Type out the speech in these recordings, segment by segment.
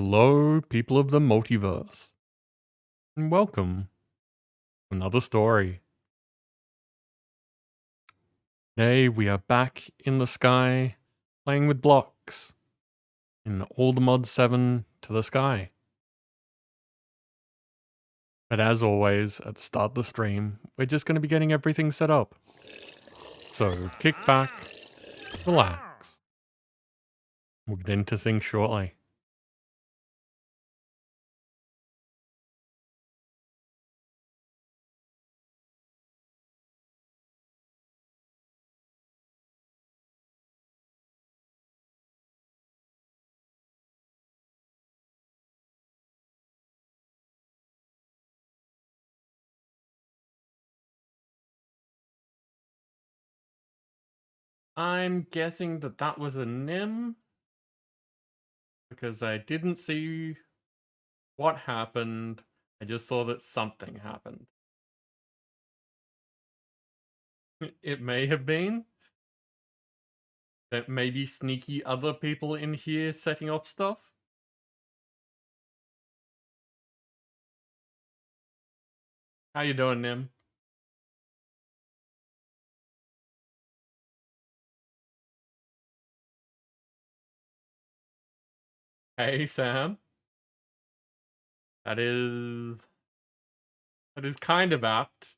Hello, people of the multiverse, and welcome to another story. Today we are back in the sky, playing with blocks, in all the mod 7 to the sky. But as always, at the start of the stream, we're just going to be getting everything set up. So kick back, relax. We'll get into things shortly. I'm guessing that that was a Nim, because I didn't see what happened. I just saw that something happened. It may have been. There may be sneaky other people in here setting off stuff. How you doing, Nim? Hey, Sam. That is kind of apt.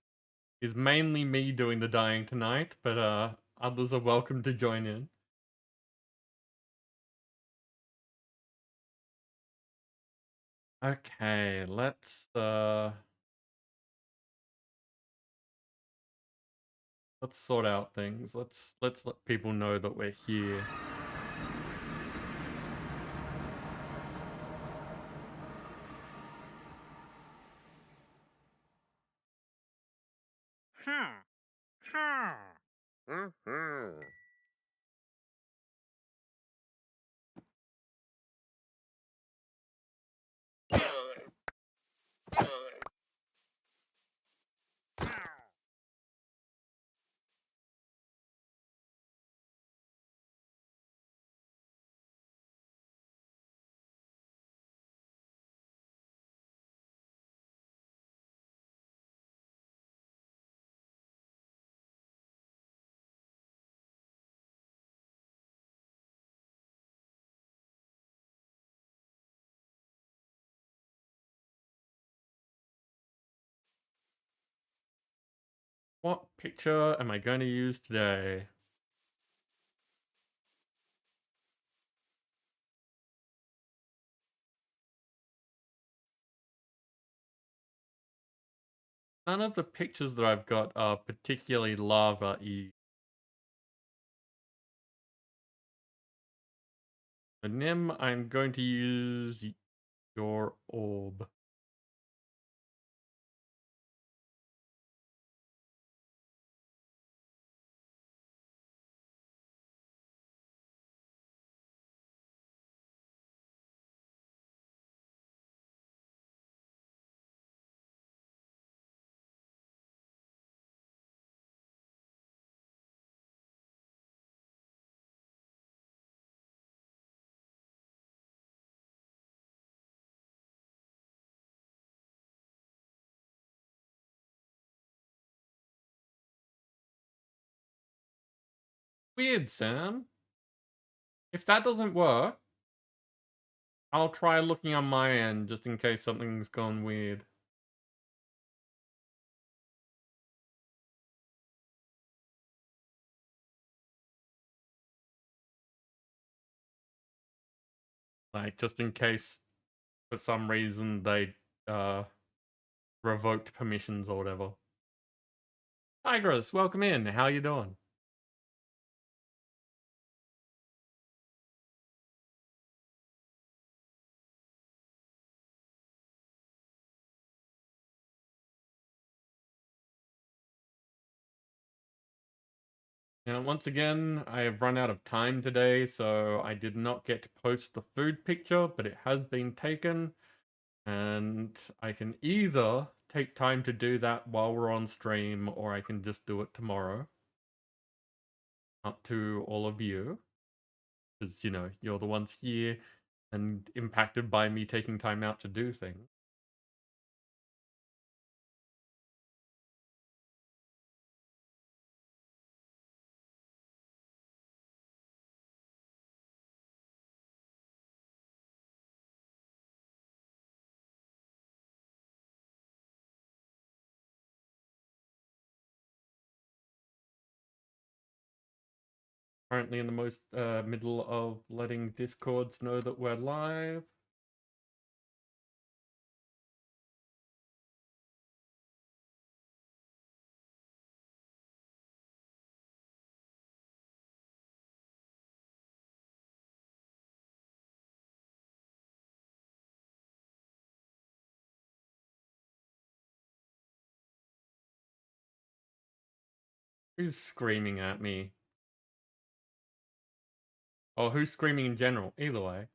It's mainly me doing the dying tonight, but others are welcome to join in. Okay, let's sort out things. Let's let people know that we're here. What picture am I going to use today? None of the pictures that I've got are particularly lava-y. The Nim, I'm going to use your orb. Weird, Sam. If that doesn't work, I'll try looking on my end just in case something's gone weird. Like, just in case for some reason they revoked permissions or whatever. Tigris, welcome in. How you doing? Once again, I have run out of time today, so I did not get to post the food picture, but it has been taken. And I can either take time to do that while we're on stream, or I can just do it tomorrow. Up to all of you. Because, you're the ones here. and impacted by me taking time out to do things. Currently in the most middle of letting Discords know that we're live. Who's screaming at me? Or who's screaming in general? Either way.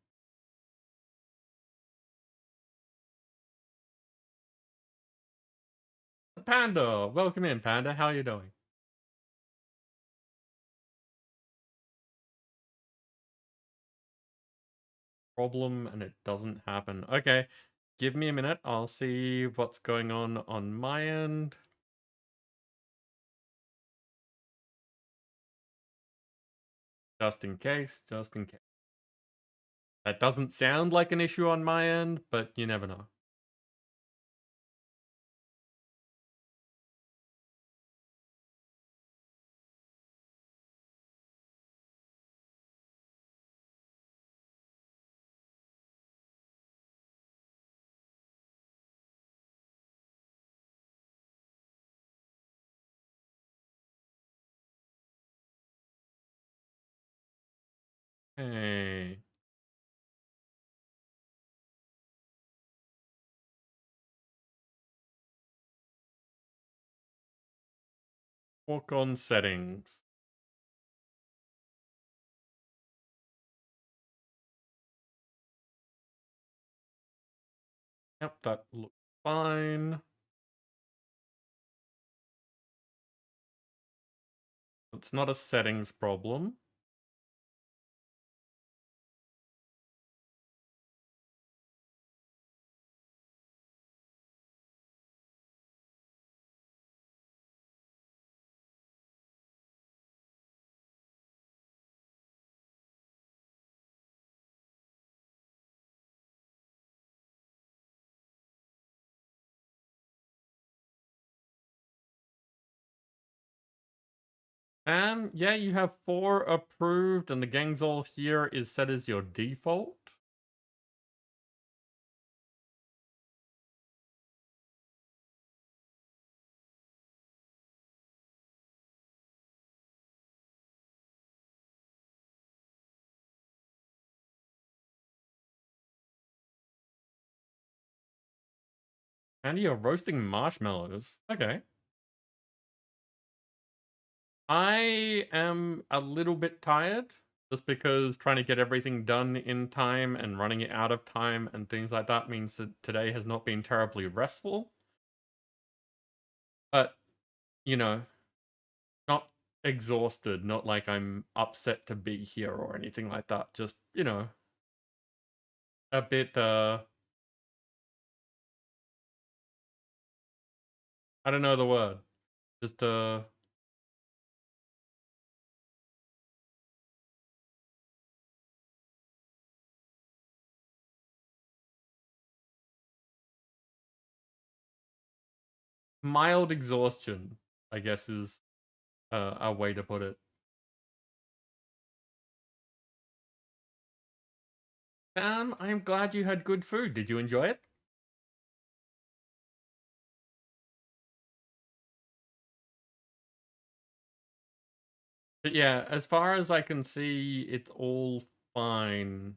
Panda! Welcome in, Panda. How are you doing? Problem and it doesn't happen. Okay, give me a minute. I'll see what's going on my end. Just in case, just in case. That doesn't sound like an issue on my end, but you never know. Hey. Walk on settings. Yep, that looks fine. It's not a settings problem. Yeah, you have 4 approved, and the gang's all here is set as your default. And you're roasting marshmallows. Okay. I am a little bit tired just because trying to get everything done in time and running it out of time and things like that means that today has not been terribly restful. But, you know, not exhausted, not like I'm upset to be here or anything like that. Just, a bit, I don't know the word. Just, mild exhaustion, I guess is a way to put it. I'm glad you had good food. Did you enjoy it? But yeah, as far as I can see, it's all fine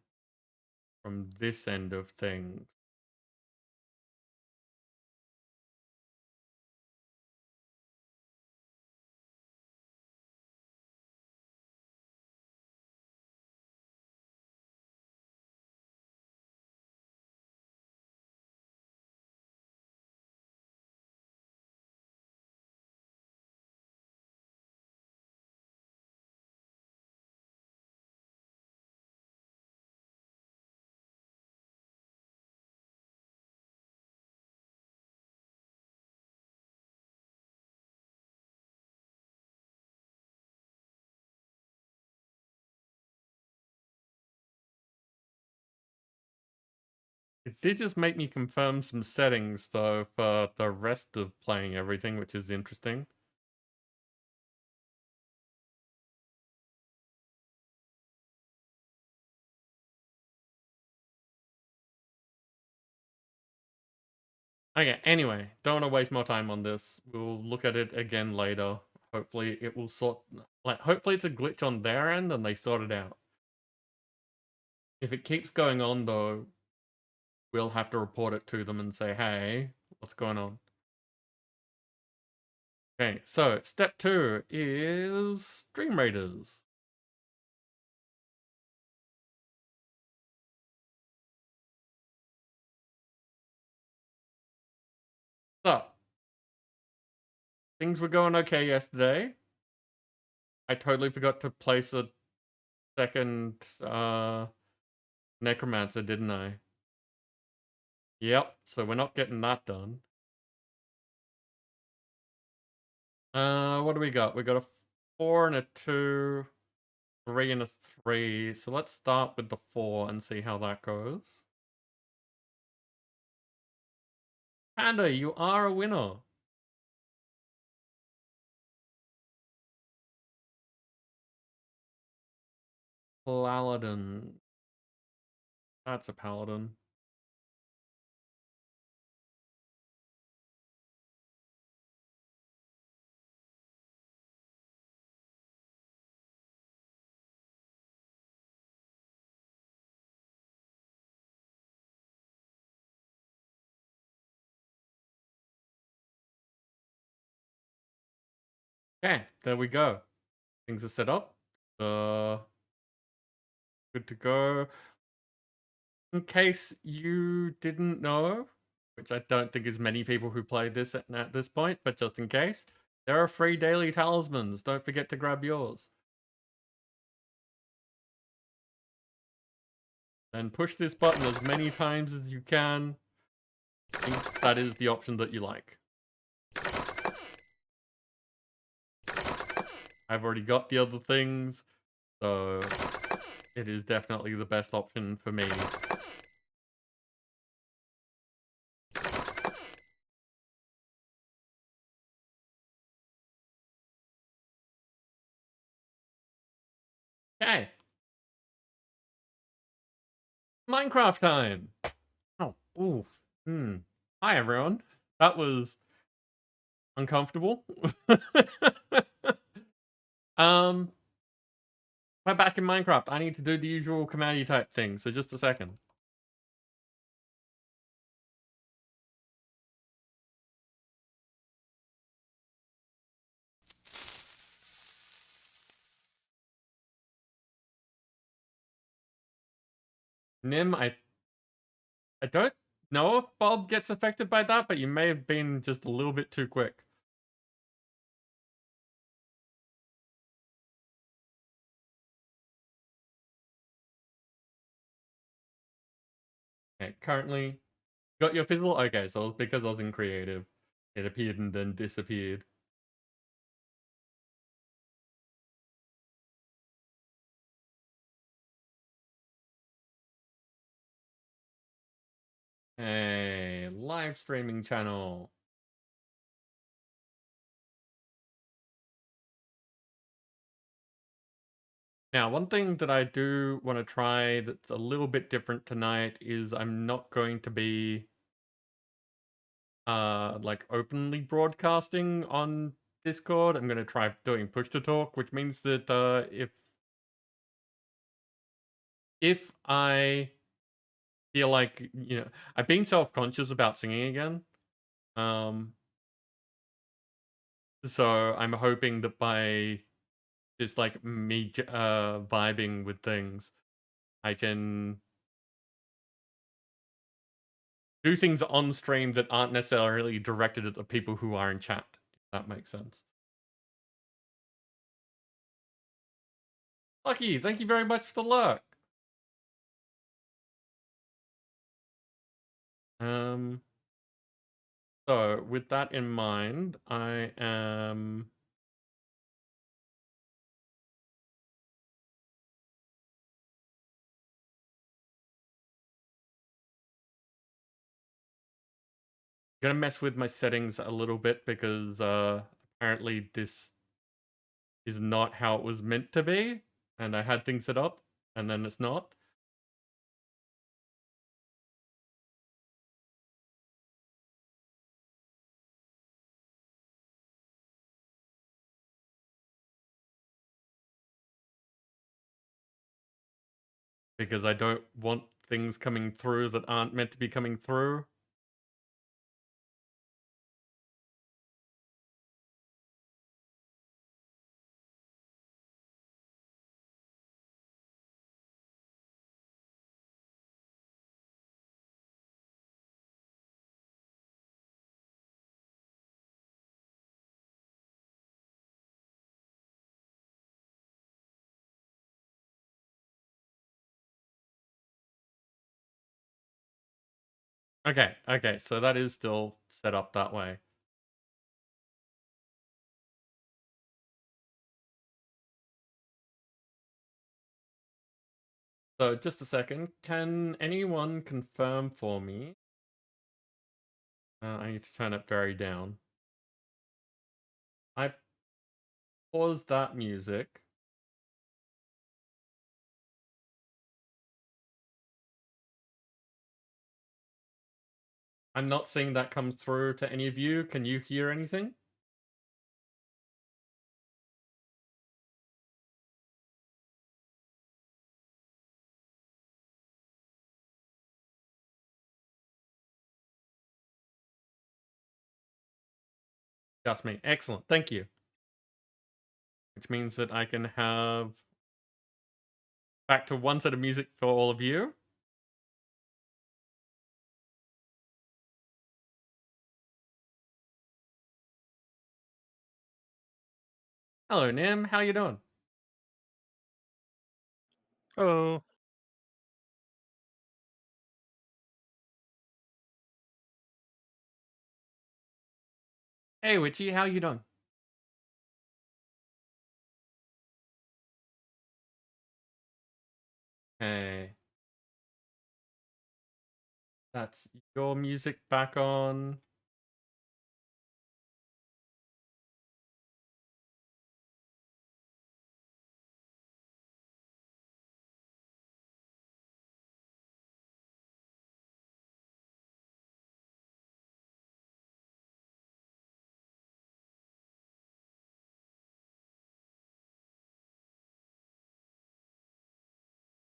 from this end of things. It did just make me confirm some settings, though, for the rest of playing everything, which is interesting. Okay, anyway, don't want to waste more time on this. We'll look at it again later. Hopefully it will sort... Like, hopefully it's a glitch on their end and they sort it out. If it keeps going on, though, we'll have to report it to them and say, hey, what's going on? Okay, so step 2 is Stream Raiders. So, things were going okay yesterday. I totally forgot to place a second Necromancer, didn't I? Yep, so we're not getting that done. What do we got? We got a 4 and a 2, 3 and a 3. So let's start with the 4 and see how that goes. Panda, you are a winner. Paladin. That's a paladin. Okay, there we go. Things are set up. Good to go. In case you didn't know, which I don't think is many people who play this at this point, but just in case, there are free daily talismans. Don't forget to grab yours. And push this button as many times as you can. I think that is the option that you like. I've already got the other things, so it is definitely the best option for me. Okay. Minecraft time! Oh, ooh. Hi, everyone. That was uncomfortable. We're back in Minecraft. I need to do the usual commandy type thing, so just a second. Nim, I don't know if Bob gets affected by that, but you may have been just a little bit too quick. Okay, currently, got your fizzle? Okay, so it was because I was in creative. It appeared and then disappeared. Hey, live streaming channel. Now, one thing that I do want to try that's a little bit different tonight is I'm not going to be like openly broadcasting on Discord. I'm gonna try doing push to talk, which means that if I feel like, you know, I've been self-conscious about singing again. So I'm hoping that by just like me vibing with things, I can do things on stream that aren't necessarily directed at the people who are in chat, if that makes sense. Lucky, thank you very much for the lurk. So with that in mind, I am Gonna mess with my settings a little bit because apparently this is not how it was meant to be, and I had things set up, and then it's not. Because I don't want things coming through that aren't meant to be coming through. Okay, so that is still set up that way. So just a second, can anyone confirm for me? I need to turn it very down. I paused that music. I'm not seeing that come through to any of you. Can you hear anything? Just me. Excellent. Thank you. Which means that I can have back to one set of music for all of you. Hello, Nim. How you doing? Oh, Hey, Witchy. How you doing? Hey. That's your music back on.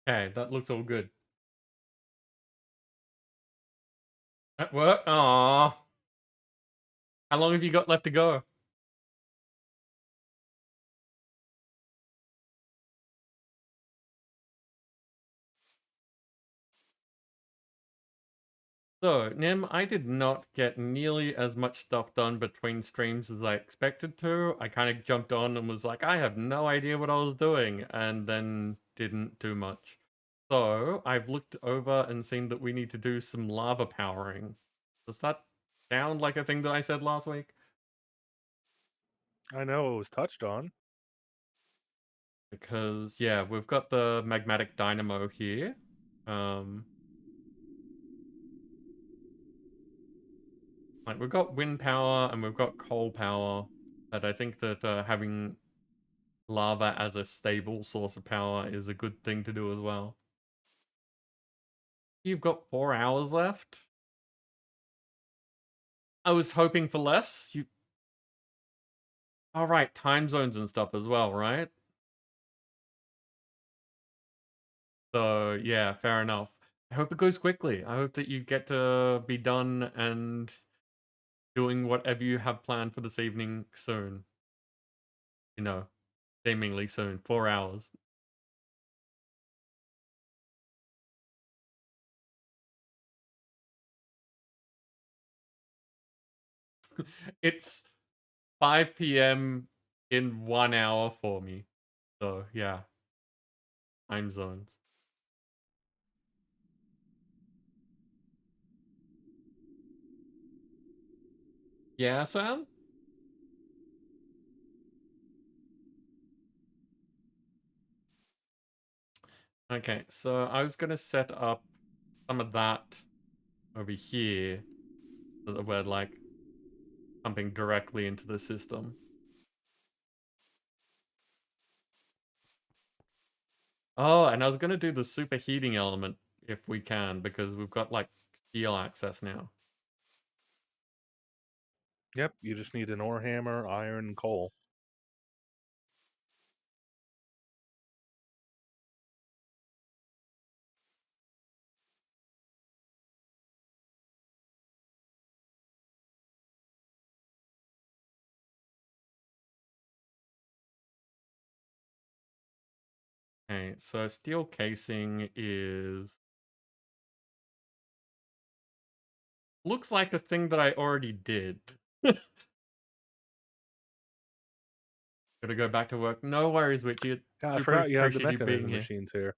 Okay, that looks all good. At work? Aww. How long have you got left to go? So, Nim, I did not get nearly as much stuff done between streams as I expected to. I kind of jumped on and was like, I have no idea what I was doing, and then didn't do much. So, I've looked over and seen that we need to do some lava powering. Does that sound like a thing that I said last week? I know it was touched on. Because, yeah, we've got the magmatic dynamo here. Um, like, we've got wind power and we've got coal power, but I think that having lava as a stable source of power is a good thing to do as well. You've got 4 hours left. I was hoping for less. You, all right, time zones and stuff as well, right? So yeah, fair enough. I hope it goes quickly. I hope that you get to be done and doing whatever you have planned for this evening soon. You know, seemingly soon. 4 hours. It's 5 p.m. in 1 hour for me. So yeah, time zones. Yeah, Sam? Okay, so I was gonna set up some of that over here. so that we're like pumping directly into the system. Oh, and I was gonna do the superheating element if we can, because we've got like steel access now. Yep, you just need an ore hammer, iron, and coal. Okay, so steel casing is looks like a thing that I already did. Gotta go back to work. No worries, Witchy. Yeah, I Super forgot you had the appreciate you being mechanism here. machines here.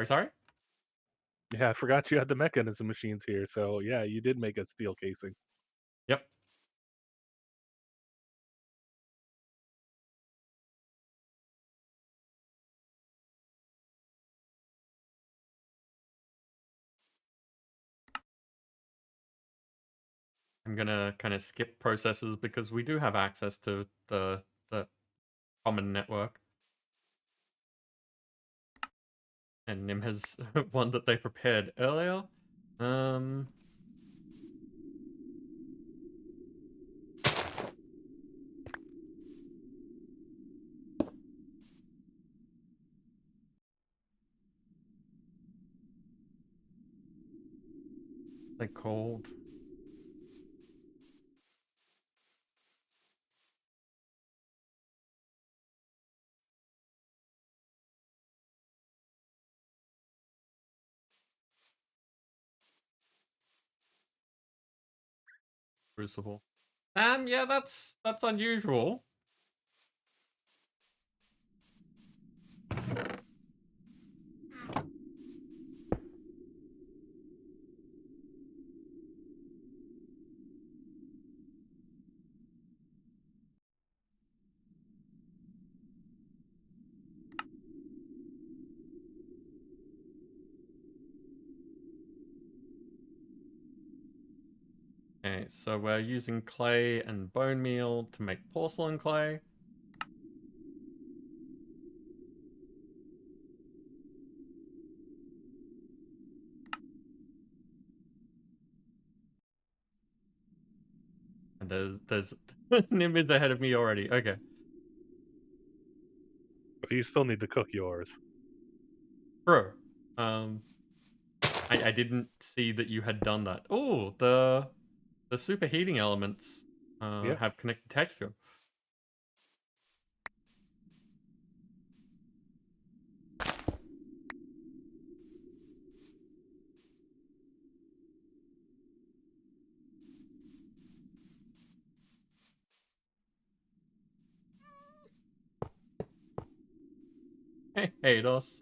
Sorry? Yeah, I forgot you had the mechanism machines here. So yeah, you did make a steel casing. Yep. I'm gonna kind of skip processes because we do have access to the common network. And Nim has one that they prepared earlier. Um, they called Crucible. Yeah, that's unusual. Okay, so we're using clay and bone meal to make porcelain clay. And there's Nim is ahead of me already. Okay. But you still need to cook yours. Bro. Um I didn't see that you had done that. Oh, the superheating elements Yeah. have connected texture. Hey, Dos.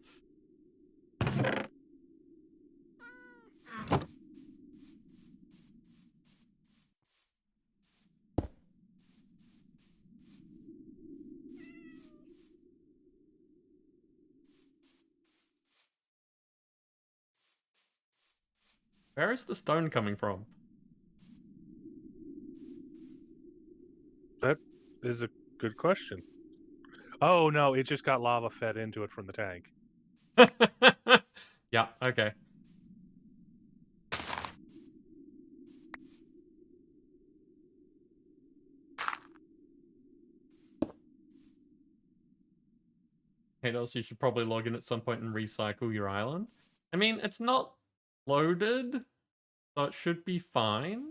Where is the stone coming from? That is a good question. Oh no, it just got lava fed into it from the tank. Yeah, okay. Hey, Dos, you should probably log in at some point and recycle your island. I mean, it's not loaded, so it should be fine.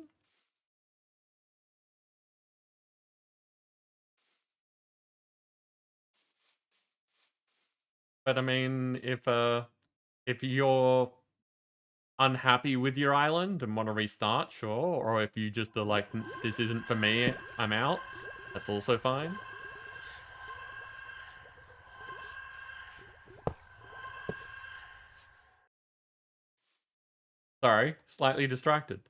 But I mean, if you're unhappy with your island and want to restart, sure. Or if you just are like, this isn't for me, I'm out. That's also fine. Sorry, slightly distracted.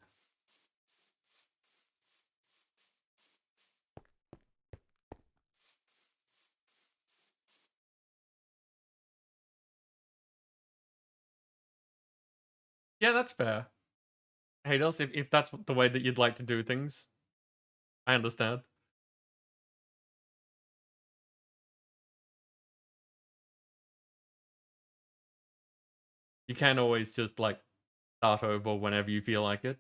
Yeah, that's fair. Hey, Dos, if that's the way that you'd like to do things, I understand. You can always just, like, start over whenever you feel like it.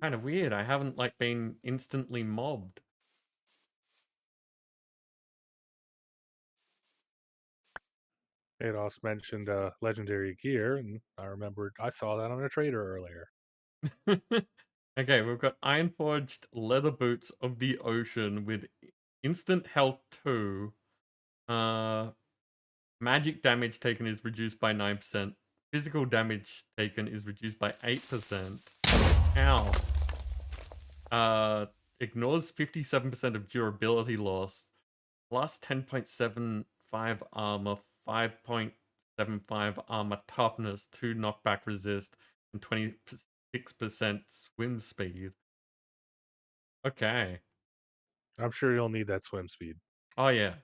Kinda weird, I haven't, like, been instantly mobbed. Ados mentioned legendary gear, and I remembered I saw that on a trader earlier. Okay, we've got Ironforged leather boots of the ocean with instant health 2. Uh, magic damage taken is reduced by 9%. Physical damage taken is reduced by 8%. Ow. Uh, ignores 57% of durability loss. Plus 10.75 armor, 5.75 armor toughness, 2 knockback resist, and 26% swim speed. Okay. I'm sure you'll need that swim speed. Oh, yeah.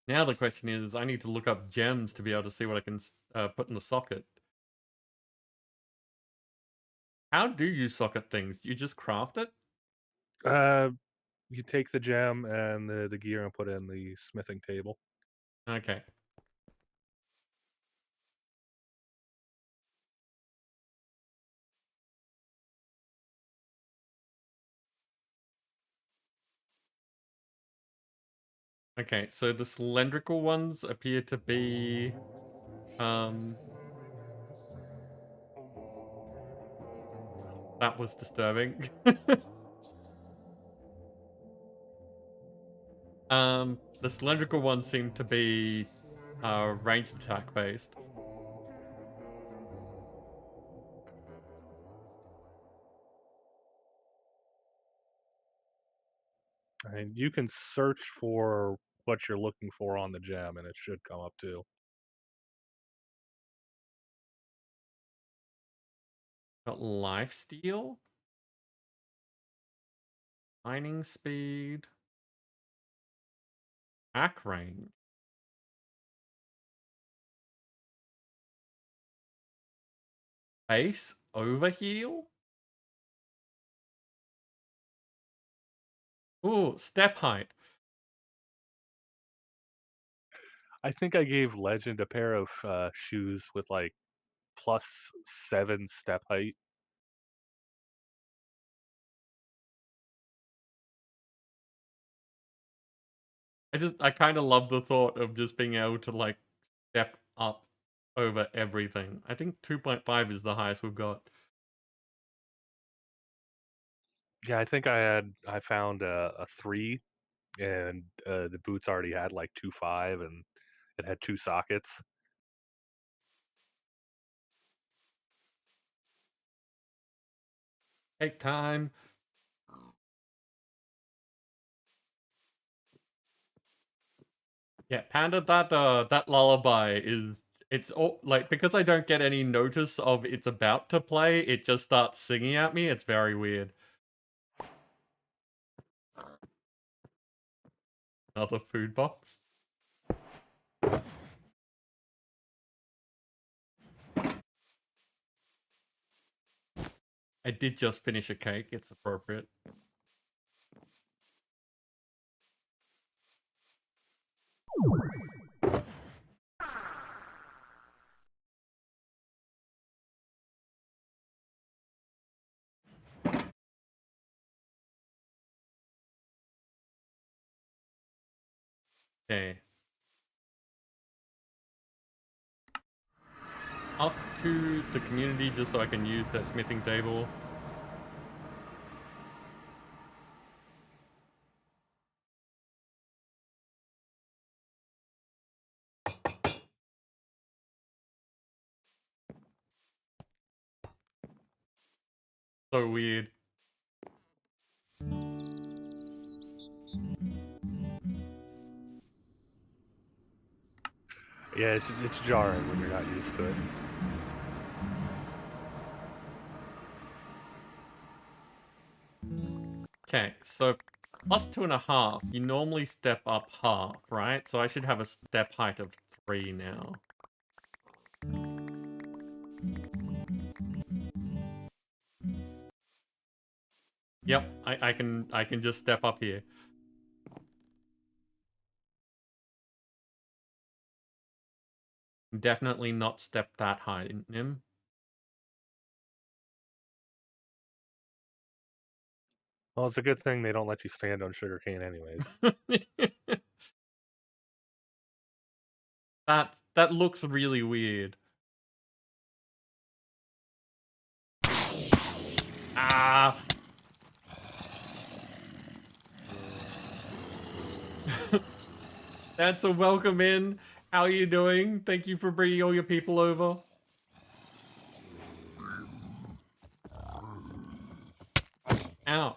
Now the question is, I need to look up gems to be able to see what I can put in the socket. How do you socket things? Do you just craft it? Uh, you take the gem and the gear and put it in the smithing table. Okay. Okay, so the cylindrical ones appear to be that was disturbing. The cylindrical ones seem to be ranged attack based. And you can search for what you're looking for on the gem, and it should come up too. Got life steal, mining speed, attack range, base overheal. Ooh, step height. I think I gave Legend a pair of shoes with like +7 step height. I kind of love the thought of just being able to like step up over everything. I think 2.5 is the highest we've got. Yeah, I found a 3, and the boots already had like 2.5, and it had 2 sockets. Take time. Yeah, Panda, that lullaby is it's all like because I don't get any notice of it's about to play, it just starts singing at me. It's very weird. Another food box. I did just finish a cake. It's appropriate. Okay. Up to the community just so I can use that smithing table. So weird. Yeah, it's jarring when you're not used to it. Okay, so plus 2.5. You normally step up half, right? So I should have a step height of 3 now. Yep, I can just step up here. Definitely not step that high, Nim. Well, it's a good thing they don't let you stand on sugarcane anyways. That looks really weird. Ah. That's a welcome in. How are you doing? Thank you for bringing all your people over. Ow.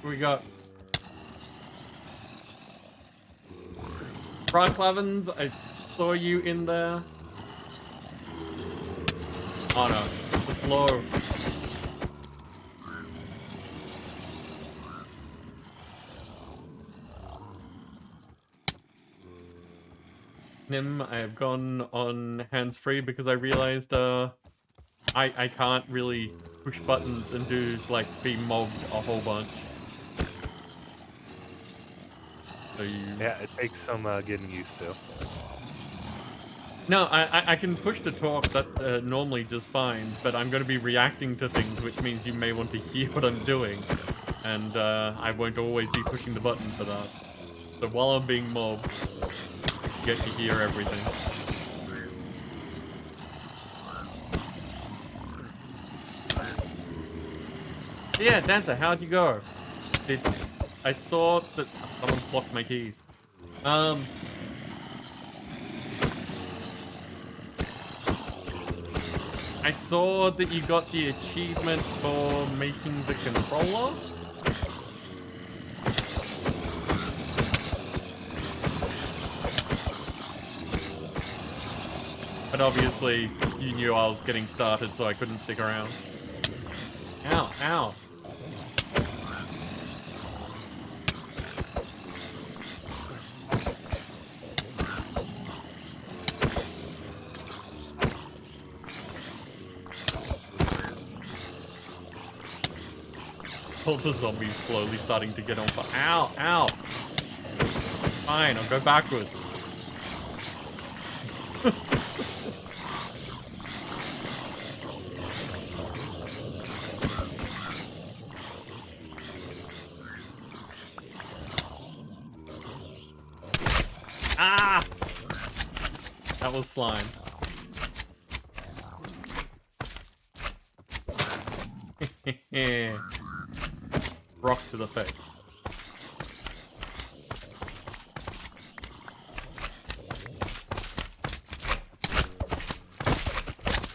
We got Brian Clavins, I saw you in there. Oh no, the slow. Nim, I have gone on hands-free because I realized I can't really push buttons and do like be mobbed a whole bunch. So you... Yeah, it takes some getting used to. No, I can push to talk that normally just fine, but I'm going to be reacting to things, which means you may want to hear what I'm doing, and I won't always be pushing the button for that. So while I'm being mobbed, you get to hear everything. Yeah, Dancer, how'd you go? I saw that someone blocked my keys. I saw that you got the achievement for making the controller. But obviously, you knew I was getting started, so I couldn't stick around. Ow, ow. All the zombies slowly starting to get on fire. Ow, ow. Fine, I'll go backwards. Ah! That was slime. Rock to the face.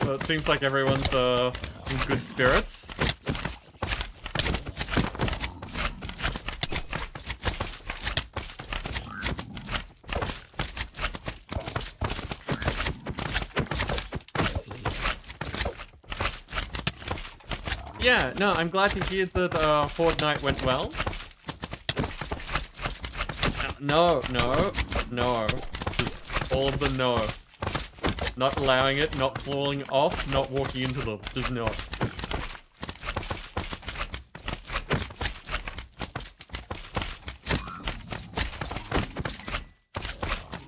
So it seems like everyone's in good spirits. Yeah, no, I'm glad to hear that Horde Night went well. No, no, no. Just all of the no. Not allowing it, not falling off, not walking into them. Just not.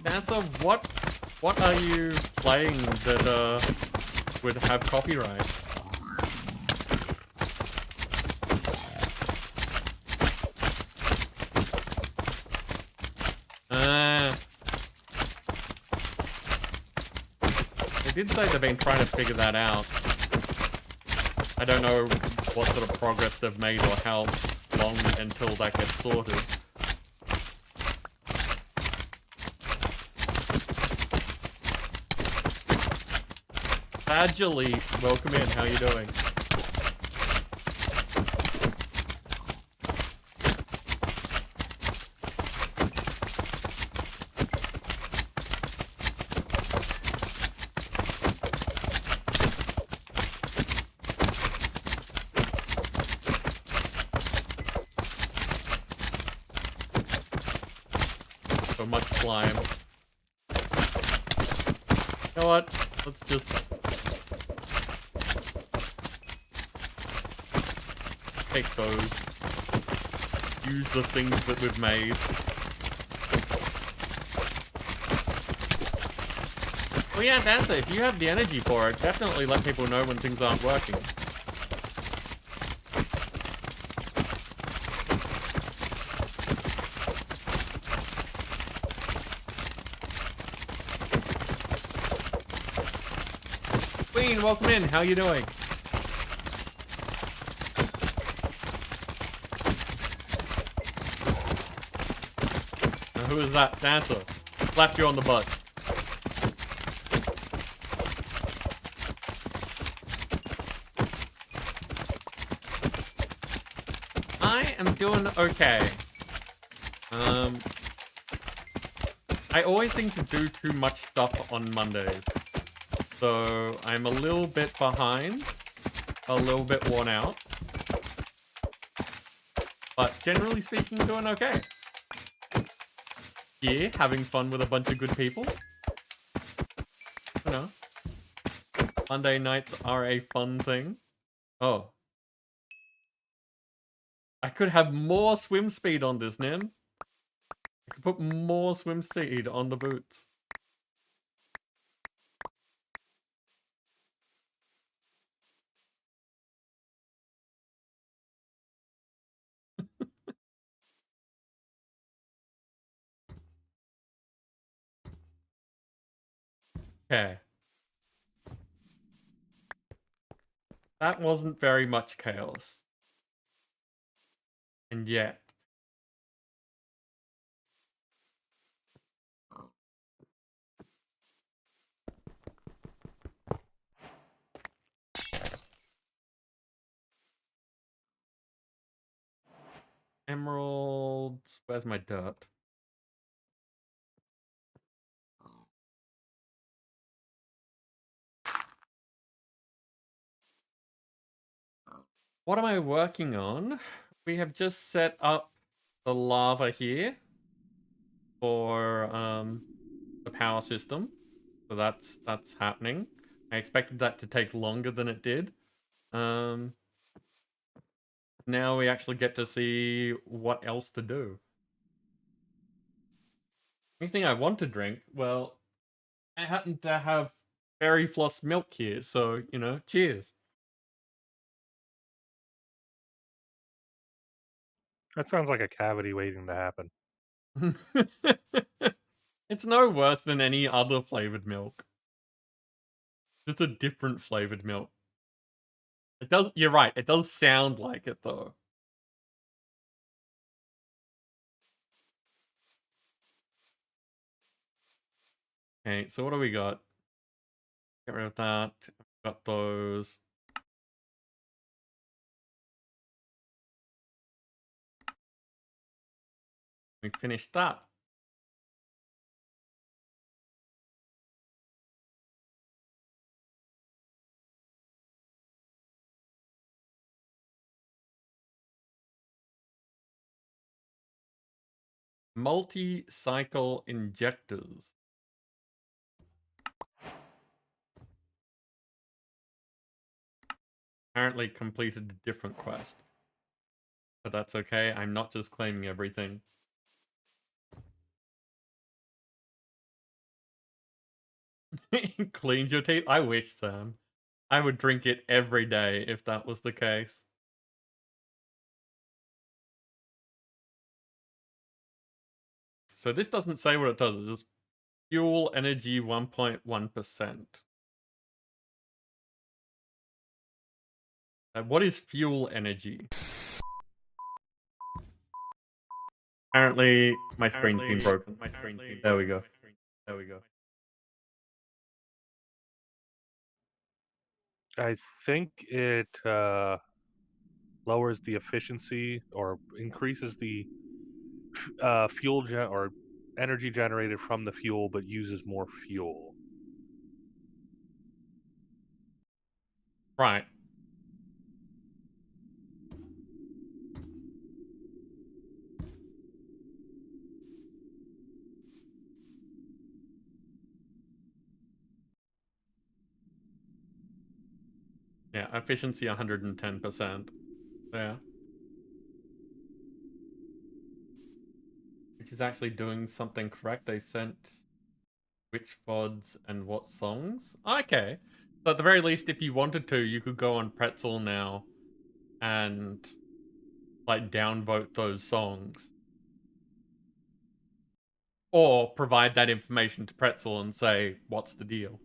Dancer, what are you playing that would have copyright? They did say they've been trying to figure that out. I don't know what sort of progress they've made or how long until that gets sorted. Badgerly, welcome in. How you doing? So much slime. You know what? Let's just take those. Use the things that we've made. Well, yeah, that's it. If you have the energy for it, definitely let people know when things aren't working. Queen, welcome in. How you doing? Now, who is that dancer? Slapped you on the butt. I am doing okay. I always seem to do too much stuff on Mondays. So I'm a little bit behind, a little bit worn out. But generally speaking, doing okay. Yeah, having fun with a bunch of good people. You know, Monday nights are a fun thing. Oh. I could have more swim speed on this, Nim. I could put more swim speed on the boots. Okay. That wasn't very much chaos. And yet. Emeralds. Where's my dirt? What am I working on? We have just set up the lava here for the power system. So that's happening. I expected that to take longer than it did. Now we actually get to see what else to do. Anything I want to drink? Well, I happen to have berry floss milk here, so, you know, cheers. That sounds like a cavity waiting to happen. It's no worse than any other flavored milk. Just a different flavored milk. It does, you're right, it does sound like it though. Okay, so what do we got? Get rid of that. Got those. We finished that. Multi-cycle injectors. Apparently completed a different quest. But that's okay, I'm not just claiming everything. Cleaned your teeth? I wish, Sam. I would drink it every day if that was the case. So this doesn't say what it does, it's just fuel energy 1.1%. What is fuel energy? Apparently, my screen's been broken. There we go. There we go. I think it lowers the efficiency or increases the or energy generated from the fuel, but uses more fuel. Right. Yeah, efficiency 110%. Yeah. Which is actually doing something correct. They sent which VODs and what songs. Okay. So at the very least, if you wanted to, you could go on Pretzel now and like downvote those songs. Or provide that information to Pretzel and say, what's the deal?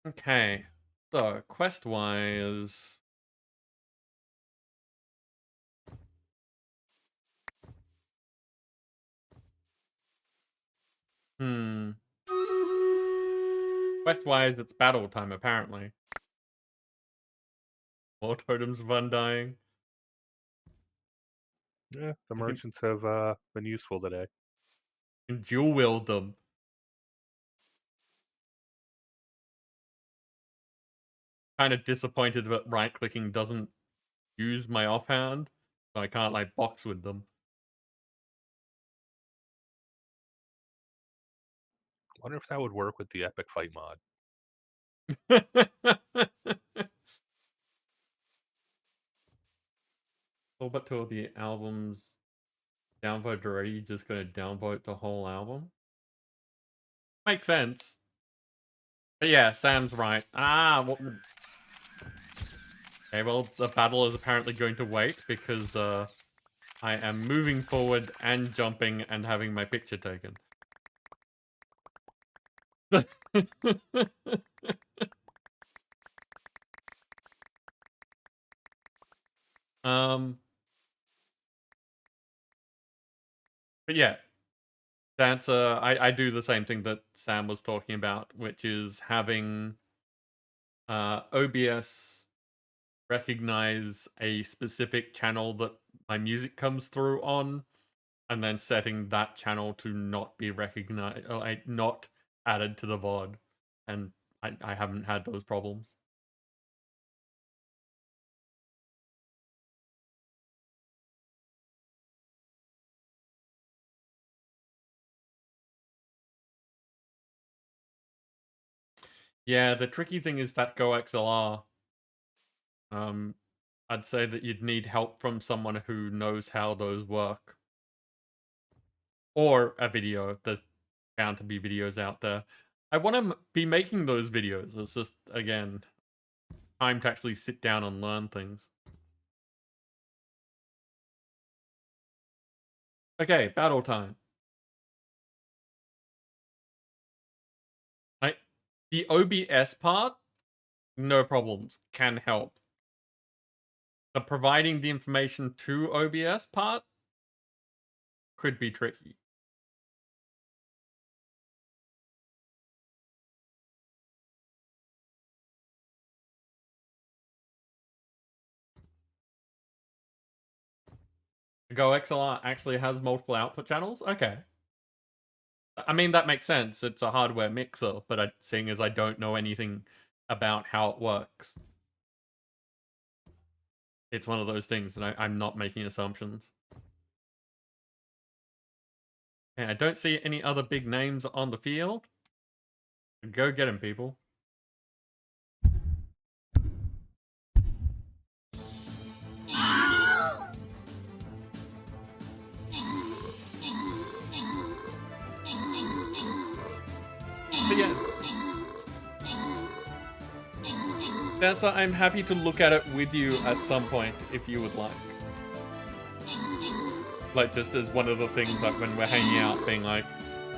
Okay. So, quest-wise... Hmm. Quest-wise, it's battle time, apparently. More totems of undying. Yeah, the You can, merchants have been useful today. dual wield them. Kind of disappointed that right-clicking doesn't use my offhand, so I can't, like, box with them. Wonder if that would work with the epic fight mod. All but two of the albums downvoted already, just gonna downvote the whole album? Makes sense. But yeah, Sam's right. Well... Okay, well, the battle is apparently going to wait because I am moving forward and jumping and having my picture taken. um, but yeah, that's I do the same thing that Sam was talking about, which is having OBS recognize a specific channel that my music comes through on, and then setting that channel to not be recognized, like not added to the VOD, and I haven't had those problems. Yeah, the tricky thing is that Go XLR. I'd say that you'd need help from someone who knows how those work. Or a video. There's bound to be videos out there. I want to be making those videos. It's just, again, time to actually sit down and learn things. Okay, battle time. The OBS part, no problems, can help. The providing the information to OBS part could be tricky. Go XLR actually has multiple output channels? Okay. I mean, that makes sense. It's a hardware mixer, but seeing as I don't know anything about how it works, it's one of those things that I'm not making assumptions. And I don't see any other big names on the field. Go get them, people. But yeah, that's I'm happy to look at it with you at some point if you would like. Like, just as one of the things, like when we're hanging out, being like,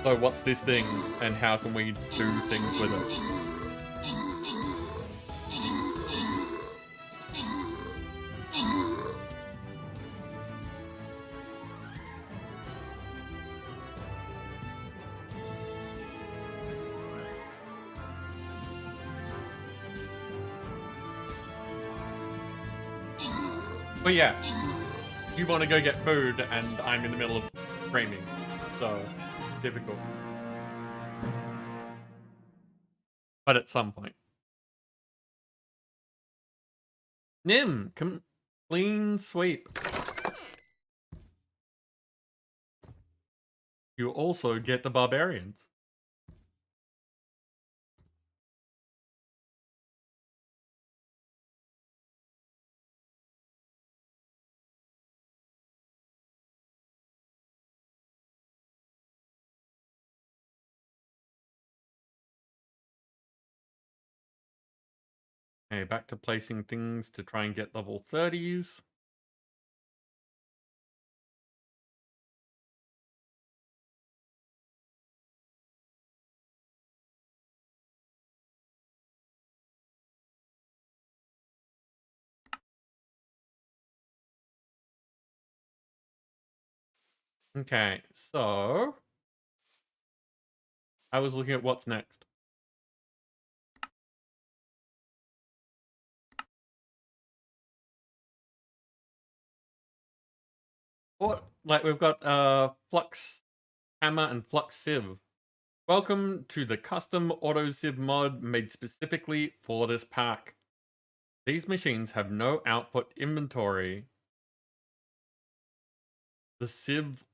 so what's this thing and how can we do things with it? But yeah, you want to go get food, and I'm in the middle of screaming. So, difficult. But at some point. Nim, clean sweep. You also get the barbarians. Okay, back to placing things to try and get level 30s. Okay, so I was looking at what's next. What? Like we've got Flux Hammer and Flux Sieve. Welcome to the custom auto sieve mod made specifically for this pack. These machines have no output inventory. The sieve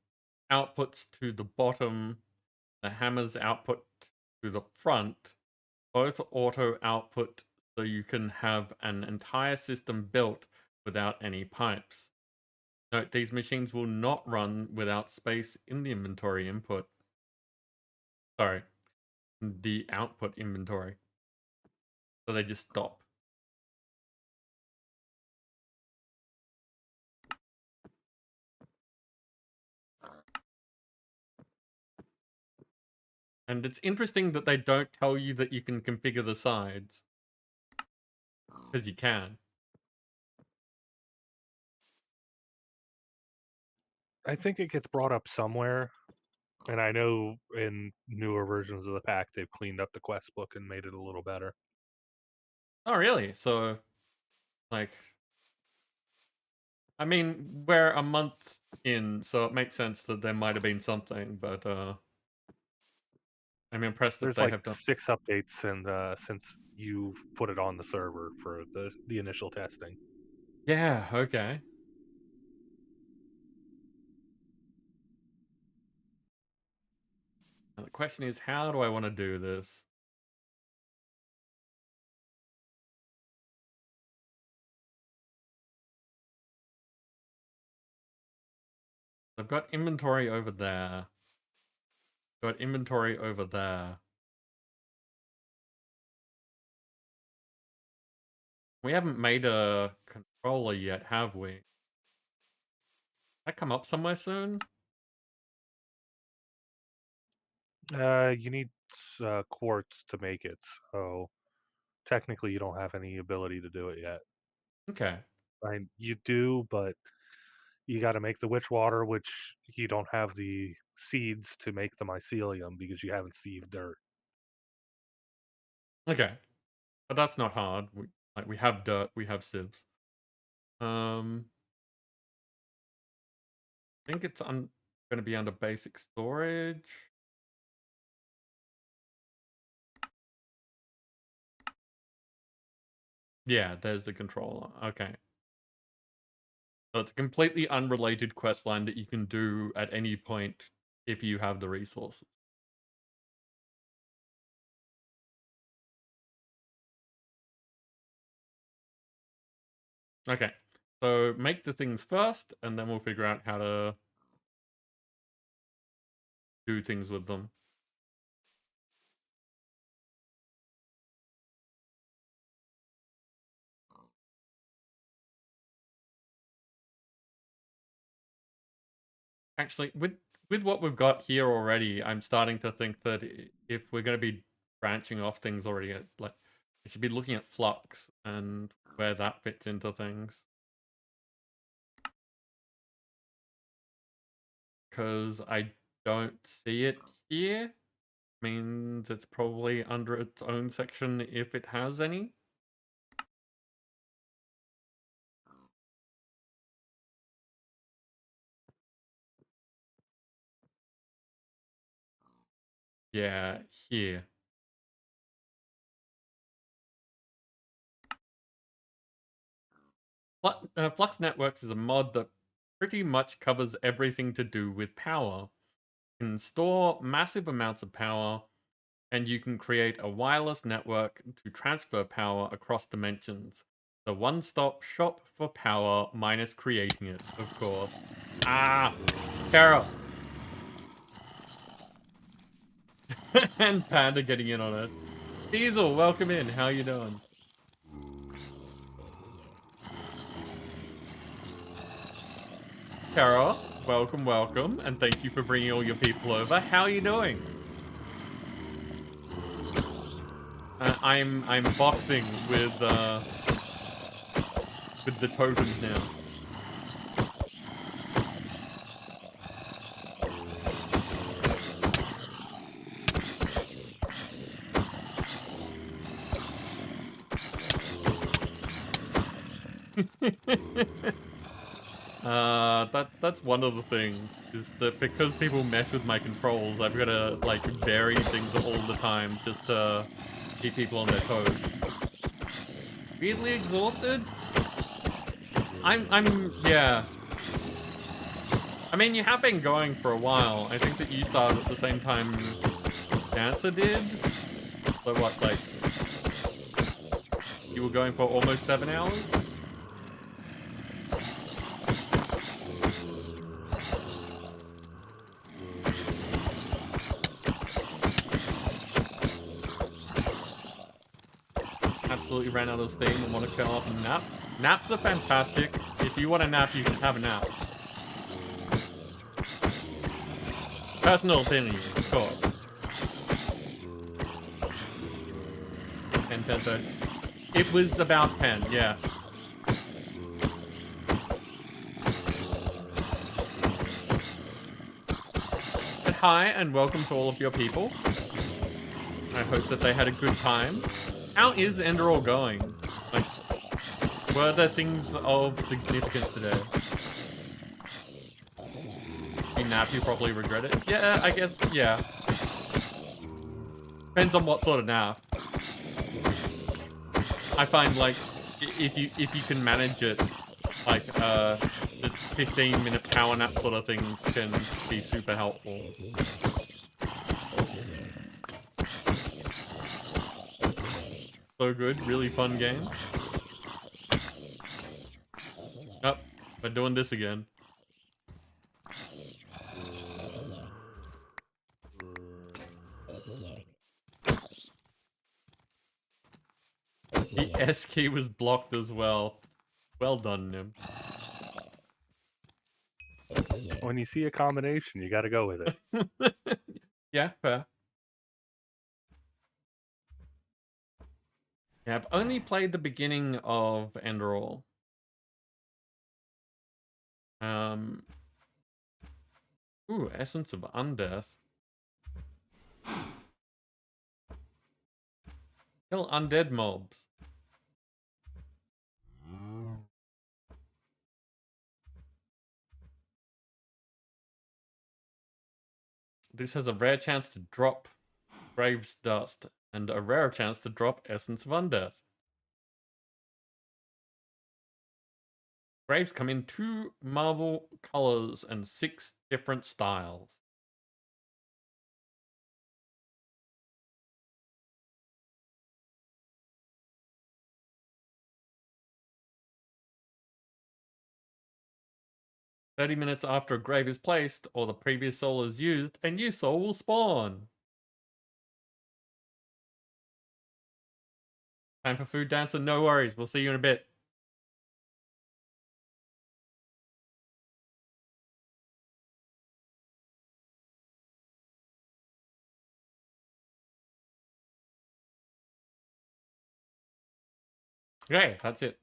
outputs to the bottom, the hammer's output to the front, both auto output so you can have an entire system built without any pipes. Note, these machines will not run without space in the inventory input. Sorry, the output inventory. So they just stop. And it's interesting that they don't tell you that you can configure the sides. Because you can. I think it gets brought up somewhere, and I know in newer versions of the pack they've cleaned up the quest book and made it a little better. Oh, really? So, like, I mean, we're a month in, so it makes sense that there might have been something, but I'm impressed that There's they like have done. 6 updates, and since you've put it on the server for the initial testing. Yeah, okay. Now the question is, how do I want to do this? I've got inventory over there. Got inventory over there. We haven't made a controller yet, have we? That come up somewhere soon? You need quartz to make it, so technically you don't have any ability to do it yet. Okay. You do, but you got to make the witch water, which you don't have the seeds to make the mycelium because you haven't sieved dirt. Okay. But that's not hard. We have dirt, we have sieves. I think it's gonna be under basic storage. Yeah, there's the controller. Okay. So it's a completely unrelated quest line that you can do at any point if you have the resources. Okay. So make the things first, and then we'll figure out how to do things with them. Actually, with what we've got here already, I'm starting to think that if we're going to be branching off things already, like we should be looking at flux and where that fits into things. Because I don't see it here. Means it's probably under its own section if it has any. Yeah, here. Flux Networks is a mod that pretty much covers everything to do with power. You can store massive amounts of power, and you can create a wireless network to transfer power across dimensions. The one-stop shop for power minus creating it, of course. Ah! Kara! And Panda getting in on it. Diesel, welcome in. How you doing? Kara, welcome, welcome, and thank you for bringing all your people over. How are you doing? I'm boxing with the tokens now. That's one of the things, is that because people mess with my controls, I've got to, like, vary things all the time just to keep people on their toes. Weirdly exhausted? Yeah. I mean, you have been going for a while. I think that you started at the same time Dancer did. So what, like, you were going for almost 7 hours? Absolutely ran out of steam and want to curl up and nap. Naps are fantastic. If you want a nap, you should have a nap. Personal opinion, of course. 10, 10, It was about 10, yeah. But hi, and welcome to all of your people. I hope that they had a good time. How is Enderall going? Like, were there things of significance today? If you nap, you probably regret it. Yeah, I guess, yeah. Depends on what sort of nap. I find, like, if you can manage it, like, the 15-minute power nap sort of things can be super helpful. So good, really fun game. Oh, we're doing this again. The S key was blocked as well. Well done, Nim. When you see a combination, you got to go with it. Yeah, fair. Yeah, I've only played the beginning of Enderall. Ooh, Essence of Undeath. Kill undead mobs. This has a rare chance to drop Graves Dust, and a rare chance to drop Essence of Undeath. Graves come in 2 marble colors and 6 different styles. "30 minutes after a grave is placed, or the previous soul is used, a new soul will spawn." Time for food, Dancer? No worries, we'll see you in a bit. Okay, that's it.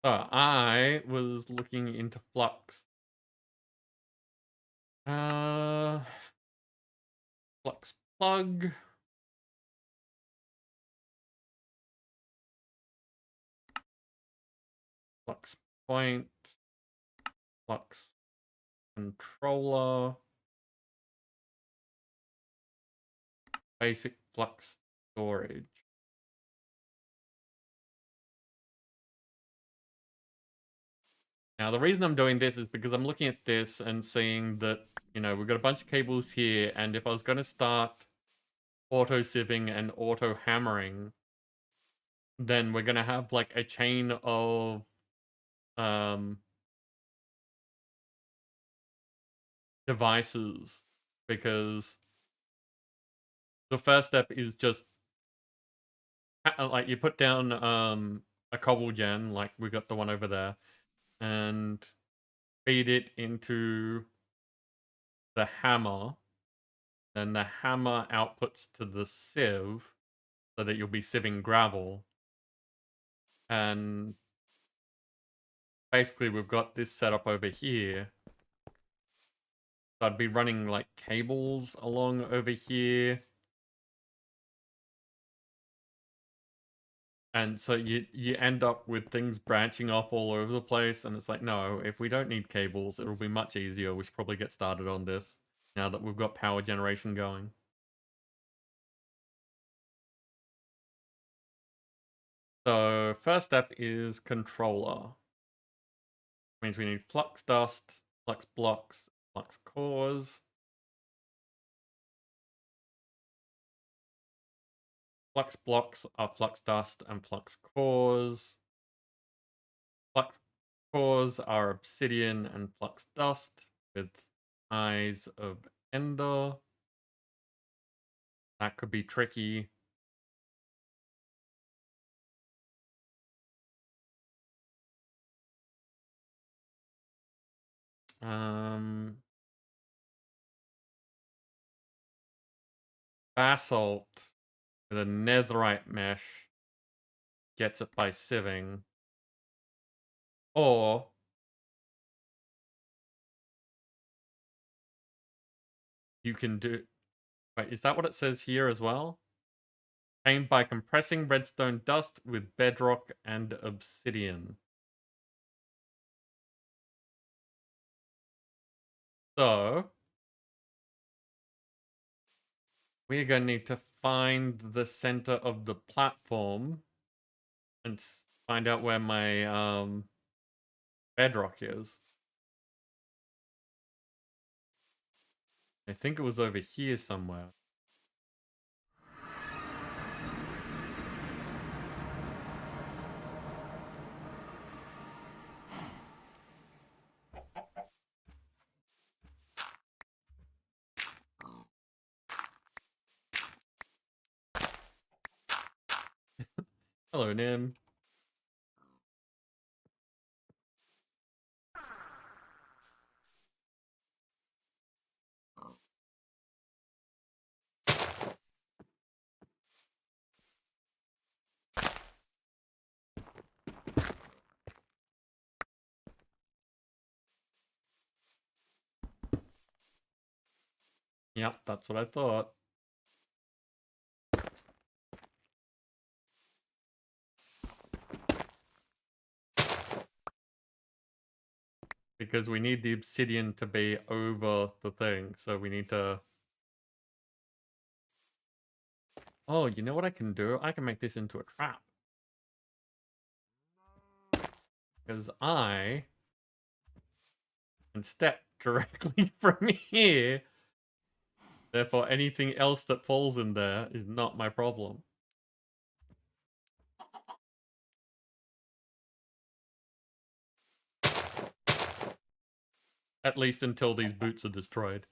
I was looking into Flux. Flux plug. Flux point. flux controller, basic flux storage. Now, the reason I'm doing this is because I'm looking at this and seeing that, we've got a bunch of cables here, and if I was going to start auto-sieving and auto-hammering, then we're going to have, like, a chain of, devices, because the first step is just, like, you put down, a cobble gen, like we got the one over there, and feed it into the hammer. Then the hammer outputs to the sieve so that you'll be sieving gravel. And basically we've got this set up over here. So I'd be running like cables along over here. And so you end up with things branching off all over the place, and it's like, no, if we don't need cables, it'll be much easier. We should probably get started on this now that we've got power generation going. So first step is controller. Means we need flux dust, flux blocks, flux cores. Flux blocks are flux dust and flux cores. Flux cores are obsidian and flux dust with eyes of ender. That could be tricky. Basalt with a netherite mesh gets it by sieving. Or you can do... Wait, is that what it says here as well? Obtained by compressing redstone dust with bedrock and obsidian. So we're going to need to find the center of the platform and find out where my bedrock is. I think it was over here somewhere. Hello, Nim. Yep, that's what I thought. Because we need the obsidian to be over the thing, so we need to... Oh, you know what I can do? I can make this into a trap. Because I can step directly from here. Therefore, anything else that falls in there is not my problem. At least until these boots are destroyed.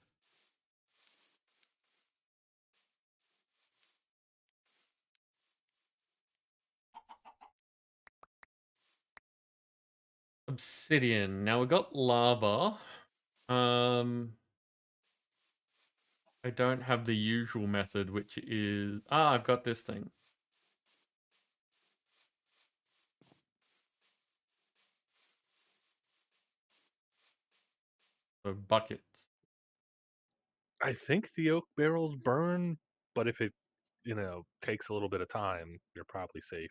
Obsidian. Now we got lava. I don't have the usual method, which is... Ah, I've got this thing. So buckets. I think the oak barrels burn, but if it, takes a little bit of time, you're probably safe.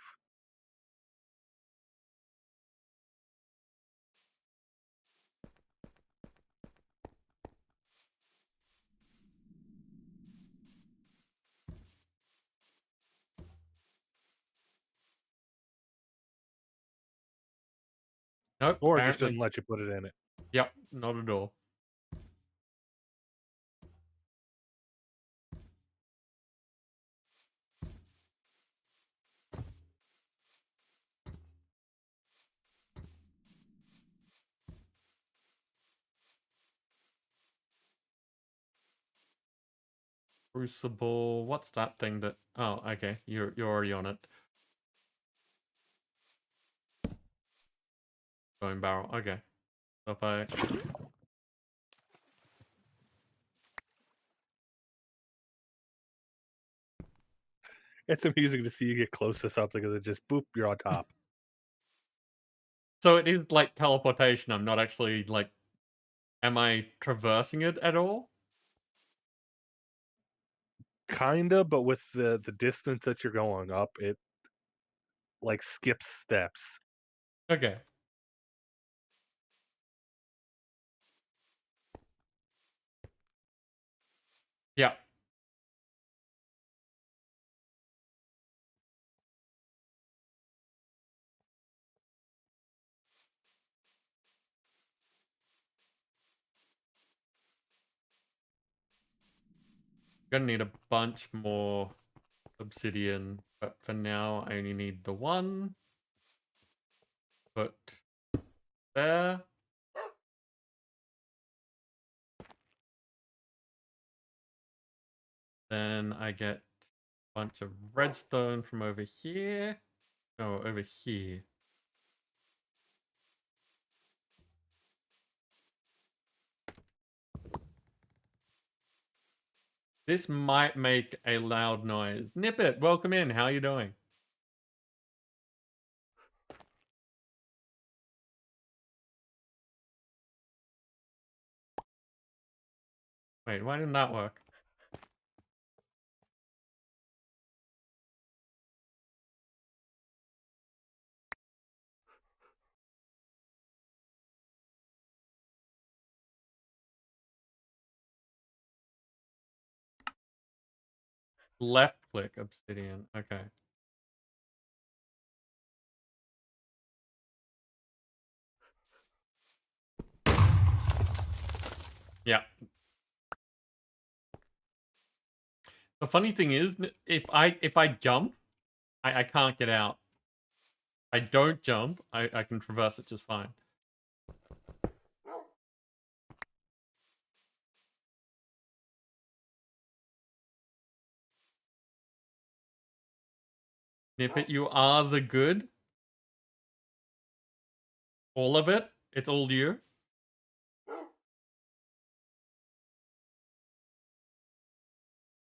Nope, Or it just apparently. doesn't let you put it in it. Yep, not at all. Crucible. What's that thing that? Oh, okay. You're already on it. Bone barrel. Okay. So if I It's amusing to see you get close to something and then just boop, you're on top. So it is like teleportation. I'm not actually like. Am I traversing it at all? Kinda, but with the distance that you're going up, it like skips steps. Okay. Yeah. Gonna need a bunch more obsidian, but for now I only need the one. Put there. Then I get a bunch of redstone from over here. No, over here. This might make a loud noise. Nip it, welcome in. How you doing? Wait, why didn't that work? Left click obsidian. Okay. Yeah. The funny thing is, if I jump, I can't get out. I don't jump, I can traverse it just fine. Nip it, you are the good. All of it. It's all you.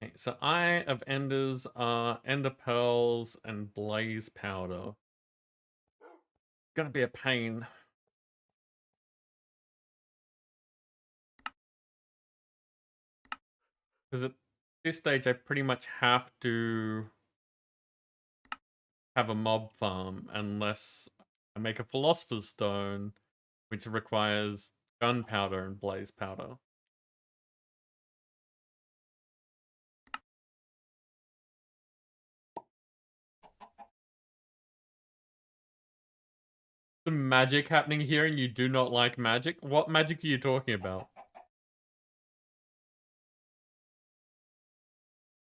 Okay, so Eye of Enders are Ender Pearls and Blaze Powder. Gonna be a pain. Because at this stage I pretty much have to have a mob farm unless I make a Philosopher's Stone, which requires gunpowder and blaze powder. Some magic happening here and you do not like magic? What magic are you talking about?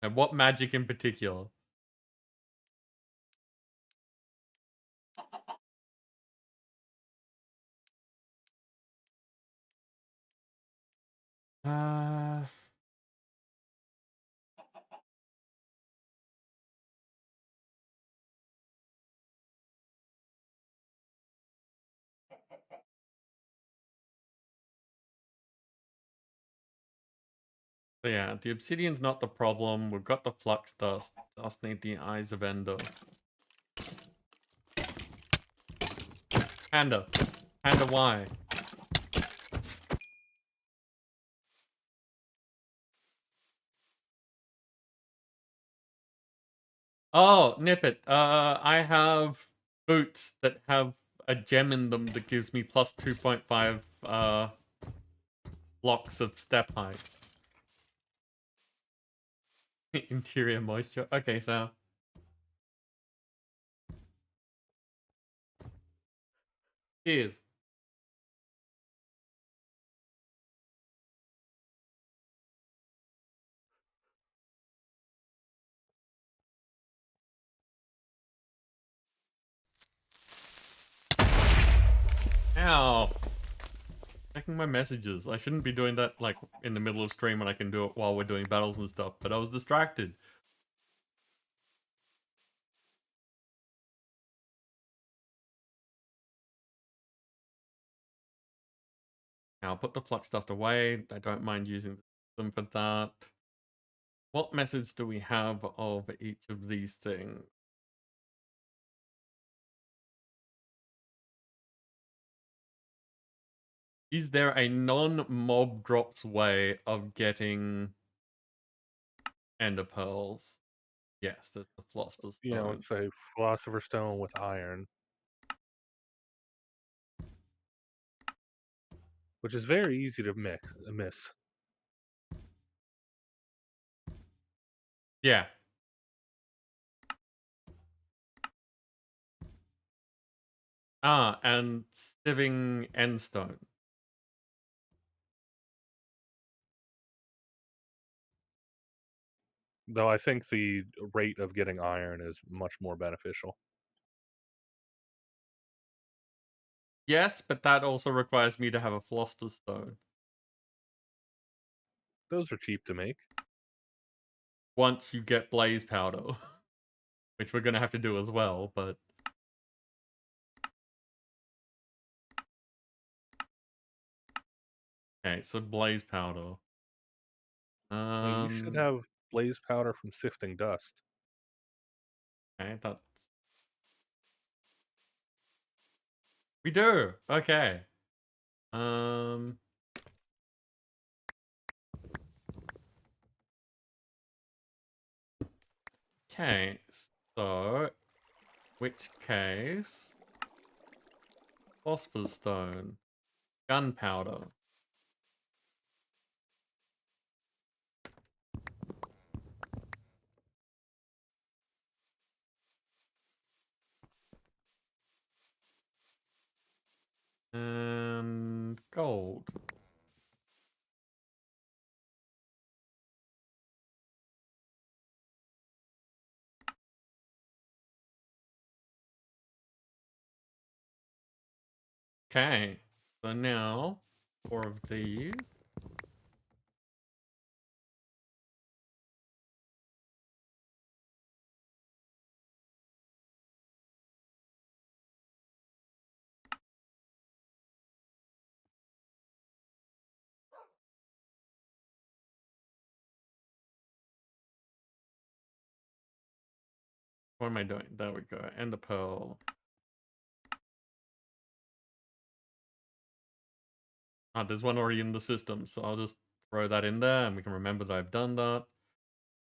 And what magic in particular? Uh... So yeah, the obsidian's not the problem. We've got the flux dust. Just need the eyes of Ender. Panda. Panda, why? Oh, nip it. I have boots that have a gem in them that gives me plus 2.5 blocks of step height. Interior moisture. Okay, so cheers. Ow! Checking my messages. I shouldn't be doing that, like, in the middle of stream when I can do it while we're doing battles and stuff, but I was distracted. Now, I'll put the flux dust away. I don't mind using them for that. What methods do we have of each of these things? Is there a non-mob drops way of getting ender pearls? Yes, there's the philosopher's You know, stone. it's a philosopher's stone with iron, which is very easy to miss. Yeah. Ah, and sieving endstone. Though I think the rate of getting iron is much more beneficial. Yes, but that also requires me to have a philosopher's stone. Those are cheap to make. Once you get blaze powder, which we're gonna have to do as well, but okay, so blaze powder. Well, you should Um, have blaze powder from sifting dust. okay, that's we do. Okay. Um, okay. So, which case? Phosphorus stone, gunpowder. And gold. Okay. So now, 4 of these. What am I doing? There we go. And the pearl. Ah, there's one already in the system, so I'll just throw that in there and we can remember that I've done that.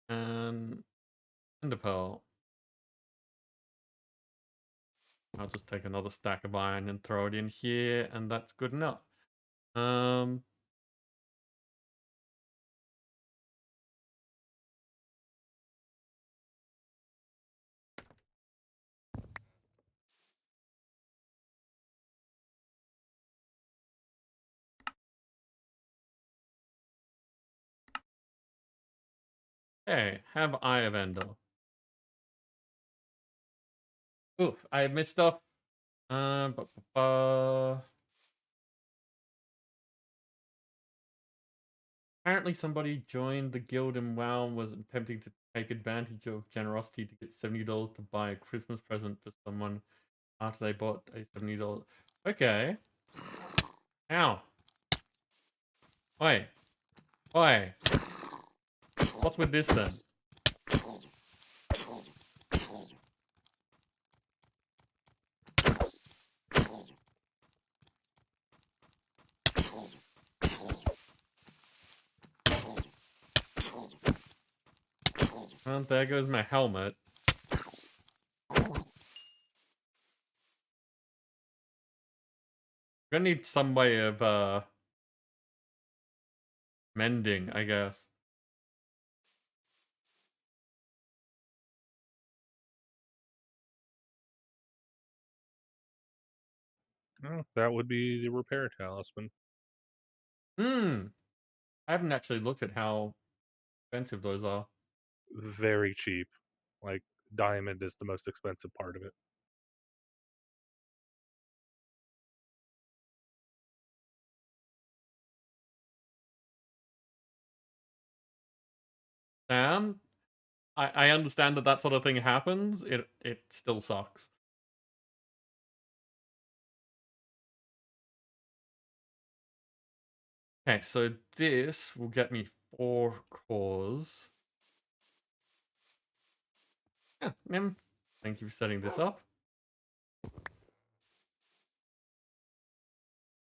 And the pearl. I'll just take another stack of iron and throw it in here, and that's good enough. Um, okay, have Eye of Ender. Oof, I missed stuff. Uh, bu- bu- bu- Apparently somebody joined the guild in WoW and was attempting to take advantage of generosity to get $70 to buy a Christmas present for someone after they bought a $70. Okay. Ow. Oi. Oi. What's with this then? Well, there goes my helmet. Gonna need some way of mending, I guess. Oh, that would be the repair talisman. Hmm. I haven't actually looked at how expensive those are. Very cheap. Like, diamond is the most expensive part of it. Sam, I understand that that sort of thing happens. It still sucks. Okay, so this will get me 4 cores. Yeah, Nim, thank you for setting this up.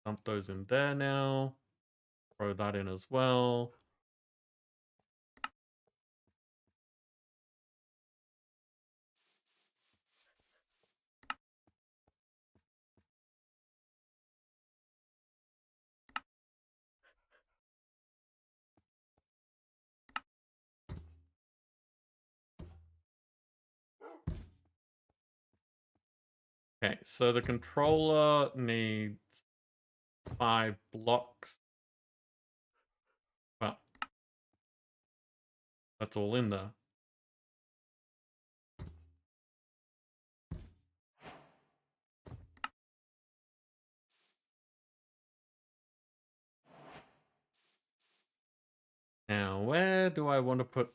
Dump those in there now. Throw that in as well. Okay, so the controller needs 5 blocks. Well, that's all in there. Now, where do I want to put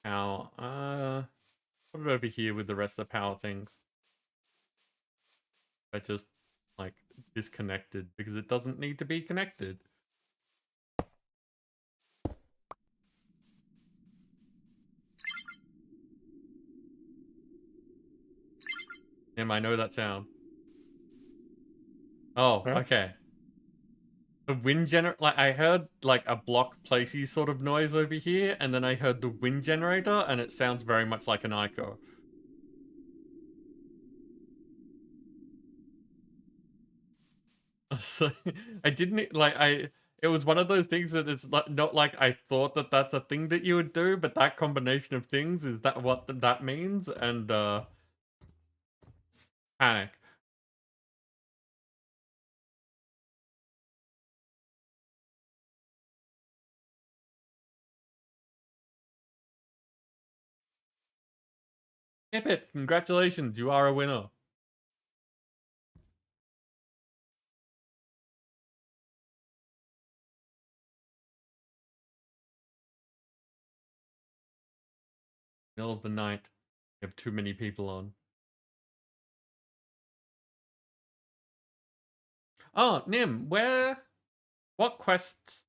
power? Put it over here with the rest of the power things. I just, like, disconnected because it doesn't need to be connected. I know that sound. Oh, Huh? okay. The wind generator, like, I heard, like, a block placey sort of noise over here, and then I heard the wind generator, and it sounds very much like an ICO. So, I didn't, like, it was one of those things that it's not like I thought that that's a thing that you would do, but that combination of things is that what that means, and, panic. It, congratulations, you are a winner. Middle of the night. You have too many people on. Oh, Nim, what quests,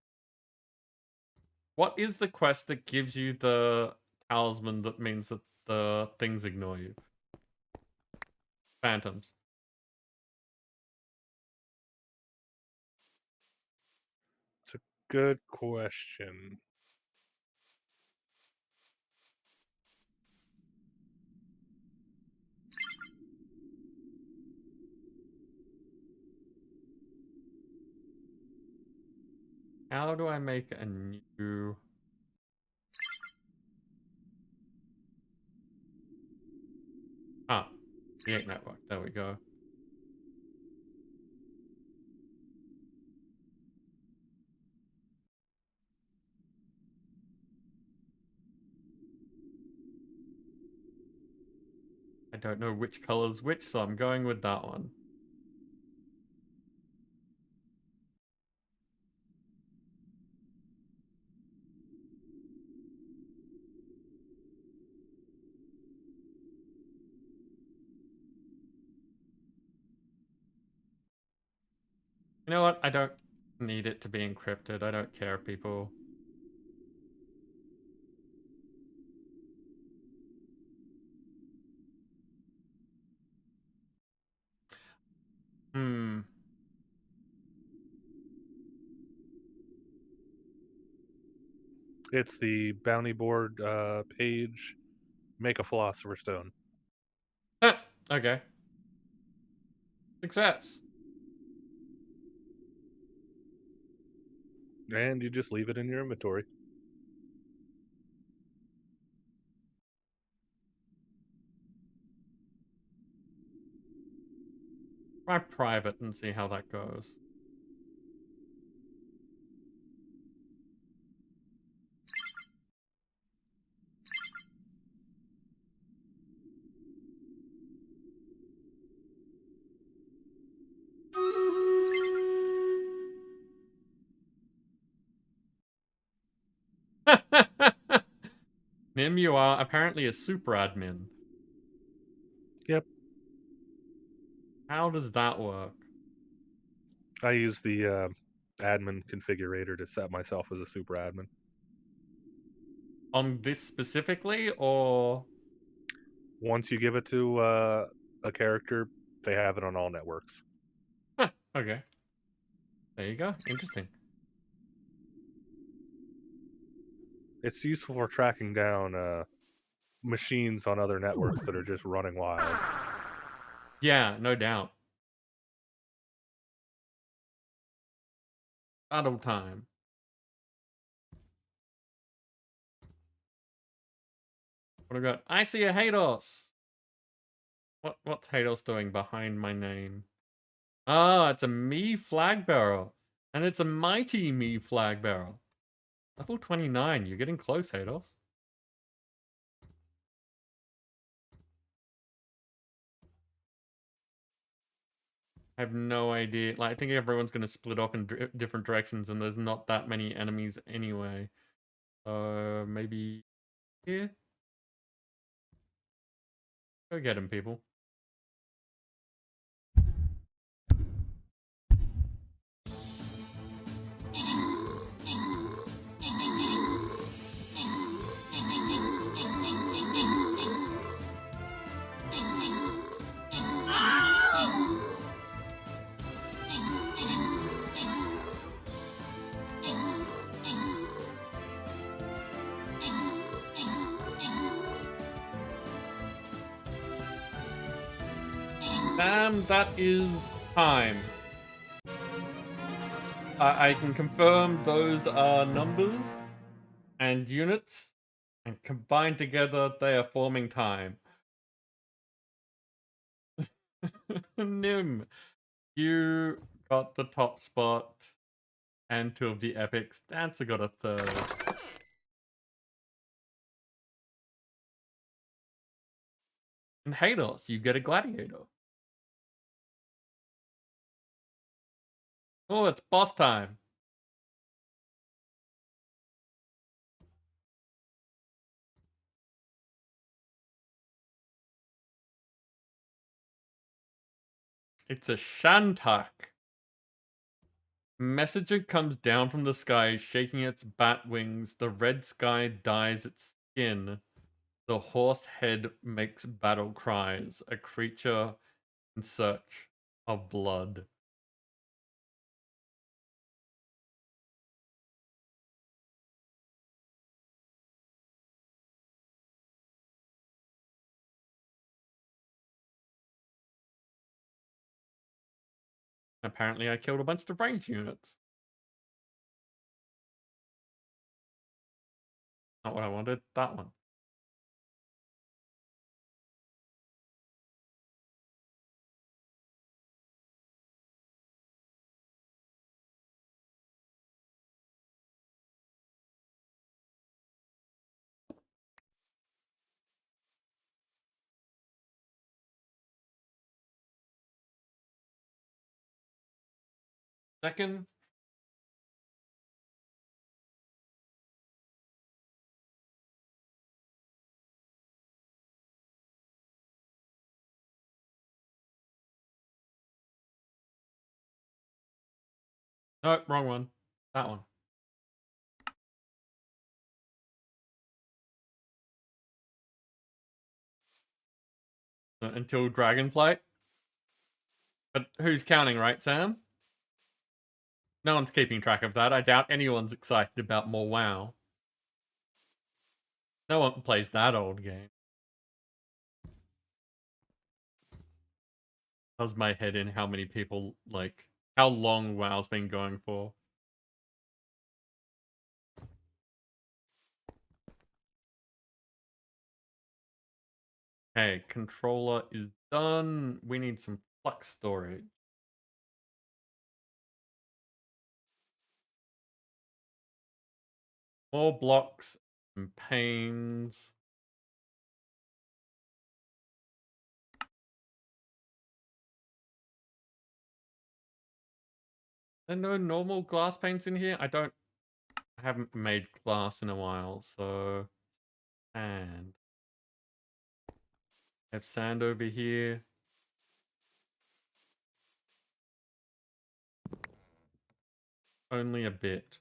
what is the quest that gives you the talisman that means that the things ignore you? Phantoms. It's a good question. How do I make a new... Ah, create network. There we go. I don't know which color's which, so I'm going with that one. You know what? I don't need it to be encrypted. I don't care, people. Hmm. It's the bounty board page. Make a philosopher's stone. Okay. Success. And you just leave it in your inventory. Try private and see how that goes. Nim, you are apparently a super admin. Yep. How does that work? I use the admin configurator to set myself as a super admin. On this specifically, or... Once you give it to a character, they have it on all networks. Huh, okay. There you go. Interesting. It's useful for tracking down machines on other networks that are just running wild. Yeah, no doubt. Battle time. What I got? I see a Hados! What's Hados doing behind my name? Ah, it's a me flag bearer. And it's a mighty me flag bearer. Level 29, you're getting close, Hados. I have no idea. Like, I think everyone's going to split off in different directions, and there's not that many enemies anyway. Maybe here? Go get him, people. Damn, that is time. I can confirm those are numbers and units, and combined together, they are forming time. Nim, you got the top spot, and 2 of the epics. Dancer got a 3rd. And Hados, you get a gladiator. Oh, it's boss time. It's a Shantak. Messenger comes down from the sky, shaking its bat wings. The red sky dyes its skin. The horse head makes battle cries. A creature in search of blood. Apparently, I killed a bunch of range units. Not what I wanted. That one. Second. No, wrong one. That one. Until Dragonflight. But who's counting, right, Sam? No one's keeping track of that. I doubt anyone's excited about more WoW. No one plays that old game. Does my head in how many people, like, how long WoW's been going for. Okay, controller is done. We need some flux storage. More blocks and panes. There are no normal glass panes in here? I haven't made glass in a while, so sand. I have sand over here. Only a bit.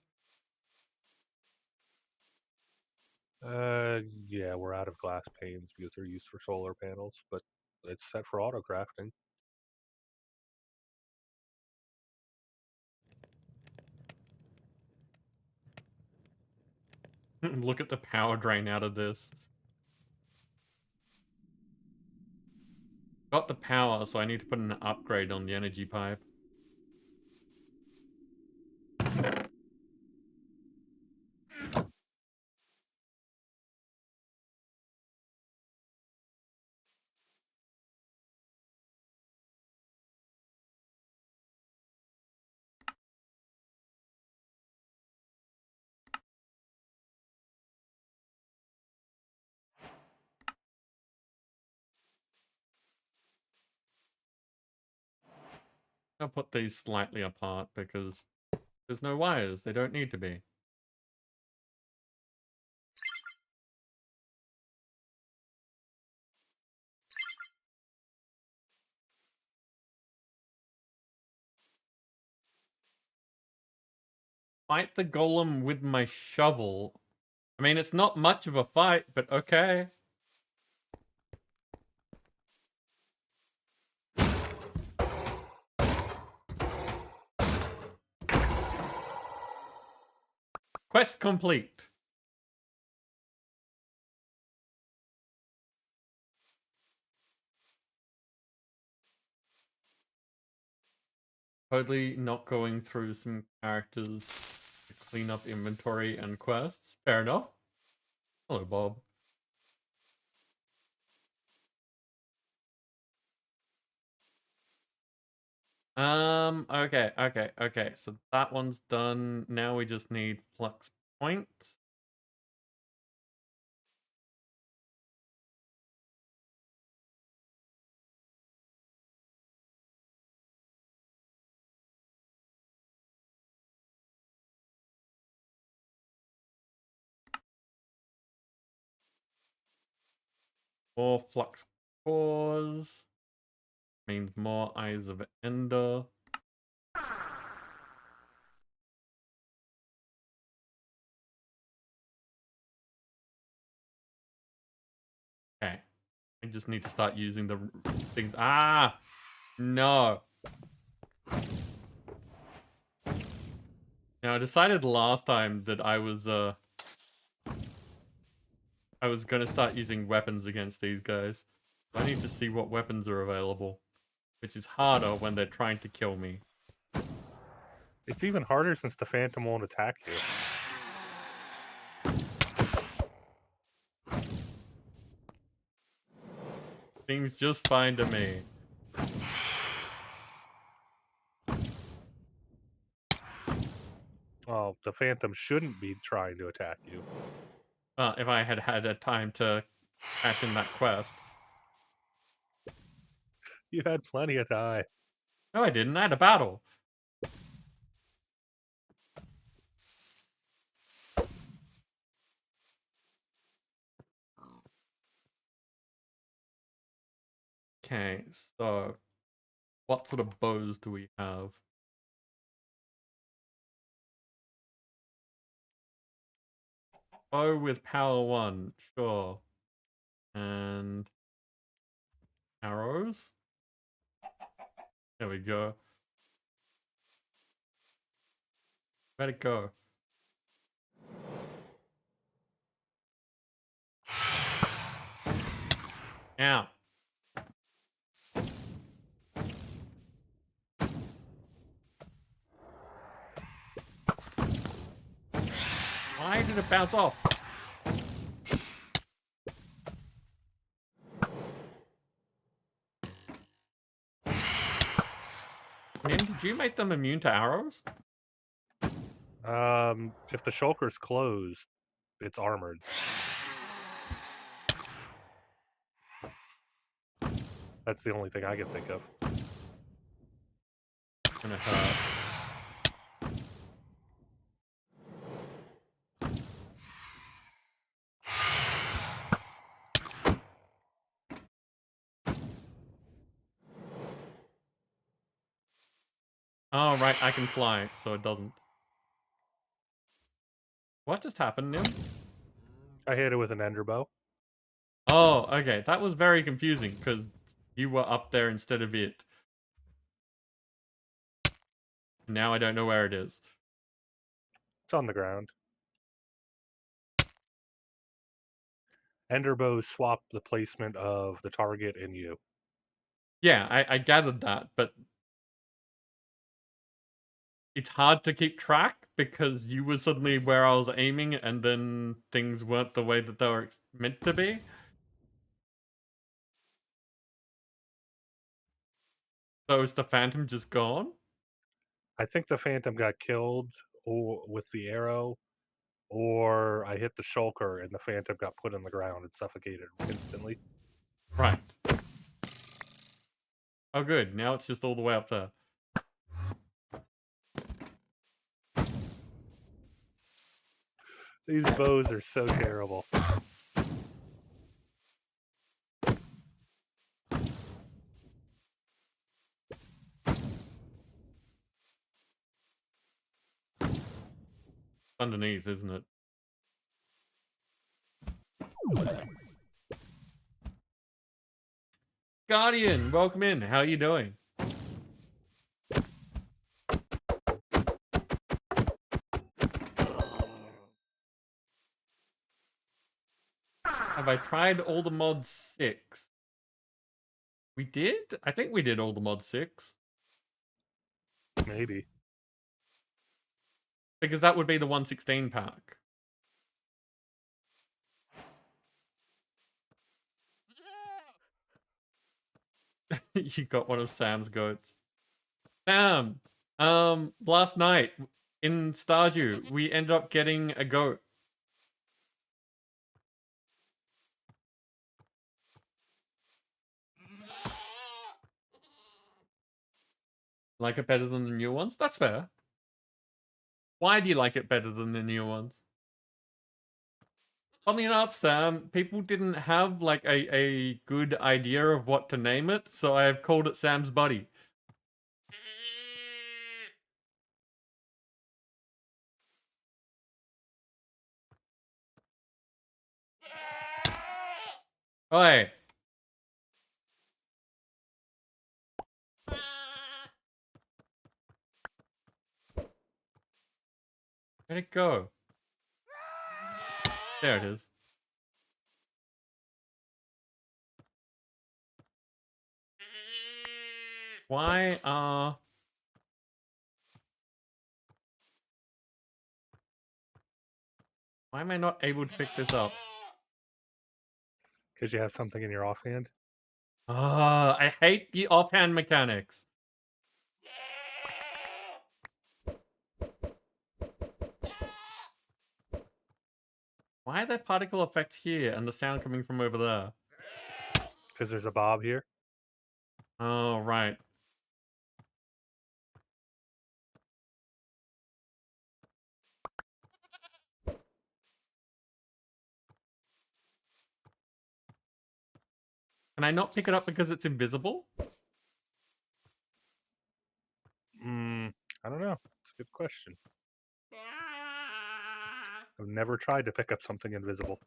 Yeah, we're out of glass panes because they're used for solar panels, but it's set for auto crafting. Look at the power drain out of this. Got the power, so I need to put an upgrade on the energy pipe. I'll put these slightly apart because there's no wires. They don't need to be. Fight the golem with my shovel. I mean, it's not much of a fight, but okay. Quest complete. Totally not going through some characters to clean up inventory and quests. Fair enough. Hello, Bob. Okay. So that one's done. Now we just need flux points. More flux cores means more eyes of Ender. Okay. I just need to start using the things. Ah! No. Now, I decided last time that I was gonna start using weapons against these guys. I need to see what weapons are available, which is harder when they're trying to kill me. It's even harder since the Phantom won't attack you. Seems just fine to me. Well, the Phantom shouldn't be trying to attack you. If I had had a time to cash in that quest. You had plenty of time. No, I didn't. I had a battle. Okay, so what sort of bows do we have? Bow with power 1, sure. And arrows? There we go. Where'd it go? Ow. Why did it bounce off? Nin, did you make them immune to arrows? If the shulker's closed, it's armored. That's the only thing I can think of. Gonna hurt. Oh, right, I can fly, so it doesn't. What just happened, Nim? I hit it with an ender bow. Oh, okay. That was very confusing, because you were up there instead of it. Now I don't know where it is. It's on the ground. Ender bows swap the placement of the target and you. Yeah, I gathered that, but it's hard to keep track because you were suddenly where I was aiming and then things weren't the way that they were meant to be. So is the phantom just gone? I think the phantom got killed or with the arrow, or I hit the shulker and the phantom got put in the ground and suffocated instantly. Right. Oh, good. Now it's just all the way up there. These bows are so terrible. Underneath, isn't it? Guardian, welcome in. How are you doing? Have I tried all the mods 6? We did? I think we did all the mods 6. Maybe. Because that would be the 116 pack. You got one of Sam's goats. Sam, last night in Stardew, we ended up getting a goat. Like it better than the new ones? That's fair. Why do you like it better than the new ones? Funny enough, Sam, people didn't have like a good idea of what to name it, so I have called it Sam's Buddy. Oi. Where'd it go? There it is. Why why am I not able to pick this up? Because you have something in your offhand. I hate the offhand mechanics. Why are there particle effects here and the sound coming from over there? Because there's a bob here. Oh, right. Can I not pick it up because it's invisible? I don't know. It's a good question. I've never tried to pick up something invisible.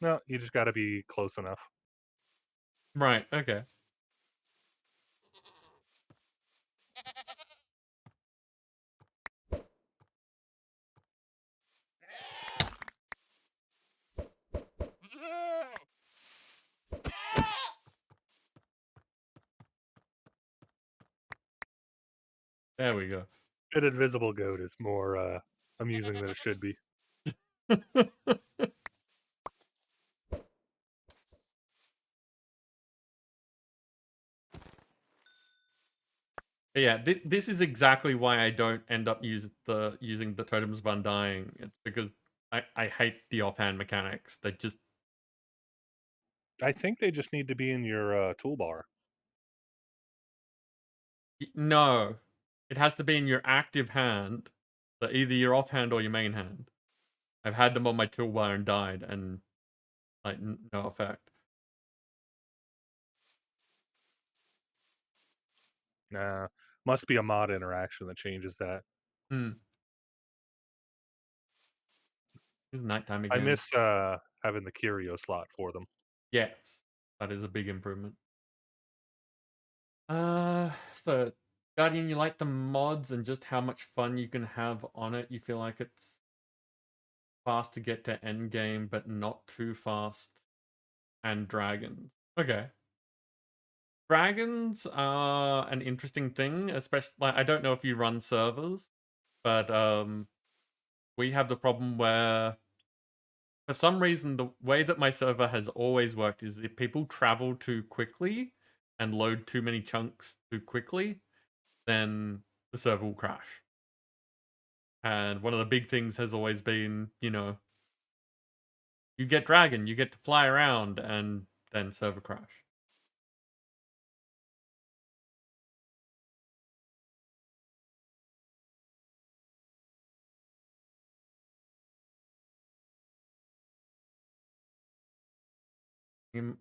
No, you just got to be close enough. Right, okay. There we go. An invisible goat is more amusing than it should be. Yeah, this is exactly why I don't end up using the totems of undying. It's because I hate the offhand mechanics. They just I think they just need to be in your toolbar. no. It has to be in your active hand. So either your offhand or your main hand. I've had them on my toolbar and died, and like no effect. Nah, must be a mod interaction that changes that. Hmm. It's nighttime I again. miss having the curio slot for them. Yes, that is a big improvement. So Guardian, you like the mods and just how much fun you can have on it. You feel like it's fast to get to end game, but not too fast. And dragons. Okay. Dragons are an interesting thing, especially like I don't know if you run servers, but we have the problem where for some reason the way that my server has always worked is if people travel too quickly and load too many chunks too quickly, then the server will crash. And one of the big things has always been, you get dragon, you get to fly around, and then server crash.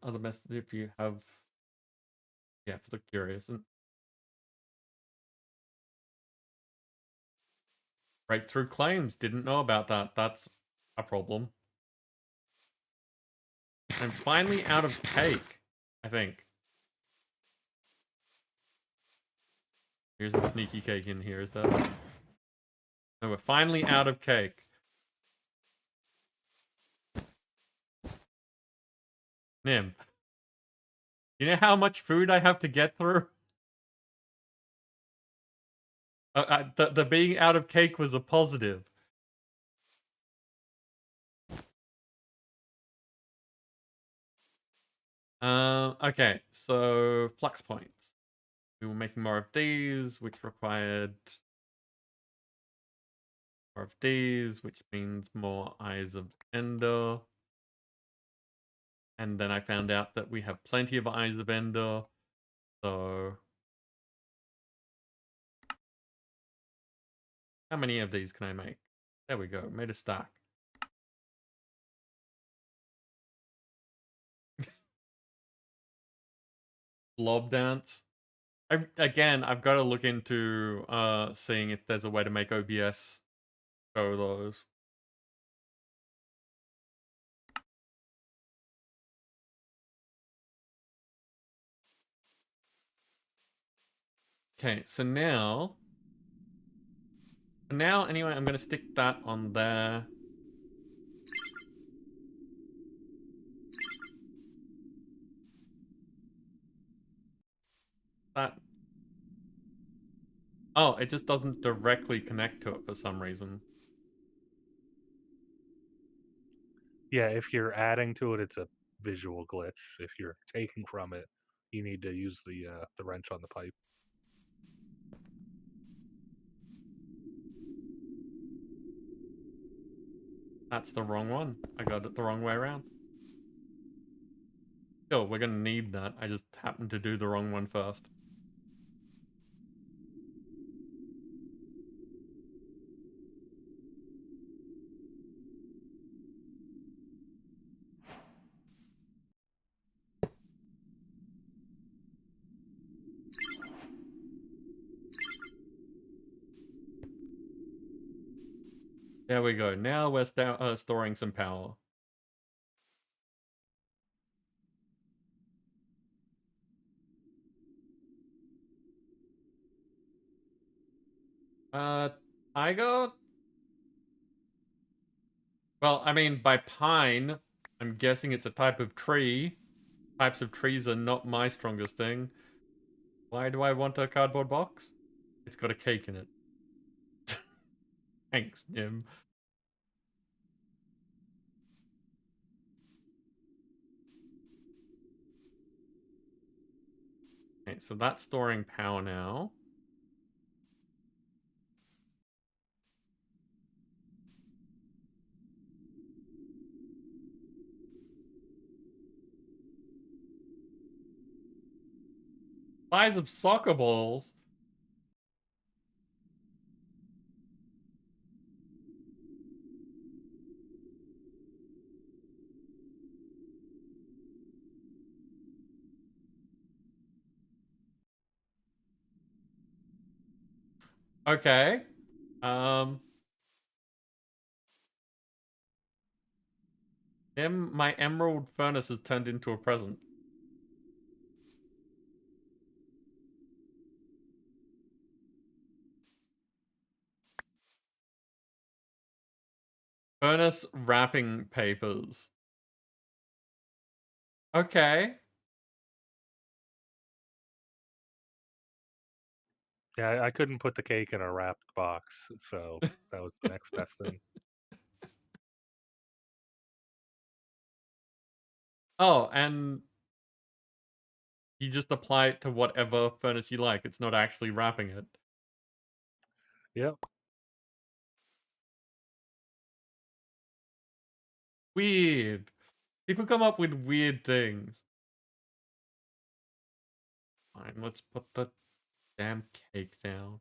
Other message if you have, yeah, for the curious. And breakthrough claims, didn't know about that. That's a problem. I'm finally out of cake, I think. Here's a sneaky cake in here, is that? No, we're finally out of cake. Nim, you know how much food I have to get through? The being out of cake was a positive. Okay, so flux points. We were making more of these, which required more of these, which means more Eyes of Ender. And then I found out that we have plenty of Eyes of Ender, so how many of these can I make? There we go, made a stack. Blob dance. Again, I've got to look into seeing if there's a way to make OBS show those. Okay, so now anyway, I'm gonna stick that on there. That. Oh, it just doesn't directly connect to it for some reason. Yeah, if you're adding to it, it's a visual glitch. If you're taking from it, you need to use the wrench on the pipe. That's the wrong one. I got it the wrong way around. Still, we're gonna need that. I just happened to do the wrong one first. There we go. Now we're storing some power. Uh, Tiger? Well, I mean, by pine, I'm guessing it's a type of tree. Types of trees are not my strongest thing. Why do I want a cardboard box? It's got a cake in it. Thanks, Nim. Okay, so that's storing power now. Size of soccer balls? Okay. Um, my emerald furnace has turned into a present. Furnace wrapping papers. Okay. Yeah, I couldn't put the cake in a wrapped box, so that was the next best thing. Oh, and you just apply it to whatever furnace you like. It's not actually wrapping it. Yep. Weird. People come up with weird things. Fine, let's put the damn cake down.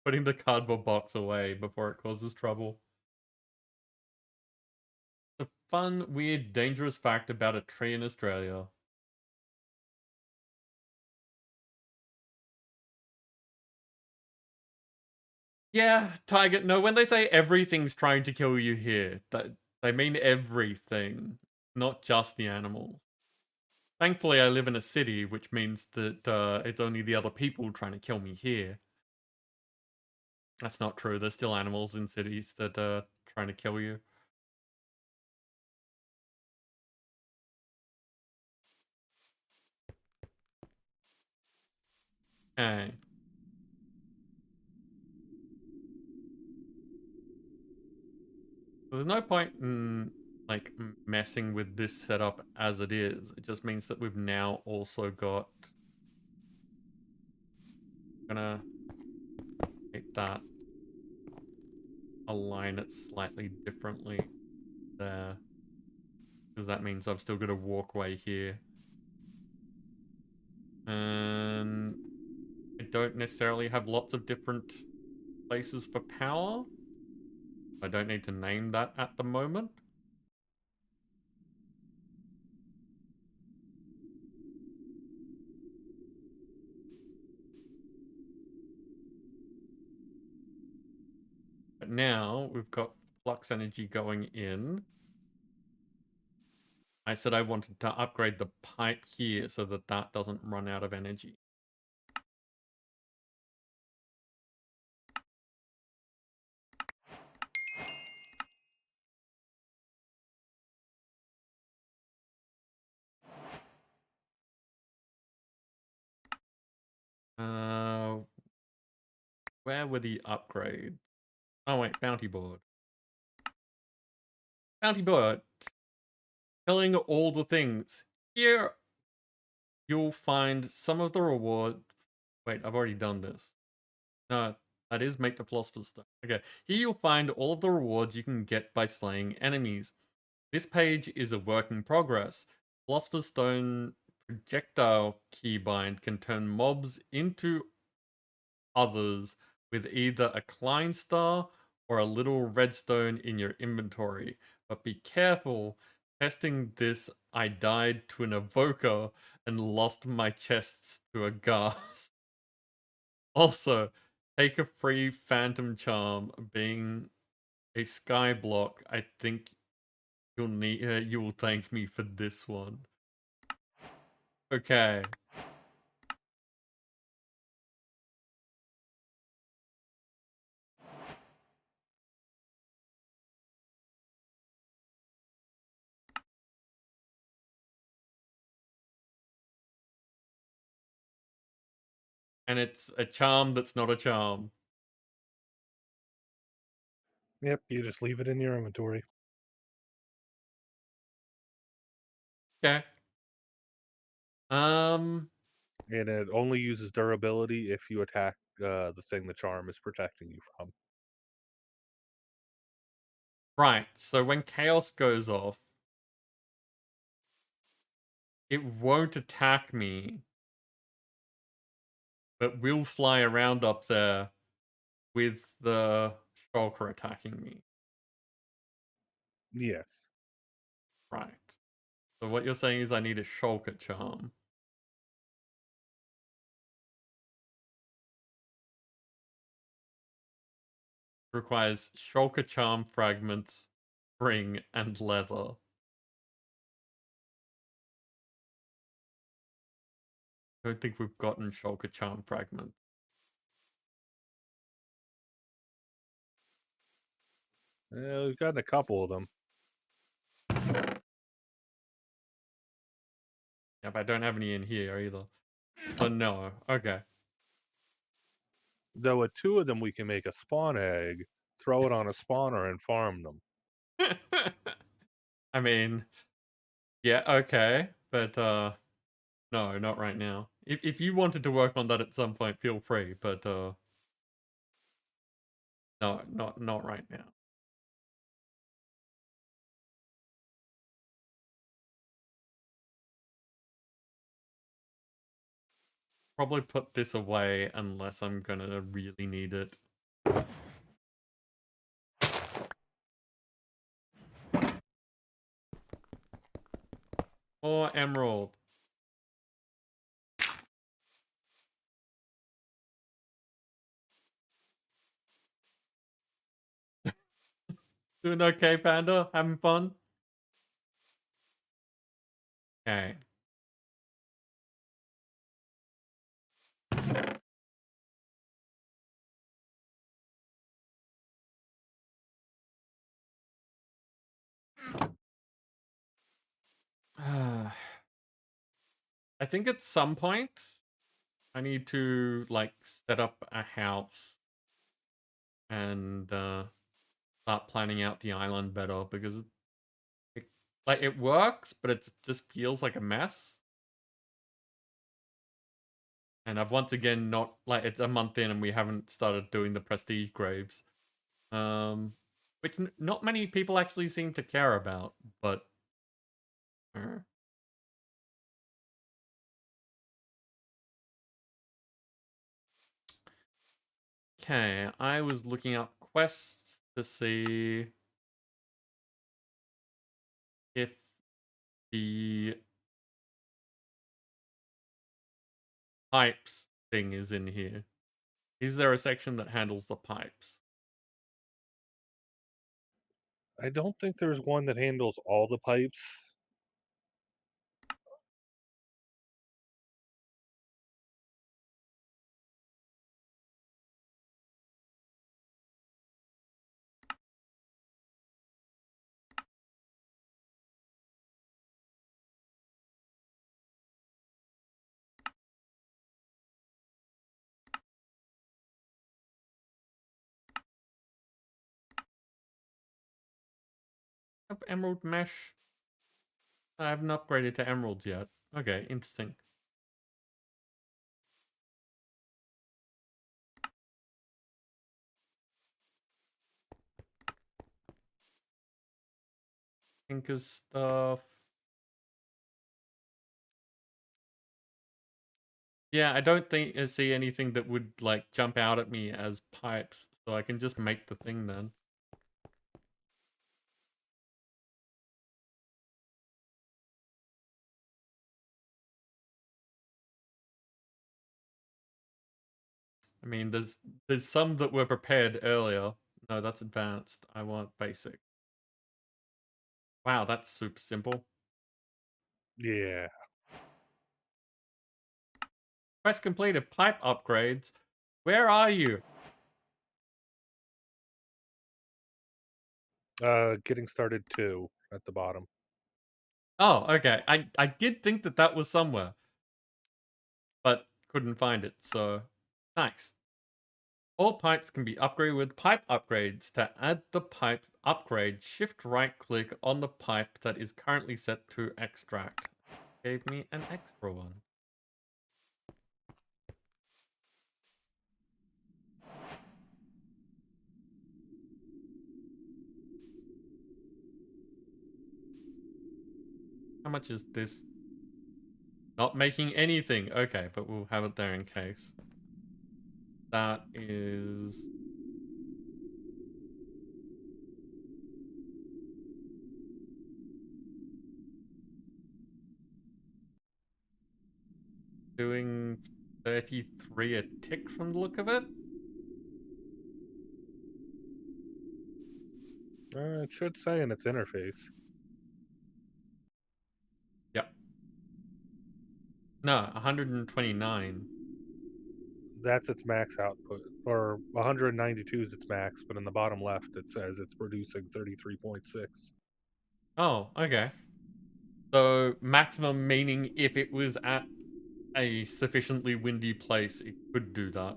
Putting the cardboard box away before it causes trouble. A fun, weird, dangerous fact about a tree in Australia. Yeah, Tiger. No, when they say everything's trying to kill you here, that they mean everything, not just the animals. Thankfully, I live in a city, which means that it's only the other people trying to kill me here. That's not true. There's still animals in cities that are trying to kill you. Okay. There's no point in like messing with this setup as it is. It just means that we've now also got. Gonna make that align it slightly differently there, because that means I've still got a walkway here, and I don't necessarily have lots of different places for power. I don't need to name that at the moment. But now we've got flux energy going in. I said I wanted to upgrade the pipe here so that that doesn't run out of energy. Uh, where were the upgrades? Oh wait, bounty board. Bounty board. Killing all the things. Here, you'll find some of the reward. Wait, I've already done this. No, that is make the Philosopher's Stone. Okay, here you'll find all of the rewards you can get by slaying enemies. This page is a work in progress. Philosopher's Stone projectile keybind can turn mobs into others with either a Klein star or a little redstone in your inventory. But be careful, testing this, I died to an evoker and lost my chests to a ghast. Also, take a free phantom charm. Being a sky block, I think you will thank me for this one. Okay. And it's a charm that's not a charm. Yep, you just leave it in your inventory. Okay. Um, And it only uses durability if you attack the thing the charm is protecting you from. right. So when chaos goes off, it won't attack me, but will fly around up there with the shulker attacking me. Yes. Right. So what you're saying is I need a shulker charm. Requires shulker charm fragments, spring, and leather. Don't think we've gotten shulker charm fragments. Yeah, we've gotten a couple of them. Yeah, but I don't have any in here either. So no, okay. Though with 2 of them, we can make a spawn egg, throw it on a spawner, and farm them. I mean, yeah, okay, but no, not right now. If you wanted to work on that at some point, feel free, but no, not right now. Probably put this away unless I'm gonna really need it. Or emerald. Doing okay, Panda? Having fun? Okay. I think at some point I need to like set up a house and start planning out the island better because it, like it works, but it just feels like a mess. And I've once again not like it's a month in and we haven't started doing the prestige graves, which not many people actually seem to care about. But okay, I was looking up quests to see if the pipes thing is in here. Is there a section that handles the pipes? I don't think there's one that handles all the pipes. Have emerald mesh? I haven't upgraded to emeralds yet. Okay, interesting. Tinker's stuff. Yeah, I don't think I see anything that would like jump out at me as pipes, so I can just make the thing then. I mean, there's some that were prepared earlier. No, that's advanced. I want basic. Wow, that's super simple. Yeah. Quest completed. Pipe upgrades. Where are you? Getting started 2 at the bottom. Oh, okay. I did think that that was somewhere, but couldn't find it. So nice. All pipes can be upgraded with pipe upgrades. To add the pipe upgrade, shift right click on the pipe that is currently set to extract. Gave me an extra one. How much is this? Not making anything. Okay, but we'll have it there in case. That is... doing 33 a tick from the look of it. It should say in its interface. Yep. No, 129. That's its max output, or 192 is its max, but in the bottom left it says it's producing 33.6. Oh, okay. So maximum meaning if it was at a sufficiently windy place, it could do that.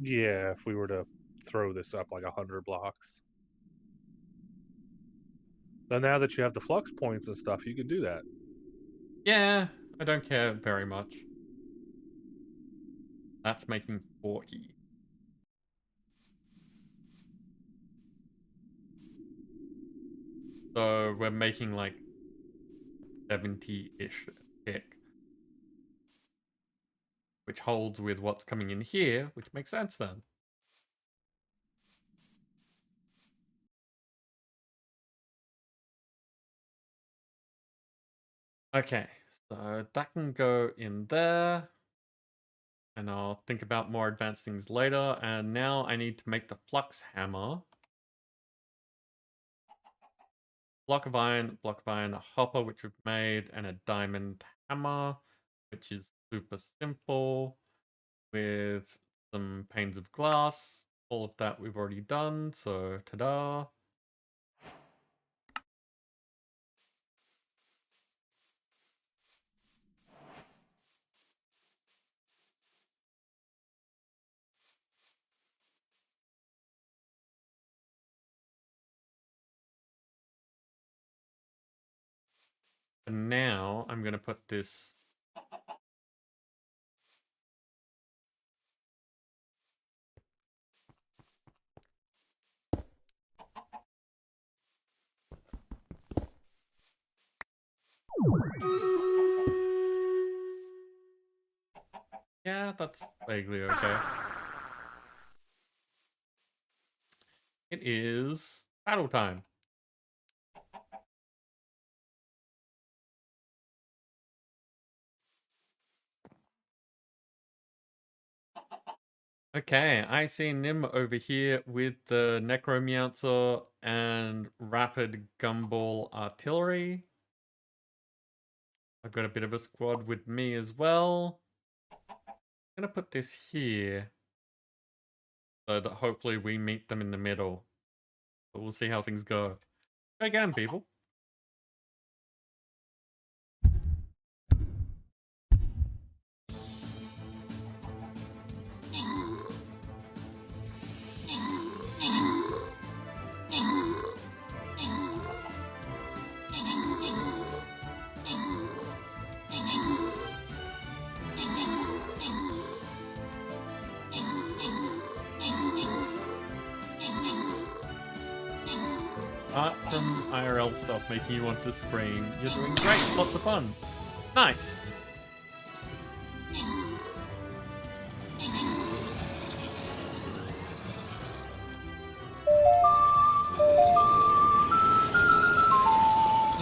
Yeah, if we were to throw this up like 100 blocks. But now that you have the flux points and stuff, you can do that. Yeah, I don't care very much. That's making 40. So we're making like 70-ish tick. Which holds with what's coming in here, which makes sense then. Okay, so that can go in there. And I'll think about more advanced things later. And now I need to make the flux hammer. Block of iron, a hopper, which we've made, and a diamond hammer, which is super simple, with some panes of glass. All of that we've already done, so ta-da. And now I'm going to put this... Yeah, that's vaguely okay. It is battle time. Okay, I see Nim over here with the Necromancer and Rapid Gumball Artillery. I've got a bit of a squad with me as well. I'm gonna put this here so that hopefully we meet them in the middle. But we'll see how things go. Again, people. Art from IRL stuff making you want to scream. You're doing great, lots of fun. Nice.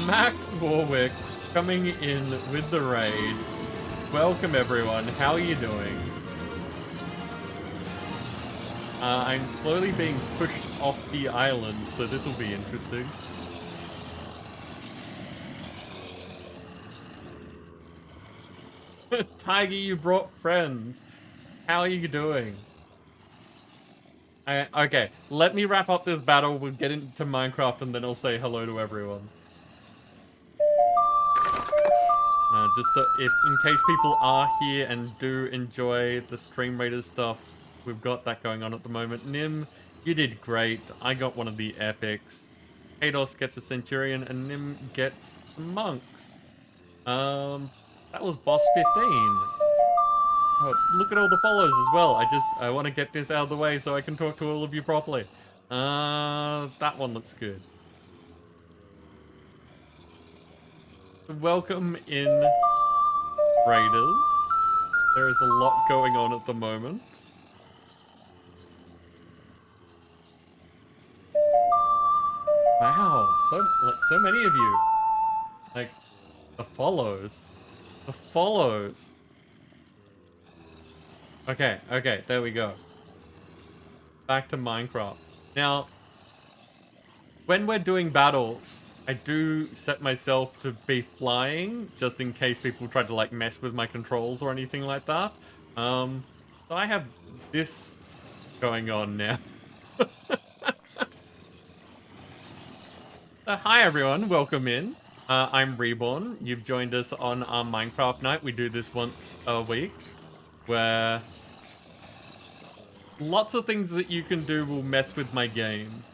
Max Warwick coming in with the raid. Welcome everyone, how are you doing? I'm slowly being pushed off the island, so this will be interesting. Tiger, you brought friends. How are you doing? Okay, let me wrap up this battle. We'll get into Minecraft and then I'll say hello to everyone. Just so in case people are here and do enjoy the Stream Raiders stuff, we've got that going on at the moment. Nim, you did great. I got one of the epics. Hados gets a Centurion and Nim gets monks. That was boss 15. Oh, look at all the follows as well. I want to get this out of the way so I can talk to all of you properly. That one looks good. Welcome in, Raiders. There is a lot going on at the moment. Wow, so many of you. Like, the follows. The follows. Okay, okay, there we go. Back to Minecraft. Now, when we're doing battles, I do set myself to be flying, just in case people try to, like, mess with my controls or anything like that. So I have this going on now. Hi everyone, welcome in. I'm Reborn. You've joined us on our Minecraft night. We do this once a week, where lots of things that you can do will mess with my game.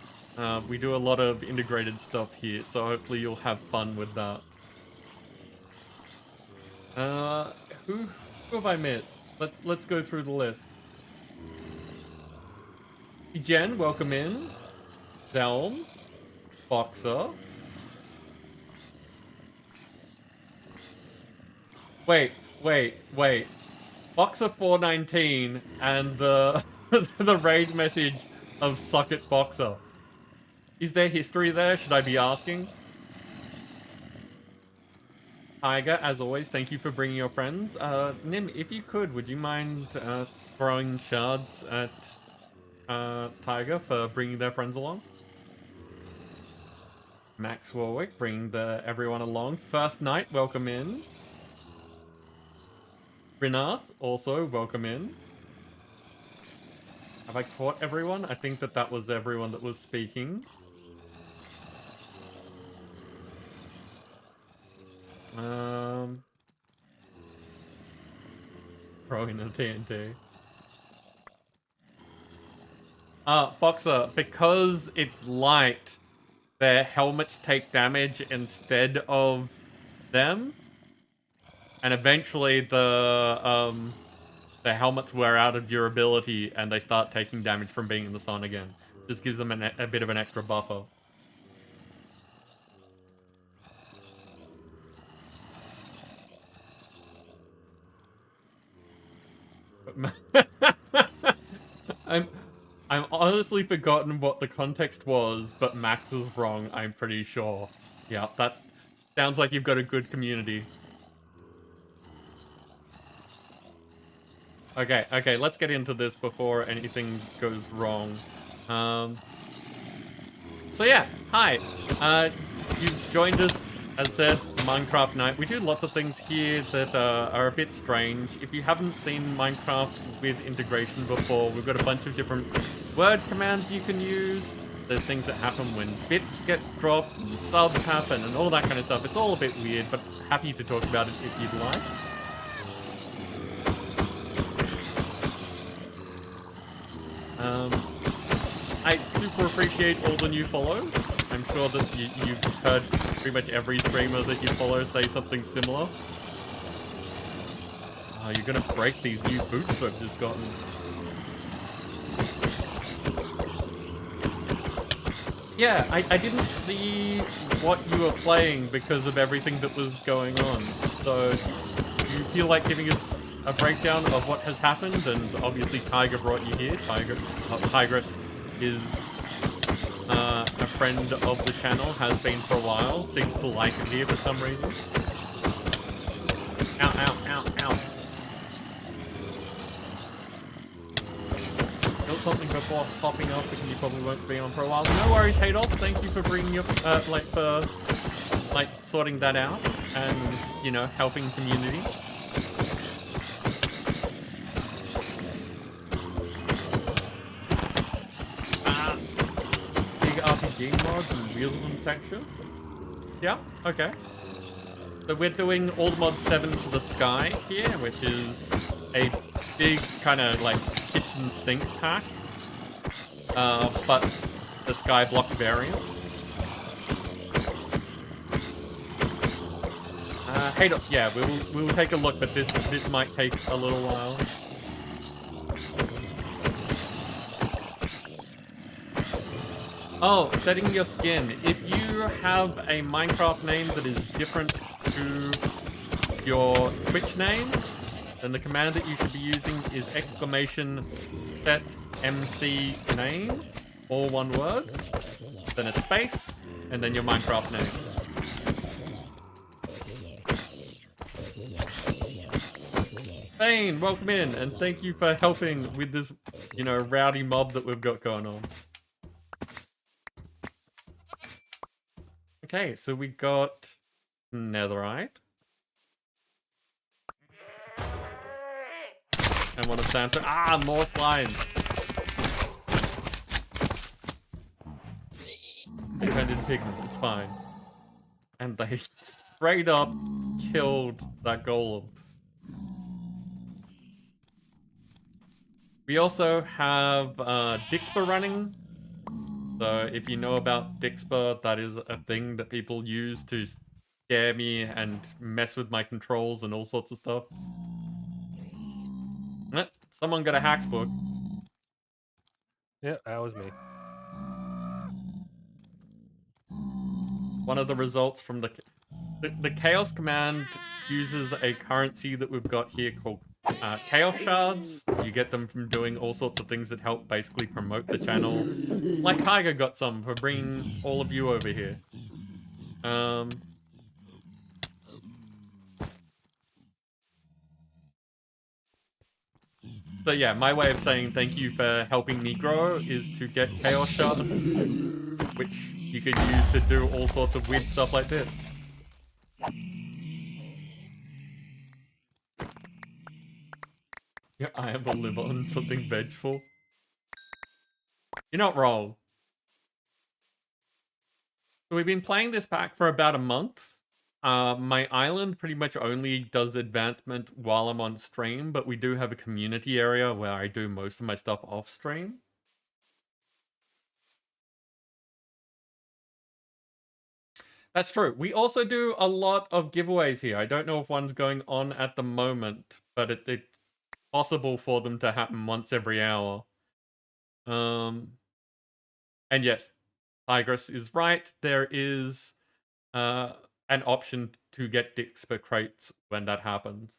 We do a lot of integrated stuff here, so hopefully you'll have fun with that. Who have I missed? Let's go through the list. Jen, welcome in. Delm, Boxer. Wait. Boxer 419 and the the raid message of Suck It Boxer. Is there history there? Should I be asking? Tiger, as always, thank you for bringing your friends. Nim, if you could, would you mind throwing shards at Tiger for bringing their friends along? Max Warwick, bringing everyone along. First Night, welcome in. Rinath, also welcome in. Have I caught everyone? I think that was everyone that was speaking. Throwing a TNT. Boxer, because it's light, their helmets take damage instead of them. And eventually the helmets wear out of durability and they start taking damage from being in the sun again. Just gives them a bit of an extra buffer. I'm honestly forgotten what the context was, but Max was wrong, I'm pretty sure. Yeah, that sounds like you've got a good community. Okay, let's get into this before anything goes wrong. So yeah, hi. You've joined us, as said, Minecraft Night. We do lots of things here that are a bit strange. If you haven't seen Minecraft with integration before, we've got a bunch of different word commands you can use. There's things that happen when bits get dropped and subs happen and all that kind of stuff. It's all a bit weird, but happy to talk about it if you'd like. I super appreciate all the new follows. I'm sure that you've heard pretty much every streamer that you follow say something similar. Oh, you're gonna break these new boots that I've just gotten. Yeah, I didn't see what you were playing because of everything that was going on. So, do you feel like giving us a breakdown of what has happened? And obviously Tiger brought you here. Tigress is a friend of the channel, has been for a while, seems to like it here for some reason. Ow, ow, ow, ow. Built something before popping off because you probably won't be on for a while. No worries, Hados. Thank you for bringing your, sorting that out and, you know, helping community. RPG mods and wheels and textures. Yeah, okay. So we're doing all the mods 7 to the sky here, which is a big kind of like kitchen sink pack, but the sky block variant. Hados, yeah, we'll take a look, but this might take a little while. Oh, setting your skin. If you have a Minecraft name that is different to your Twitch name, then the command that you should be using is !set MC name, all one word, then a space, and then your Minecraft name. Bane, welcome in, and thank you for helping with this, you know, rowdy mob that we've got going on. Okay, so we got netherite. And one of sandstone. Ah, more slime. Dependent pigment, it's fine. And they straight up killed that golem. We also have Dixper running. So if you know about Dixper, that is a thing that people use to scare me and mess with my controls and all sorts of stuff. Someone got a hacks book. Yeah, that was me. One of the results from the Chaos command uses a currency that we've got here called Chaos Shards. You get them from doing all sorts of things that help basically promote the channel. Like Tiger got some for bringing all of you over here. So yeah, my way of saying thank you for helping me grow is to get Chaos Shards, which you could use to do all sorts of weird stuff like this. Yeah, I have a liver on something vengeful. You're not wrong. So we've been playing this pack for about a month. My island pretty much only does advancement while I'm on stream, but we do have a community area where I do most of my stuff off stream. That's true. We also do a lot of giveaways here. I don't know if one's going on at the moment, but it's possible for them to happen once every hour. And yes, Tigress is right. There is an option to get Dixper crates when that happens.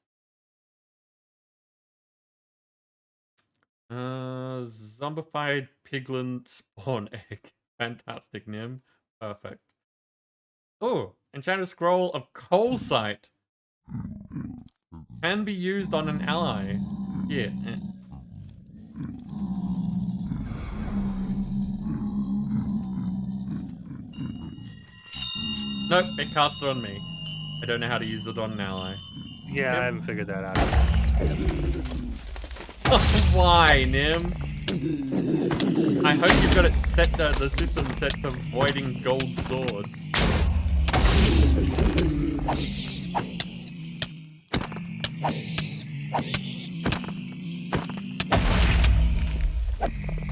Zombified piglin spawn egg. Fantastic, Nim. Perfect. Oh, enchanted scroll of coal sight. Can be used on an ally. Yeah. Nope, it cast it on me. I don't know how to use it on an ally. Yeah, Nim? I haven't figured that out. Why, Nim? I hope you've got it set, the system set to voiding gold swords.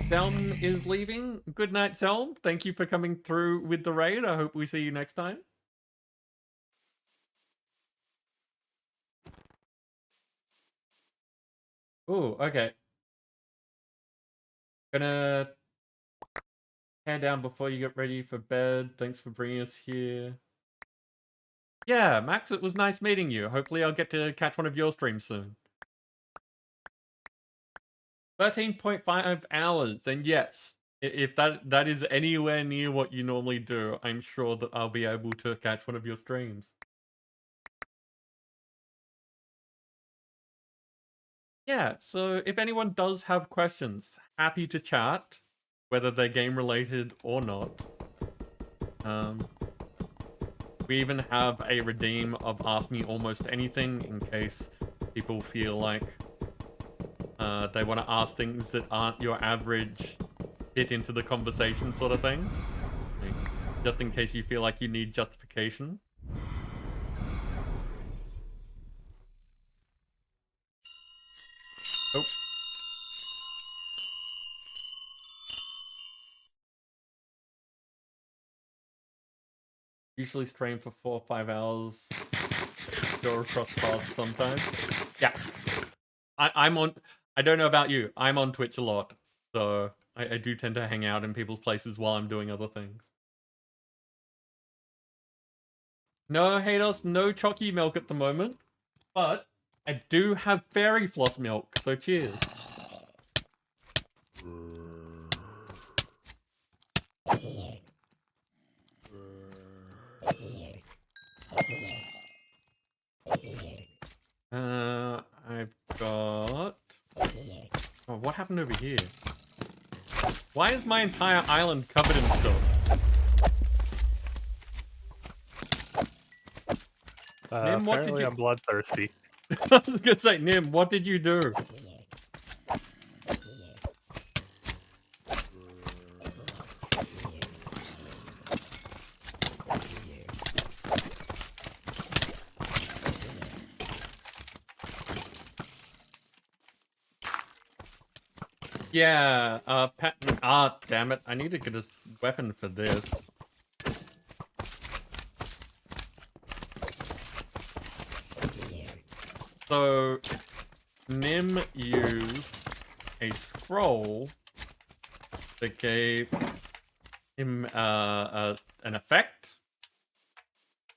Selm is leaving. Good night, Selm. Thank you for coming through with the raid. I hope we see you next time. Oh, okay. Gonna head down before you get ready for bed. Thanks for bringing us here. Yeah, Max, it was nice meeting you. Hopefully I'll get to catch one of your streams soon. 13.5 hours, and yes, if that is anywhere near what you normally do, I'm sure that I'll be able to catch one of your streams. Yeah, so if anyone does have questions, happy to chat, whether they're game related or not. We even have a redeem of Ask Me Almost Anything in case people feel like they want to ask things that aren't your average fit into the conversation sort of thing. Like, just in case you feel like you need justification. Oh. Usually stream for 4 or 5 hours. Go across paths sometimes. Yeah. I'm on... I don't know about you. I'm on Twitch a lot. So I do tend to hang out in people's places while I'm doing other things. No, Hados, no chalky milk at the moment. But I do have fairy floss milk, so cheers. I've got... Oh, what happened over here? Why is my entire island covered in stuff? Nim, what did Apparently you... I'm bloodthirsty. I was gonna say, Nim, what did you do? Yeah, pattern. Ah, damn it. I need to get a weapon for this. So, Nim used a scroll that gave him an effect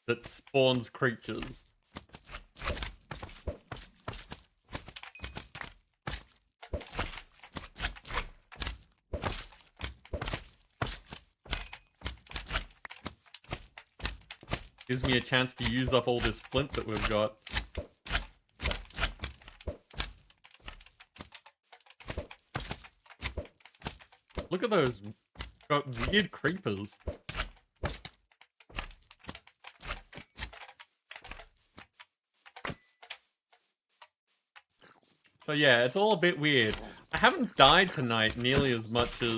that spawns creatures. Gives me a chance to use up all this flint that we've got. Look at those weird creepers. So yeah, it's all a bit weird. I haven't died tonight nearly as much as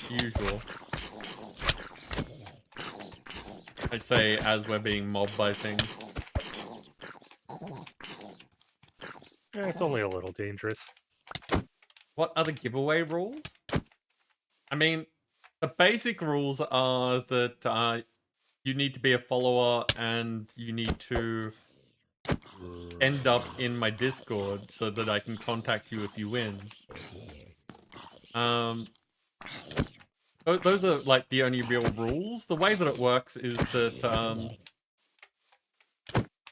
usual. I say as we're being mobbed by things. It's only a little dangerous. What are the giveaway rules? I mean, the basic rules are that you need to be a follower and you need to end up in my Discord so that I can contact you if you win. Those are like the only real rules. The way that it works is that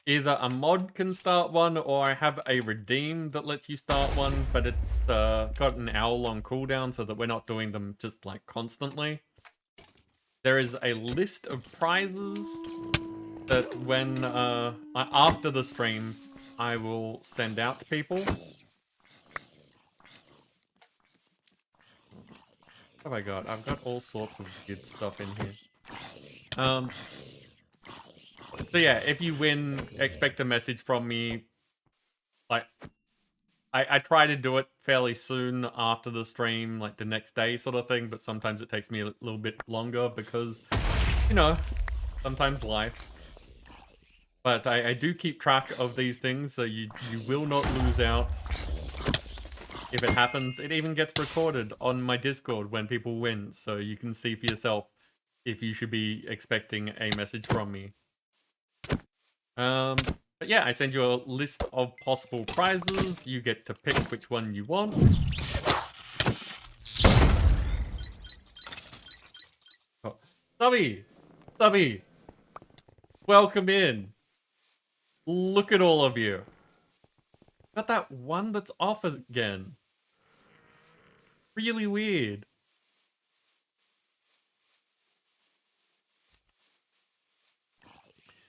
either a mod can start one or I have a redeem that lets you start one, but it's got an hour-long cooldown so that we're not doing them just like constantly. There is a list of prizes that when after the stream I will send out to people. What have I got? I've got all sorts of good stuff in here. So yeah, if you win, expect a message from me. Like, I try to do it fairly soon after the stream, like the next day sort of thing, but sometimes it takes me a little bit longer because, you know, sometimes life. But I do keep track of these things, so you will not lose out. If it happens, it even gets recorded on my Discord when people win, so you can see for yourself if you should be expecting a message from me. But yeah, I send you a list of possible prizes. You get to pick which one you want. Oh. Stubby! Welcome in. Look at all of you. Got that one that's off again. Really weird.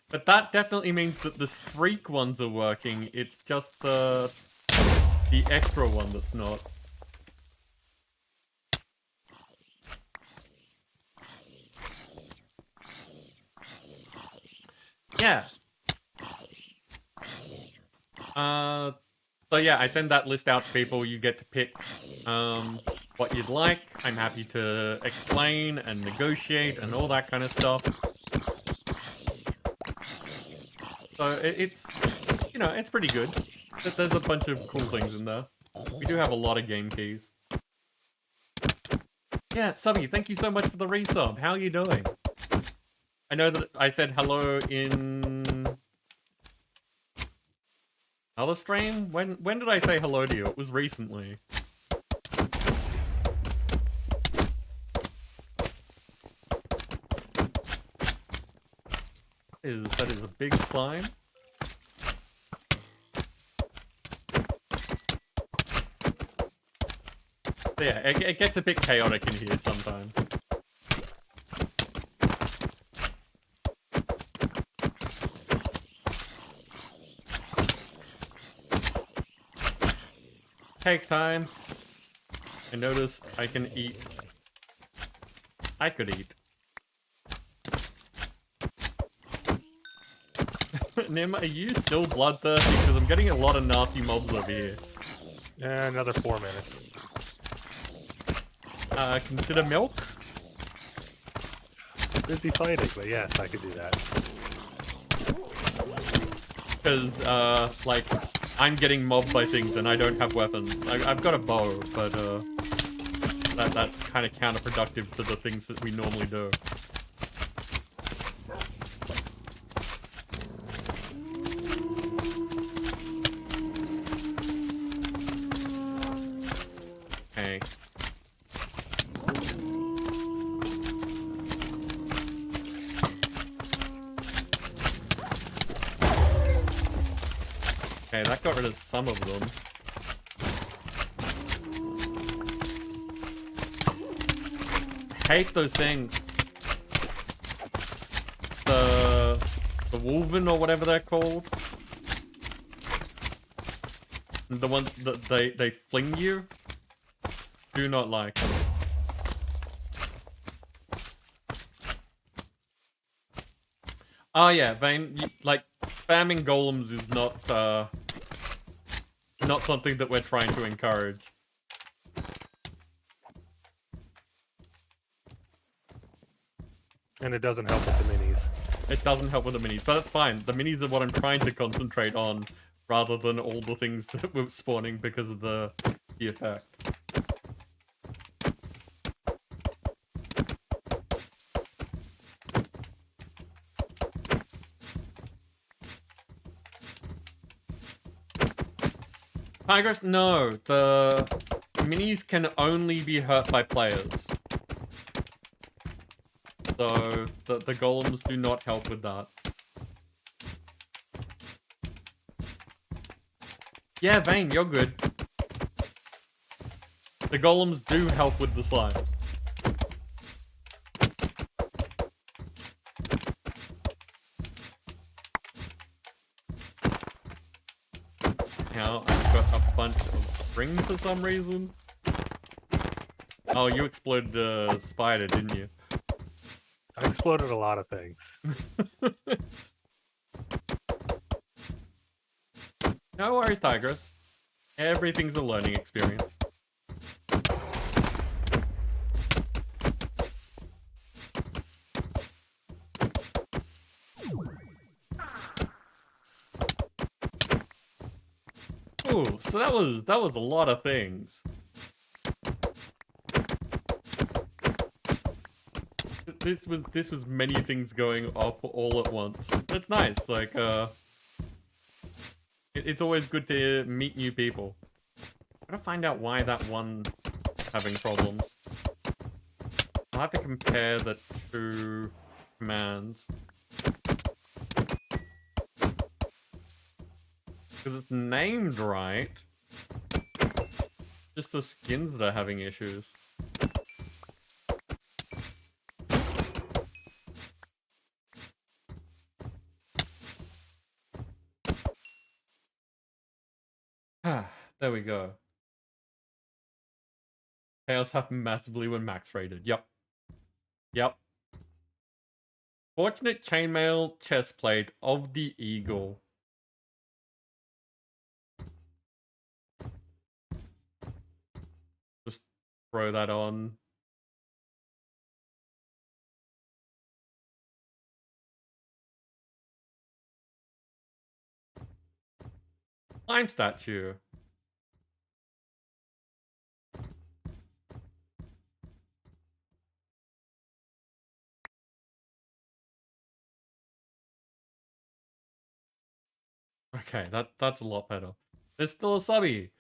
But that definitely means that the streak ones are working. It's just the extra one that's not. Yeah. So yeah, I send that list out to people. You get to pick what you'd like. I'm happy to explain and negotiate and all that kind of stuff. So it's, you know, it's pretty good. There's a bunch of cool things in there. We do have a lot of game keys. Yeah, Subby, thank you so much for the resub. How are you doing? I know that I said hello in another stream? When did I say hello to you? It was recently. That is a big slime. So yeah, it gets a bit chaotic in here sometimes. Take time. I noticed I can eat. I could eat. Nim, are you still bloodthirsty? Because I'm getting a lot of nasty mobs over here. Another 4 minutes. Consider milk? Busy fighting, but yes, I could do that. Because, like, I'm getting mobbed by things and I don't have weapons. I've got a bow, but, that's kind of counterproductive to the things that we normally do. Okay. Okay, that got rid of some of them. Hate those things. The wolven or whatever they're called. The ones that they fling you. Do not like them. Oh yeah, Vane, like spamming golems is not something that we're trying to encourage. And it doesn't help with the minis. It doesn't help with the minis, but that's fine. The minis are what I'm trying to concentrate on, rather than all the things that were spawning because of the effect. Tigress, no. The minis can only be hurt by players. So, the golems do not help with that. Yeah, Vane, you're good. The golems do help with the slimes. Now, I've got a bunch of spring for some reason. Oh, you exploded a spider, didn't you? I exploded a lot of things. No worries, Tigress. Everything's a learning experience. Ooh, so that was a lot of things. This was many things going off all at once. It's nice, like it's always good to meet new people. I gotta find out why that one's having problems. I'll have to compare the two commands. Because it's named right. Just the skins that are having issues. There we go. Chaos happened massively when Max raided. Yep. Yep. Fortunate chainmail chestplate of the eagle. Just throw that on. Slime statue. Okay, that's a lot better. There's still a subby.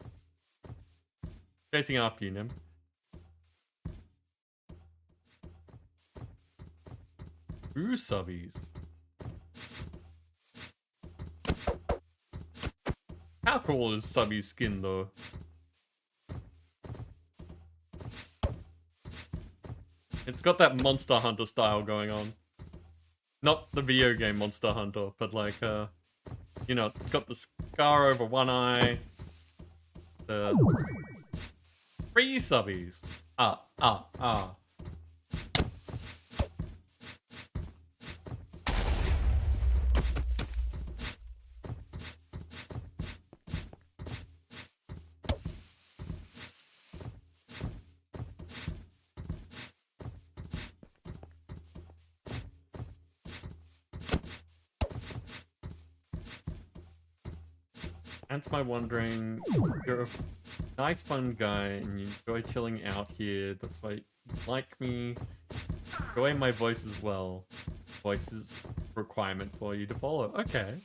Chasing after you, Nim. Two subbies. How cool is Subby's skin, though? It's got that Monster Hunter style going on. Not the video game Monster Hunter, but like, you know, it's got the scar over one eye. the free subbies. Ah. Answer my wondering, you're a nice fun guy and you enjoy chilling out here. That's why you like me. Enjoy my voice as well. Voice is a requirement for you to follow. Okay.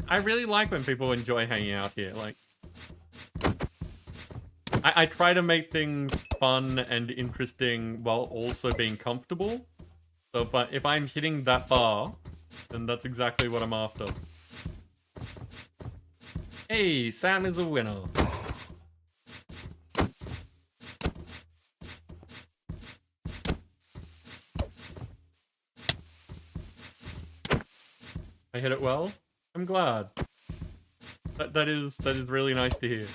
I really like when people enjoy hanging out here. Like, I try to make things fun and interesting while also being comfortable. So if I'm hitting that bar, then that's exactly what I'm after. Hey, Sam is a winner. I hit it well. I'm glad. That is really nice to hear.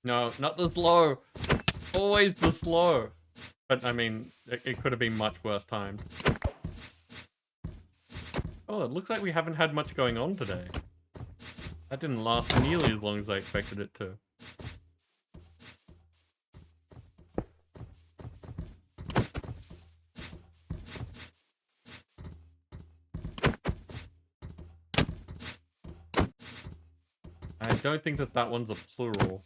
No, not the slow. Always the slow. But I mean, it could have been much worse timed. Oh, it looks like we haven't had much going on today. That didn't last nearly as long as I expected it to. I don't think that one's a plural.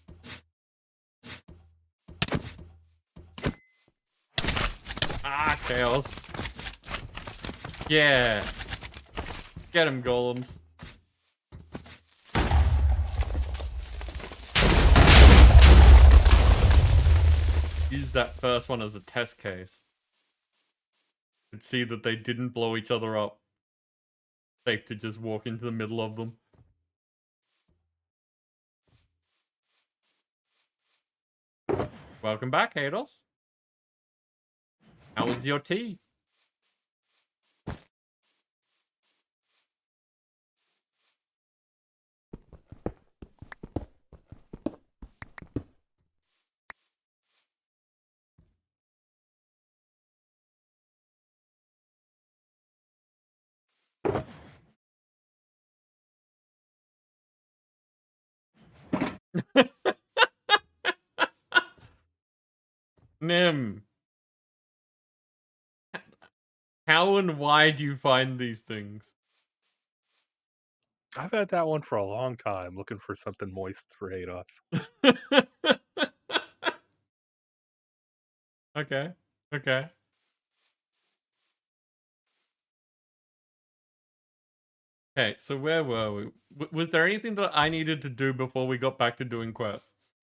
Ah, chaos. Yeah. Get him, golems. Use that first one as a test case. Could see that they didn't blow each other up. Safe to just walk into the middle of them. Welcome back, Ados. How was your tea? Nim. How and why do you find these things? I've had that one for a long time, looking for something moist for ADOS. Okay. Okay. Okay, so where were we? Was there anything that I needed to do before we got back to doing quests?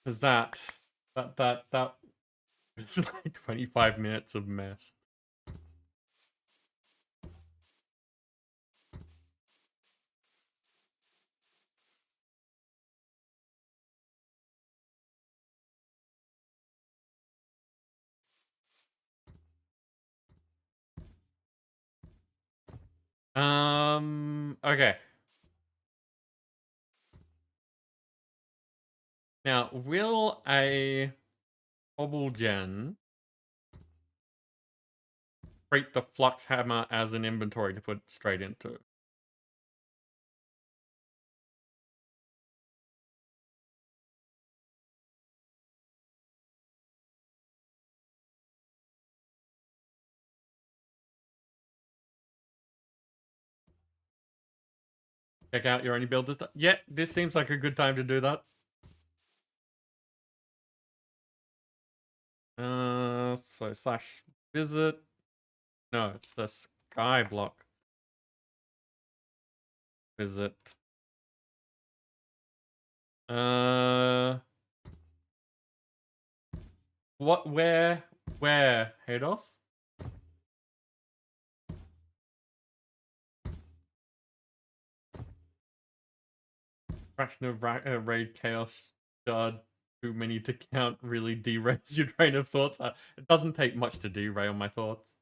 Because that it's like 25 minutes of mess. Okay. Now, will a Hobble Gen treat the Flux Hammer as an inventory to put straight into? Check out your only build this time. Yeah, this seems like a good time to do that. So slash visit. No, it's the sky block. Visit. What? Where? Hados? Fraction of raid chaos shard. Too many to count really derails your train of thoughts. It doesn't take much to derail my thoughts.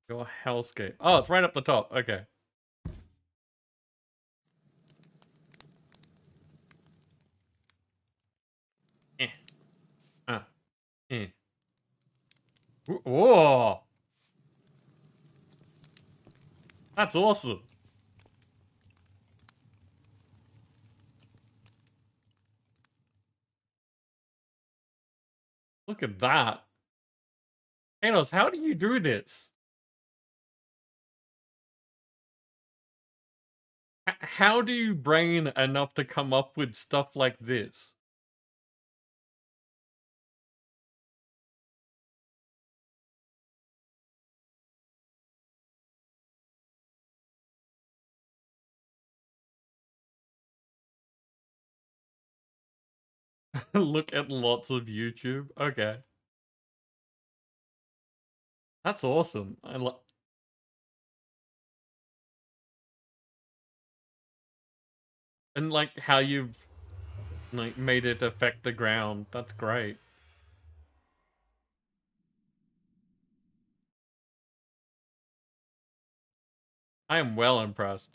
Your hellscape. Oh, it's right up the top. Okay. Eh. Ah. Eh. Whoa. That's awesome. Look at that. Thanos, how do you do this? How do you brain enough to come up with stuff like this? Look at lots of YouTube. Okay. That's awesome. And like how you've like made it affect the ground. That's great. I am well impressed.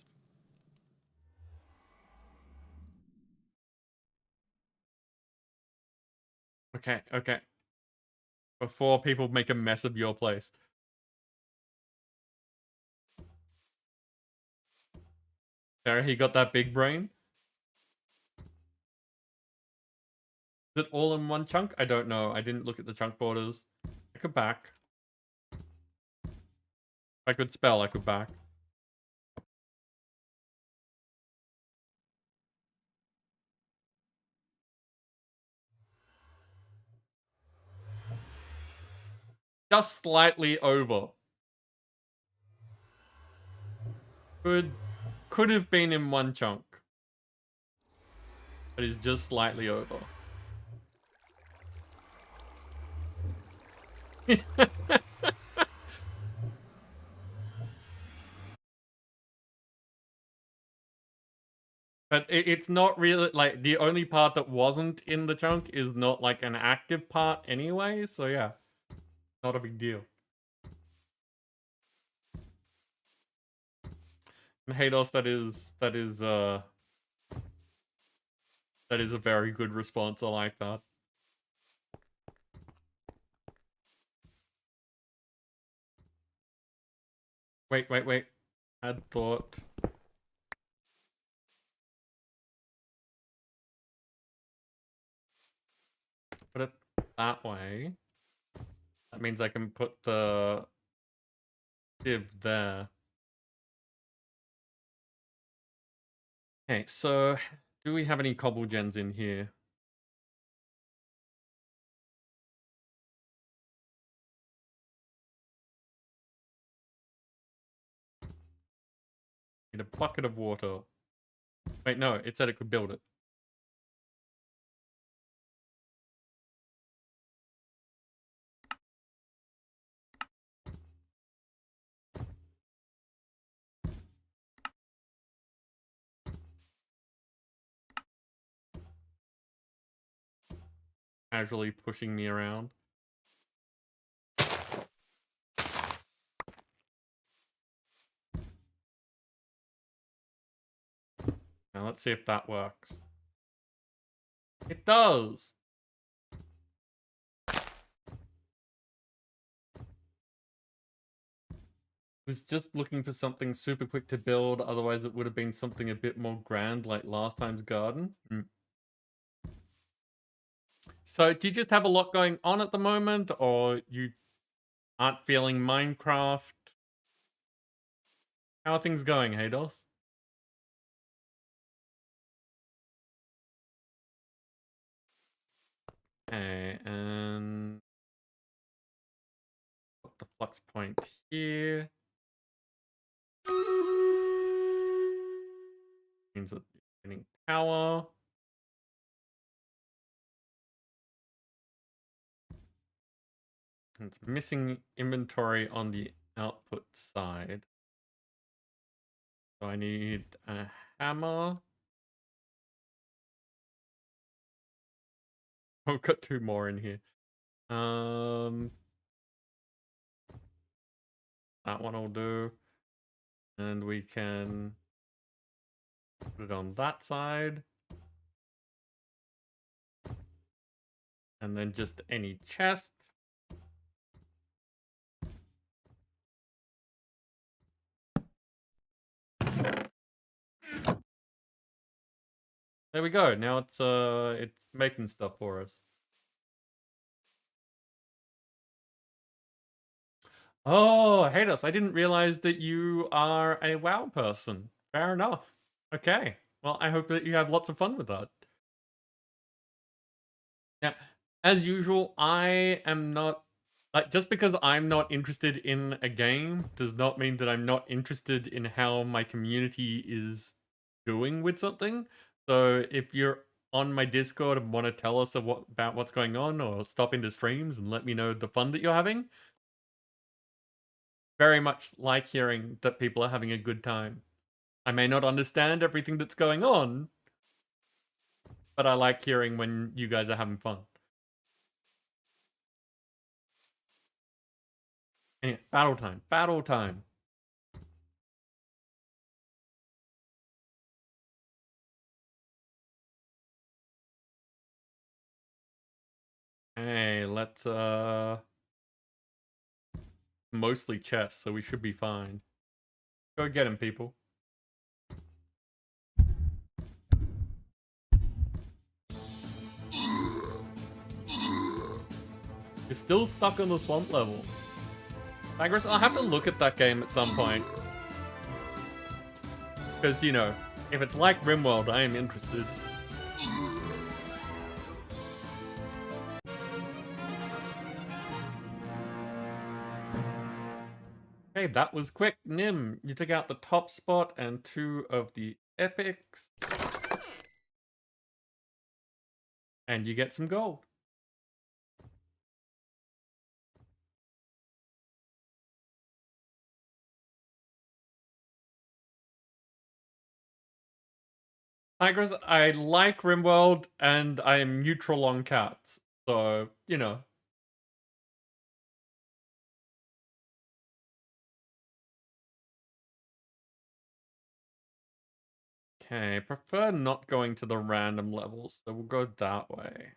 Okay, okay. Before people make a mess of your place. There, he got that big brain. Is it all in one chunk? I don't know. I didn't look at the chunk borders. I could back. If I could spell, I could back. Just slightly over. Could have been in one chunk. But is just slightly over. But it's not really, like, the only part that wasn't in the chunk is not, like, an active part anyway, so yeah. Not a big deal. And Hados, that is a very good response, I like that. Wait. Had thought. Put it that way. That means I can put the div there. Okay, so do we have any cobble gens in here? Need a bucket of water. Wait, no, it said it could build it. Casually pushing me around. Now let's see if that works. It does! Was just looking for something super quick to build, otherwise it would have been something a bit more grand like last time's garden. So do you just have a lot going on at the moment, or you aren't feeling Minecraft? How are things going, Hados? Okay, and put the flux point here. Means that you're getting power. It's missing inventory on the output side. So I need a hammer. I've got 2 more in here. That one will do. And we can put it on that side. And then just any chest. There we go. Now it's making stuff for us. Oh, Hados, I didn't realize that you are a WoW person. Fair enough. Okay. Well, I hope that you have lots of fun with that. Yeah, as usual, I am not like just because I'm not interested in a game does not mean that I'm not interested in how my community is doing with something. So if you're on my Discord and want to tell us about what's going on or stop into streams and let me know the fun that you're having, very much like hearing that people are having a good time. I may not understand everything that's going on, but I like hearing when you guys are having fun. Anyway, battle time. Battle time. Hey, let's mostly chess, so we should be fine. Go get him, people. You're still stuck on the swamp level. Tigris, I'll have to look at that game at some point. Because, you know, if it's like RimWorld, I am interested. Okay, that was quick. Nim, you took out the top spot and 2 of the epics. And you get some gold. Tigris, I like RimWorld and I am neutral on cats. So, you know. Okay, prefer not going to the random levels, so we'll go that way.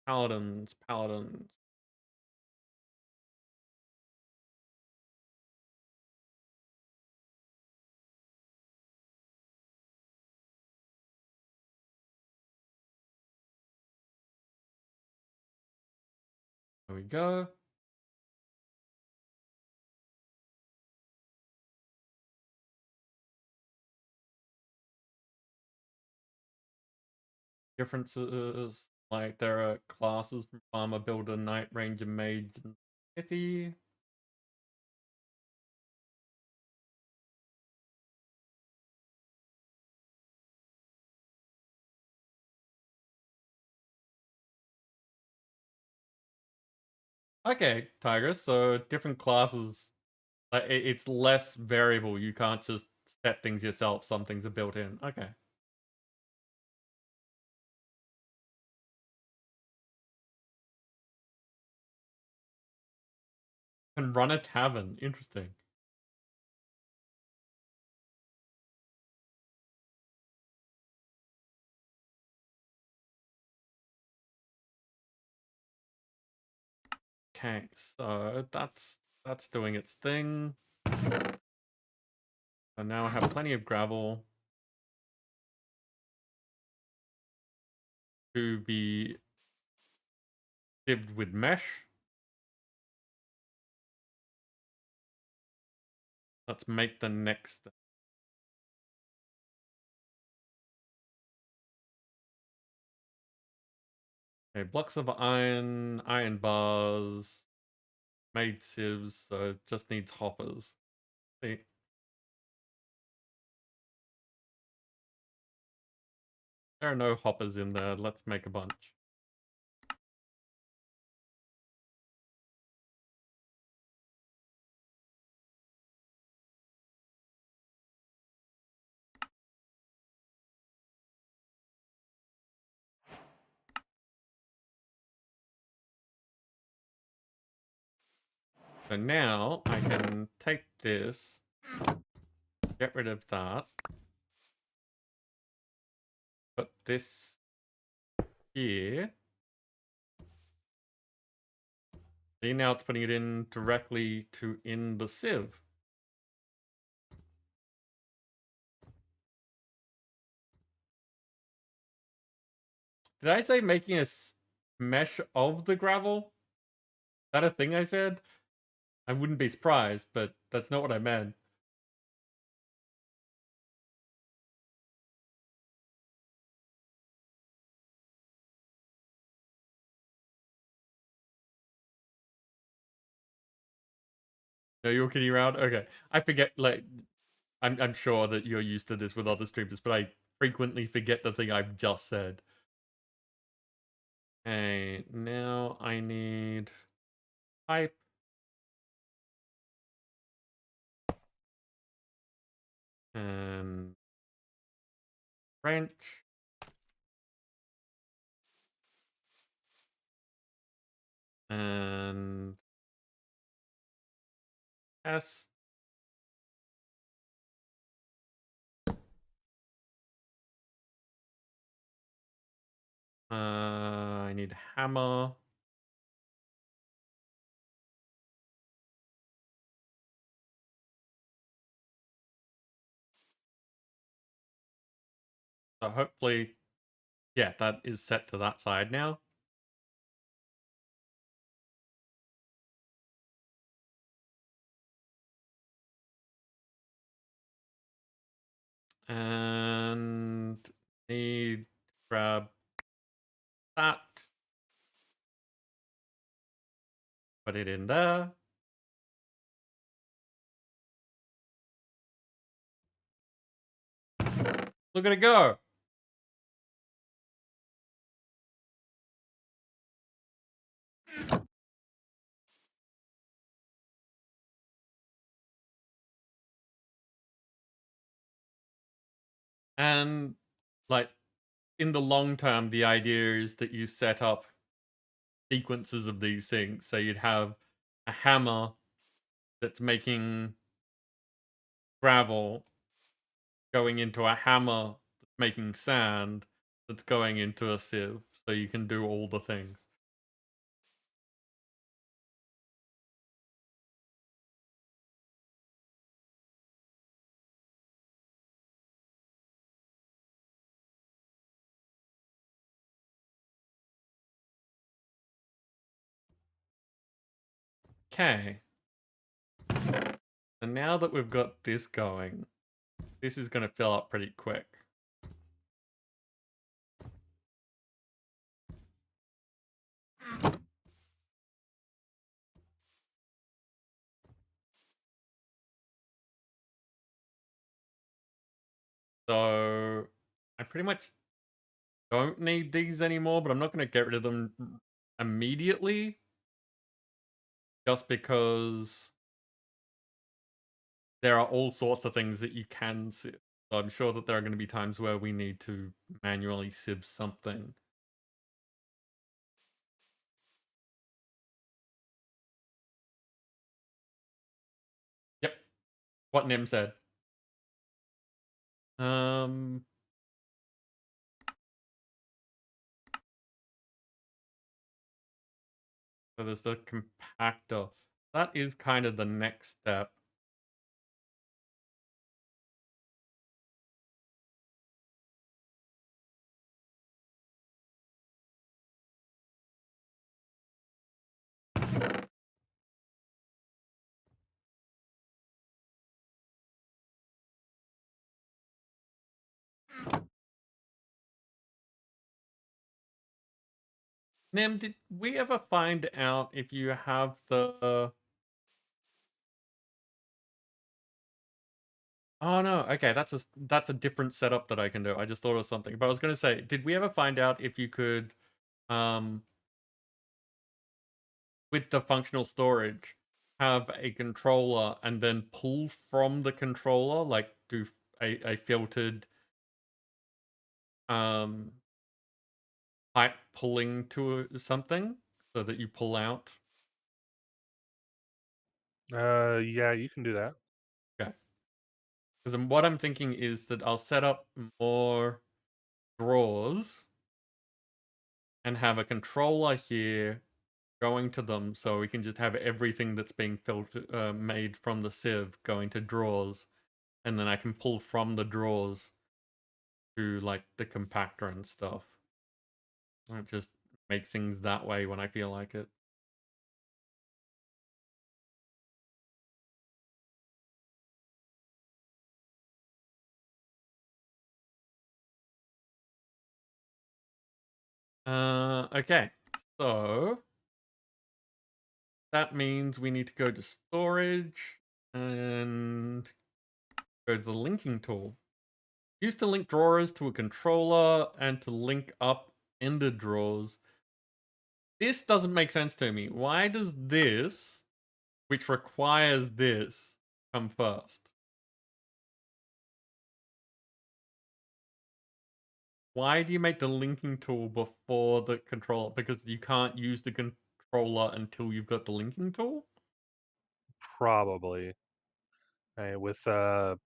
Paladins, paladins. There we go. Differences, like there are classes from Farmer, Builder, Knight, Ranger, Mage, and Smithy. Okay, Tigress, so different classes, like it's less variable. You can't just set things yourself. Some things are built in. Okay. And run a tavern. Interesting. Okay, so that's doing its thing. So now I have plenty of gravel to be sieved with mesh. Let's make the next. Okay, blocks of iron, iron bars, made sieves, so it just needs hoppers. See? There are no hoppers in there. Let's make a bunch. So now I can take this, get rid of that, put this here. See, now it's putting it in directly to in the sieve. Did I say making a mesh of the gravel? Is that a thing I said? I wouldn't be surprised, but that's not what I meant. No, you're kidding around? Okay. I forget, like, I'm sure that you're used to this with other streamers, but I frequently forget the thing I've just said. Okay, now I need pipe. And wrench. And test. I need hammer. So hopefully, yeah, that is set to that side now. And need to grab that. Put it in there. Look at it go. And like in the long term, the idea is that you set up sequences of these things. So you'd have a hammer that's making gravel going into a hammer that's making sand that's going into a sieve. So you can do all the things. Okay. And now that we've got this going, this is going to fill up pretty quick. So I pretty much don't need these anymore, but I'm not going to get rid of them immediately. Just because there are all sorts of things that you can sieve. So I'm sure that there are going to be times where we need to manually sieve something. Yep. What Nim said. Um, so there's the compactor. That is kind of the next step. Nim, did we ever find out if you have the... Oh no, okay, that's a different setup that I can do. I just thought it was something. But I was gonna say, did we ever find out if you could with the functional storage, have a controller and then pull from the controller, like do a filtered um pipe pulling to something so that you pull out? Yeah, you can do that. Okay. Because what I'm thinking is that I'll set up more drawers and have a controller here going to them, so we can just have everything that's being made from the sieve going to drawers, and then I can pull from the drawers to like the compactor and stuff. I just make things that way when I feel like it. Okay. So that means we need to go to storage and go to the linking tool. Used to link drawers to a controller and to link up ended drawers. This doesn't make sense to me. Why does this, which requires this, come first? Why do you make the linking tool before the controller? Because you can't use the controller until you've got the linking tool? Probably. With the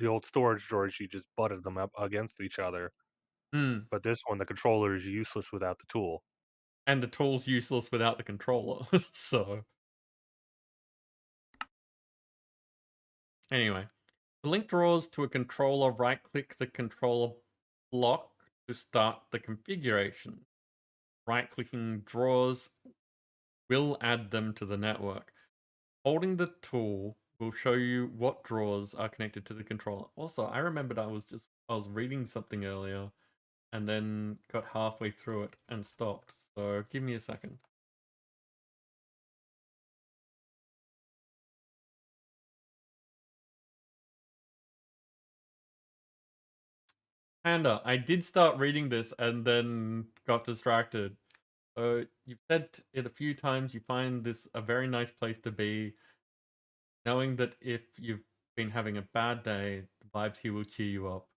old storage drawers, you just butted them up against each other. Hmm. But this one, the controller is useless without the tool. And the tool's useless without the controller. So, anyway. To link drawers to a controller, right-click the controller block to start the configuration. Right-clicking drawers will add them to the network. Holding the tool will show you what drawers are connected to the controller. Also, I remembered I was reading something earlier and then got halfway through it and stopped. So give me a second. Panda, I did start reading this and then got distracted. You've said it a few times, you find this a very nice place to be, knowing that if you've been having a bad day, the vibes here will cheer you up.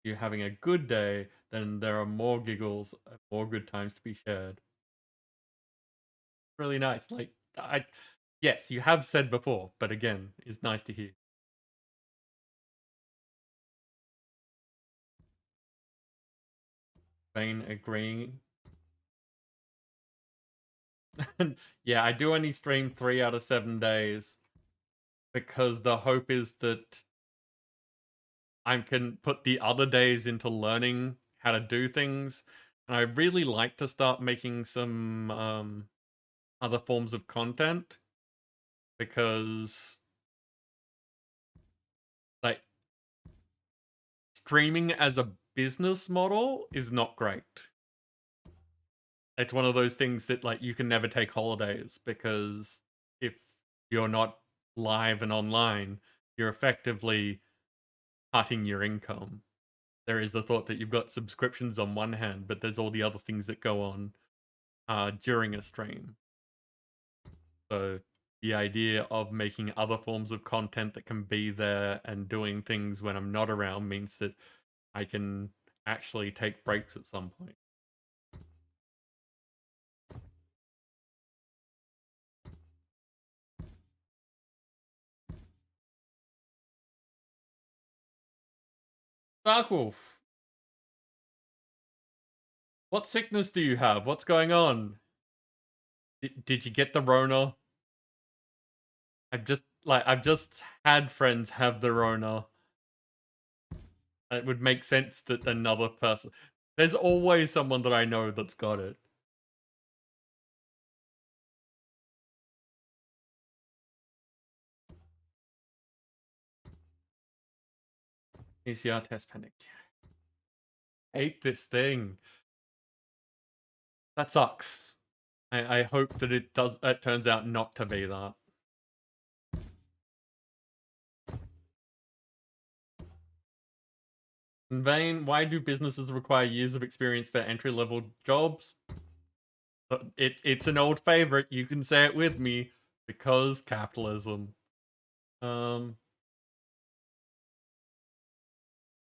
If you're having a good day, then there are more giggles, more good times to be shared. Really nice. Yes, you have said before, but again, it's nice to hear. Bane agreeing. Yeah, I do only stream 3 out of 7 days because the hope is that I can put the other days into learning how to do things. And I really like to start making some other forms of content because like streaming as a business model is not great. It's one of those things that like you can never take holidays because if you're not live and online, you're effectively cutting your income. There is the thought that you've got subscriptions on one hand, but there's all the other things that go on during a stream. So the idea of making other forms of content that can be there and doing things when I'm not around means that I can actually take breaks at some point. Darkwolf, what sickness do you have? What's going on? Did you get the Rona? I've just had friends have the Rona. It would make sense that another person. There's always someone that I know that's got it. PCR test panic. Hate this thing. That sucks. I hope that it turns out not to be that. In vain, why do businesses require years of experience for entry-level jobs? It's an old favorite. You can say it with me. Because capitalism.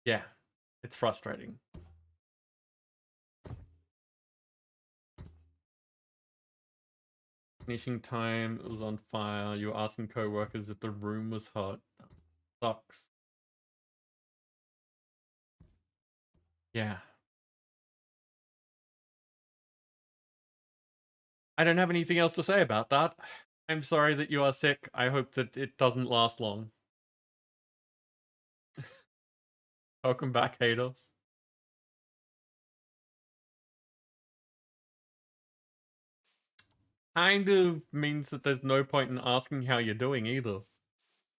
Yeah, it's frustrating. Finishing time was on fire. You were asking co-workers if the room was hot. Sucks. Yeah. I don't have anything else to say about that. I'm sorry that you are sick. I hope that it doesn't last long. Welcome back, haters. Kind of means that there's no point in asking how you're doing either.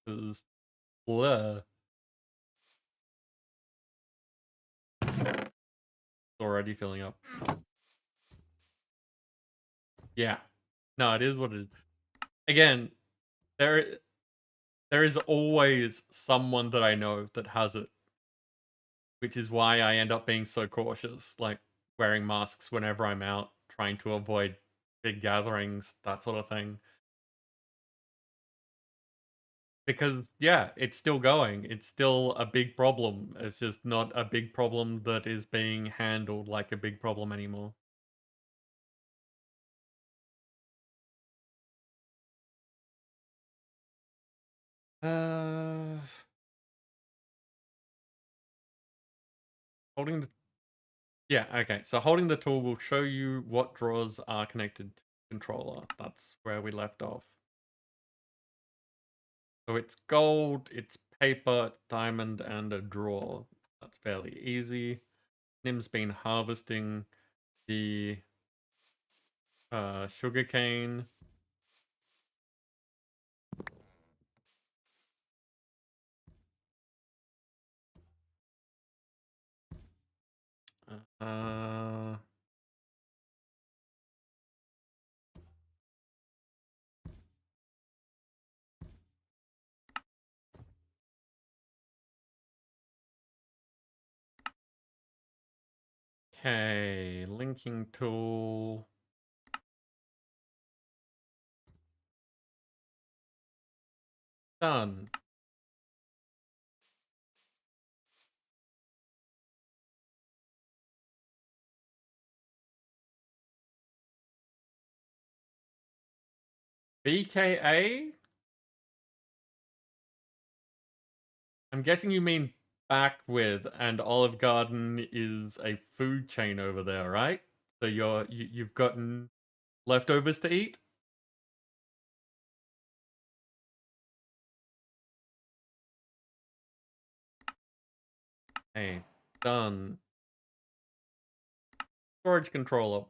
Because, bleh. It's already filling up. Yeah. No, it is what it is. Again, there is always someone that I know that has it. Which is why I end up being so cautious, like wearing masks whenever I'm out, trying to avoid big gatherings, that sort of thing. Because, yeah, it's still going. It's still a big problem. It's just not a big problem that is being handled like a big problem anymore. Uh, holding the... Yeah, okay. So holding the tool will show you what drawers are connected to the controller. That's where we left off. So it's gold, it's paper, diamond, and a drawer. That's fairly easy. Nim's been harvesting the sugarcane. Uh, okay, linking tool. Done. BKA? I'm guessing you mean back with, and Olive Garden is a food chain over there, right? So you've gotten leftovers to eat? Hey, done. Storage controller.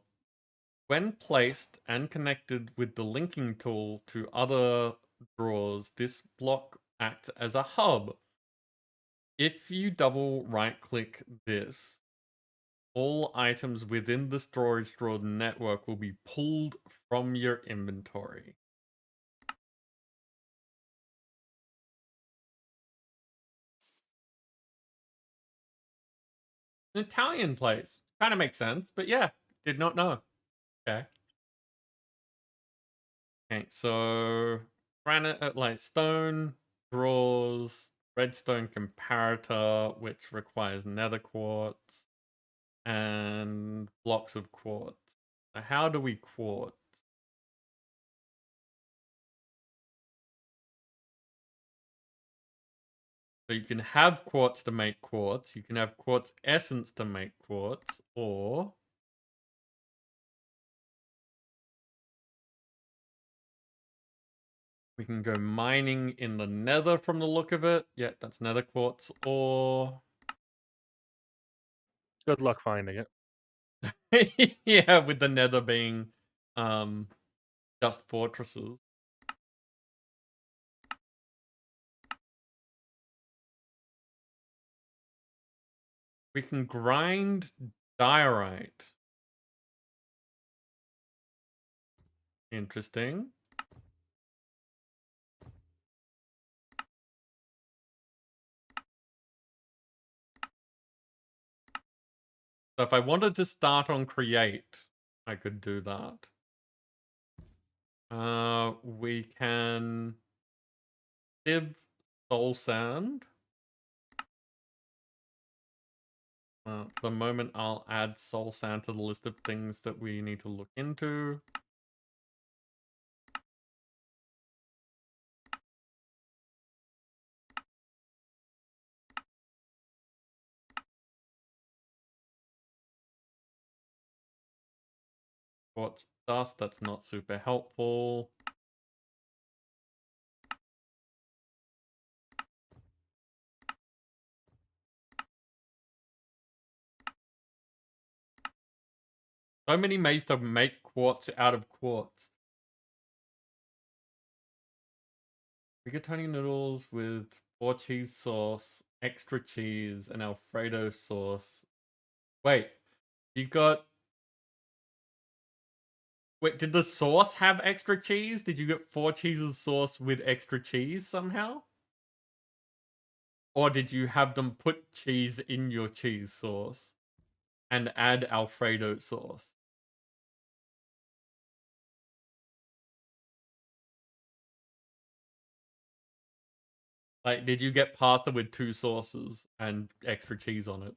When placed and connected with the linking tool to other drawers, this block acts as a hub. If you double right click this, all items within the storage drawer network will be pulled from your inventory. An Italian place. Kind of makes sense, but yeah, did not know. Okay. Okay, so granite, like stone, drawers, redstone comparator, which requires nether quartz, and blocks of quartz. So how do we quartz? So you can have quartz to make quartz, you can have quartz essence to make quartz, or we can go mining in the nether from the look of it. Yeah, that's nether quartz, or... Good luck finding it. yeah, with the nether being um, just fortresses. We can grind diorite. Interesting. So if I wanted to start on create, I could do that. We can sieve soul sand. For the moment, I'll add soul sand to the list of things that we need to look into. quartz dust. That's not super helpful. So many ways to make quartz out of quartz. Rigatoni noodles with 4 cheese sauce, extra cheese, and Alfredo sauce. Wait, you got... Wait, did the sauce have extra cheese? Did you get 4 cheeses sauce with extra cheese somehow? Or did you have them put cheese in your cheese sauce and add Alfredo sauce? Like, did you get pasta with 2 sauces and extra cheese on it?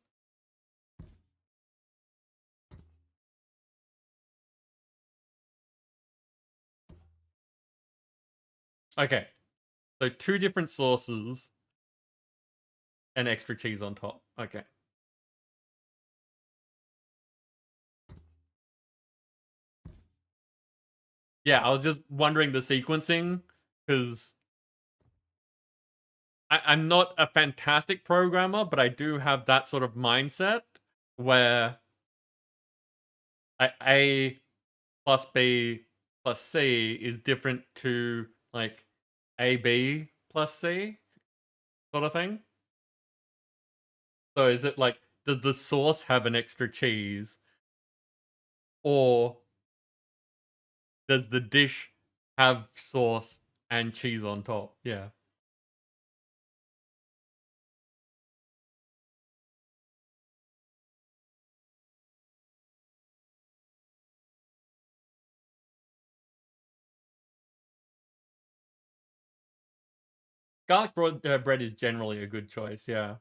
Okay, so 2 different sauces and extra cheese on top. Okay. Yeah, I was just wondering the sequencing because I'm not a fantastic programmer, but I do have that sort of mindset where A plus B plus C is different to like AB plus C sort of thing. So is it like, does the sauce have an extra cheese, or does the dish have sauce and cheese on top? Yeah. Garlic bread is generally a good choice, yeah.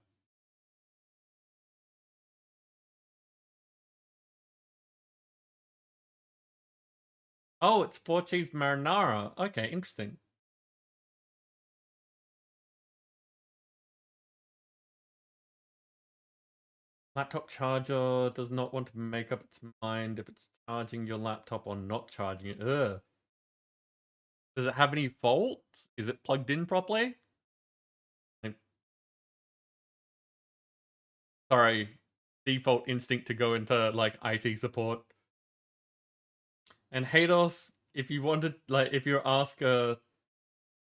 Oh, it's 4 cheese marinara. Okay, interesting. Laptop charger does not want to make up its mind if it's charging your laptop or not charging it. Ugh. Does it have any faults? Is it plugged in properly? Like, sorry, default instinct to go into like IT support. And Hados, if you wanted, like, if you're asked, sorry,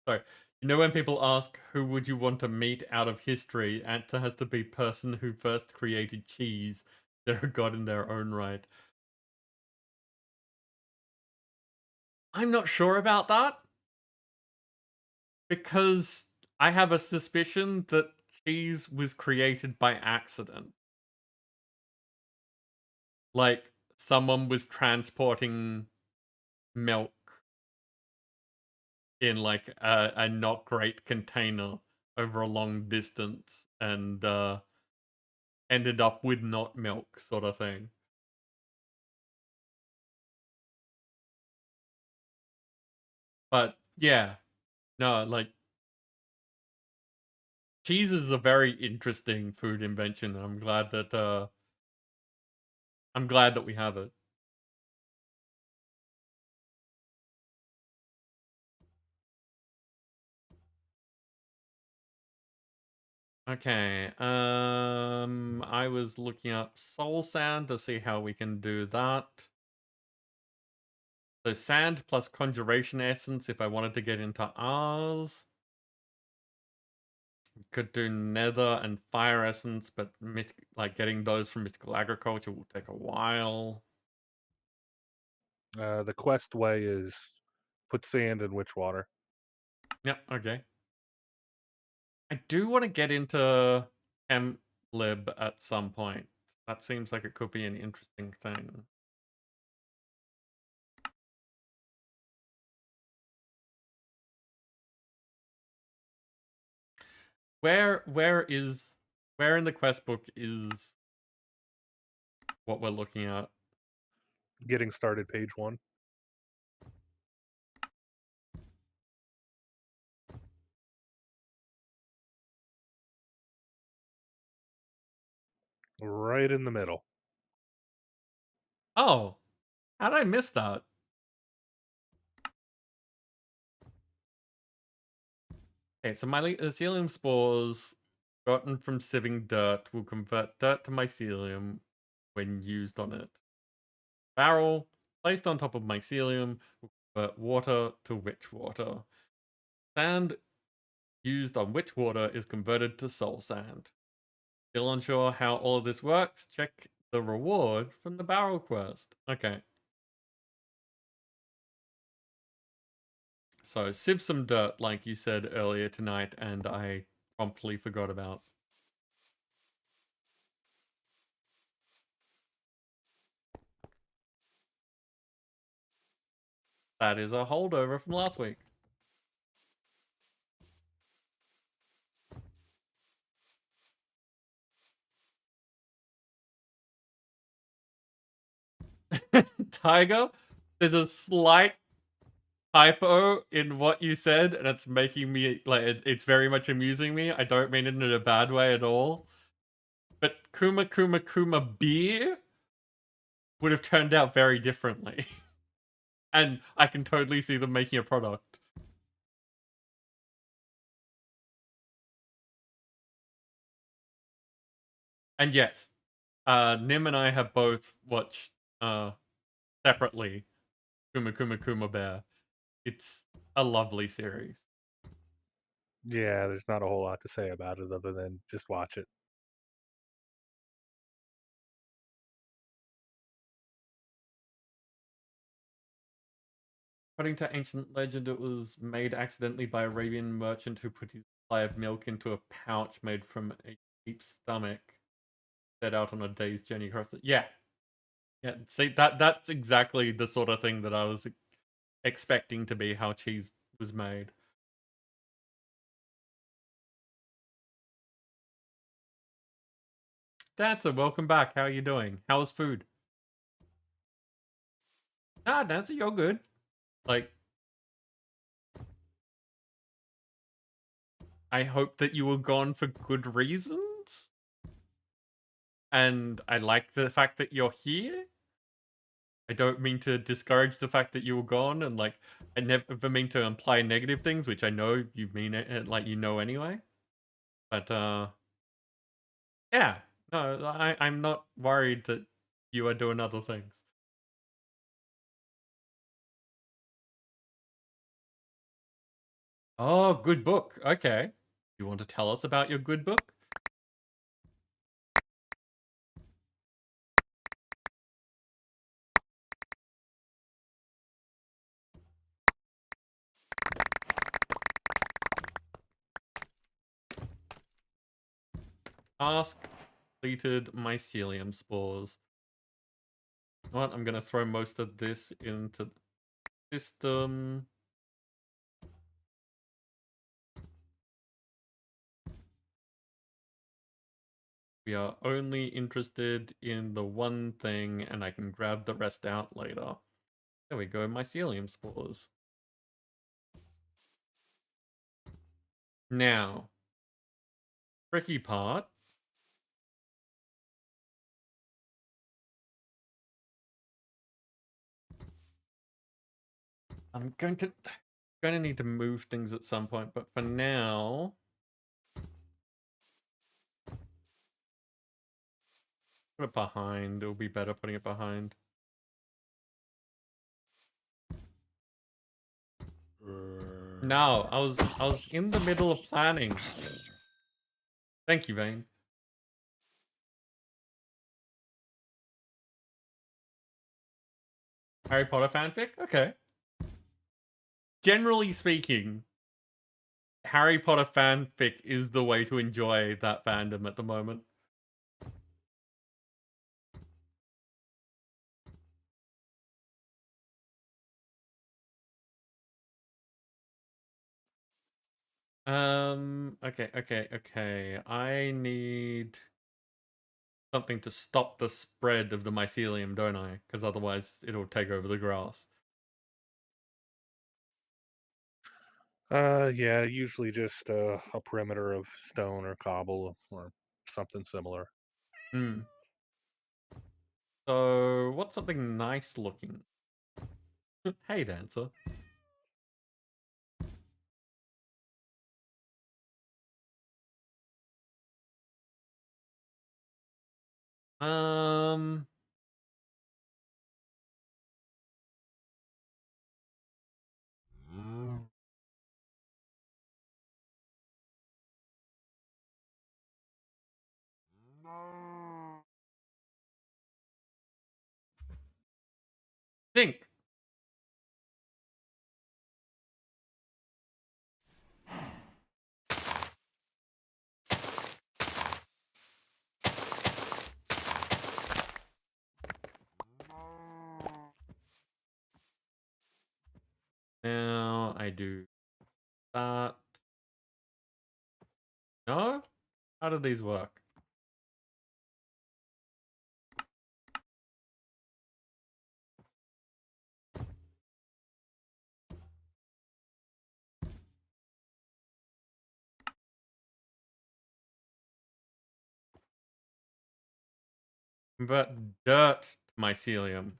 you know when people ask who would you want to meet out of history, answer has to be person who first created cheese. They're a god in their own right. I'm not sure about that because I have a suspicion that cheese was created by accident. Like someone was transporting milk in like a not great container over a long distance and ended up with not milk sort of thing. But yeah, no, like cheese is a very interesting food invention. I'm glad that we have it. Okay, I was looking up soul sand to see how we can do that. So sand plus conjuration essence if I wanted to get into ours. Could do nether and fire essence, but like getting those from mystical agriculture will take a while. The quest way is put sand in witch water. Yep, okay. I do want to get into lib at some point. That seems like it could be an interesting thing. Where is where in the quest book is what we're looking at? Getting started, page 1. Right in the middle. Oh, How did I miss that? Okay, so mycelium spores gotten from sieving dirt will convert dirt to mycelium when used on it. Barrel placed on top of mycelium will convert water to witch water. Sand used on witch water is converted to soul sand. Still unsure how all of this works? Check the reward from the barrel quest. Okay. So sieve some dirt like you said earlier tonight and I promptly forgot about. That is a holdover from last week. Tiger, there's a slight typo in what you said, and it's making me like it's very much amusing me. I don't mean it in a bad way at all. But Kuma Kuma Kuma beer would have turned out very differently. And I can totally see them making a product. And yes, Nim and I have both watched separately Kuma Kuma Kuma Bear. It's a lovely series. Yeah, there's not a whole lot to say about it other than just watch it. According to ancient legend, it was made accidentally by a Arabian merchant who put his supply of milk into a pouch made from a sheep's stomach, set out on a day's journey across the. Yeah, yeah. See that's exactly the sort of thing that I was expecting to be how cheese was made. Dancer, welcome back. How are you doing? How's food? Ah, Dancer, you're good. Like, I hope that you were gone for good reasons. And I like the fact that you're here. I don't mean to discourage the fact that you were gone, and like, I never mean to imply negative things, which I know you mean it, like you know anyway. But yeah, no, I'm not worried that you are doing other things. Oh, good book. Okay, you want to tell us about your good book? Ask depleted mycelium spores. You know what? I'm gonna throw most of this into the system. We are only interested in the one thing, and I can grab the rest out later. There we go, mycelium spores. Now, tricky part. I'm going to need to move things at some point, but for now, put it behind. It'll be better putting it behind. No, I was in the middle of planning. Thank you, Vane. Harry Potter fanfic? Okay. Generally speaking, Harry Potter fanfic is the way to enjoy that fandom at the moment. Okay. I need something to stop the spread of the mycelium, don't I? Because otherwise it'll take over the grass. Yeah, usually just a perimeter of stone or cobble or something similar. Hmm. So what's something nice looking? Hey, Dancer. Um, think. Now I do that. No? How do these work? Convert dirt to mycelium.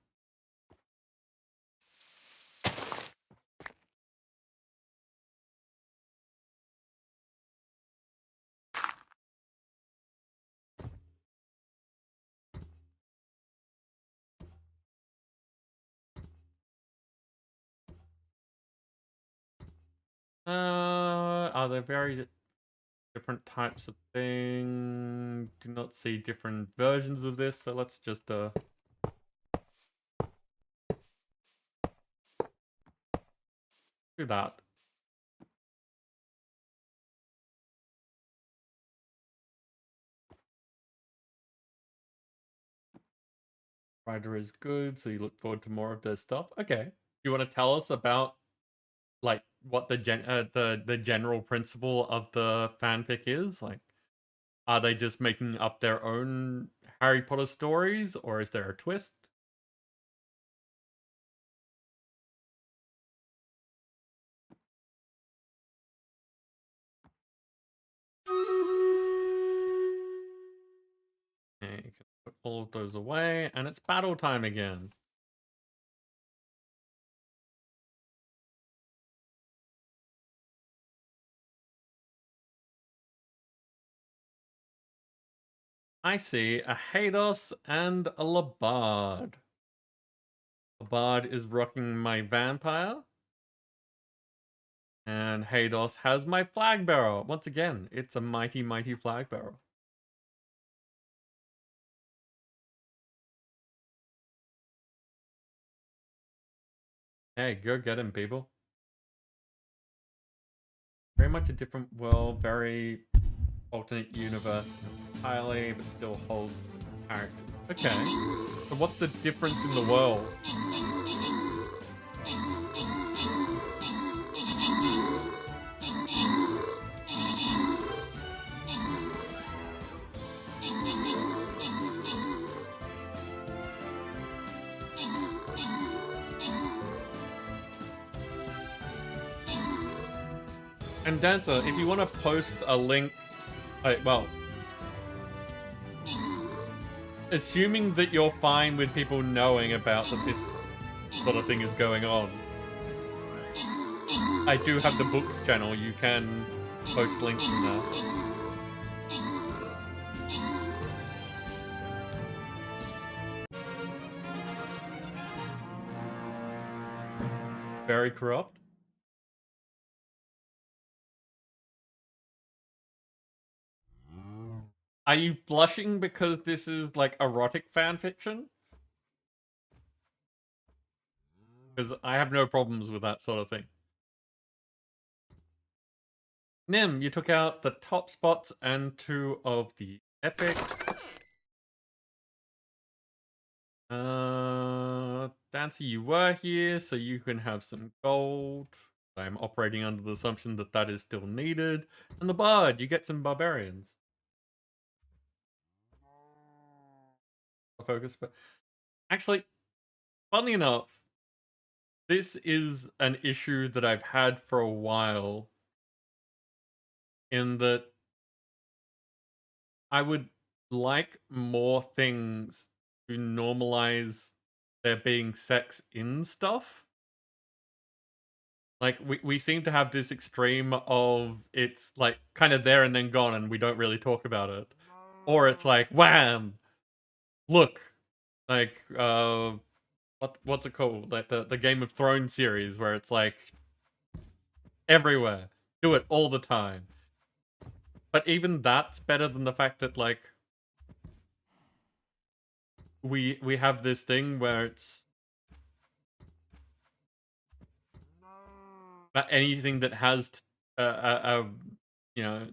Are there very different types of thing? Do not see different versions of this, so let's just do that. Writer is good, so you look forward to more of their stuff. Okay. You want to tell us about like what the the general principle of the fanfic is? Like, are they just making up their own Harry Potter stories, or is there a twist? Okay, you can put all of those away, and it's battle time again. I see a Hados and a Labard. Labard is rocking my vampire. And Hados has my flag bearer. Once again, it's a mighty, mighty flag bearer. Hey, go get him, people. Very much a different world, very alternate universe entirely, but still holds characters. Okay. So what's the difference in the world? And Dancer, if you want to post a link, well, assuming that you're fine with people knowing about that this sort of thing is going on, I do have the books channel. You can post links in there. Very corrupt. Are you blushing because this is like erotic fan fiction? Because I have no problems with that sort of thing. Nim, you took out the top spots and 2 of the epic. Dancy, you were here, so you can have some gold. I'm operating under the assumption that that is still needed. And the bard, you get some barbarians. Focus, but actually, funnily enough, this is an issue that I've had for a while. In that I would like more things to normalize there being sex in stuff. Like, we seem to have this extreme of it's, like, kinda there and then gone, and we don't really talk about it. Or it's like, wham! Look! Like, what's it called? Like, the Game of Thrones series where it's, like, everywhere. Do it all the time. But even that's better than the fact that, like, we have this thing where it's that anything that has a you know,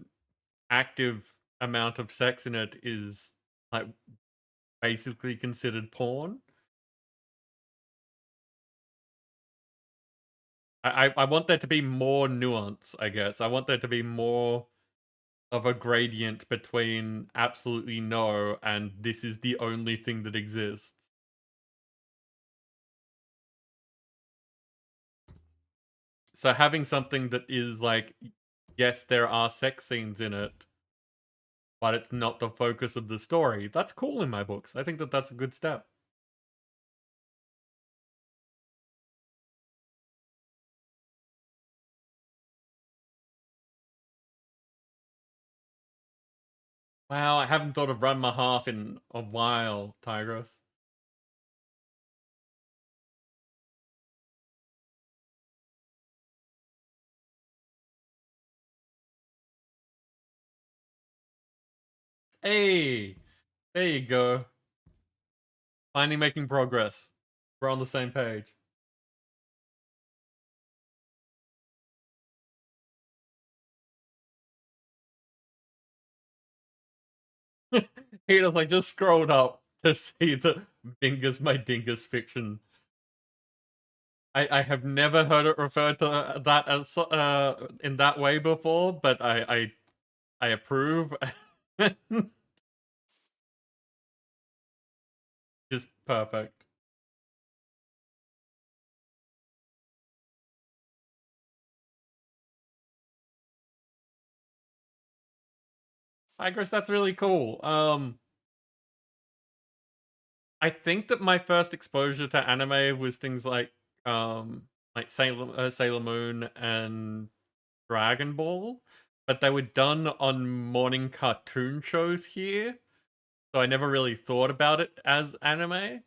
active amount of sex in it is, like, basically considered porn. I want there to be more nuance, I guess. I want there to be more of a gradient between absolutely no and this is the only thing that exists. So having something that is like, yes, there are sex scenes in it, but it's not the focus of the story. That's cool in my books. I think that that's a good step. Wow, I haven't thought of Run My Half in a while, Tigress. Hey, there you go. Finally making progress. We're on the same page. Peter's like just scrolled up to see the Bingus My Dingus fiction. I have never heard it referred to that as in that way before, but I approve. Just perfect. I guess that's really cool. I think that my first exposure to anime was things like Sailor Moon and Dragon Ball, but they were done on morning cartoon shows here, so I never really thought about it as anime.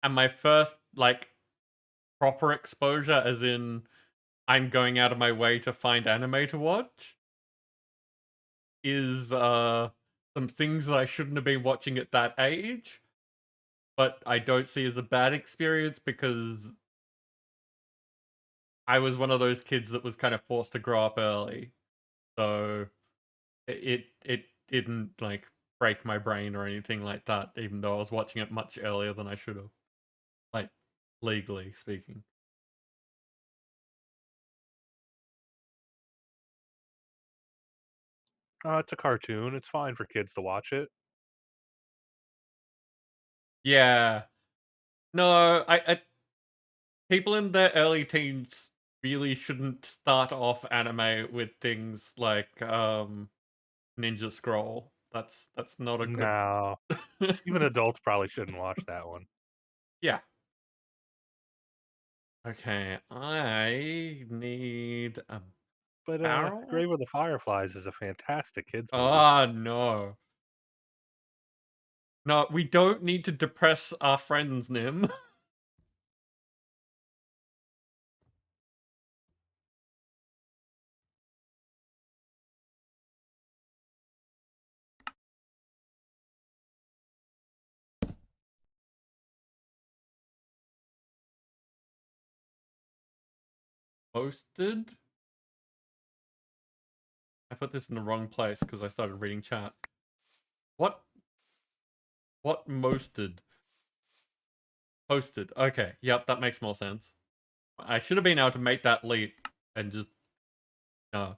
And my first like proper exposure, as in I'm going out of my way to find anime to watch, is some things that I shouldn't have been watching at that age, but I don't see as a bad experience because I was one of those kids that was kind of forced to grow up early. So it didn't like break my brain or anything like that, even though I was watching it much earlier than I should have. Like legally speaking. It's a cartoon. It's fine for kids to watch it. Yeah. No, I people in their early teens really shouldn't start off anime with things like Ninja Scroll. That's not a good. No, even adults probably shouldn't watch that one. Yeah. Okay, I need a But barrel. Grave of the Fireflies is a fantastic kids movie. Ah, no. No, we don't need to depress our friends, Nim. Posted? I put this in the wrong place because I started reading chat. What? What mosted? Posted. Okay, yep, that makes more sense. I should have been able to make that leap and just no.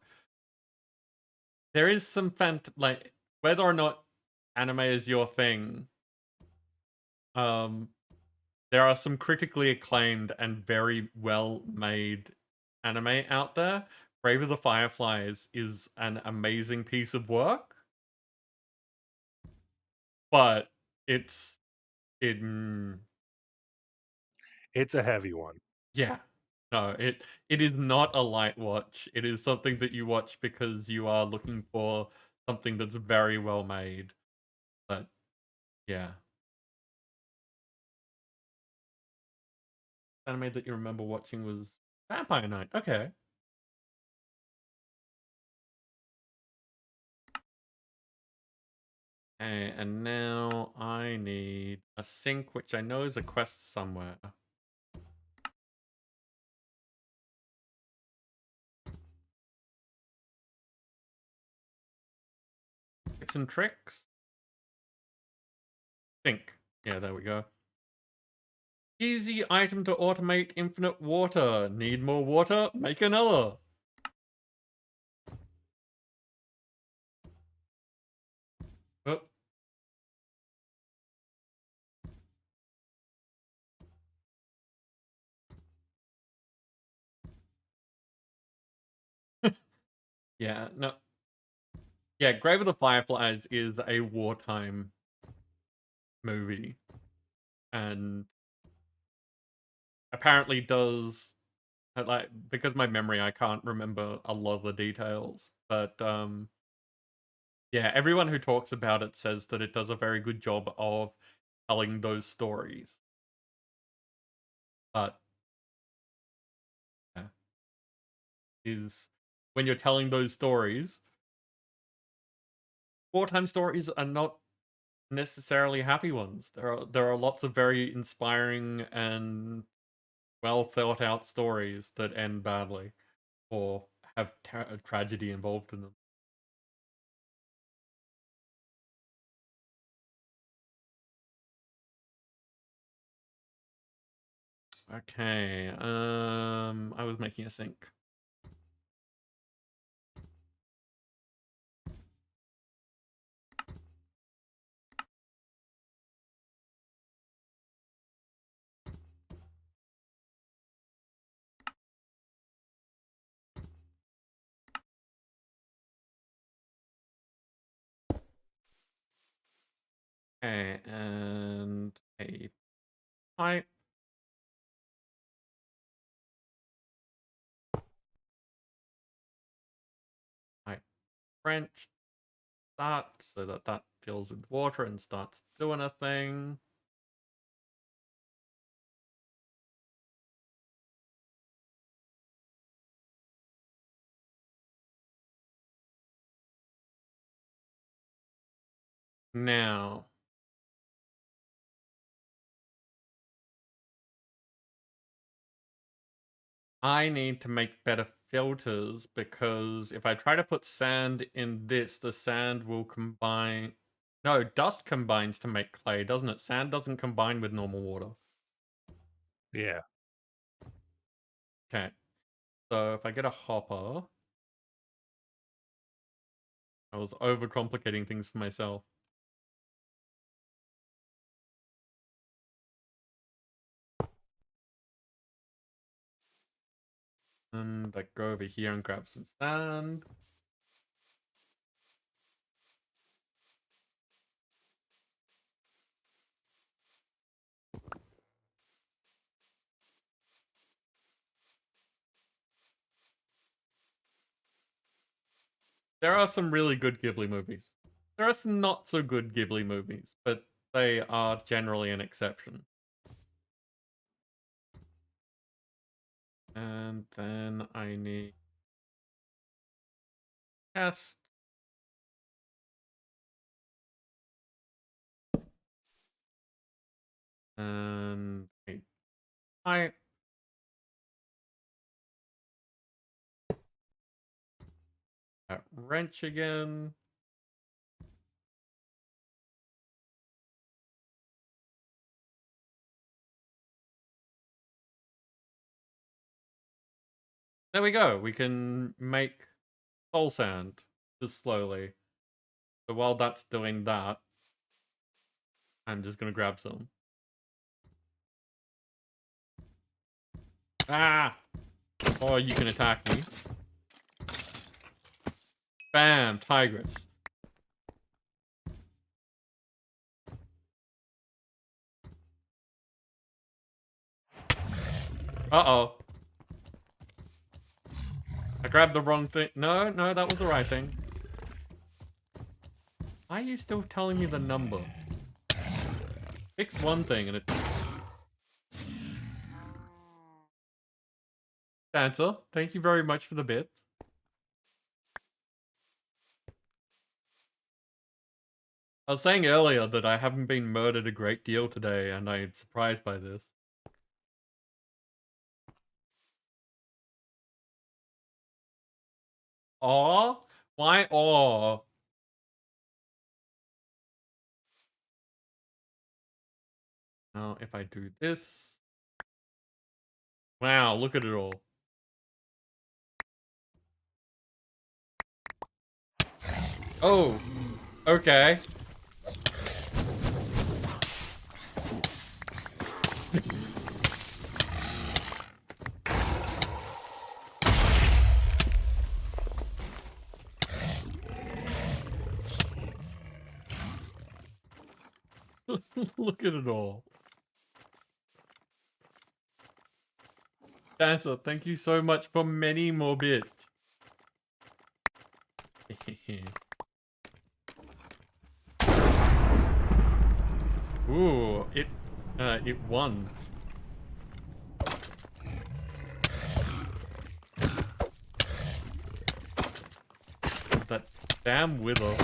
There is some like whether or not anime is your thing. Um, there are some critically acclaimed and very well made anime out there. Brave of the Fireflies is an amazing piece of work, but it's in It's a heavy one. yeah. No, it is not a light watch. It is something that you watch because you are looking for something that's very well made. But yeah, anime that you remember watching was Vampire Night. Okay. Okay, and now I need a sink, which I know is a quest somewhere. Tips and tricks? Sink. Yeah, there we go. Easy item to automate infinite water. Need more water? Make another. Oh. Yeah, no. Yeah, Grave of the Fireflies is a wartime movie. And apparently does like because my memory I can't remember a lot of the details. But yeah, everyone who talks about it says that it does a very good job of telling those stories. But yeah, is when you're telling those stories, wartime stories are not necessarily happy ones. There are lots of very inspiring and well thought out stories that end badly or have tragedy involved in them. Okay, I was making a sink. Okay, and a pipe. Pipe French that so that that fills with water and starts doing a thing. Now, I need to make better filters because if I try to put sand in this, the sand will combine. No, dust combines to make clay, doesn't it? Sand doesn't combine with normal water. Yeah. Okay. So if I get a hopper, I was overcomplicating things for myself. And I go over here and grab some sand. There are some really good Ghibli movies. There are some not so good Ghibli movies, but they are generally an exception. And then I need test. And a pipe. That wrench again. There we go. We can make soul sand just slowly. So while that's doing that, I'm just gonna grab some. Ah! Or you can attack me. Bam! Tigress. Uh-oh. I grabbed the wrong thing. No, no, that was the right thing. Why are you still telling me the number? Fix one thing and it... Answer. Thank you very much for the bits. I was saying earlier that I haven't been murdered a great deal today, and I'm surprised by this. Aw? Why aw? Now, if I do this... Wow, look at it all. Oh, okay. Look at it all. Dancer, thank you so much for many more bits. Ooh, it won. That damn wither.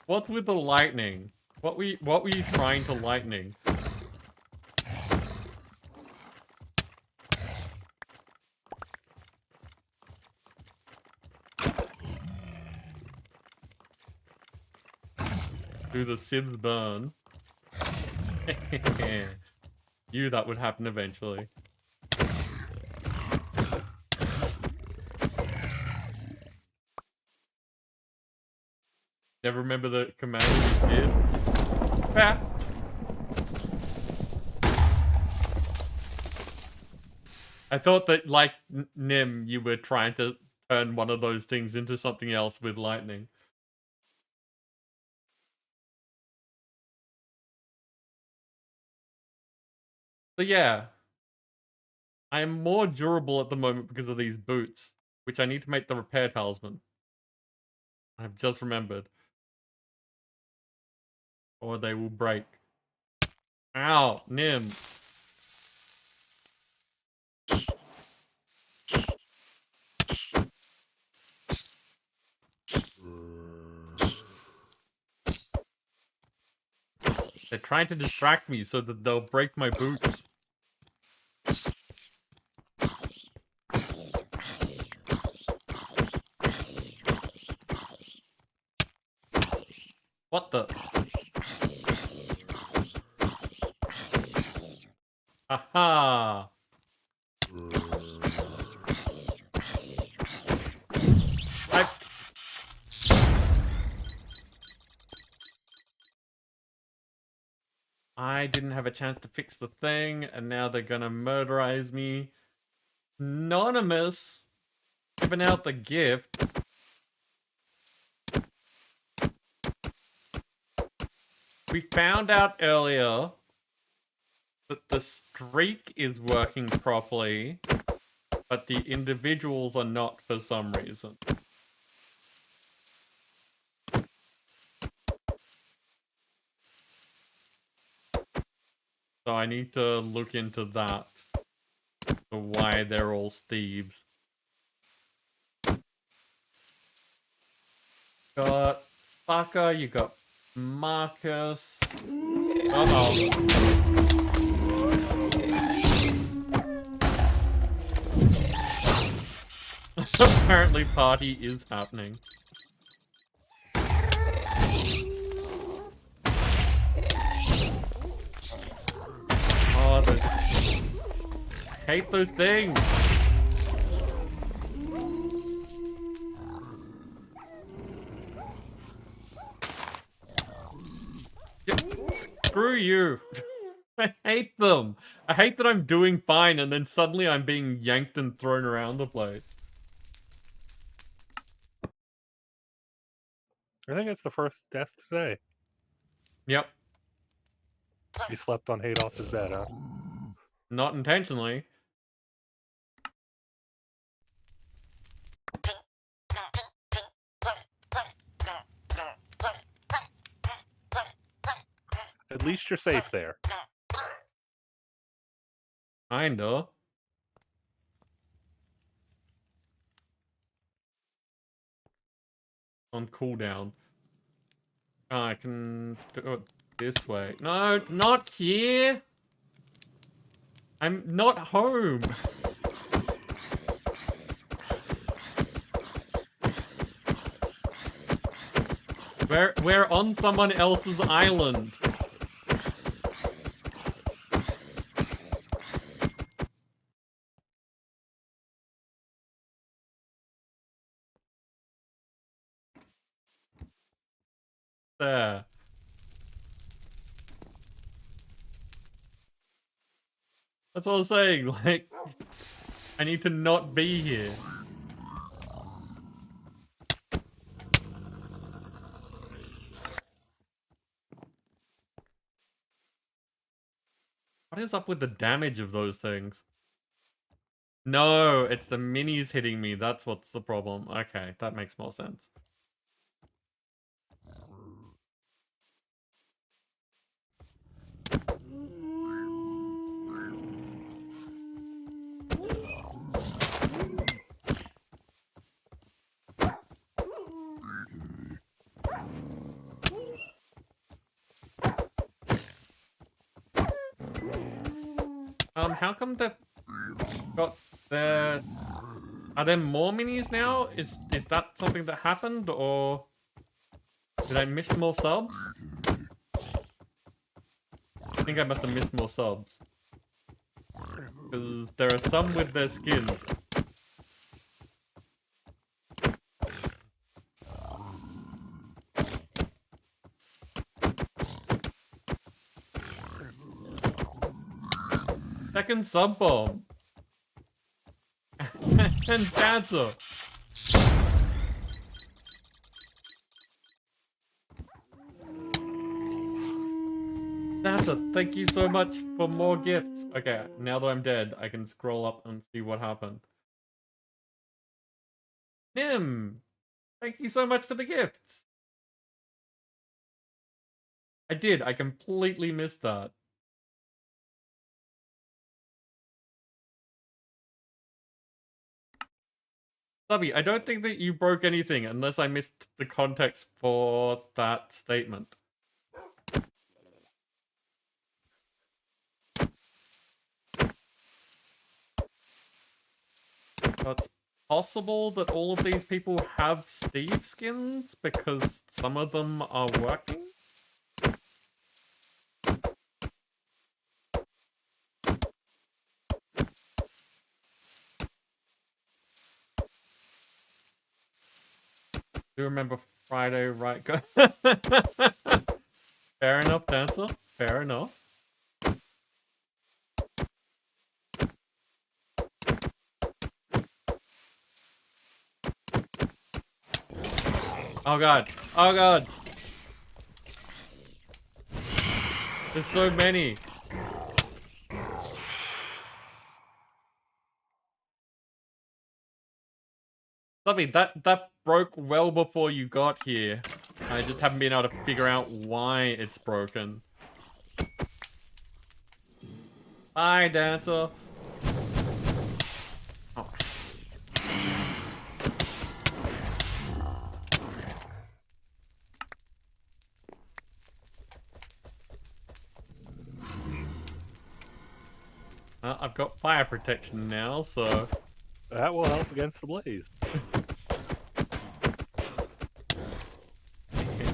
What's with the lightning? What were you trying to lightning? Do the sieves burn? Knew that would happen eventually. Never remember the command you did? Ah. I thought that, like Nim, you were trying to turn one of those things into something else with lightning. So yeah, I am more durable at the moment because of these boots, which I need to make the repair talisman. I've just remembered. Or they will break. Ow, Nim. They're trying to distract me so that they'll break my boots. What the? Aha! I didn't have a chance to fix the thing, and now they're gonna murderize me. Anonymous! Giving out the gifts. We found out earlier that the streak is working properly, but the individuals are not for some reason. So I need to look into that. Why they're all thieves. Got Fucker, you got Marcus. Uh-oh. Apparently party is happening. Oh, those... I hate those things. Yep. Screw you. I hate them. I hate that I'm doing fine and then suddenly I'm being yanked and thrown around the place. I think it's the first death today. Yep. You slept on Hados' bed, huh? Not intentionally. At least you're safe there. Kinda. On cooldown. Oh, I can do it this way. No, not here! I'm not home! We're on someone else's island. There. That's what I was saying, like, I need to not be here. What is up with the damage of those things? No, it's the minis hitting me. That's what's the problem. Okay, that makes more sense. How come they've got the... Are there more minis now? Is that something that happened, or... Did I miss more subs? I think I must have missed more subs. Because there are some with their skins. Second sub bomb. And dancer. Dancer, thank you so much for more gifts. Okay, now that I'm dead, I can scroll up and see what happened. Nim, thank you so much for the gifts. I completely missed that. Subby, I don't think that you broke anything unless I missed the context for that statement. So it's possible that all of these people have Steve skins because some of them are working? Do remember Friday, right? Fair enough, Dancer. Fair enough. Oh god. Oh god. There's so many. Subby, that broke well before you got here. I just haven't been able to figure out why it's broken. Bye, Dancer. Oh. I've got fire protection now, so... That will help against the blaze.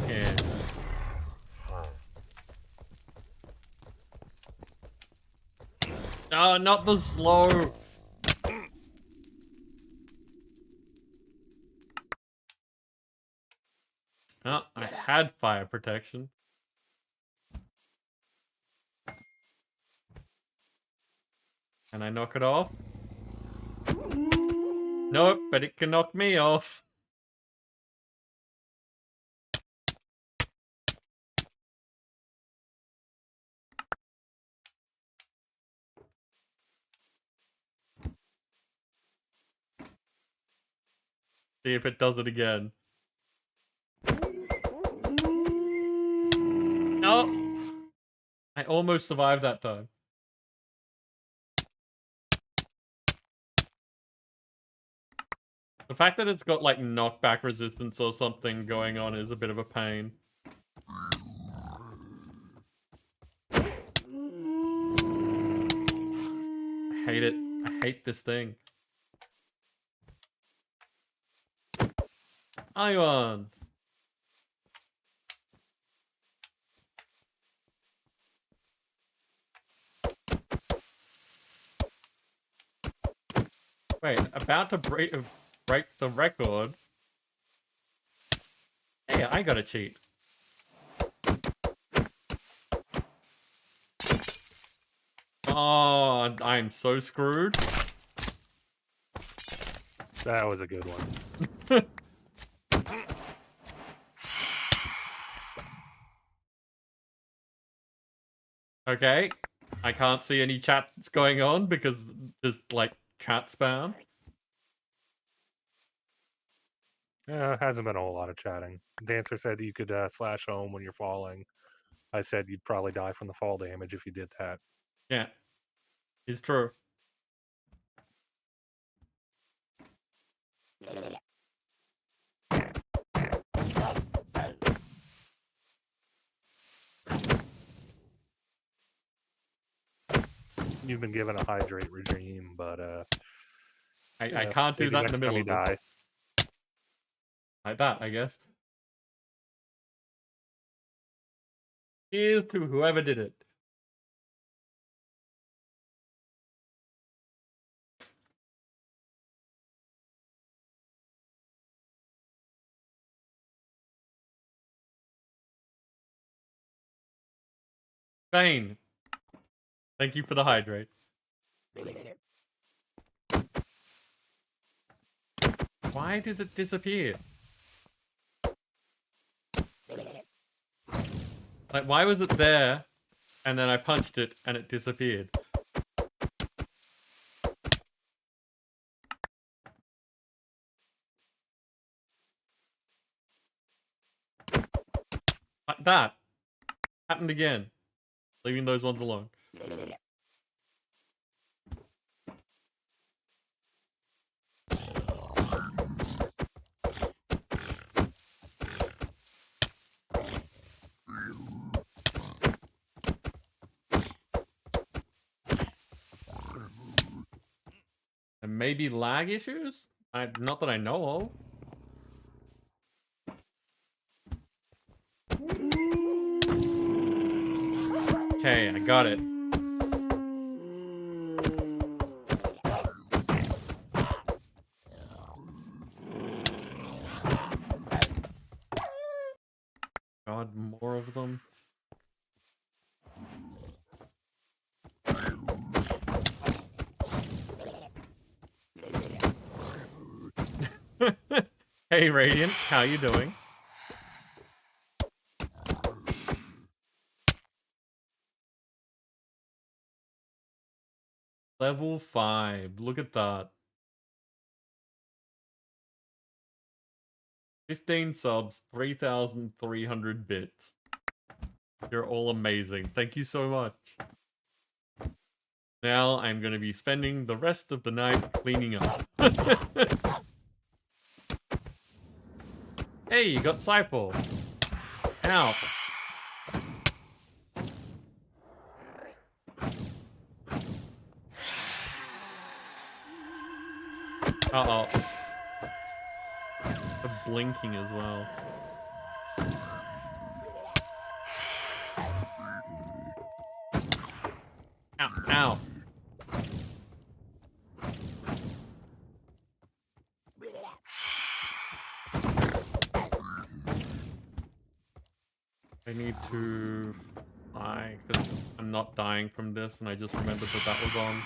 Yeah. Oh, not the slow. Oh, I had fire protection. Can I knock it off? Nope, but it can knock me off. See if it does it again. Oh! I almost survived that time. The fact that it's got, like, knockback resistance or something going on is a bit of a pain. I hate it. I hate this thing. Ion! Wait, about to break the record. Hey, I got a cheat. Oh, I'm so screwed. That was a good one. Okay. I can't see any chats going on because there's, like, chat spam. Hasn't been a whole lot of chatting. Dancer said you could slash home when you're falling. I said you'd probably die from the fall damage if you did that. Yeah. It's true. You've been given a hydrate regime, but I can't do that in the middle of die. Like that, I guess. Cheers to whoever did it. Bane. Thank you for the hydrate. Why did it disappear? Like, why was it there, and then I punched it, and it disappeared? Like that. Happened again. Leaving those ones alone. And maybe lag issues? Not that I know of. Okay, I got it. God, more of them. Hey, Radiant, how you doing? Level 5. Look at that. 15 subs, 3,300 bits. You're all amazing. Thank you so much. Now I'm going to be spending the rest of the night cleaning up. Hey, you got Cypher. Ow. Uh-oh. The blinking as well. Ow, ow. I need to die, because I'm not dying from this, and I just remembered that that was on.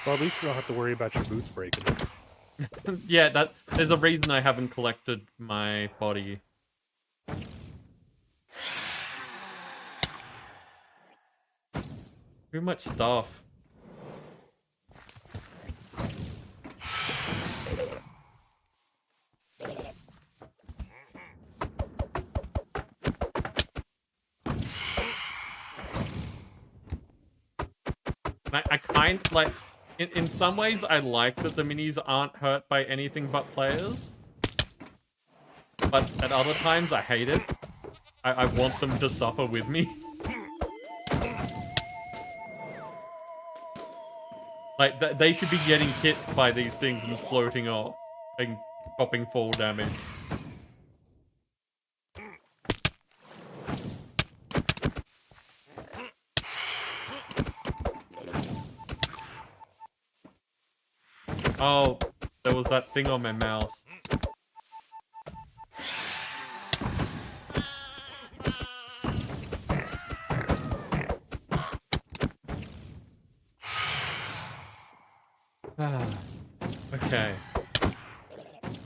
Well, at least you don't have to worry about your boots breaking. Yeah, there's a reason I haven't collected my body. Too much stuff. I kind like in some ways I like that the minis aren't hurt by anything but players. But at other times I hate it. I want them to suffer with me. Like they should be getting hit by these things and floating off and popping fall damage. Oh, there was that thing on my mouse. Okay.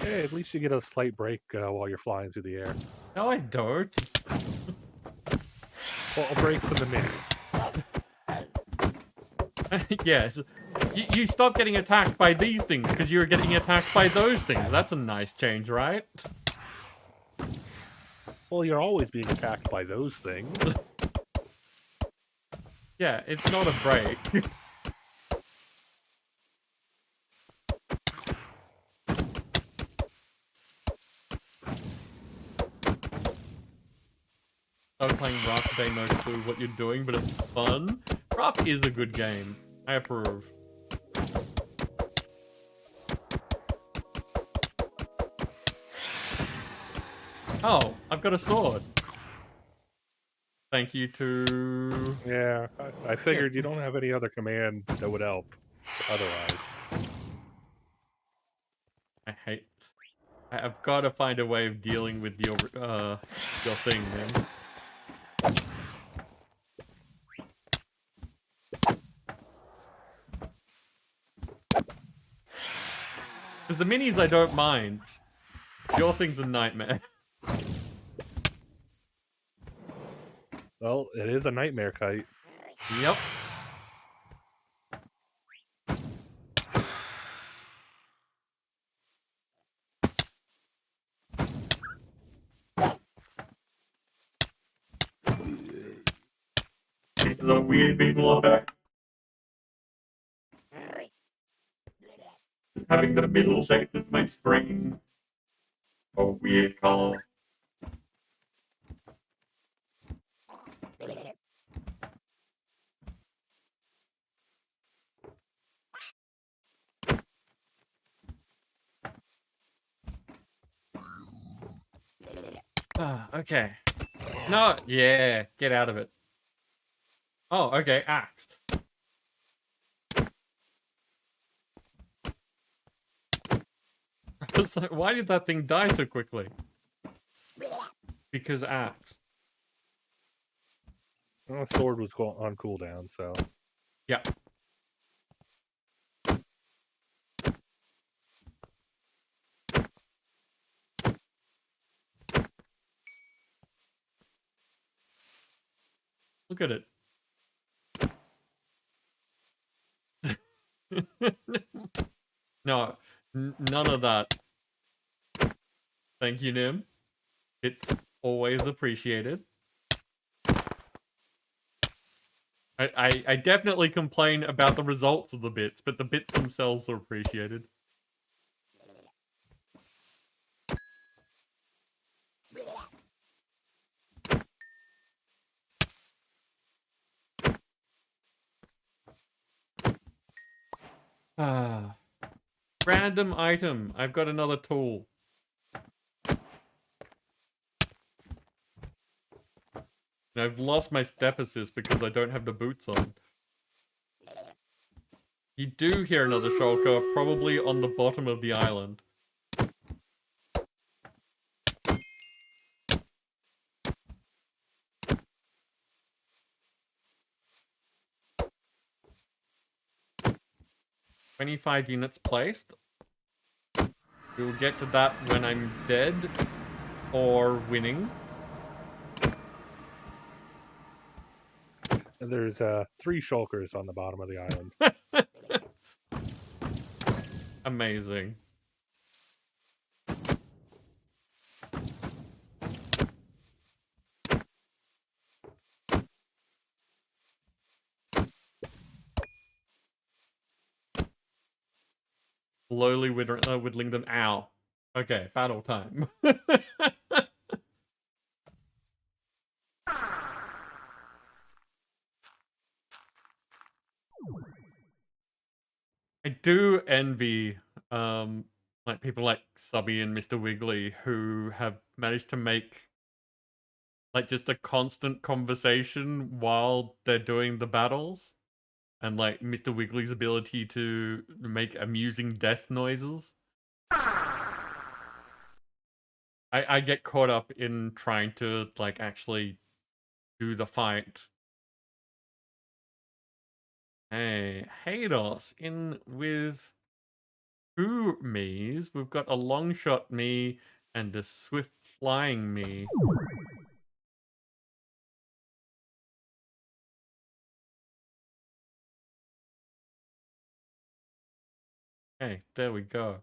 Hey, at least you get a slight break while you're flying through the air. No, I don't. Well, a break for the minis. Yes. You stop getting attacked by these things because you were getting attacked by those things. That's a nice change, right? Well, you're always being attacked by those things. Yeah, it's not a break. I was playing Rock today, no clue what you're doing, but it's fun. Rock is a good game. I approve. Oh, I've got a sword. Thank you to... Yeah, I figured you don't have any other command that would help otherwise. I hate... I've got to find a way of dealing with your thing, man. Because the minis I don't mind. Your thing's a nightmare. Well, it is a nightmare kite. Yep. These are the weird people back. Just having the middle section of my screen a weird color. Okay. No, yeah, get out of it. Oh, okay, axe. So why did that thing die so quickly? Because axe. Well, the sword was on cooldown, so... Yeah. Look at it. No, none of that. Thank you, Nim. It's always appreciated. I definitely complain about the results of the bits, but the bits themselves are appreciated. Random item. I've got another tool. And I've lost my step assist because I don't have the boots on. You do hear another shulker, probably on the bottom of the island. "25 units placed." We'll get to that when I'm dead or winning. There's 3 shulkers on the bottom of the island. Amazing. Slowly whittling them. Ow. Okay, battle time. I do envy like people like Subby and Mr. Wiggly who have managed to make like just a constant conversation while they're doing the battles. And like Mr. Wiggly's ability to make amusing death noises. I get caught up in trying to like actually do the fight. Hey, Hados in with two me's. We've got a long shot me and a swift flying me. Okay, there we go.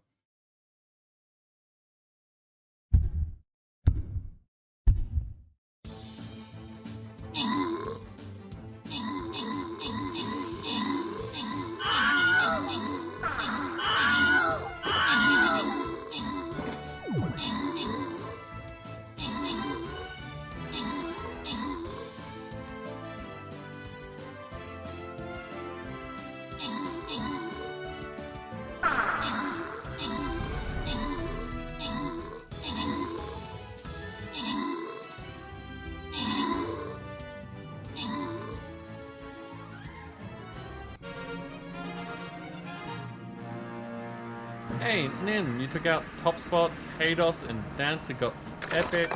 Hey, Nim, you took out the top spots. Hados and Dancer got the epic.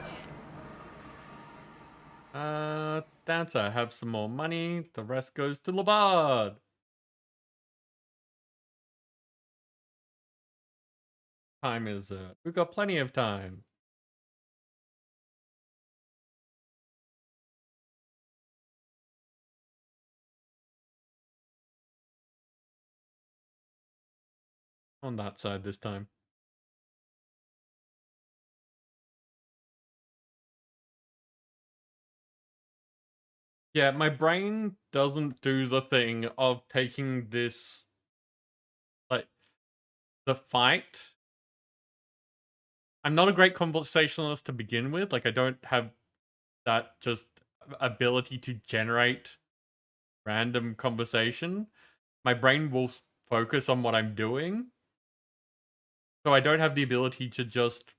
Dancer, have some more money. The rest goes to Labard. Time is, we've got plenty of time. On that side this time. Yeah, my brain doesn't do the thing of taking this, like, the fight. I'm not a great conversationalist to begin with. Like, I don't have that just ability to generate random conversation. My brain will focus on what I'm doing. So I don't have the ability to just...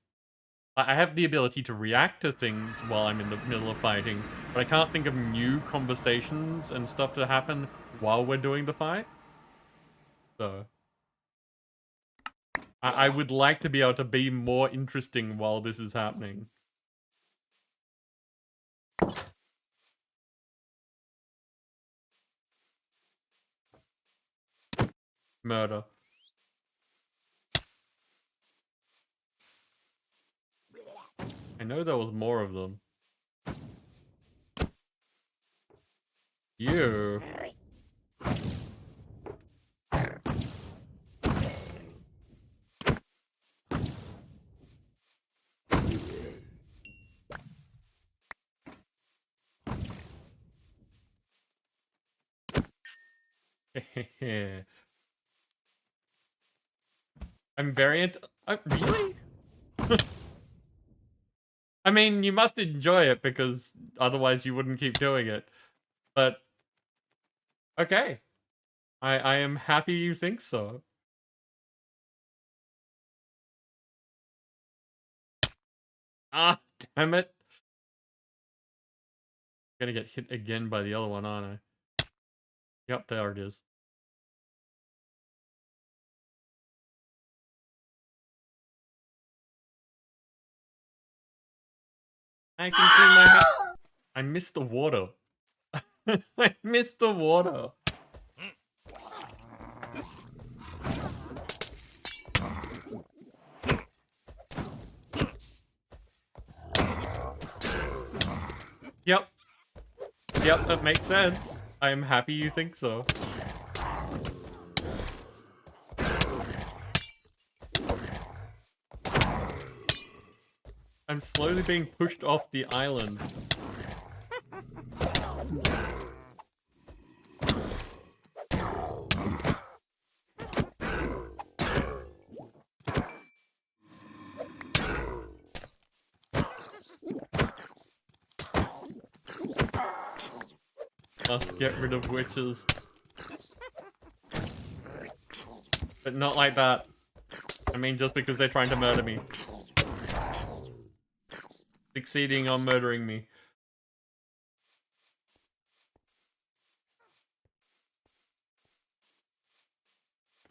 I have the ability to react to things while I'm in the middle of fighting, but I can't think of new conversations and stuff to happen while we're doing the fight. So... I would like to be able to be more interesting while this is happening. Murder. I know there was more of them. You. I'm very really? I mean, you must enjoy it because otherwise you wouldn't keep doing it. But okay. I am happy you think so. Ah, damn it. Gonna get hit again by the other one, aren't I? Yep, there it is. I can see my... I missed the water. I missed the water. Yep. Yep, that makes sense. I'm happy you think so. I'm slowly being pushed off the island. Must get rid of witches. But not like that. I mean, just because they're trying to murder me. Succeeding on murdering me.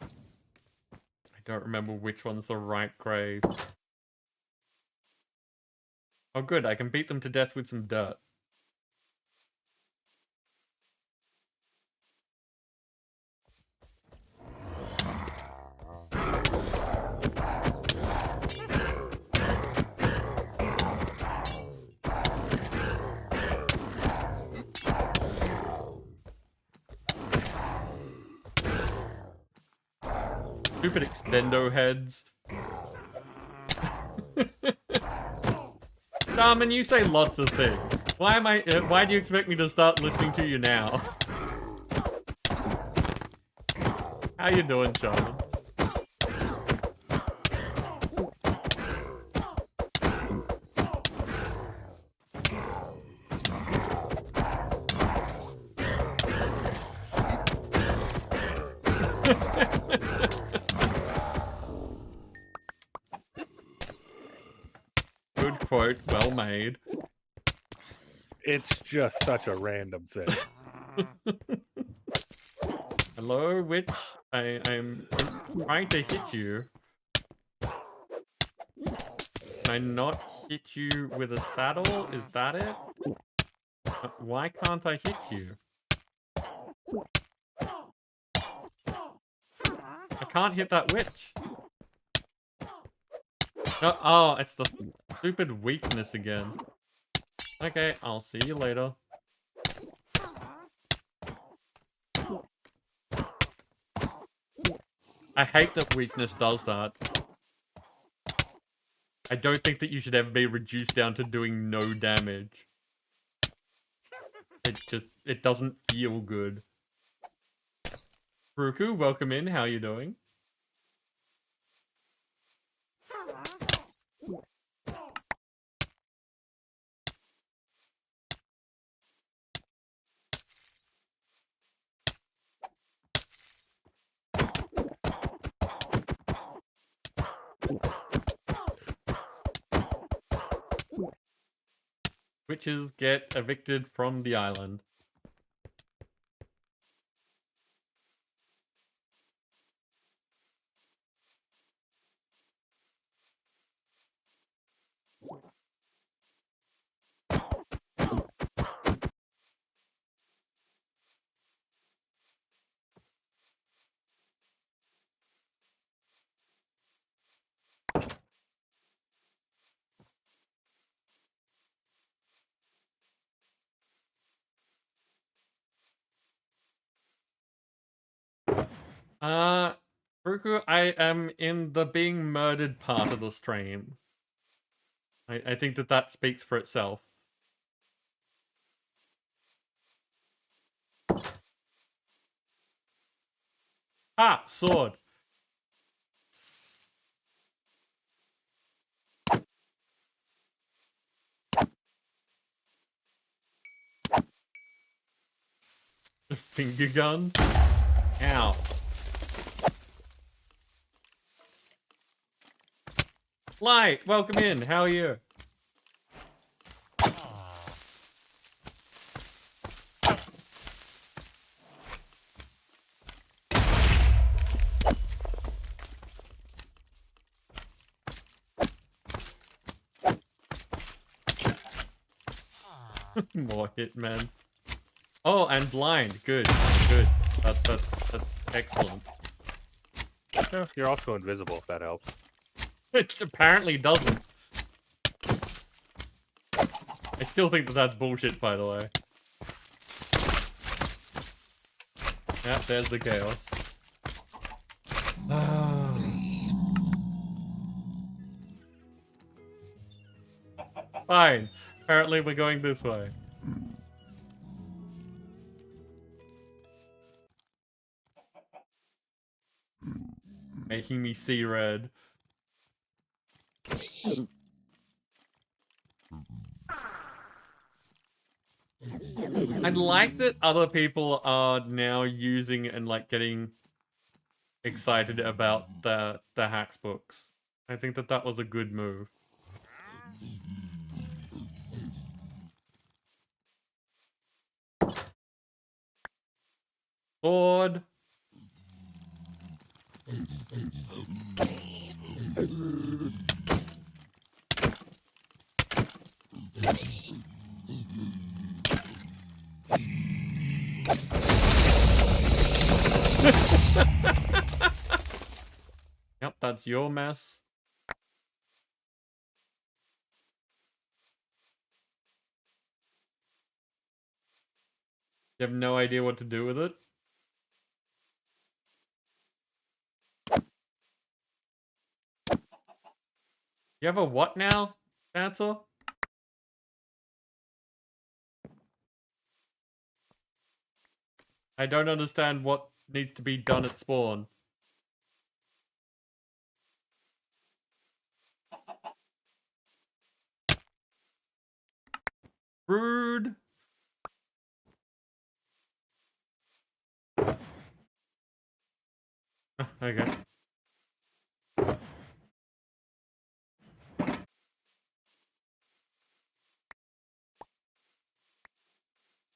I don't remember which one's the right grave. Oh good, I can beat them to death with some dirt. Stupid extendo heads. Darman, you say lots of things. Why do you expect me to start listening to you now? How you doing, Charmin? Good quote, well made. It's just such a random thing. Hello, witch. I'm trying to hit you. Can I not hit you with a saddle? Is that it? Why can't I hit you? I can't hit that witch. No, oh, it's the stupid weakness again. Okay, I'll see you later. I hate that weakness does that. I don't think that you should ever be reduced down to doing no damage. It doesn't feel good. Ruku, welcome in. How you doing? Witches get evicted from the island. Ruku, I am in the being murdered part of the stream. I think that speaks for itself. Ah, sword. Finger guns? Ow. Light, welcome in. How are you? More hitman. Oh, and blind. Good, good. That's excellent. Yeah, you're also invisible if that helps. It apparently doesn't. I still think that's bullshit, by the way. Yeah, there's the chaos. Fine. Apparently we're going this way. Making me see red. I like that other people are now using and like getting excited about the hacks books. I think that that was a good move. Lord. Yep, that's your mess. You have no idea what to do with it? You have a what now, Dancer? I don't understand what needs to be done at spawn. Rude. Okay.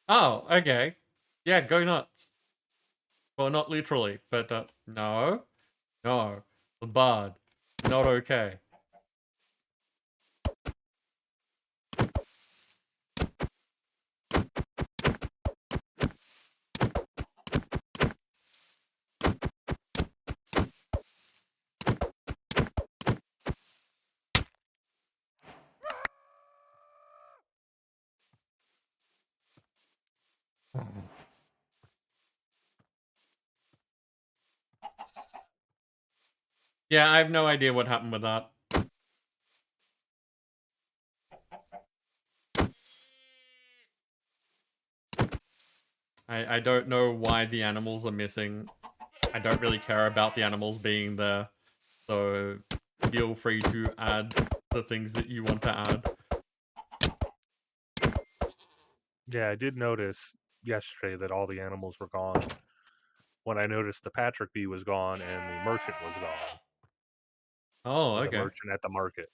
Oh, okay. Yeah, go nuts. Well, not literally, but no. No. The bard. Not okay. Yeah, I have no idea what happened with that. I don't know why the animals are missing. I don't really care about the animals being there. So feel free to add the things that you want to add. Yeah, I did notice yesterday that all the animals were gone. When I noticed the Patrick bee was gone and the merchant was gone. Oh, Or the okay. merchant at the market.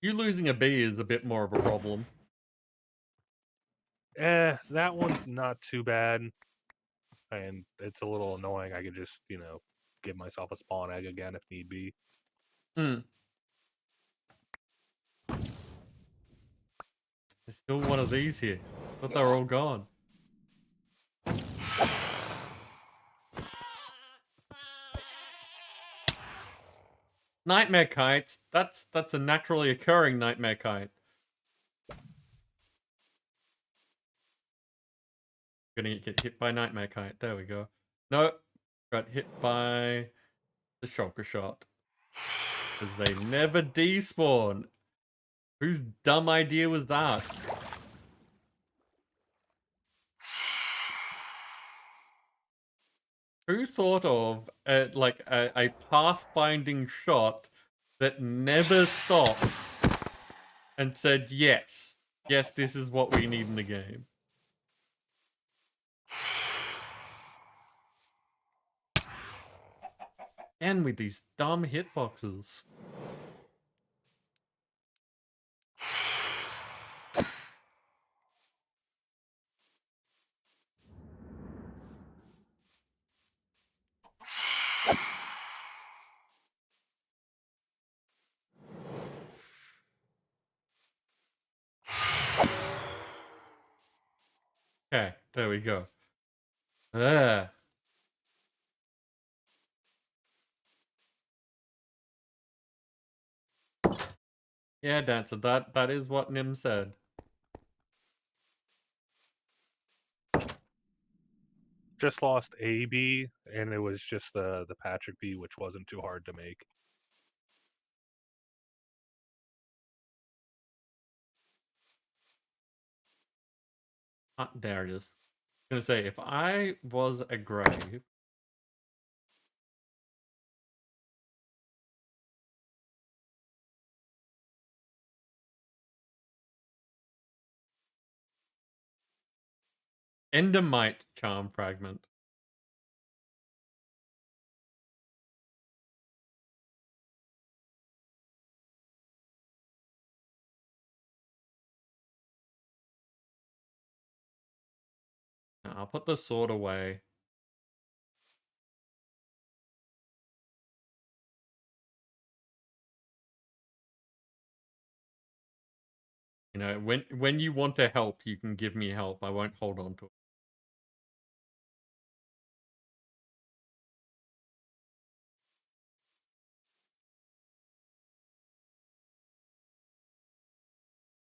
You losing a bee is a bit more of a problem. That one's not too bad. And it's a little annoying. I could just, give myself a spawn egg again if need be. Hmm. There's still one of these here. But they're all gone. Nightmare kites. That's a naturally occurring nightmare kite. Gonna get hit by nightmare kite. There we go. No, got hit by the shulker shot. Because they never despawn. Whose dumb idea was that? Who thought of a pathfinding shot that never stops and said, yes, this is what we need in the game? And with these dumb hitboxes. Okay, there we go. Ugh. Yeah, Dancer, that is what Nim said. Just lost a bee, and it was just the Patrick bee, which wasn't too hard to make. There it is. I was gonna say, if I was a grave, Endermite charm fragment. Now, I'll put the sword away. You know, when you want to help, you can give me help. I won't hold on to it.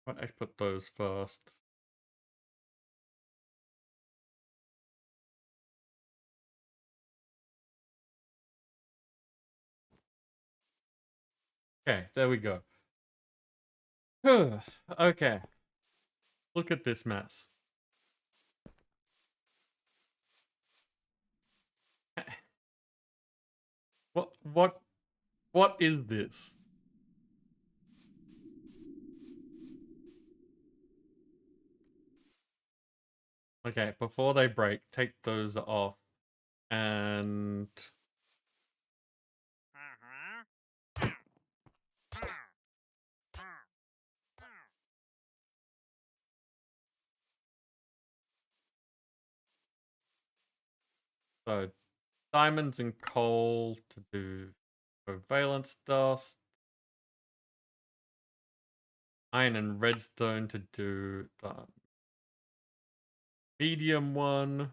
But I put those first. Okay, there we go. Okay. Look at this mess. What is this? Okay, before they break, take those off. And so diamonds and coal to do valence dust. Iron and redstone to do the medium one.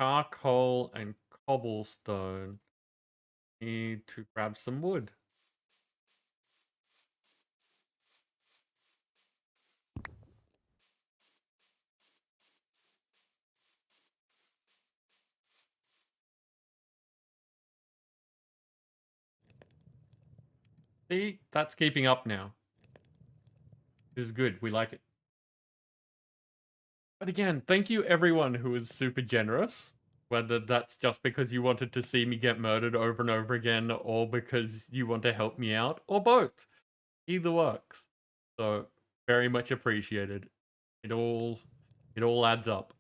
Charcoal and cobblestone. Need to grab some wood. See, that's keeping up now. This is good. We like it. But again, thank you everyone who was super generous. Whether that's just because you wanted to see me get murdered over and over again, or because you want to help me out, or both. Either works. So very much appreciated. It all adds up.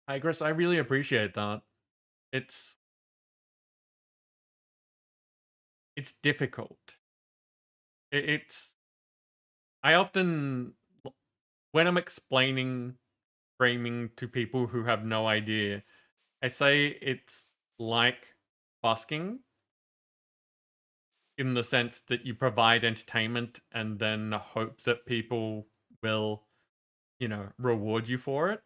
Hi Chris, I really appreciate that. It's difficult. It's I often, when I'm explaining framing to people who have no idea, I say it's like busking in the sense that you provide entertainment and then hope that people will, reward you for it.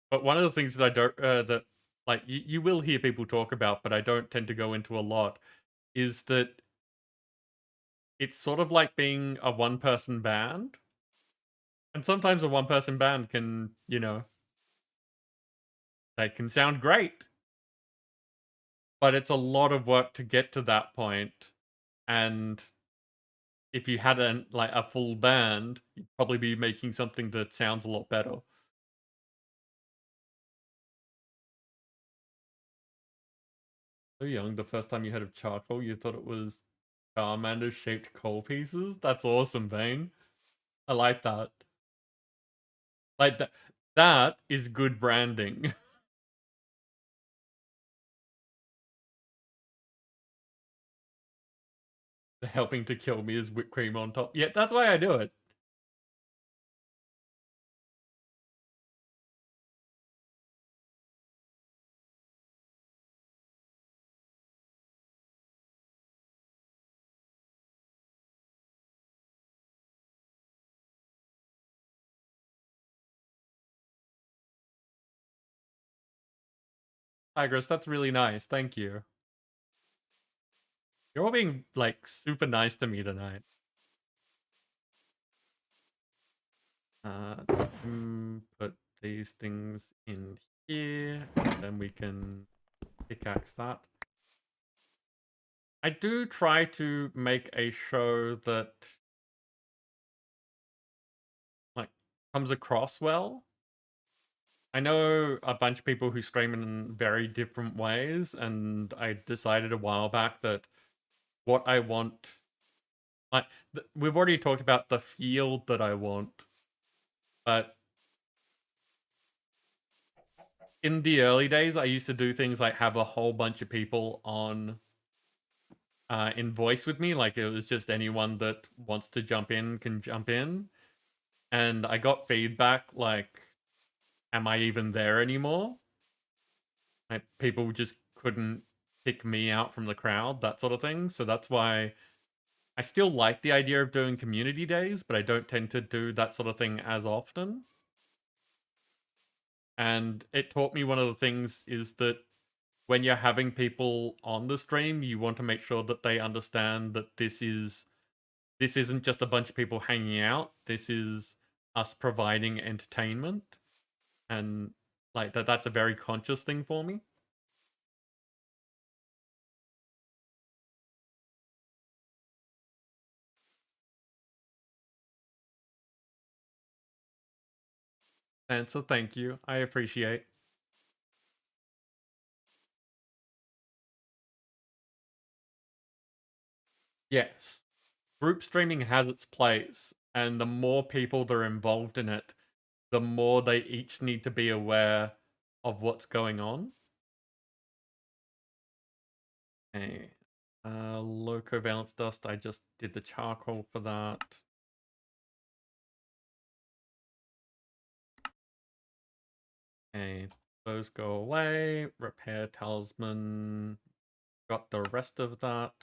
But one of the things that I don't, that like you will hear people talk about, but I don't tend to go into a lot, is that it's sort of like being a one-person band. And sometimes a one-person band can, they can sound great, but it's a lot of work to get to that point. And if you had a full band, you'd probably be making something that sounds a lot better. So young, the first time you heard of charcoal, you thought it was Charmander shaped coal pieces? That's awesome, Vane. I like that. Like that is good branding. Helping to kill me is whipped cream on top. Yeah, that's why I do it. Tigress, that's really nice. Thank you. You're all being, like, super nice to me tonight. Put these things in here, and then we can pickaxe that. I do try to make a show that, like, comes across well. I know a bunch of people who stream in very different ways, and I decided a while back that what I want, like, we've already talked about the feel that I want, but in the early days, I used to do things like have a whole bunch of people on in voice with me, like it was just anyone that wants to jump in can jump in, and I got feedback like, "Am I even there anymore?" Like people just couldn't pick me out from the crowd, that sort of thing. So that's why I still like the idea of doing community days, but I don't tend to do that sort of thing as often. And it taught me one of the things is that when you're having people on the stream, you want to make sure that they understand that this isn't just a bunch of people hanging out. This is us providing entertainment, and like that's a very conscious thing for me. And so thank you. I appreciate. Yes. Group streaming has its place, and the more people that are involved in it, the more they each need to be aware of what's going on. Okay. Low covalence dust, I just did the charcoal for that. Okay, those go away. Repair talisman, got the rest of that.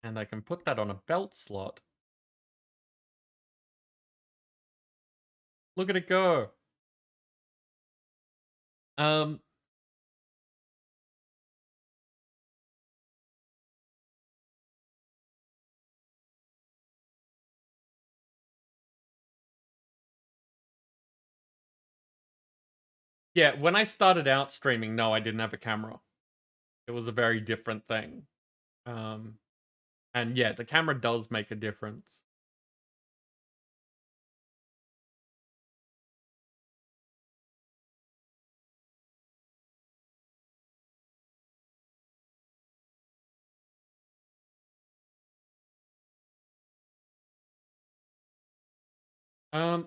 And I can put that on a belt slot. Look at it go. Um, yeah, when I started out streaming, no, I didn't have a camera. It was a very different thing. And yeah, the camera does make a difference.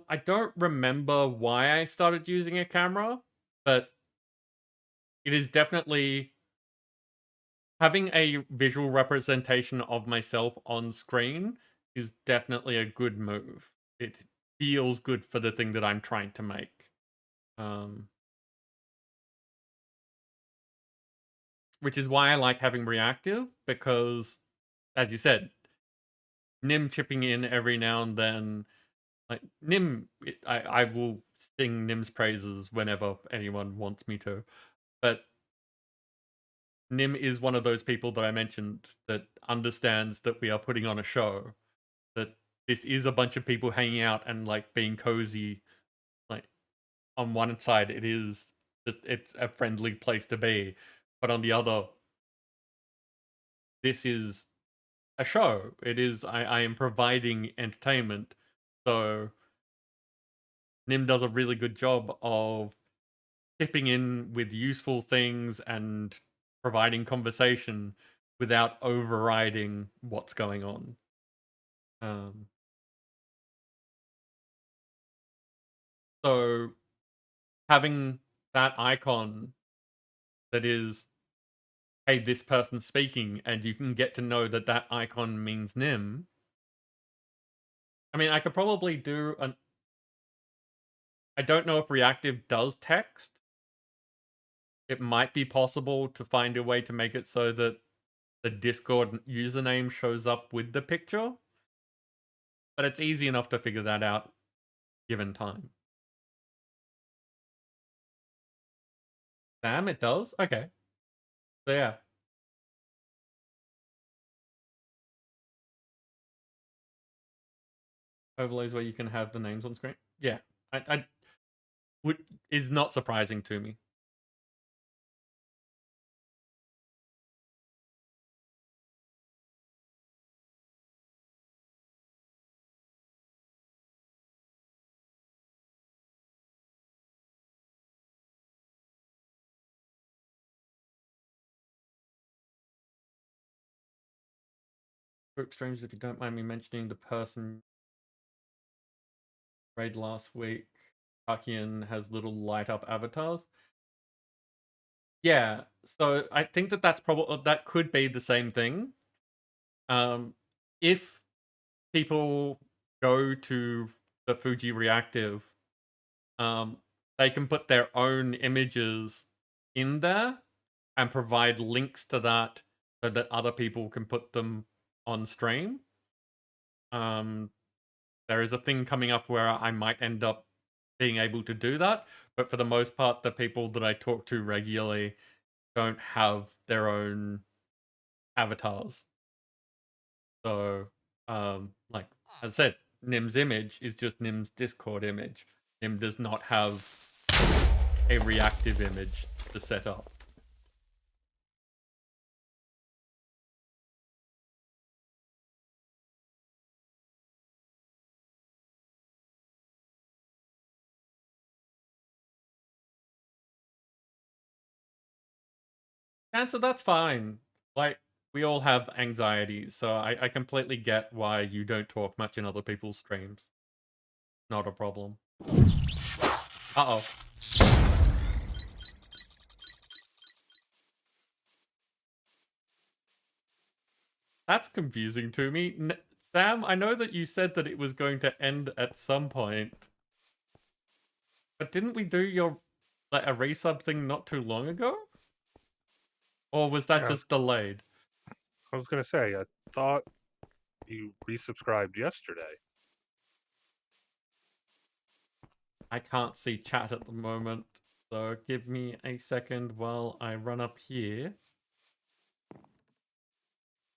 I don't remember why I started using a camera, but it is definitely having a visual representation of myself on screen is definitely a good move. It feels good for the thing that I'm trying to make. Um, which is why I like having reactive, because, as you said, Nim chipping in every now and then, like Nim, I will sing Nim's praises whenever anyone wants me to, but Nim is one of those people that I mentioned that understands that we are putting on a show, that this is a bunch of people hanging out and like being cozy. Like on one side, it is just it's a friendly place to be, but on the other, this is a show. It is I am providing entertainment, so Nim does a really good job of chipping in with useful things and providing conversation without overriding what's going on. Um, so having that icon that is, hey, this person's speaking, and you can get to know that that icon means Nim. I mean, I could probably do an. I don't know if reactive does text. It might be possible to find a way to make it so that the Discord username shows up with the picture. But it's easy enough to figure that out given time. Sam, it does? Okay. So yeah. Overlays where you can have the names on screen. Yeah. I would is not surprising to me. Group strangers, if you don't mind me mentioning the person raid last week, Hakian has little light up avatars. Yeah, so I think that's probably that could be the same thing. If people go to the Fuji Reactive, they can put their own images in there and provide links to that so that other people can put them on stream. There is a thing coming up where I might end up being able to do that, but for the most part, the people that I talk to regularly don't have their own avatars. So, like I said, Nim's image is just Nim's Discord image. Nim does not have a reactive image to set up. And so that's fine. Like, we all have anxiety, so I completely get why you don't talk much in other people's streams. Not a problem. Uh-oh. That's confusing to me. Sam, I know that you said that it was going to end at some point. But didn't we do your a resub thing not too long ago? Or was that just delayed? I was going to say, I thought you resubscribed yesterday. I can't see chat at the moment, so give me a second while I run up here.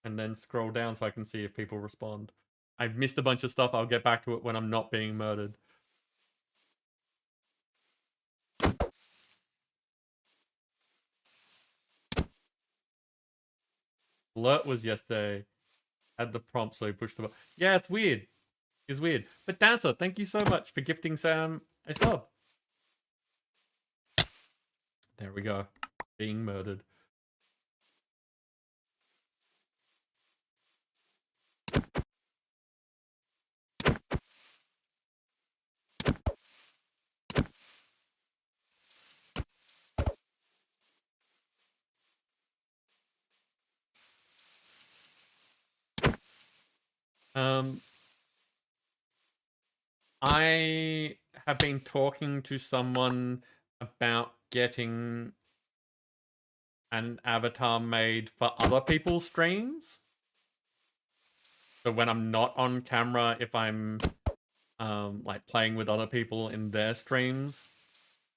And then scroll down so I can see if people respond. I've missed a bunch of stuff. I'll get back to it when I'm not being murdered. Alert was yesterday. Had the prompt, so he pushed the button. Yeah, it's weird. It's weird. But Dancer, thank you so much for gifting Sam a sub. There we go. Being murdered. I have been talking to someone about getting an avatar made for other people's streams. So when I'm not on camera, if I'm like playing with other people in their streams.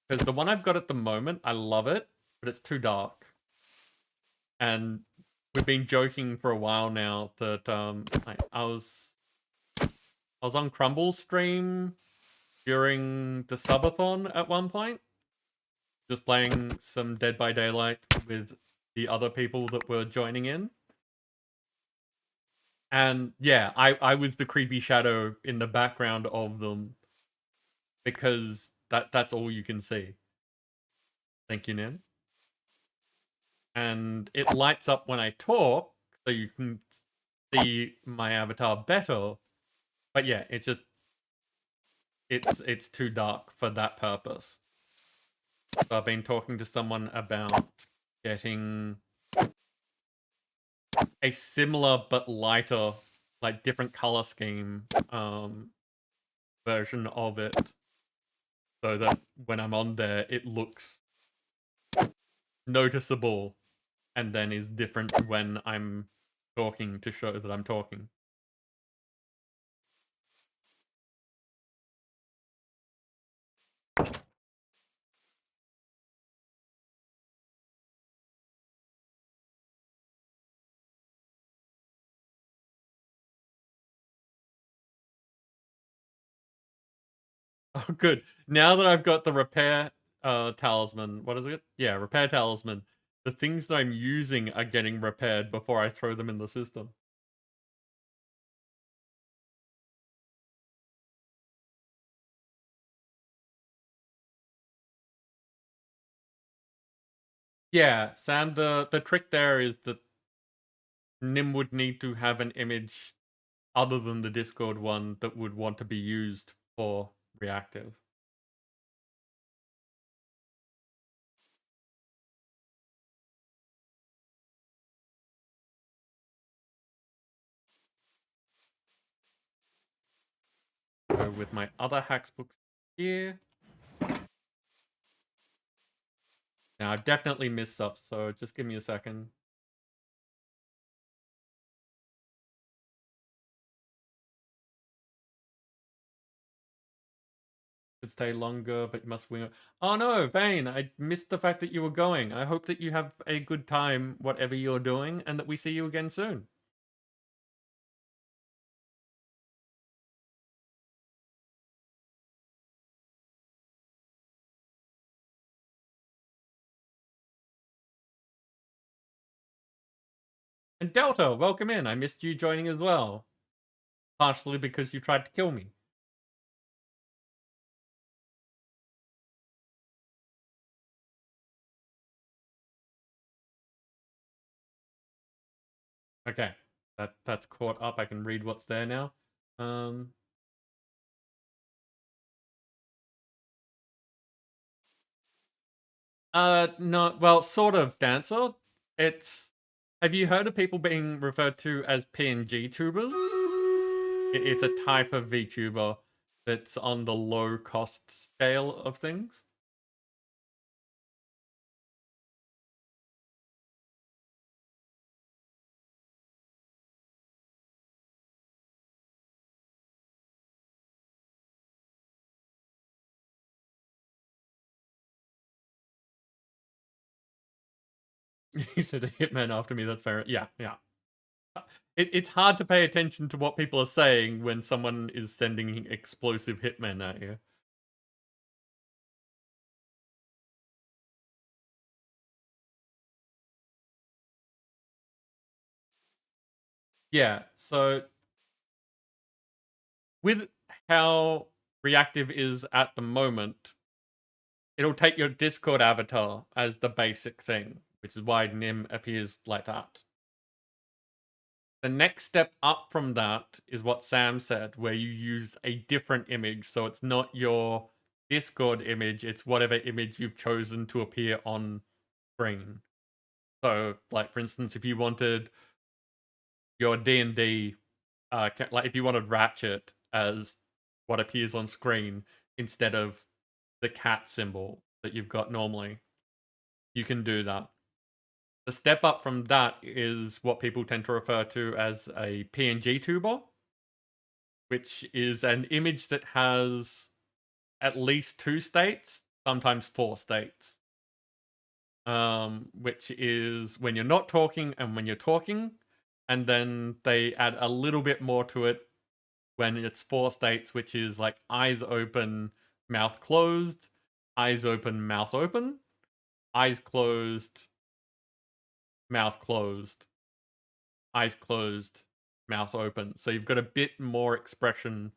Because the one I've got at the moment, I love it, but it's too dark. And we've been joking for a while now that I was on Crumble's stream during the subathon at one point, just playing some Dead by Daylight with the other people that were joining in. And yeah, I was the creepy shadow in the background of them because that's all you can see. Thank you, Nin. And it lights up when I talk, so you can see my avatar better. But yeah, it's just it's too dark for that purpose. So I've been talking to someone about getting a similar but lighter, like different color scheme version of it, so that when I'm on there, it looks noticeable and then is different when I'm talking to show that I'm talking. Oh, good. Now that I've got the repair talisman, what is it? Yeah, repair talisman. The things that I'm using are getting repaired before I throw them in the system. Yeah, Sam, the trick there is that Nim would need to have an image other than the Discord one that would want to be used for reactive. So with my other hacks books here. Now I've definitely missed stuff, so just give me a second. Could stay longer, but you must wing. Oh no, Vane! I missed the fact that you were going. I hope that you have a good time, whatever you're doing, and that we see you again soon. And Delta, welcome in. I missed you joining as well. Partially because you tried to kill me. Okay. That's caught up. I can read what's there now. No, well, sort of dancer. It's have you heard of people being referred to as PNG tubers? It's a type of VTuber that's on the low cost scale of things. He said a hitman after me, that's fair. Yeah, yeah. It's hard to pay attention to what people are saying when someone is sending explosive hitmen at you. Yeah, so with how reactive is at the moment, it'll take your Discord avatar as the basic thing, which is why Nim appears like that. The next step up from that is what Sam said, where you use a different image. So it's not your Discord image, it's whatever image you've chosen to appear on screen. So, like, for instance, if you wanted your D&D, like if you wanted Ratchet as what appears on screen instead of the cat symbol that you've got normally, you can do that. The step up from that is what people tend to refer to as a PNG tuber, which is an image that has at least 2 states, sometimes 4 states. Which is when you're not talking and when you're talking, and then they add a little bit more to it when it's 4 states, which is like eyes open, mouth closed, eyes open, mouth open, eyes closed, mouth closed, eyes closed, mouth open. So you've got a bit more expression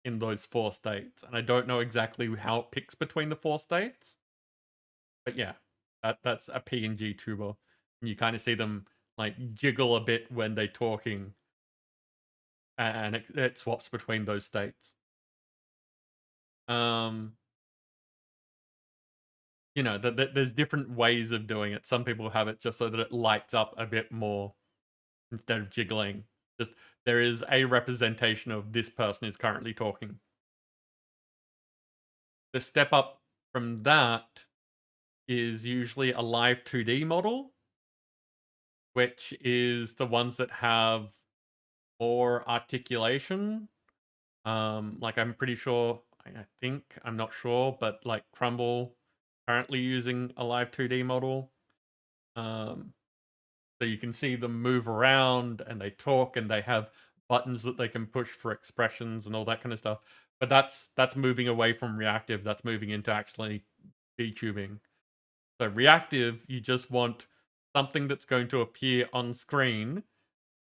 in those 4 states. And I don't know exactly how it picks between the 4 states. But yeah, that's a PNG tuber. And you kind of see them like jiggle a bit when they're talking. And it swaps between those states. You know, there's different ways of doing it. Some people have it just so that it lights up a bit more instead of jiggling. Just there is a representation of this person is currently talking. The step up from that is usually a live 2D model, which is the ones that have more articulation. Like I'm pretty sure, I think, I'm not sure, but like Crumble currently using a live 2D model. So you can see them move around and they talk and they have buttons that they can push for expressions and all that kind of stuff. But that's moving away from reactive. That's moving into actually VTubing. So reactive, you just want something that's going to appear on screen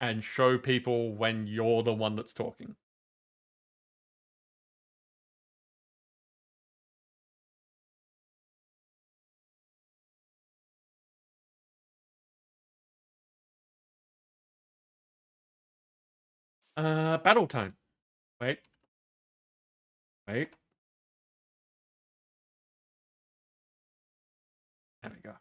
and show people when you're the one that's talking. Battle time. Wait. Wait. There we go.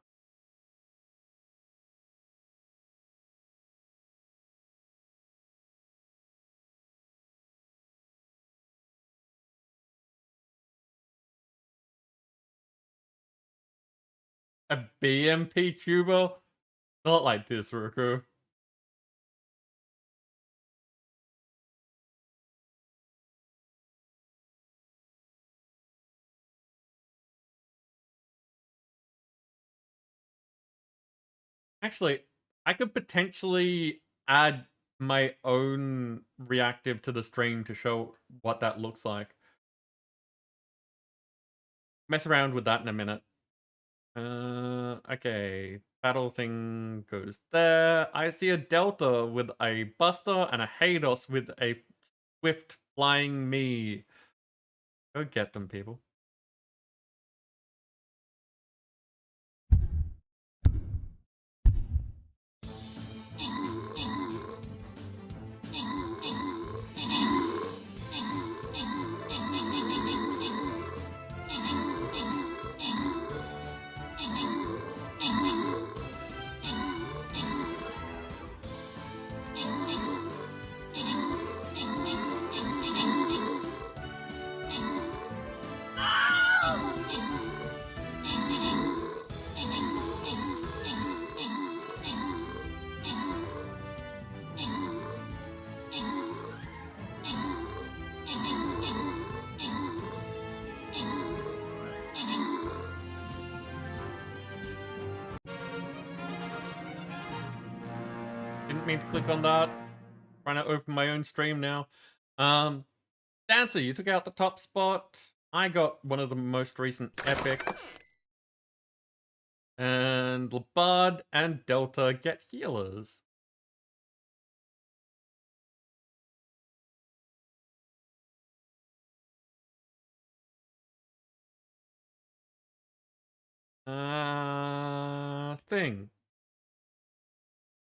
A BMP tuber? Not like this, Roku. Actually, I could potentially add my own reactive to the stream to show what that looks like. Mess around with that in a minute. Okay. Battle thing goes there. I see a Delta with a Buster and a Hados with a Swift flying me. Go get them, people. Didn't mean to click on that. Trying to open my own stream now. Dancer, you took out the top spot. I got one of the most recent epic. And Labard and Delta get healers. Thing.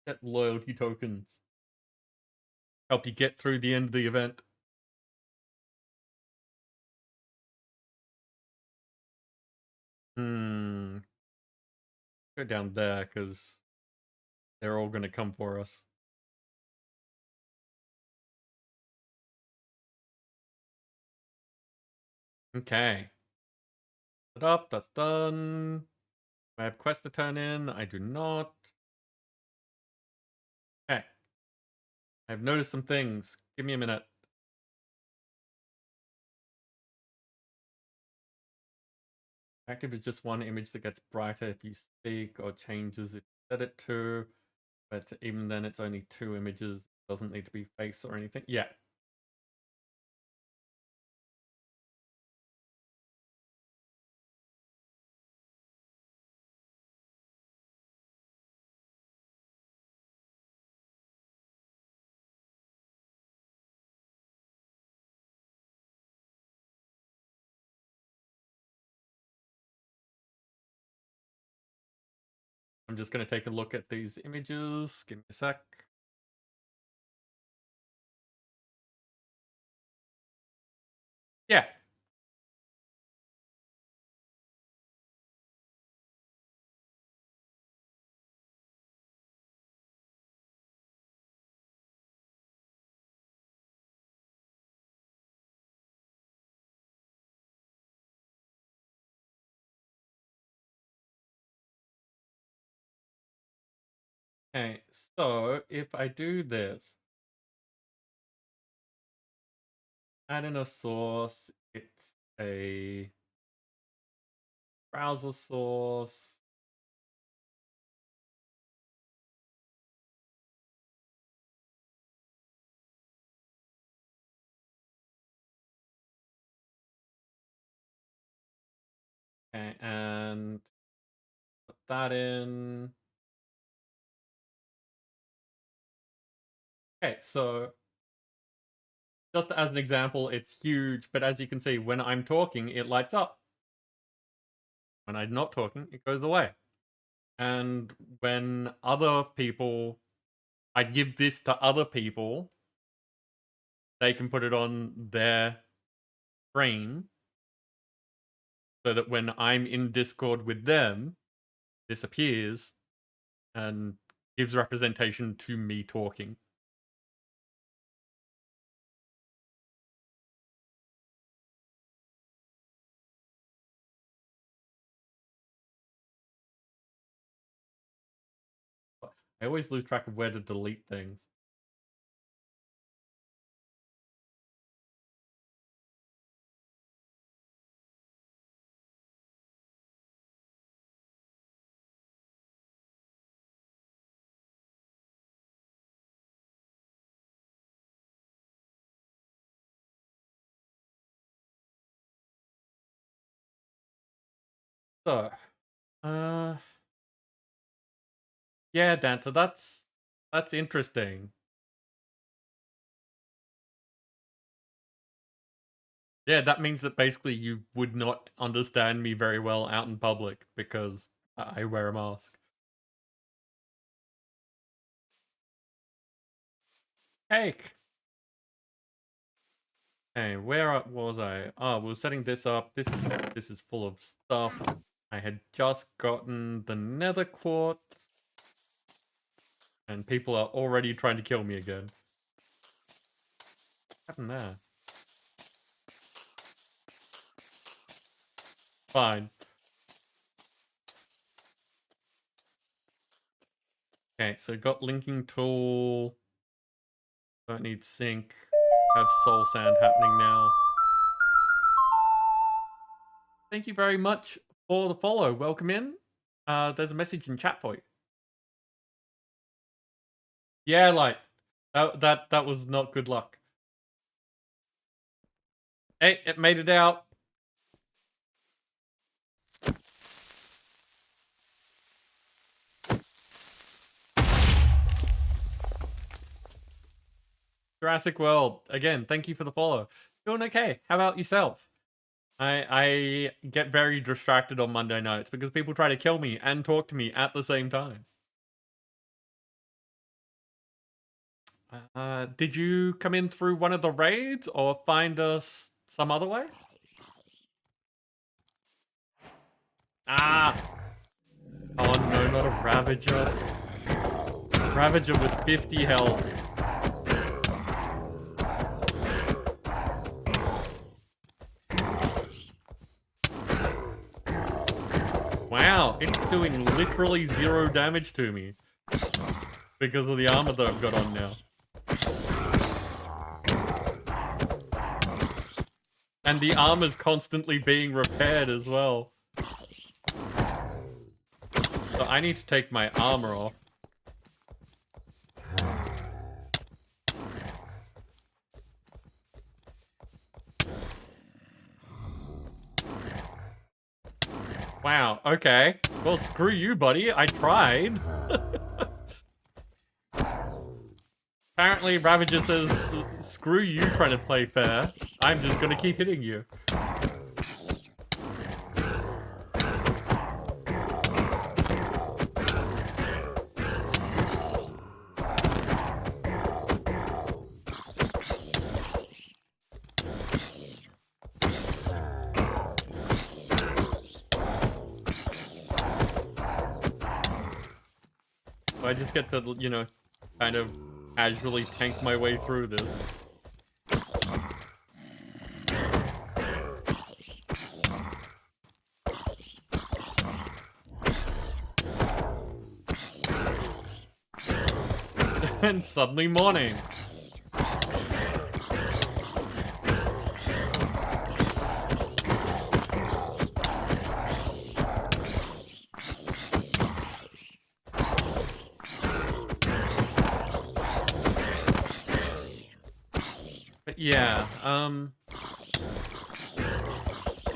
Get loyalty tokens. Help you get through the end of the event. Go down there, because they're all gonna come for us. Okay. Set up, that's done. I have quest to turn in. I do not. Okay. I've noticed some things. Give me a minute. Active is just one image that gets brighter if you speak or changes if you set it to. But even then, it's only 2 images. It doesn't need to be face or anything. Yeah. I'm just going to take a look at these images. Give me a sec. Yeah. Okay, so if I do this, add in a source, it's a browser source. Okay, and put that in. Okay, so just as an example, it's huge, but as you can see, when I'm talking, it lights up. When I'm not talking, it goes away. And when other people, I give this to other people, they can put it on their screen so that when I'm in Discord with them, this appears and gives representation to me talking. I always lose track of where to delete things. So, uh, yeah, Dancer, that's interesting. Yeah, that means that basically you would not understand me very well out in public because I wear a mask. Cake! Hey, where was I? Oh, we were setting this up. This is full of stuff. I had just gotten the nether quartz, and people are already trying to kill me again. What happened there? Fine. Okay, so got linking tool. Don't need sync. Have soul sand happening now. Thank you very much for the follow. Welcome in. There's a message in chat for you. Yeah, like that was not good luck. Hey, it made it out. Jurassic World. Again, thank you for the follow. Doing okay. How about yourself? I get very distracted on Monday nights because people try to kill me and talk to me at the same time. Did you come in through one of the raids or find us some other way? Ah! Oh no, not a Ravager. Ravager with 50 health. Wow, it's doing literally 0 damage to me. Because of the armor that I've got on now. And the armor's constantly being repaired as well. So I need to take my armor off. Wow, okay. Well, screw you, buddy. I tried. Apparently, Ravager says, screw you trying to play fair. I'm just gonna keep hitting you. So I just get to, you know, kind of casually tank my way through this. and suddenly morning. But yeah,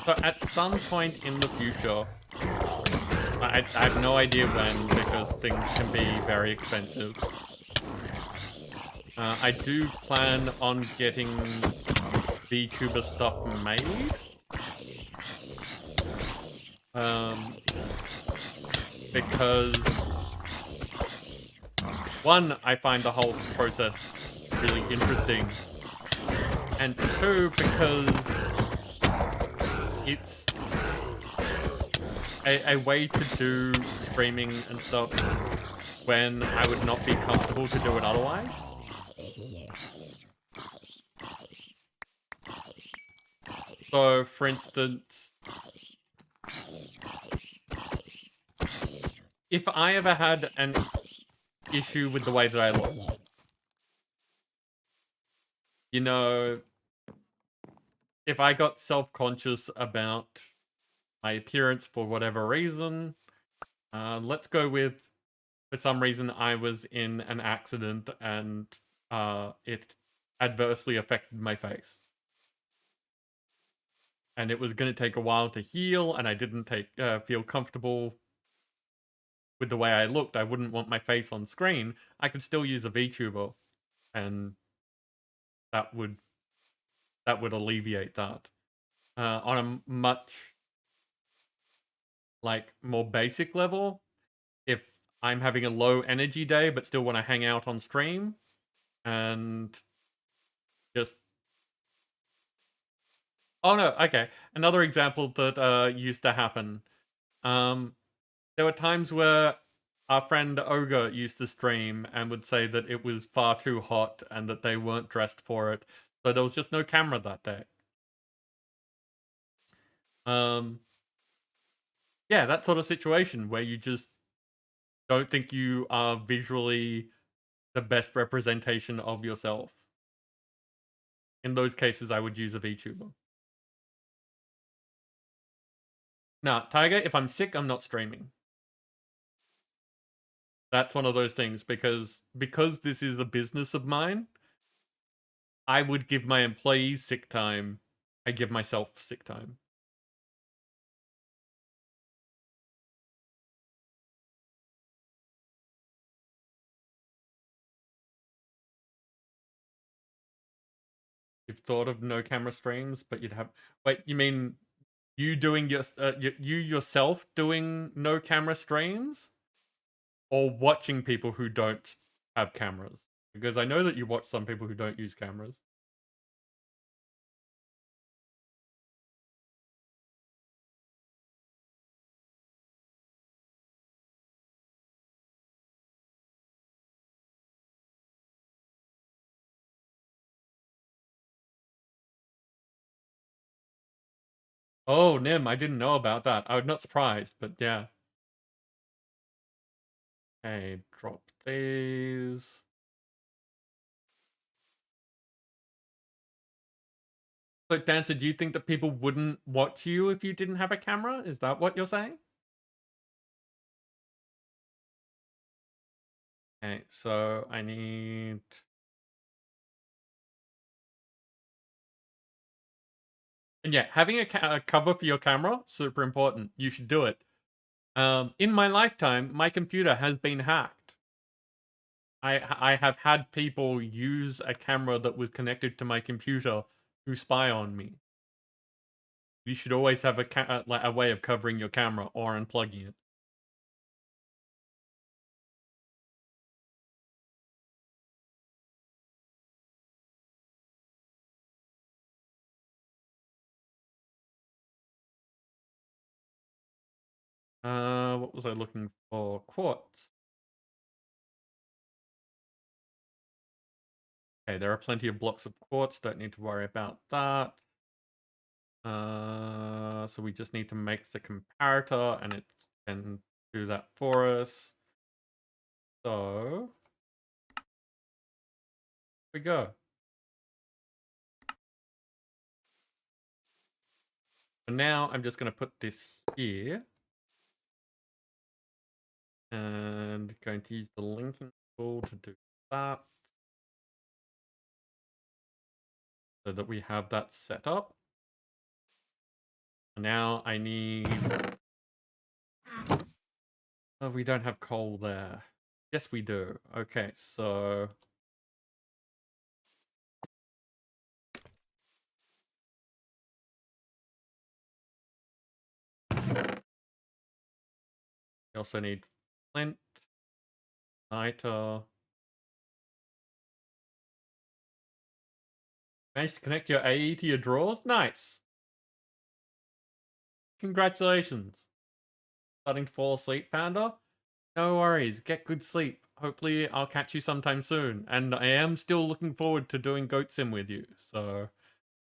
so at some point in the future, I have no idea when because things can be very expensive. I do plan on getting VTuber stuff made. Because one, I find the whole process really interesting, and two, because it's a way to do streaming and stuff when I would not be comfortable to do it otherwise. So, for instance, if I ever had an issue with the way that I look, you know, if I got self-conscious about my appearance for whatever reason, let's go with, for some reason, I was in an accident and it adversely affected my face. And it was going to take a while to heal, and I didn't feel comfortable with the way I looked. I wouldn't want my face on screen. I could still use a VTuber, and that would alleviate that. On a much more basic level, if I'm having a low energy day but still want to hang out on stream and just oh no, okay. Another example that used to happen. There were times where our friend Ogre used to stream and would say that it was far too hot and that they weren't dressed for it. So there was just no camera that day. Yeah, that sort of situation where you just don't think you are visually the best representation of yourself. In those cases, I would use a VTuber. Nah, Tiger, if I'm sick, I'm not streaming. That's one of those things because this is a business of mine, I would give my employees sick time. I give myself sick time. You've thought of no camera streams, but you'd have. Wait, you mean you doing you yourself doing no camera streams, or watching people who don't have cameras? Because I know that you watch some people who don't use cameras. Oh, Nim, I didn't know about that. I'm not surprised, but yeah. Okay, drop these. So, Dancer, do you think that people wouldn't watch you if you didn't have a camera? Is that what you're saying? Okay, so I need... And yeah, having a cover for your camera, super important. You should do it. In my lifetime, my computer has been hacked. I have had people use a camera that was connected to my computer to spy on me. You should always have a way of covering your camera or unplugging it. What was I looking for? Quartz. Okay, there are plenty of blocks of quartz. Don't need to worry about that. So we just need to make the comparator, and it can do that for us. So we go. So now I'm just going to put this here. And going to use the linking tool to do that. So that we have that set up. Now I need... Oh, we don't have coal there. Yes, we do. Okay, so... We also need flint, niter. Managed to connect your AE to your drawers? Nice. Congratulations. Starting to fall asleep, Panda? No worries. Get good sleep. Hopefully I'll catch you sometime soon. And I am still looking forward to doing Goat Sim with you. So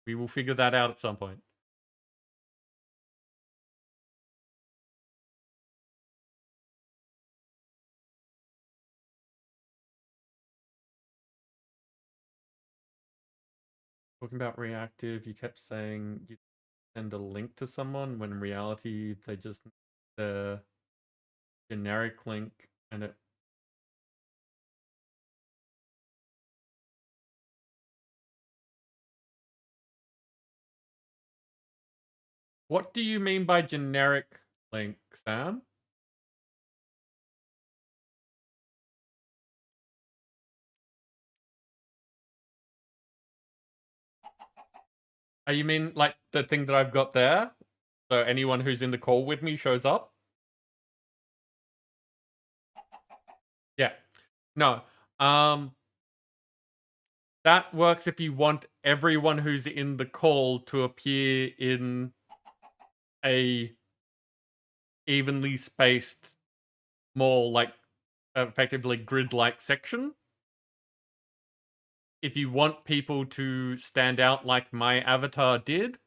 we will figure that out at some point. Talking about reactive, you kept saying you send a link to someone when in reality they just the generic link and it... What do you mean by generic link, Sam? You mean like the thing that I've got there? So anyone who's in the call with me shows up? Yeah. No. That works if you want everyone who's in the call to appear in a evenly spaced, more like effectively grid-like section. If you want people to stand out like my avatar did,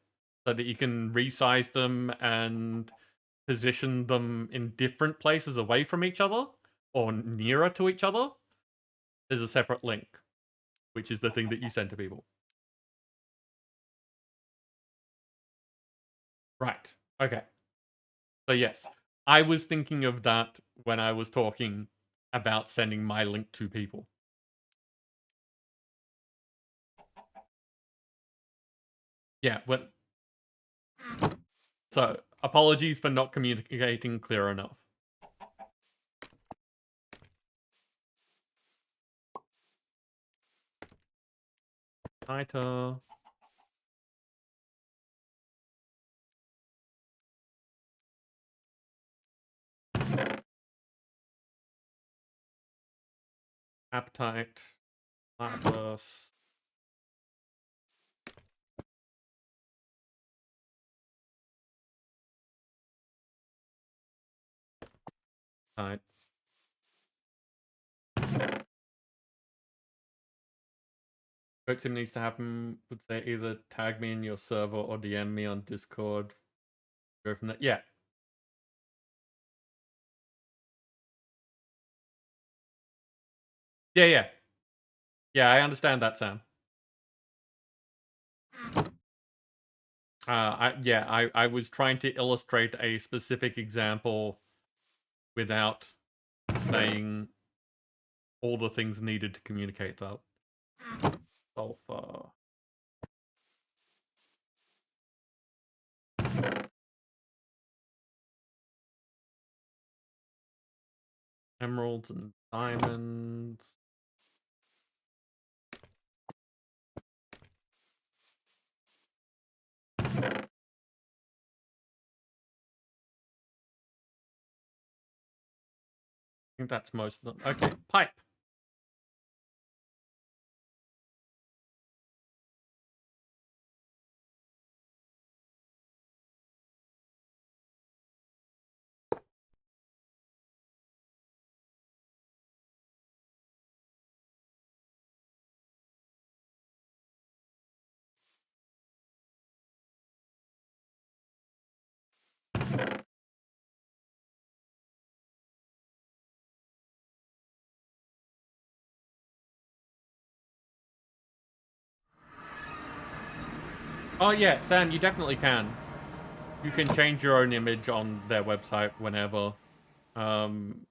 so that you can resize them and position them in different places away from each other or nearer to each other, there's a separate link, which is the thing that you send to people. Right. Okay. So yes, I was thinking of that when I was talking about sending my link to people. Yeah, so apologies for not communicating clear enough. Niter. Appetite. Lapis. Appetite. Sim needs to happen, would say either tag me in your server or DM me on Discord. Go from there. Yeah. Yeah. Yeah, I understand that, Sam. I was trying to illustrate a specific example without saying all the things needed to communicate that. Sulfur. Emeralds and diamonds. I think that's most of them. Okay, pipe. Oh yeah, Sam, you definitely can. You can change your own image on their website whenever. Um,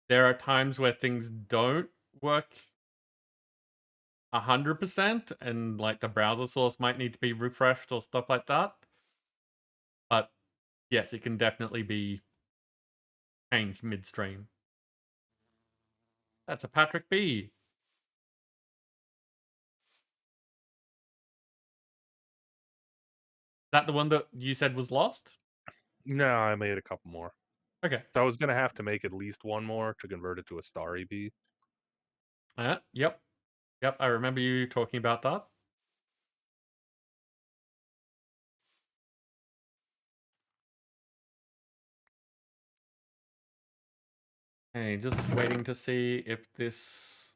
there are times where things don't work 100%, and like the browser source might need to be refreshed or stuff like that. But yes, it can definitely be changed midstream. That's a Patrick B. That the one that you said was lost? No, I made a couple more. Okay. So I was gonna have to make at least one more to convert it to a star EB. Yep. Yep, I remember you talking about that. Hey, just waiting to see if this...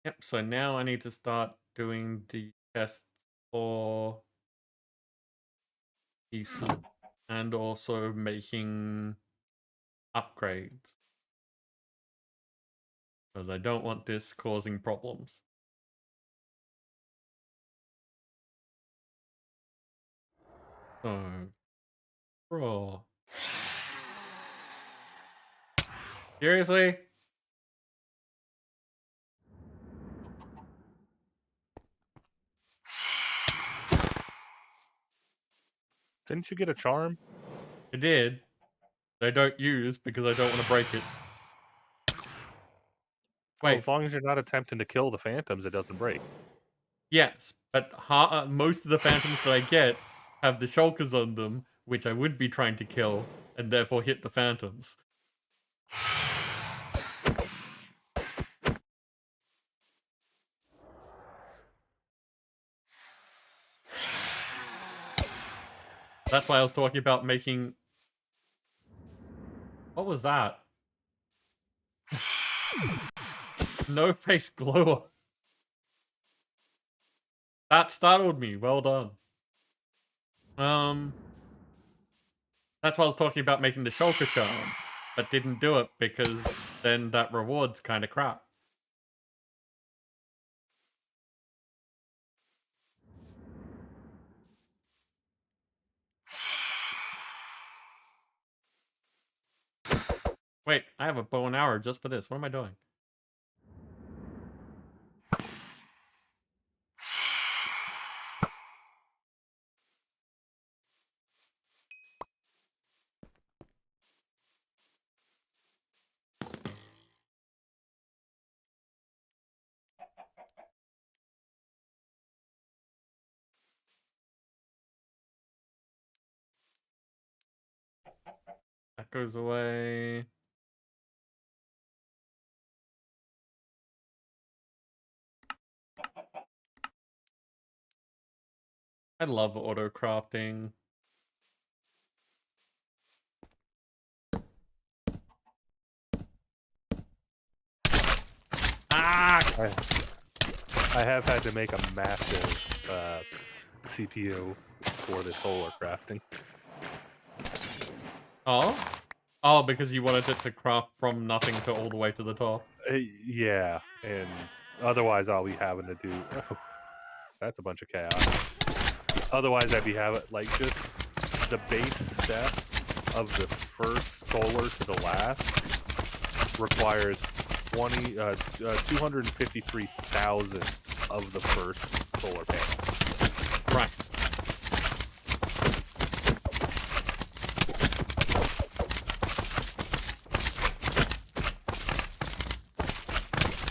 Yep, so now I need to start doing the tests for PC and also making upgrades. Because I don't want this causing problems. So, bro. Seriously? Didn't you get a charm? I did. But I don't use because I don't want to break it. Well, Wait, as long as you're not attempting to kill the phantoms, it doesn't break. yes, but most of the phantoms that I get have the shulkers on them, which I would be trying to kill, and therefore hit the phantoms. That's why I was talking about making... What was that? No face glower. That startled me. Well done. That's why I was talking about making the shulker charm, but didn't do it because then that reward's kind of crap. Wait, I have a bow and arrow just for this. What am I doing? That goes away. I love auto crafting. Ah! I have had to make a massive CPU for the solar crafting. Oh? Oh, because you wanted it to craft from nothing to all the way to the top. Yeah, and otherwise I'll be having to do. Oh, that's a bunch of chaos. Otherwise, I'd be having like just the base step of the first solar to the last requires 253,000 of the first solar panel. Right.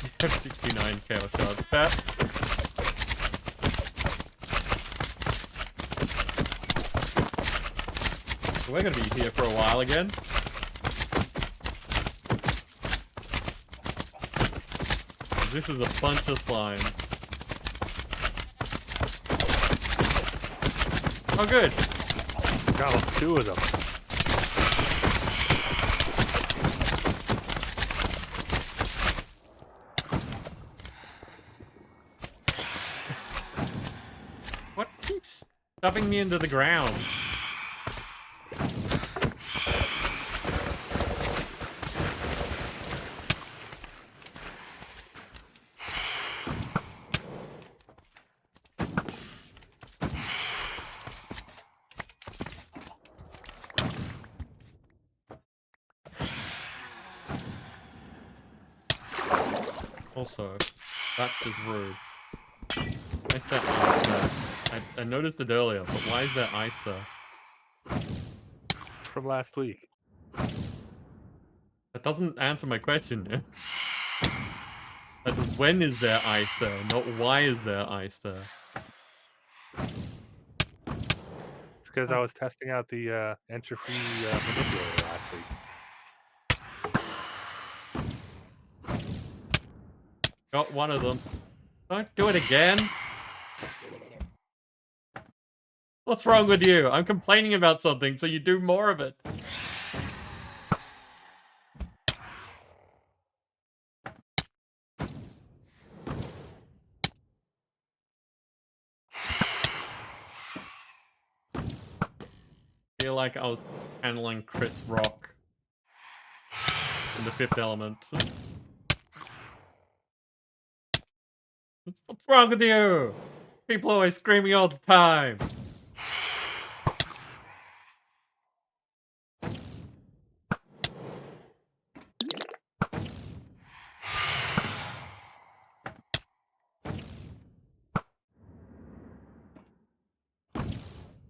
You have 69 chaos shards. Pat. So we're gonna be here for a while again. This is a bunch of slime. Oh, good. Got 2 of them. What keeps shoving me into the ground? Also, that's just rude. Why is there ice there? I noticed it earlier, but why is there ice there? From last week. That doesn't answer my question. That's when is there ice there, not why is there ice there. It's because I was testing out the entropy manipulator last week. Got one of them. Don't do it again. What's wrong with you? I'm complaining about something, so you do more of it. I feel like I was channeling Chris Rock in The Fifth Element. What's wrong with you? People always screaming all the time.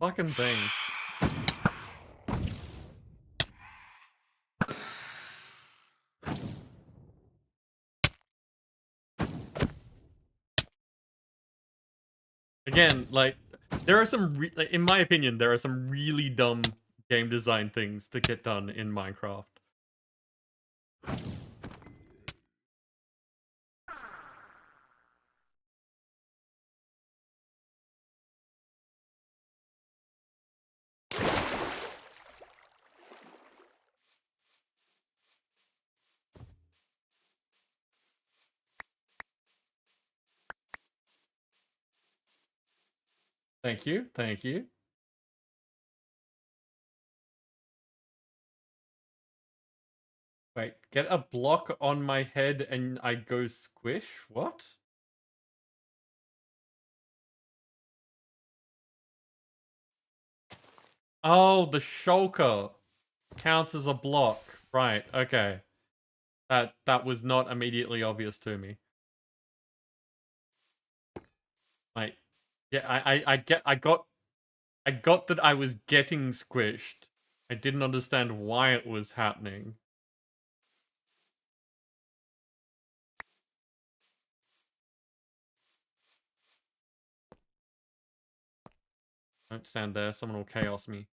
Fucking things. Again, like, there are some, in my opinion, there are some really dumb game design things to get done in Minecraft. Thank you, thank you. Wait, get a block on my head and I go squish? What? Oh, the shulker counts as a block. Right, okay. That was not immediately obvious to me. Like, yeah, I got that I was getting squished. I didn't understand why it was happening. Don't stand there, someone will chaos me.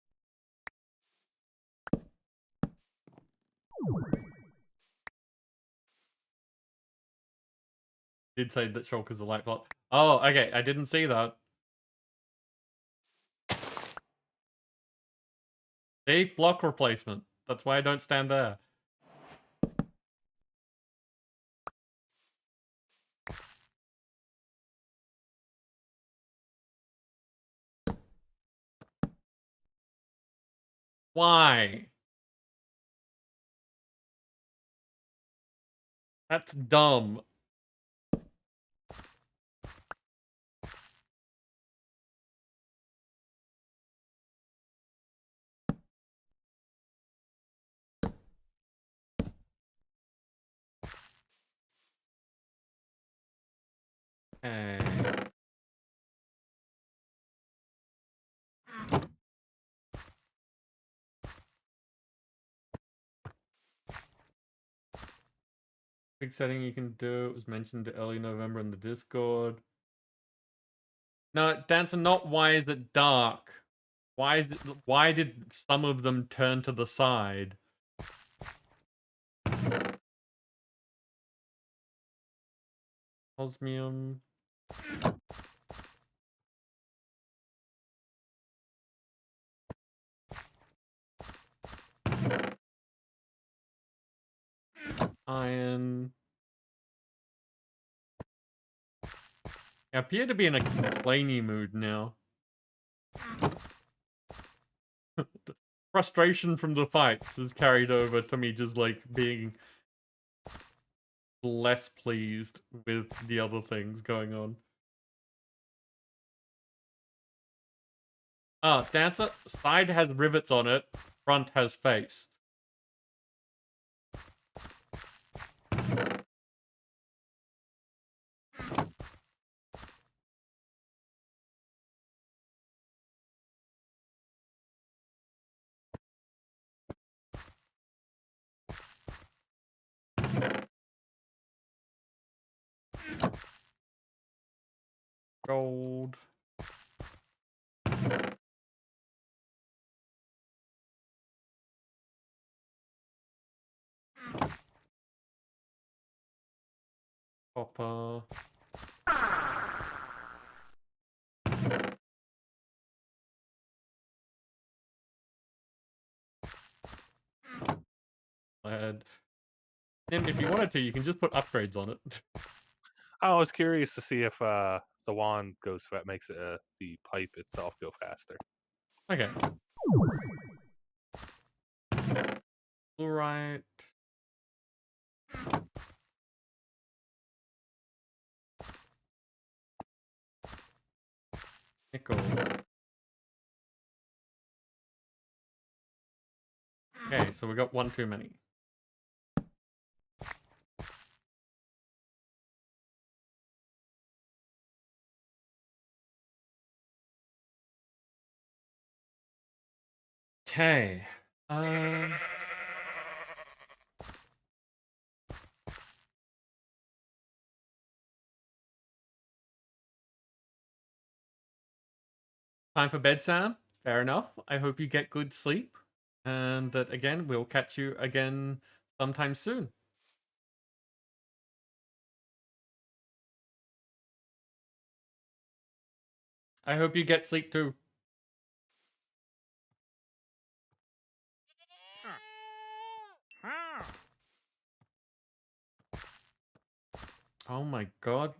Did say that shulker's a light block. Oh, okay, I didn't see that. See, block replacement. That's why I don't stand there. Why? That's dumb. Okay. Big setting you can do. It was mentioned early November in the Discord. No, Dancer, not why is it dark? Why did some of them turn to the side? Osmium. Iron. I appear to be in a complainy mood now. The frustration from the fights is carried over to me just like being less pleased with the other things going on. Ah, Dancer, side has rivets on it, front has face. Gold. Copper. Lead. Tim, if you wanted to, you can just put upgrades on it. I was curious to see if the wand makes the pipe itself go faster. Okay. Fluorite. Nickel. Okay, so we got one too many. Okay. Time for bed, Sam. Fair enough. I hope you get good sleep. And that, again, we'll catch you again sometime soon. I hope you get sleep too. Oh my god.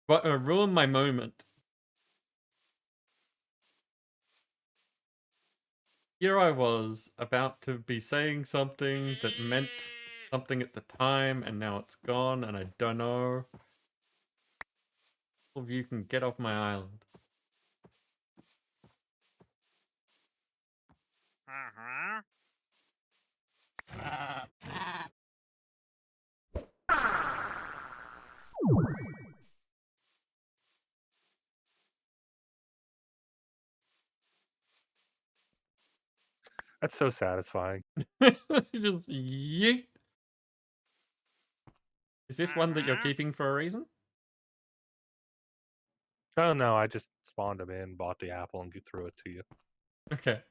But ruined my moment. Here I was about to be saying something that meant something at the time, and now it's gone, and I don't know. All of you can get off my island. That's so satisfying. Just yeet. Is this one that you're keeping for a reason? Oh no, I just spawned him in, bought the apple, and threw it to you. Okay.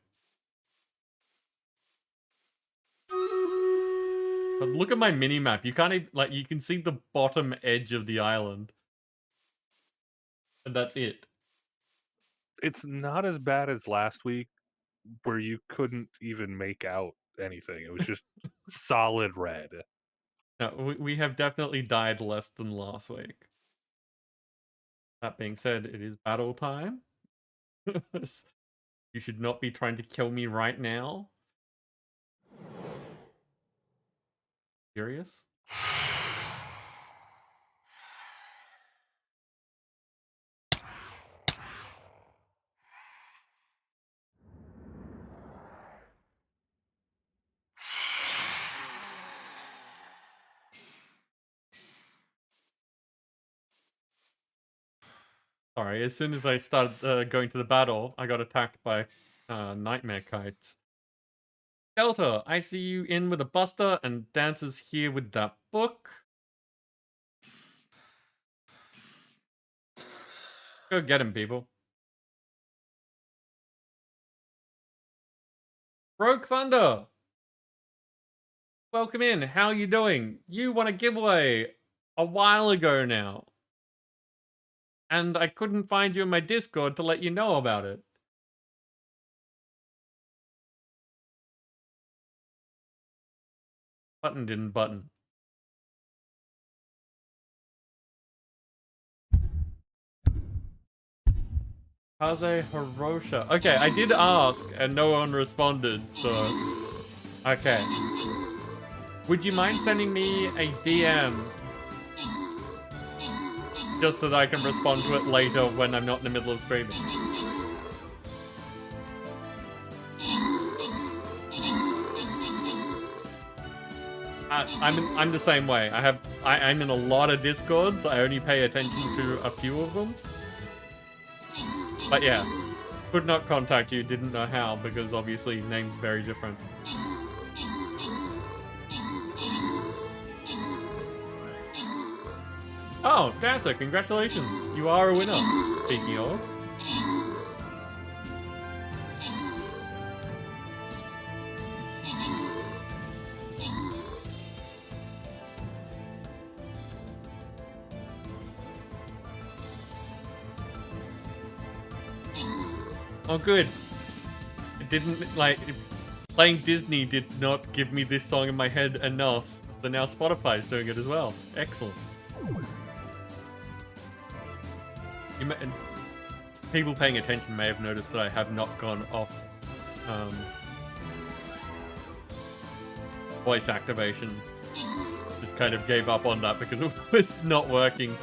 But look at my mini map. You can't even, like, you can see the bottom edge of the island. And that's it. It's not as bad as last week, where you couldn't even make out anything. It was just solid red. No, we have definitely died less than last week. That being said, it is battle time. You should not be trying to kill me right now. Serious? Sorry, as soon as I started going to the battle, I got attacked by nightmare kites. Delta, I see you in with a buster, and Dancer's here with that book. Go get him, people. Broke Thunder! Welcome in, how you doing? You won a giveaway a while ago now. And I couldn't find you in my Discord to let you know about it. Button didn't button. Kaze Hirosha. Okay, I did ask and no one responded, so... Okay. Would you mind sending me a DM? Just so that I can respond to it later when I'm not in the middle of streaming. I'm the same way. I'm in a lot of Discords. I only pay attention to a few of them. But yeah, could not contact you. Didn't know how because obviously name's very different. Oh, Dancer, congratulations! You are a winner. Speaking of. Oh, good. It didn't, like, playing Disney did not give me this song in my head enough, so now Spotify is doing it as well. Excellent. And people paying attention may have noticed that I have not gone off voice activation. Just kind of gave up on that because it was not working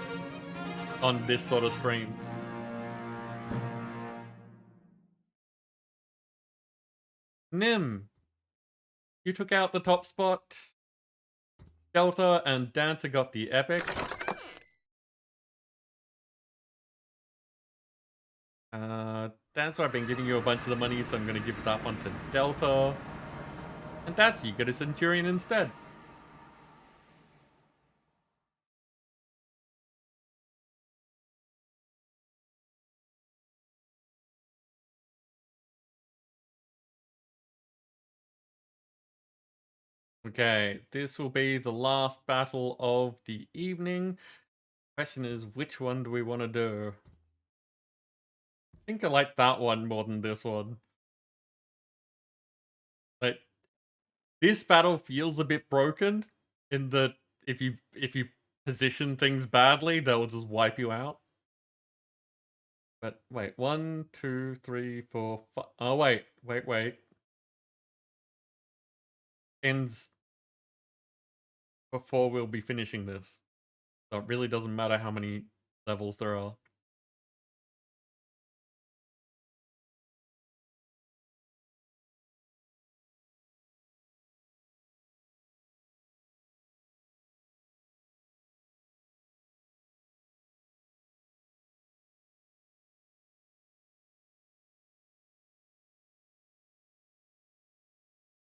on this sort of stream. Nim, you took out the top spot. Delta and Dancer got the epic. Dancer, I've been giving you a bunch of the money, so I'm going to give that one to Delta. And Dancer, you get a Centurion instead. Okay, this will be the last battle of the evening. Question is, which one do we want to do? I think I like that one more than this one. Like, this battle feels a bit broken in that if you position things badly, they'll just wipe you out. But wait, 1, 2, 3, 4, 5. Oh wait. Ends before we'll be finishing this. So it really doesn't matter how many levels there are.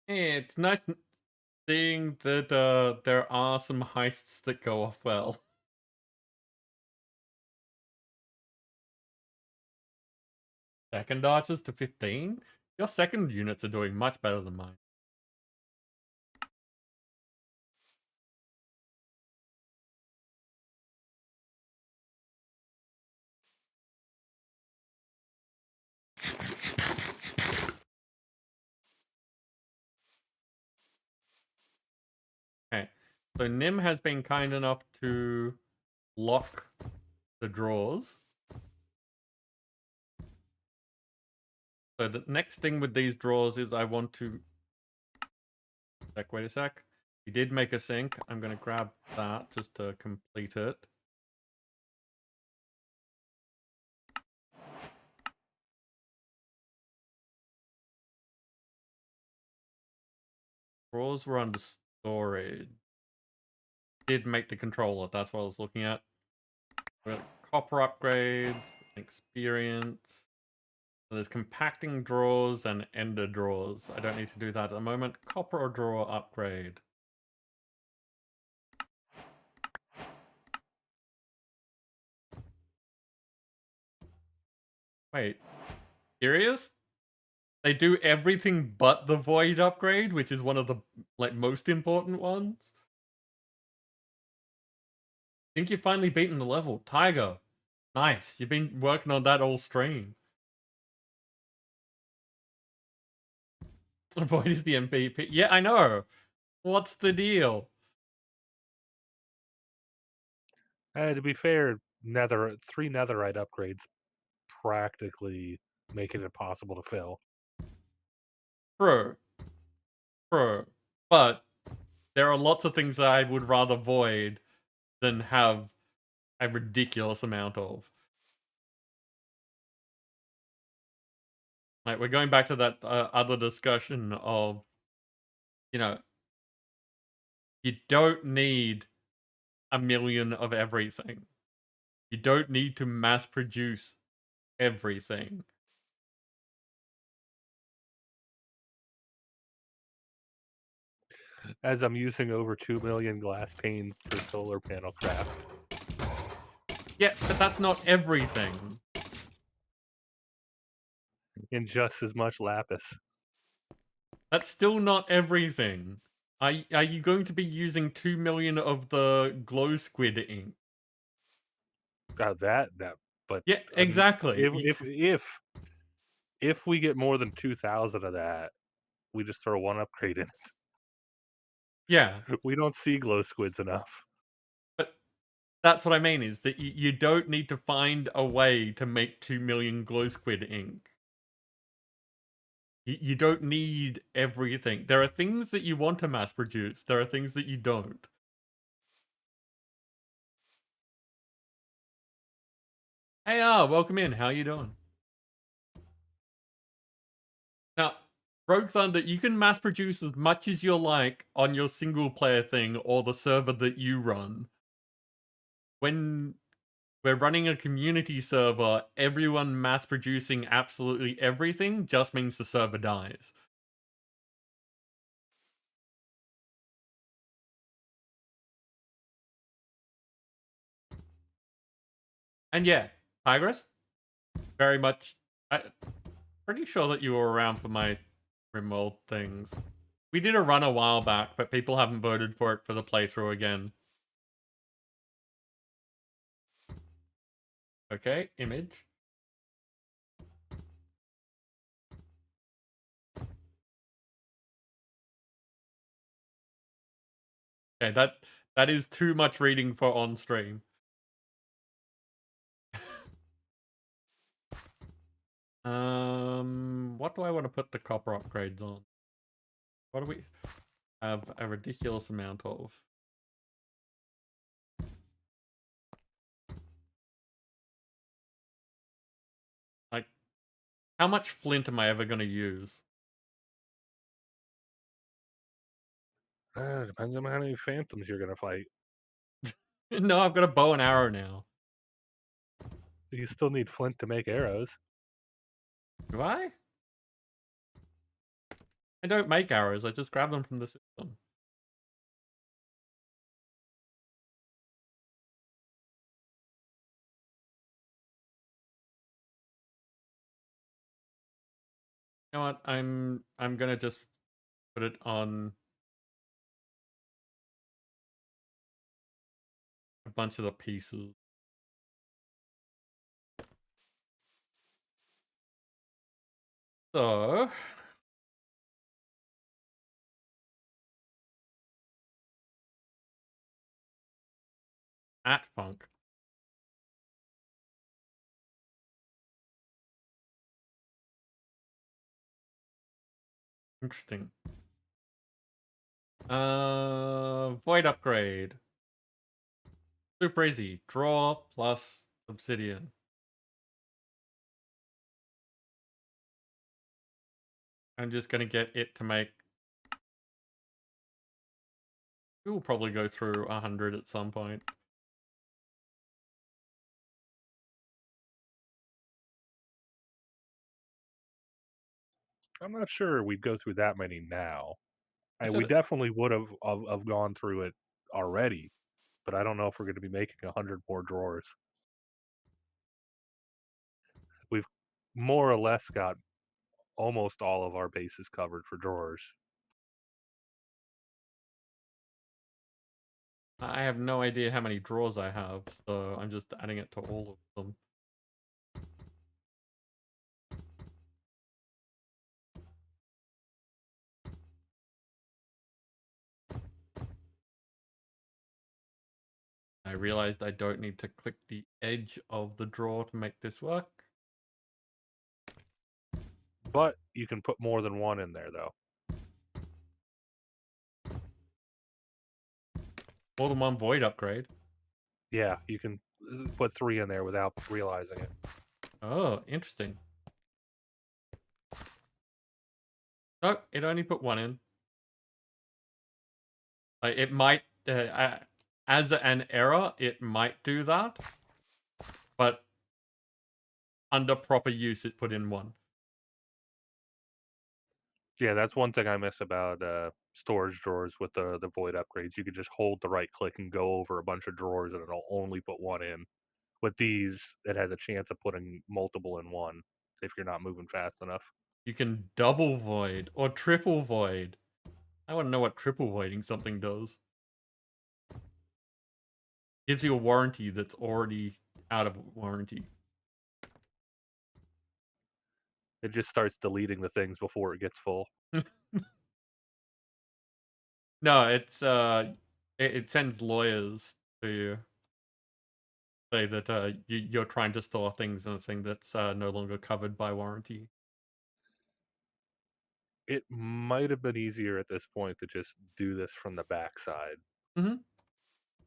Yeah, it's nice seeing that there are some heists that go off well. Second archers to 15? Your second units are doing much better than mine. Okay, so Nim has been kind enough to lock the draws. So the next thing with these draws is I want to... Wait a sec. We did make a sync. I'm going to grab that just to complete it. Draws were under storage. Did make the controller. That's what I was looking at. Copper upgrades, experience. So there's compacting drawers and ender drawers. I don't need to do that at the moment. Copper drawer upgrade. Wait, serious? They do everything but the void upgrade, which is one of the most important ones. Think you've finally beaten the level. Tiger. Nice. You've been working on that all stream. Void is the MVP. Yeah, I know. What's the deal? To be fair, 3 netherite upgrades practically make it impossible to fill. True. But there are lots of things that I would rather void than have a ridiculous amount of. Like, we're going back to that other discussion of, you know, you don't need a million of everything. You don't need to mass produce everything. As I'm using over 2 million glass panes per solar panel craft. Yes, but that's not everything. in just as much lapis. That's still not everything. Are you going to be using 2 million of the glow squid ink? That, but Yeah, an exactly. if we get more than 2,000 of that, we just throw one upgrade in. Yeah, We don't see glow squids enough. but that's what I mean is that you don't need to find a way to make 2 million glow squid ink. You don't need everything. There are things that you want to mass produce. There are things that you don't. Hey, welcome in. How you doing? Now, Rogue Thunder, you can mass produce as much as you like on your single player thing or the server that you run. When we're running a community server, everyone mass producing absolutely everything just means the server dies. And yeah, Tigress, very much. Pretty sure that you were around for my Rimworld things. We did a run a while back, but people haven't voted for it for the playthrough again. Okay, image. Okay, that is too much reading for on stream. What do I want to put the copper upgrades on? What do we have a ridiculous amount of? Like, how much flint am I ever going to use? Depends on how many phantoms you're gonna fight. No, I've got a bow and arrow now. You still need flint to make arrows. Do I? I don't make arrows, I just grab them from the system. You know what? I'm gonna just put it on a bunch of the pieces. So at funk. Interesting. Void upgrade. Super easy. Draw plus obsidian. I'm just gonna get it to make. We will probably go through 100 at some point. I'm not sure we'd go through that many now. I We said, definitely would have gone through it already, but I don't know if we're going to be making 100 more drawers. We've more or less got almost all of our bases covered for drawers. I have no idea how many drawers I have, so I'm just adding it to all of them. I realized I don't need to click the edge of the drawer to make this work. But you can put more than one in there, though. More than one void upgrade. Yeah, you can put 3 in there without realizing it. Oh, interesting. No, it only put one in. Like, it might, as an error, it might do that. But under proper use, it put in one. Yeah, that's one thing I miss about storage drawers with the void upgrades. You could just hold the right click and go over a bunch of drawers, and it'll only put one in. With these, it has a chance of putting multiple in one if you're not moving fast enough. You can double void or triple void. I want to know what triple voiding something does. Gives you a warranty that's already out of warranty. It just starts deleting the things before it gets full. No, it's it sends lawyers to you. Say that you're trying to store things in a thing that's no longer covered by warranty. It might have been easier at this point to just do this from the backside. Mm-hmm.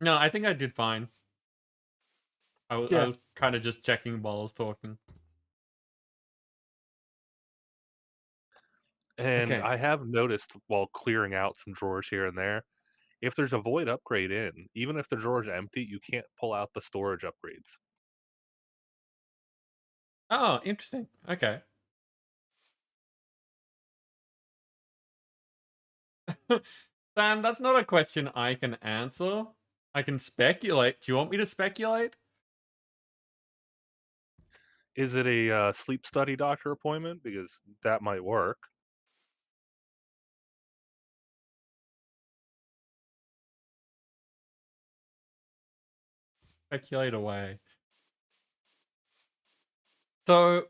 No, I think I did fine. I Yeah, was kind of just checking while I was talking. and Okay. I have noticed while clearing out some drawers here and there, if there's a void upgrade in, even if the drawer's empty, you can't pull out the storage upgrades. Oh, interesting. Okay. Sam, that's not a question I can answer. I can speculate. Do you want me to speculate? Is it a sleep study doctor appointment? Because that might work. Speculate away. So,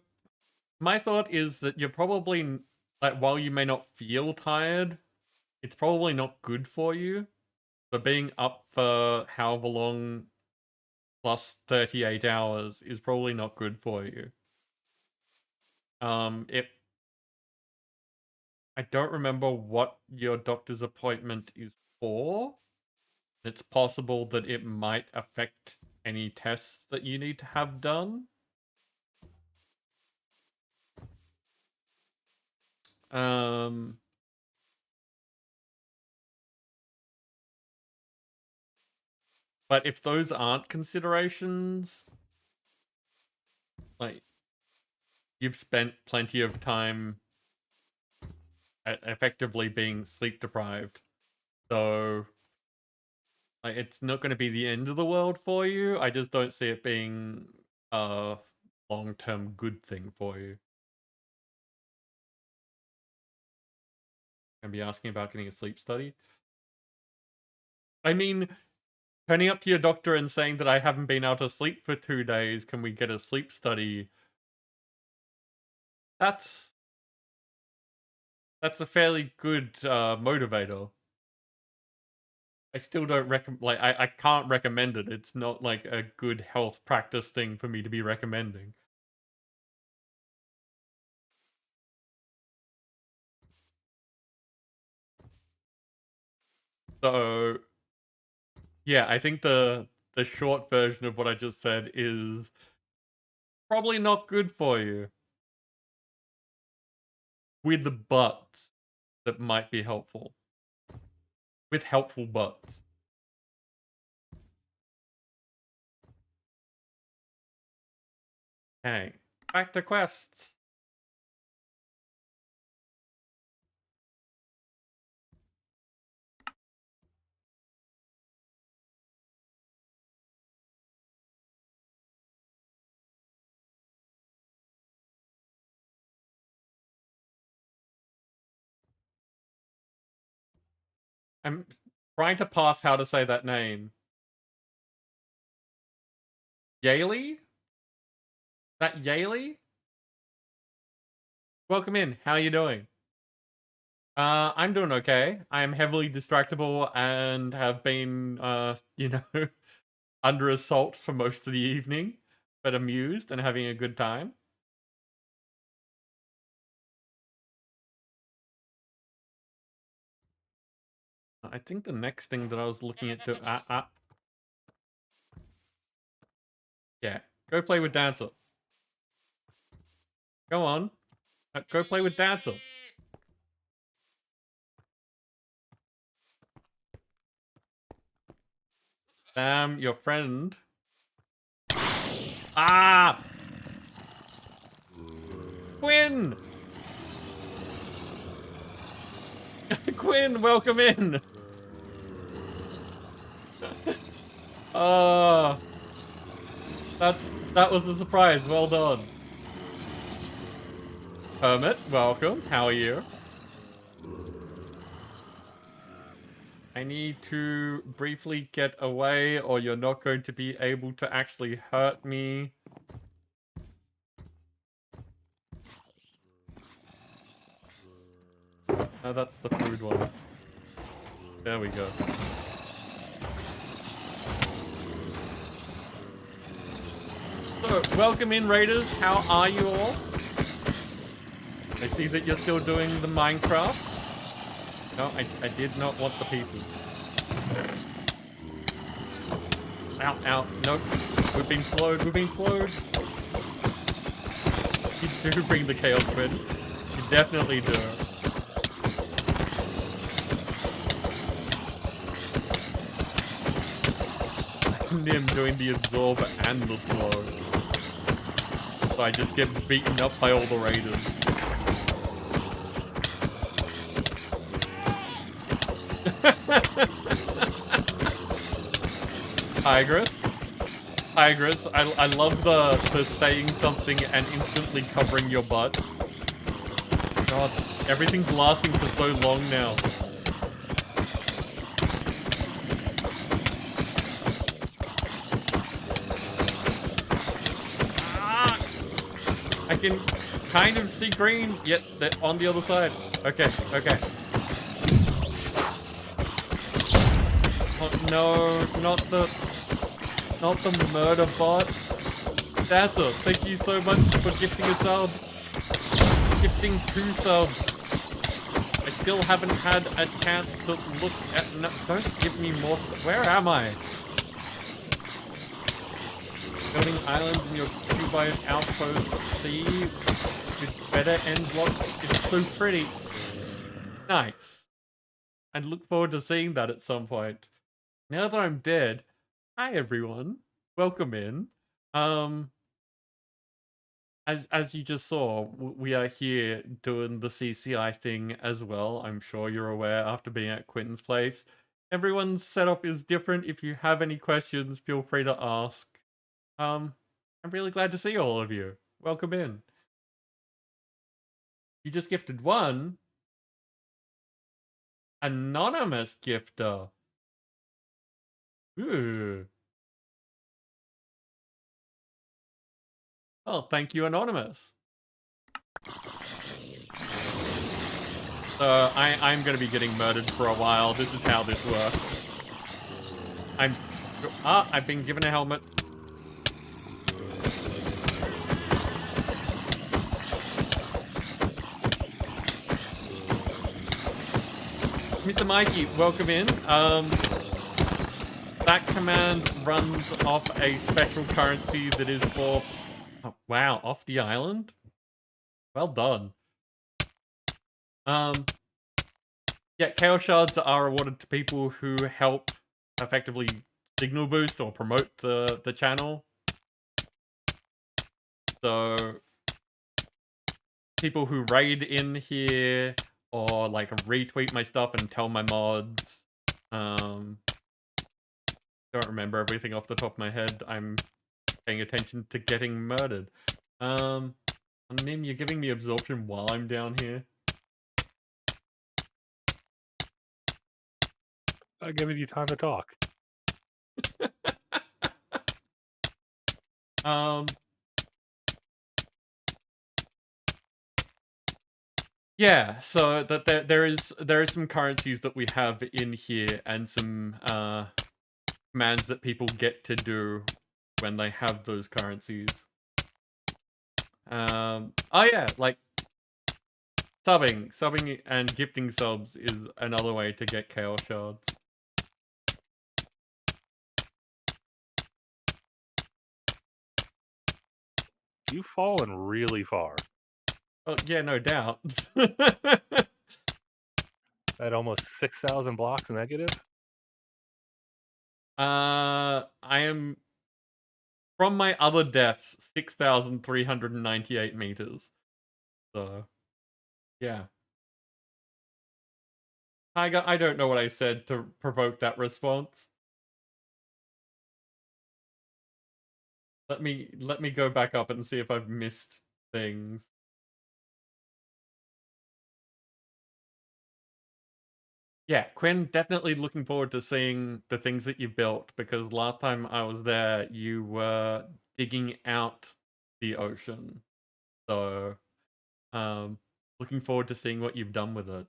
my thought is that you're probably, like, while you may not feel tired, it's probably not good for you. But being up for however long plus 38 hours is probably not good for you. It I don't remember what your doctor's appointment is for. It's possible that it might affect any tests that you need to have done. Um, but if those aren't considerations, like, you've spent plenty of time effectively being sleep deprived. So, like, it's not going to be the end of the world for you. I just don't see it being a long-term good thing for you. Gonna be asking about getting a sleep study. I mean, turning up to your doctor and saying that I haven't been able to sleep for 2 days, can we get a sleep study? That's a fairly good motivator. I still don't recommend, like, I can't recommend it. It's not like a good health practice thing for me to be recommending. So, yeah, I think the short version of what I just said is probably not good for you. With the buts that might be helpful. With helpful buts. Okay, back to quests. I'm trying to pass how to say that name. Yaley? That Yaley? Welcome in. How are you doing? I'm doing okay. I'm heavily distractible and have been, you know, under assault for most of the evening, but amused and having a good time. I think the next thing that I was looking at yeah, go play with Dancer. Go on. Go play with Dancer. Sam, your friend. Ah! Quinn! Quinn, welcome in! That was a surprise. Well done. Hermit, welcome. How are you? I need to briefly get away or you're not going to be able to actually hurt me. Oh, that's the food one. There we go. So, welcome in, Raiders. How are you all? I see that you're still doing the Minecraft. No, I did not want the pieces. Ow, ow. Nope. We've been slowed. We've been slowed. You do bring the Chaos Grid. You definitely do. Nim doing the absorb and the slow. So I just get beaten up by all the raiders. Tigress, I love the saying something and instantly covering your butt. God, everything's lasting for so long now. I can kind of see green. Yes, they're on the other side. Okay, okay. Oh, no, not the murder bot. Dazza, thank you so much for gifting a sub. Gifting 2 subs. I still haven't had a chance to look at... No, don't give me more stuff. Where am I? Building islands in your cubite outpost C with better end blocks. It's so pretty. Nice. I look forward to seeing that at some point. Now that I'm dead, hi everyone. Welcome in. As you just saw, we are here doing the CCI thing as well. I'm sure you're aware after being at Quentin's place. Everyone's setup is different. If you have any questions, feel free to ask. I'm really glad to see all of you. Welcome in. You just gifted 1 anonymous gifter. Ooh. Oh, thank you, anonymous. I'm gonna be getting murdered for a while. This is how this works. I've been given a helmet. Mr. Mikey, welcome in. That command runs off a special currency that is for... Oh, wow, off the island? Well done. Yeah, Chaos Shards are awarded to people who help effectively signal boost or promote the channel. So, people who raid in here or like retweet my stuff and tell my mods. Don't remember everything off the top of my head. I'm paying attention to getting murdered. Nim, you're giving me absorption while I'm down here. I'm giving you time to talk. Yeah, so that there is some currencies that we have in here and some commands that people get to do when they have those currencies. Oh yeah, like subbing and gifting subs is another way to get Chaos Shards. You've fallen really far. Oh yeah, no doubt. At almost 6,000 blocks negative? I am from my other deaths 6,398 meters. So yeah. I don't know what I said to provoke that response. Let me go back up and see if I've missed things. Yeah, Quinn, definitely looking forward to seeing the things that you built, because last time I was there, you were digging out the ocean. So, looking forward to seeing what you've done with it.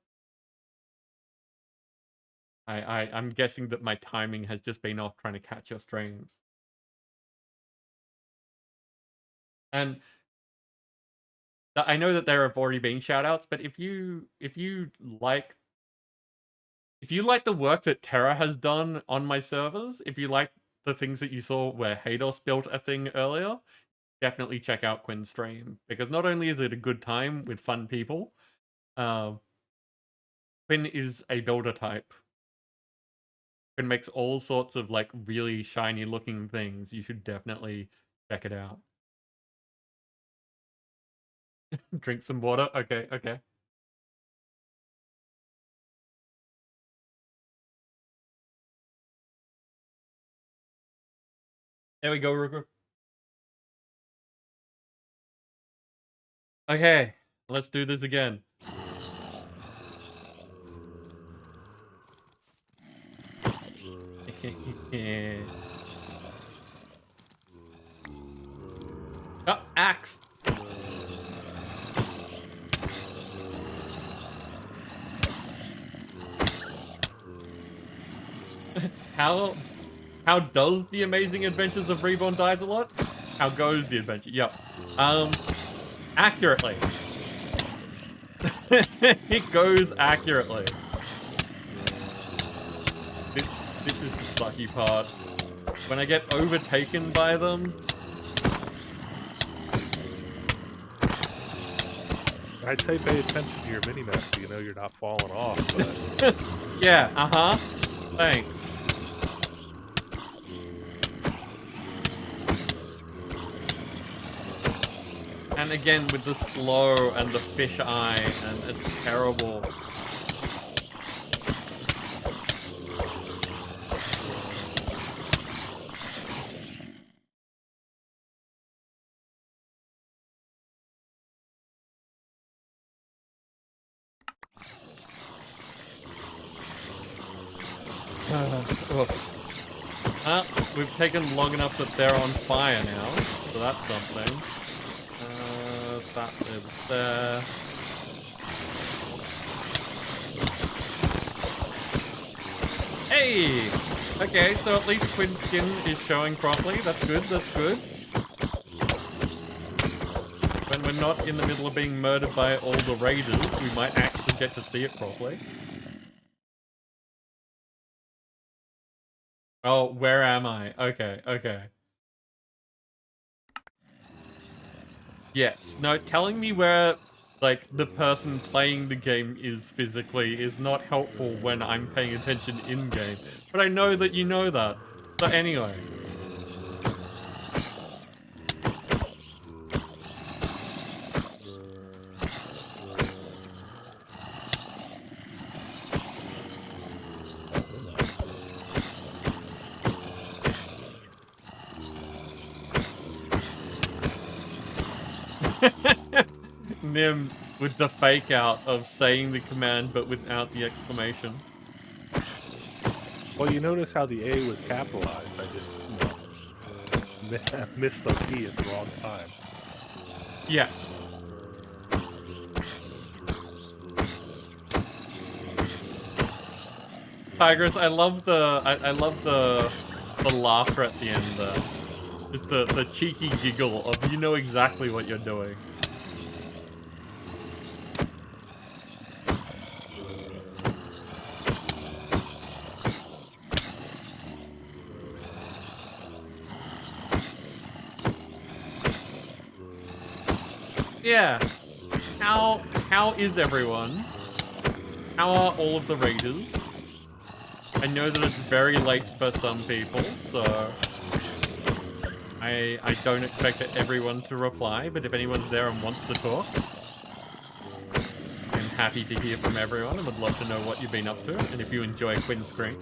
I'm guessing that my timing has just been off trying to catch your streams. And I know that there have already been shoutouts, but if you like the work that Terra has done on my servers, if you like the things that you saw where Hados built a thing earlier, definitely check out Quinn's stream, because not only is it a good time with fun people, Quinn is a builder type. Quinn makes all sorts of like really shiny looking things. You should definitely check it out. Drink some water. Okay, okay. There we go, Ruger. Okay, let's do this again. Oh, axe! How does the Amazing Adventures of Reborn dies a lot? How goes the adventure? Yep. Accurately. It goes accurately. This is the sucky part. When I get overtaken by them. I'd say pay attention to your mini-map so you know you're not falling off, but... Yeah, uh-huh. Thanks. And again, with the slow and the fish eye, and it's terrible. We've taken long enough that they're on fire now, so that's something. That lives there. Hey! Okay, so at least Quinn's skin is showing properly. That's good, that's good. When we're not in the middle of being murdered by all the raiders, we might actually get to see it properly. Oh, where am I? Okay, okay. Yes. No, telling me where, like, the person playing the game is physically is not helpful when I'm paying attention in-game. But I know that you know that. So anyway. Nim with the fake out of saying the command but without the exclamation. Well, you notice how the A was capitalized. I just missed the P at the wrong time. Yeah. Tigress, I love the laughter at the end there. Just the cheeky giggle of you know exactly what you're doing. Yeah. How is everyone? How are all of the raiders? I know that it's very late for some people, so I don't expect everyone to reply, but if anyone's there and wants to talk, I'm happy to hear from everyone and would love to know what you've been up to. And if you enjoy Quinn's stream,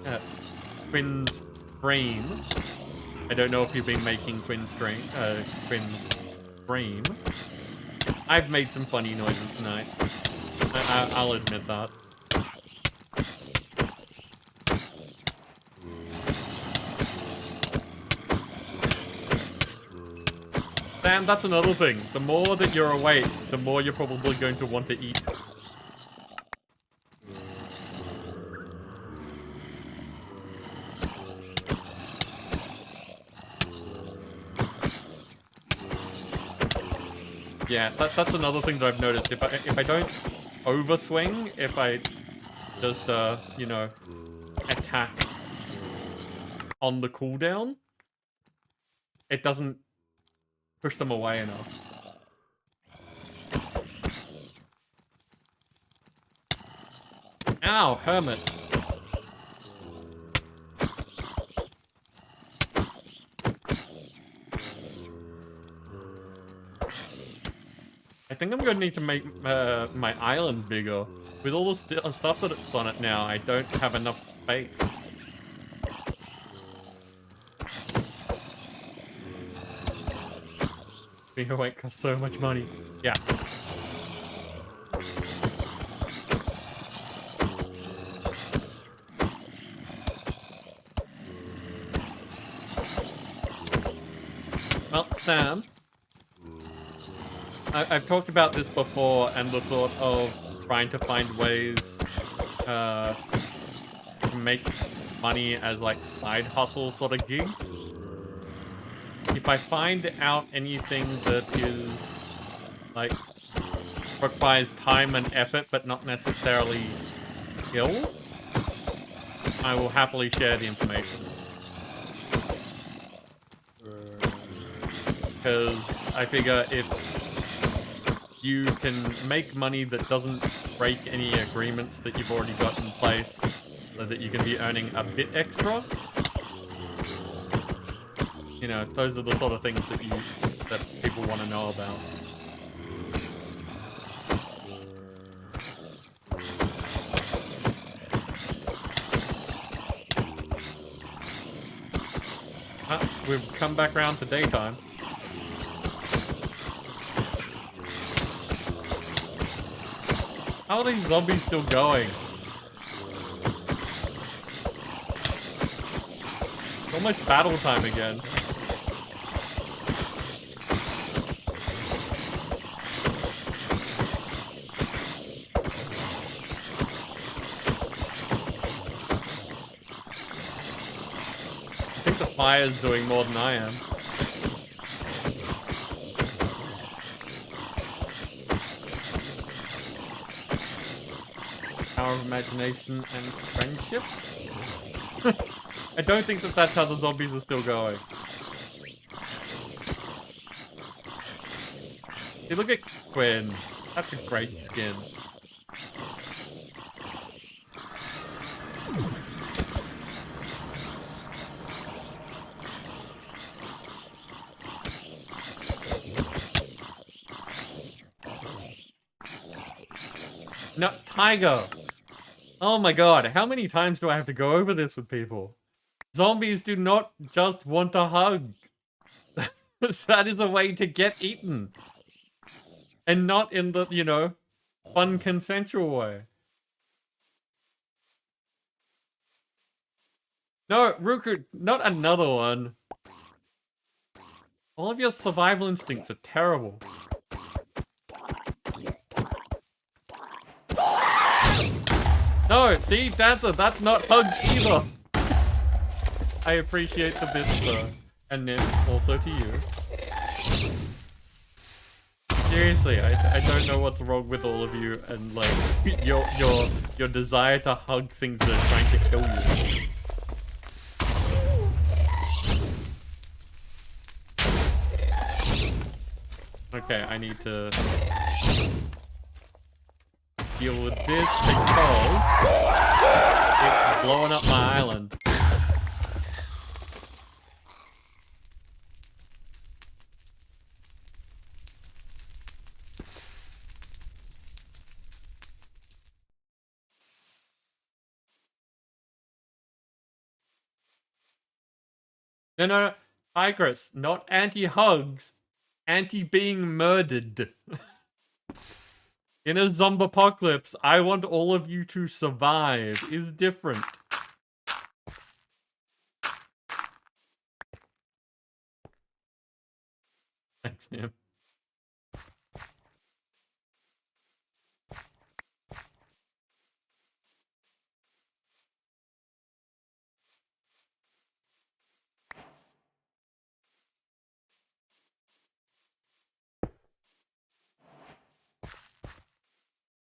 I don't know if you've been making Quinn stream. I've made some funny noises tonight. I'll admit that. Sam, that's another thing. The more that you're awake, the more you're probably going to want to eat. Yeah, that's another thing that I've noticed. If I don't overswing, if I just you know, attack on the cooldown, it doesn't push them away enough. Ow, hermit. I think I'm going to need to make my island bigger. With all the stuff that's on it now, I don't have enough space. Being awake costs so much money. Yeah. Well, Sam, I've talked about this before, and the thought of trying to find ways to make money as like side hustle sort of gigs. If I find out anything that is like requires time and effort but not necessarily skill, I will happily share the information. Because I figure if you can make money that doesn't break any agreements that you've already got in place, so that you can be earning a bit extra, you know, those are the sort of things that people want to know about. We've come back around to daytime. How are these zombies still going? It's almost battle time again. I think the fire's doing more than I am. Power of imagination and friendship? I don't think that that's how the zombies are still going. Hey, look at Quinn. That's a great skin. No, Tiger! Oh my god, how many times do I have to go over this with people? Zombies do not just want a hug. That is a way to get eaten. And not in the, you know, fun consensual way. No, Ruku, not another one. All of your survival instincts are terrible. No, see, that's not hugs either. I appreciate the bits though. And Nim, also to you. Seriously, I don't know what's wrong with all of you and like your desire to hug things that are trying to kill you. Okay, I need to deal with this because it's blowing up my island. No. Tigress, not anti-hugs, anti-being murdered. In a zombie apocalypse, I want all of you to survive is different. Thanks, Nim.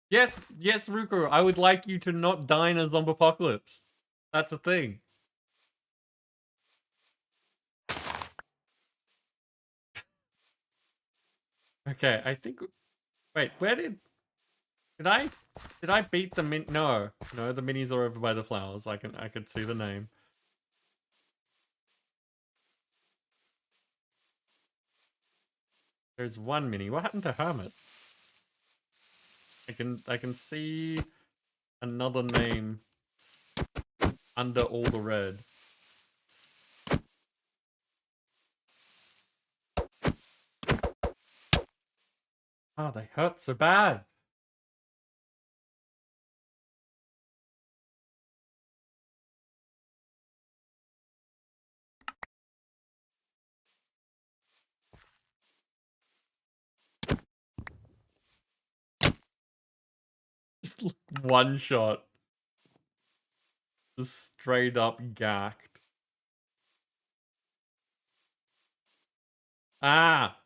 Yes, yes, Ruko, I would like you to not die in a zombie apocalypse. That's a thing. Okay, I think... Wait, where did I beat the min... No, the minis are over by the flowers. I could see the name. There's one mini. What happened to Hermit? I can see another name under all the red. Oh, they hurt so bad. Just one shot. Just straight up gacked. Ah!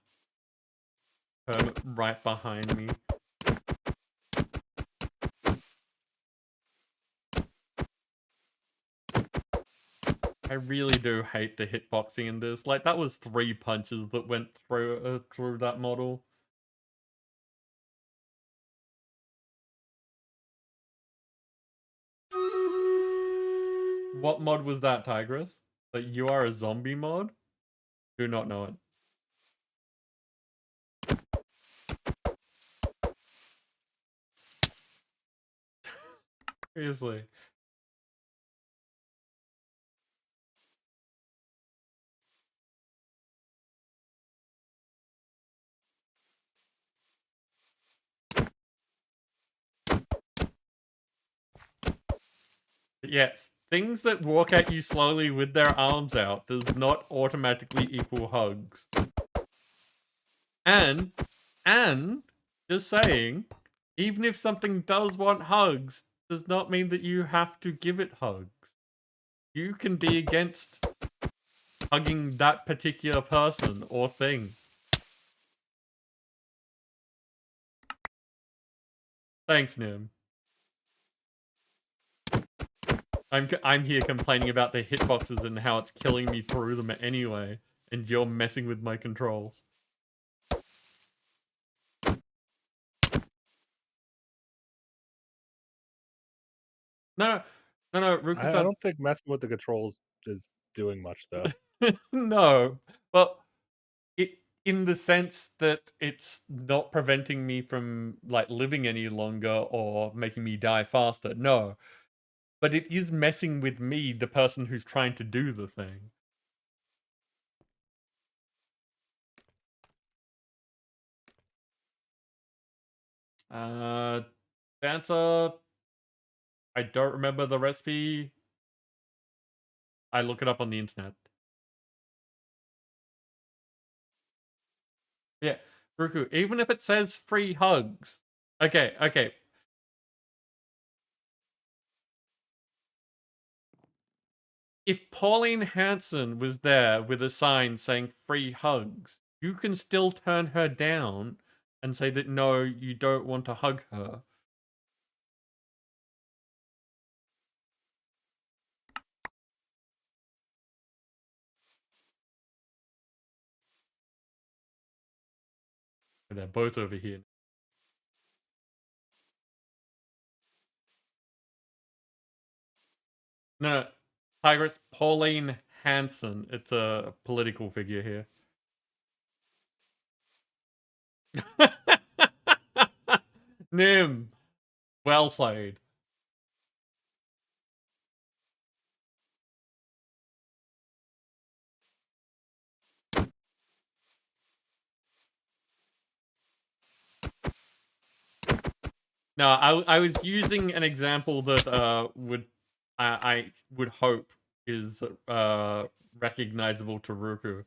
Hermit right behind me. I really do hate the hitboxing in this. Like, that was 3 punches that went through that model. What mod was that, Tigress? That you are a zombie mod? Do not know it. Seriously. Yes, things that walk at you slowly with their arms out does not automatically equal hugs. And, just saying, even if something does want hugs, does not mean that you have to give it hugs. You can be against hugging that particular person or thing. Thanks, Nim. I'm here complaining about the hitboxes and how it's killing me through them anyway, and you're messing with my controls. No, Ruka-san. I don't think messing with the controls is doing much, though. No, but in the sense that it's not preventing me from, like, living any longer or making me die faster. No. But it is messing with me, the person who's trying to do the thing. Dancer... I don't remember the recipe. I look it up on the internet. Yeah, Ruku, even if it says free hugs. Okay. If Pauline Hanson was there with a sign saying free hugs, you can still turn her down and say that no, you don't want to hug her. They're both over here. No, Tigress, Pauline Hanson. It's a political figure here. Nim, well played. No, I was using an example that I would hope is recognizable to Ruku.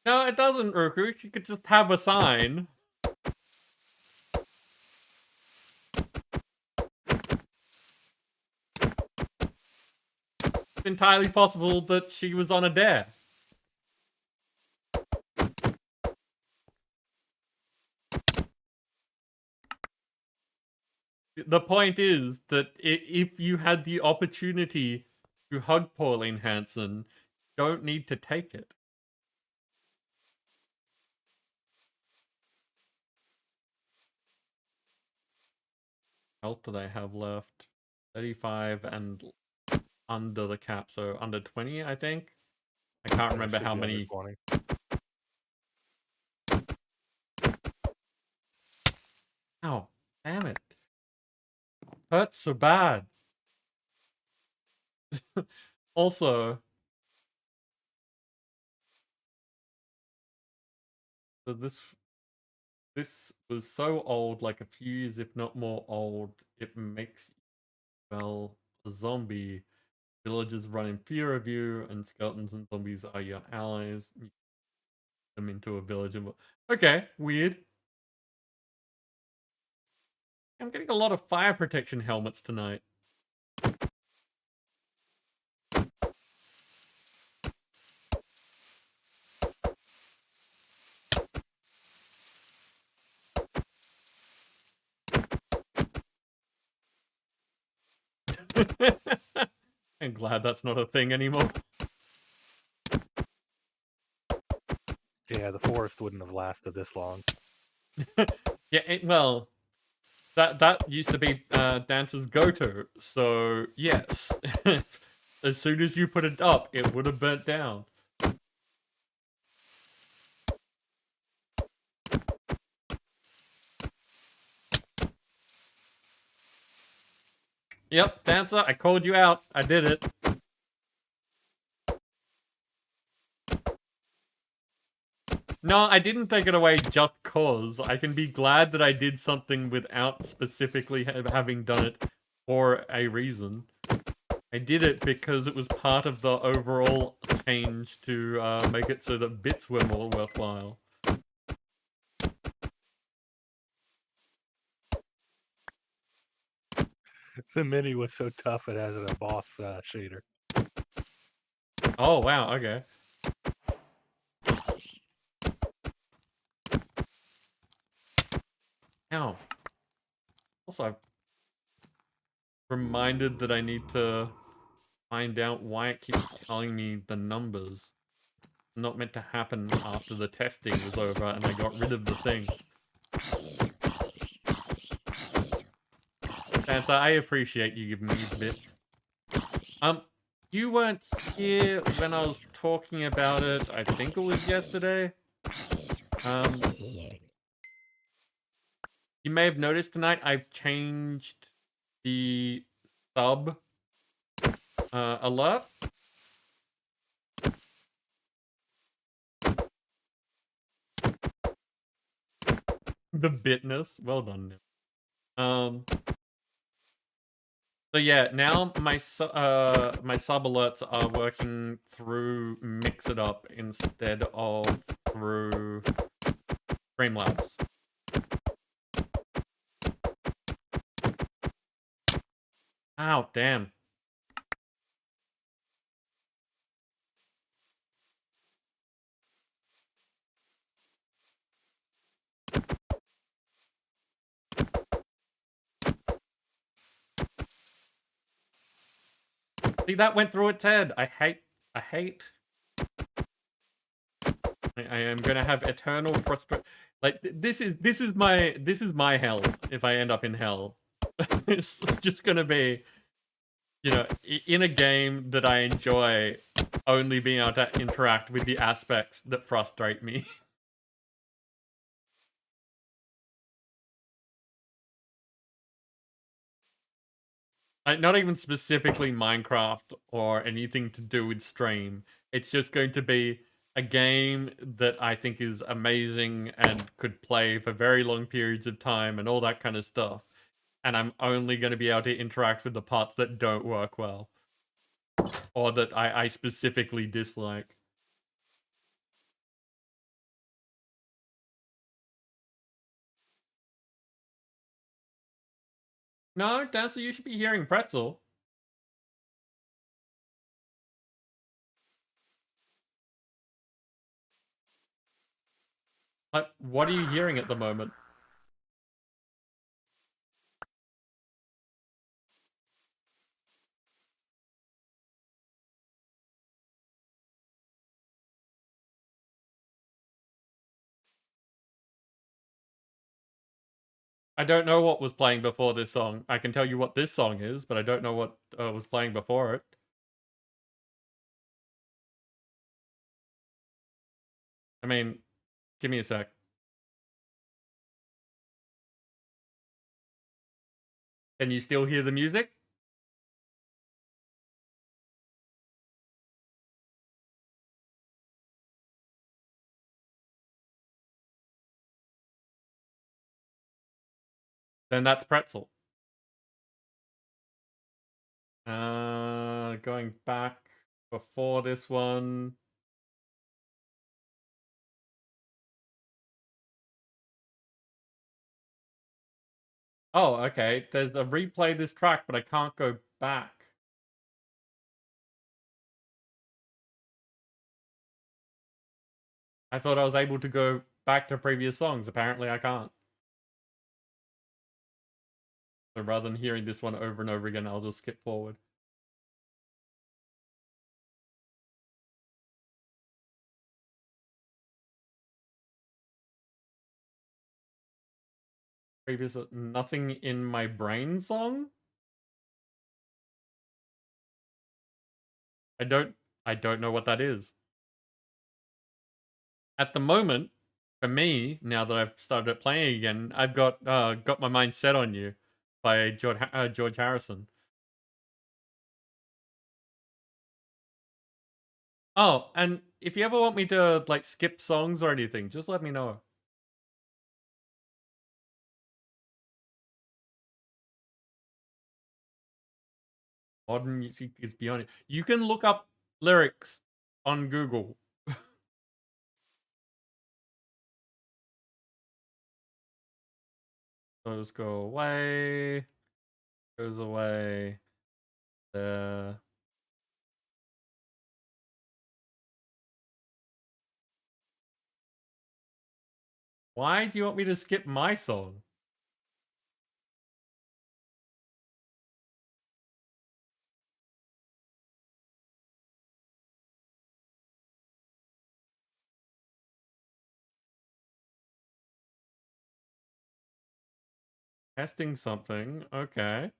No, it doesn't, Ruku. You could just have a sign. It's entirely possible that she was on a dare. The point is that if you had the opportunity to hug Pauline Hanson, you don't need to take it. Health that I have left 35 and under the cap, so under 20, I think. I can't remember how many. 20. Oh, damn it. Hurts so bad. Also, so this was so old, like a few years, if not more old, it makes you, well, a zombie. Villagers run in fear of you, and skeletons and zombies are your allies. You them into a village and okay, weird. I'm getting a lot of fire protection helmets tonight. I'm glad that's not a thing anymore. Yeah, the forest wouldn't have lasted this long. Yeah, well, that used to be Dance's go-to. So yes, as soon as you put it up, it would have burnt down. Yep, Dancer, I called you out. I did it. No, I didn't take it away just cause. I can be glad that I did something without specifically having done it for a reason. I did it because it was part of the overall change to make it so that bits were more worthwhile. The mini was so tough it has an emboss shader. Oh, wow, okay. Ow. Also, I'm reminded that I need to find out why it keeps telling me the numbers. Not meant to happen after the testing was over and I got rid of the things. Santa, I appreciate you giving me the bits. You weren't here when I was talking about it. I think it was yesterday. You may have noticed tonight I've changed the sub alert. The bitness. Well done. So yeah, now my sub alerts are working through Mix It Up instead of through Streamlabs. Ow, damn. See, that went through its head. I hate. I am gonna have eternal frustration. Like this is my hell if I end up in hell. It's just gonna be, you know, in a game that I enjoy, only being able to interact with the aspects that frustrate me. Like, not even specifically Minecraft or anything to do with stream. It's just going to be a game that I think is amazing and could play for very long periods of time and all that kind of stuff. And I'm only going to be able to interact with the parts that don't work well. Or that I specifically dislike. No, Dancer, you should be hearing Pretzel. Like, what are you hearing at the moment? I don't know what was playing before this song. I can tell you what this song is, but I don't know what was playing before it. I mean, give me a sec. Can you still hear the music? Then that's Pretzel. Going back before this one. Oh, okay. There's a replay this track, but I can't go back. I thought I was able to go back to previous songs. Apparently I can't. So rather than hearing this one over and over again, I'll just skip forward. Previous Nothing in My Brain song? I don't know what that is. At the moment, for me, now that I've started playing again, I've got My Mind Set on You by George Harrison. Oh, and if you ever want me to like skip songs or anything, just let me know. Modern music is beyond it. You can look up lyrics on Google. Those go away. Goes away. Why do you want me to skip my song? Testing something. Okay.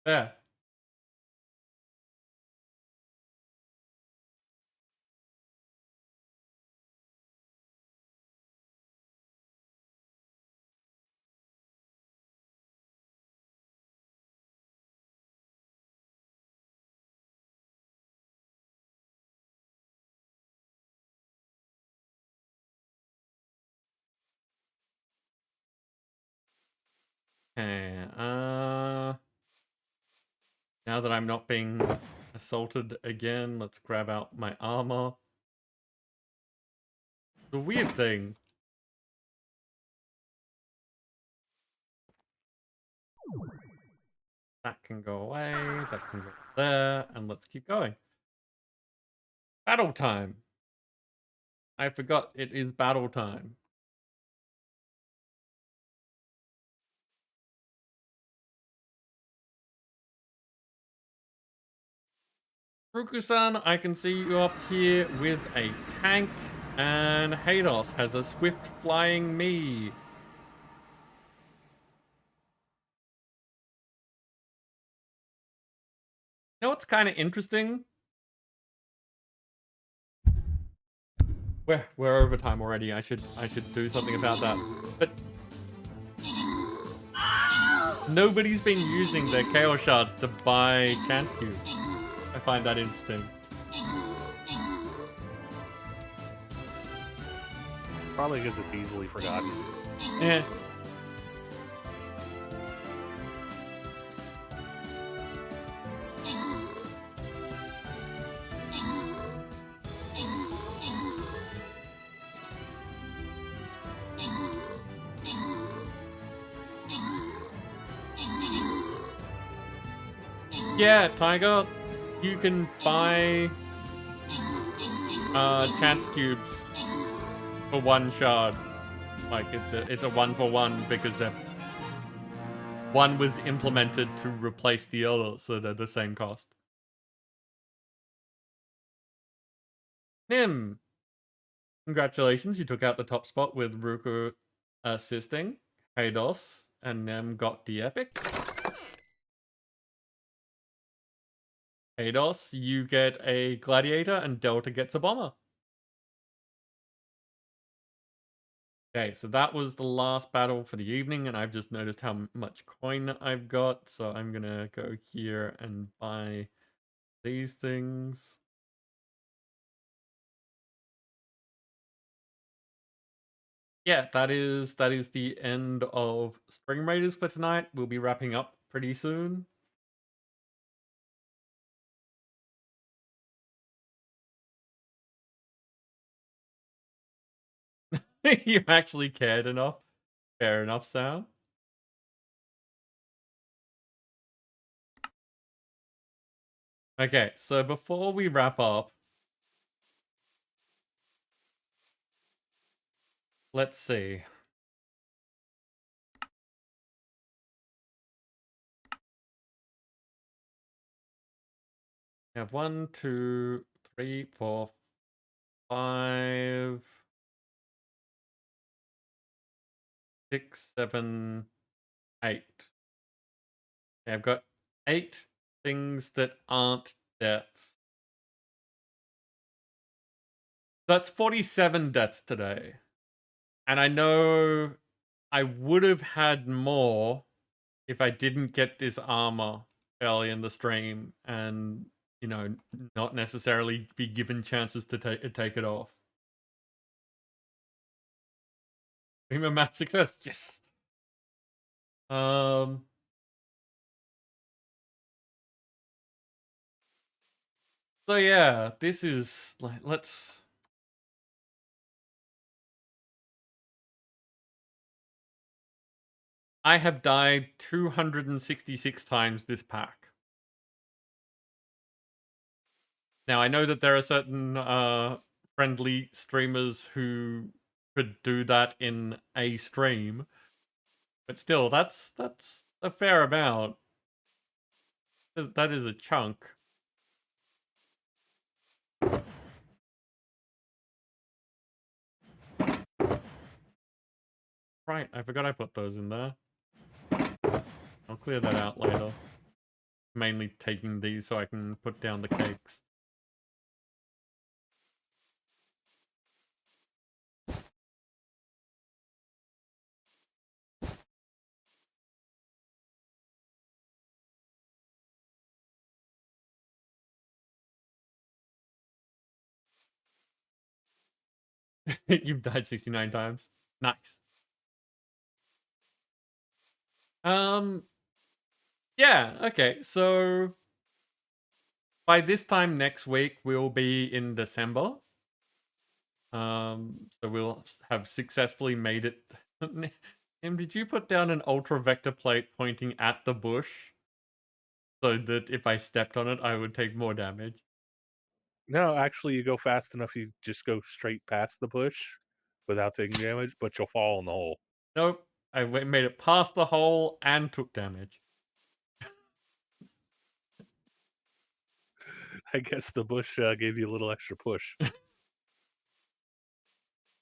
There. Okay. Now that I'm not being assaulted again, let's grab out my armor. The weird thing. That can go away, that can go there, and let's keep going. Battle time. I forgot it is battle time. Ruku-san, I can see you up here with a tank, and Hados has a swift flying me. You know what's kind of interesting? We're over time already. I should do something about that. But Nobody's been using their Chaos Shards to buy chance cubes. I find that interesting. Probably because it's easily forgotten. Yeah. Yeah, Tiger, you can buy chance cubes for 1 shard. Like it's a 1-for-1 because one was implemented to replace the other, so they're the same cost. Nim, congratulations, you took out the top spot with Ruku assisting. Hados and Nim got the epic. Hados, you get a gladiator and Delta gets a bomber. Okay, so that was the last battle for the evening, and I've just noticed how much coin I've got, so I'm gonna go here and buy these things. Yeah, that is the end of String Raiders for tonight. We'll be wrapping up pretty soon. You actually cared enough. Fair enough, Sam. Okay, so before we wrap up, let's see. We have 1, 2, 3, 4, 5, 6, 7, 8. Okay, I've got 8 things that aren't deaths. That's 47 deaths today. And I know I would have had more if I didn't get this armor early in the stream and, you know, not necessarily be given chances to take it off. Beam a math success, yes. So yeah, this is like, let's. I have died 266 times this pack. Now I know that there are certain friendly streamers who could do that in a stream, but still, that's a fair amount. That is a chunk. Right, I forgot I put those in there. I'll clear that out later. Mainly taking these so I can put down the cakes. You've died 69 times. Nice. Yeah, okay, so by this time next week, we'll be in December. So we'll have successfully made it. Em, did you put down an ultra vector plate pointing at the bush so that if I stepped on it, I would take more damage? No, actually, you go fast enough, you just go straight past the bush without taking damage, but you'll fall in the hole. Nope. I made it past the hole and took damage. I guess the bush gave you a little extra push.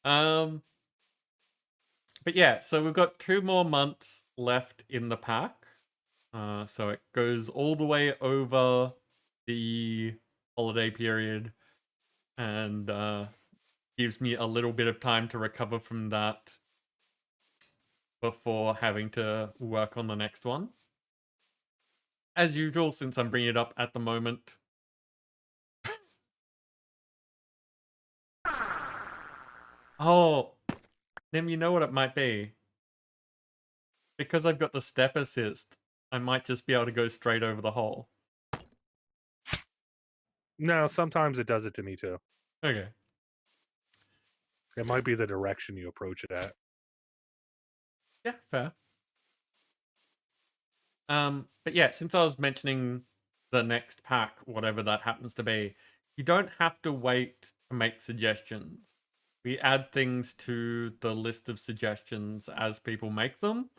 But yeah, so we've got 2 more months left in the pack. So it goes all the way over the holiday period and gives me a little bit of time to recover from that. before having to work on the next one. As usual, since I'm bringing it up at the moment. Oh, Nim, you know what it might be? Because I've got the step assist, I might just be able to go straight over the hole. No, sometimes it does it to me too. Okay. It might be the direction you approach it at. Yeah, fair. But yeah, since I was mentioning the next pack, whatever that happens to be, you don't have to wait to make suggestions. We add things to the list of suggestions as people make them,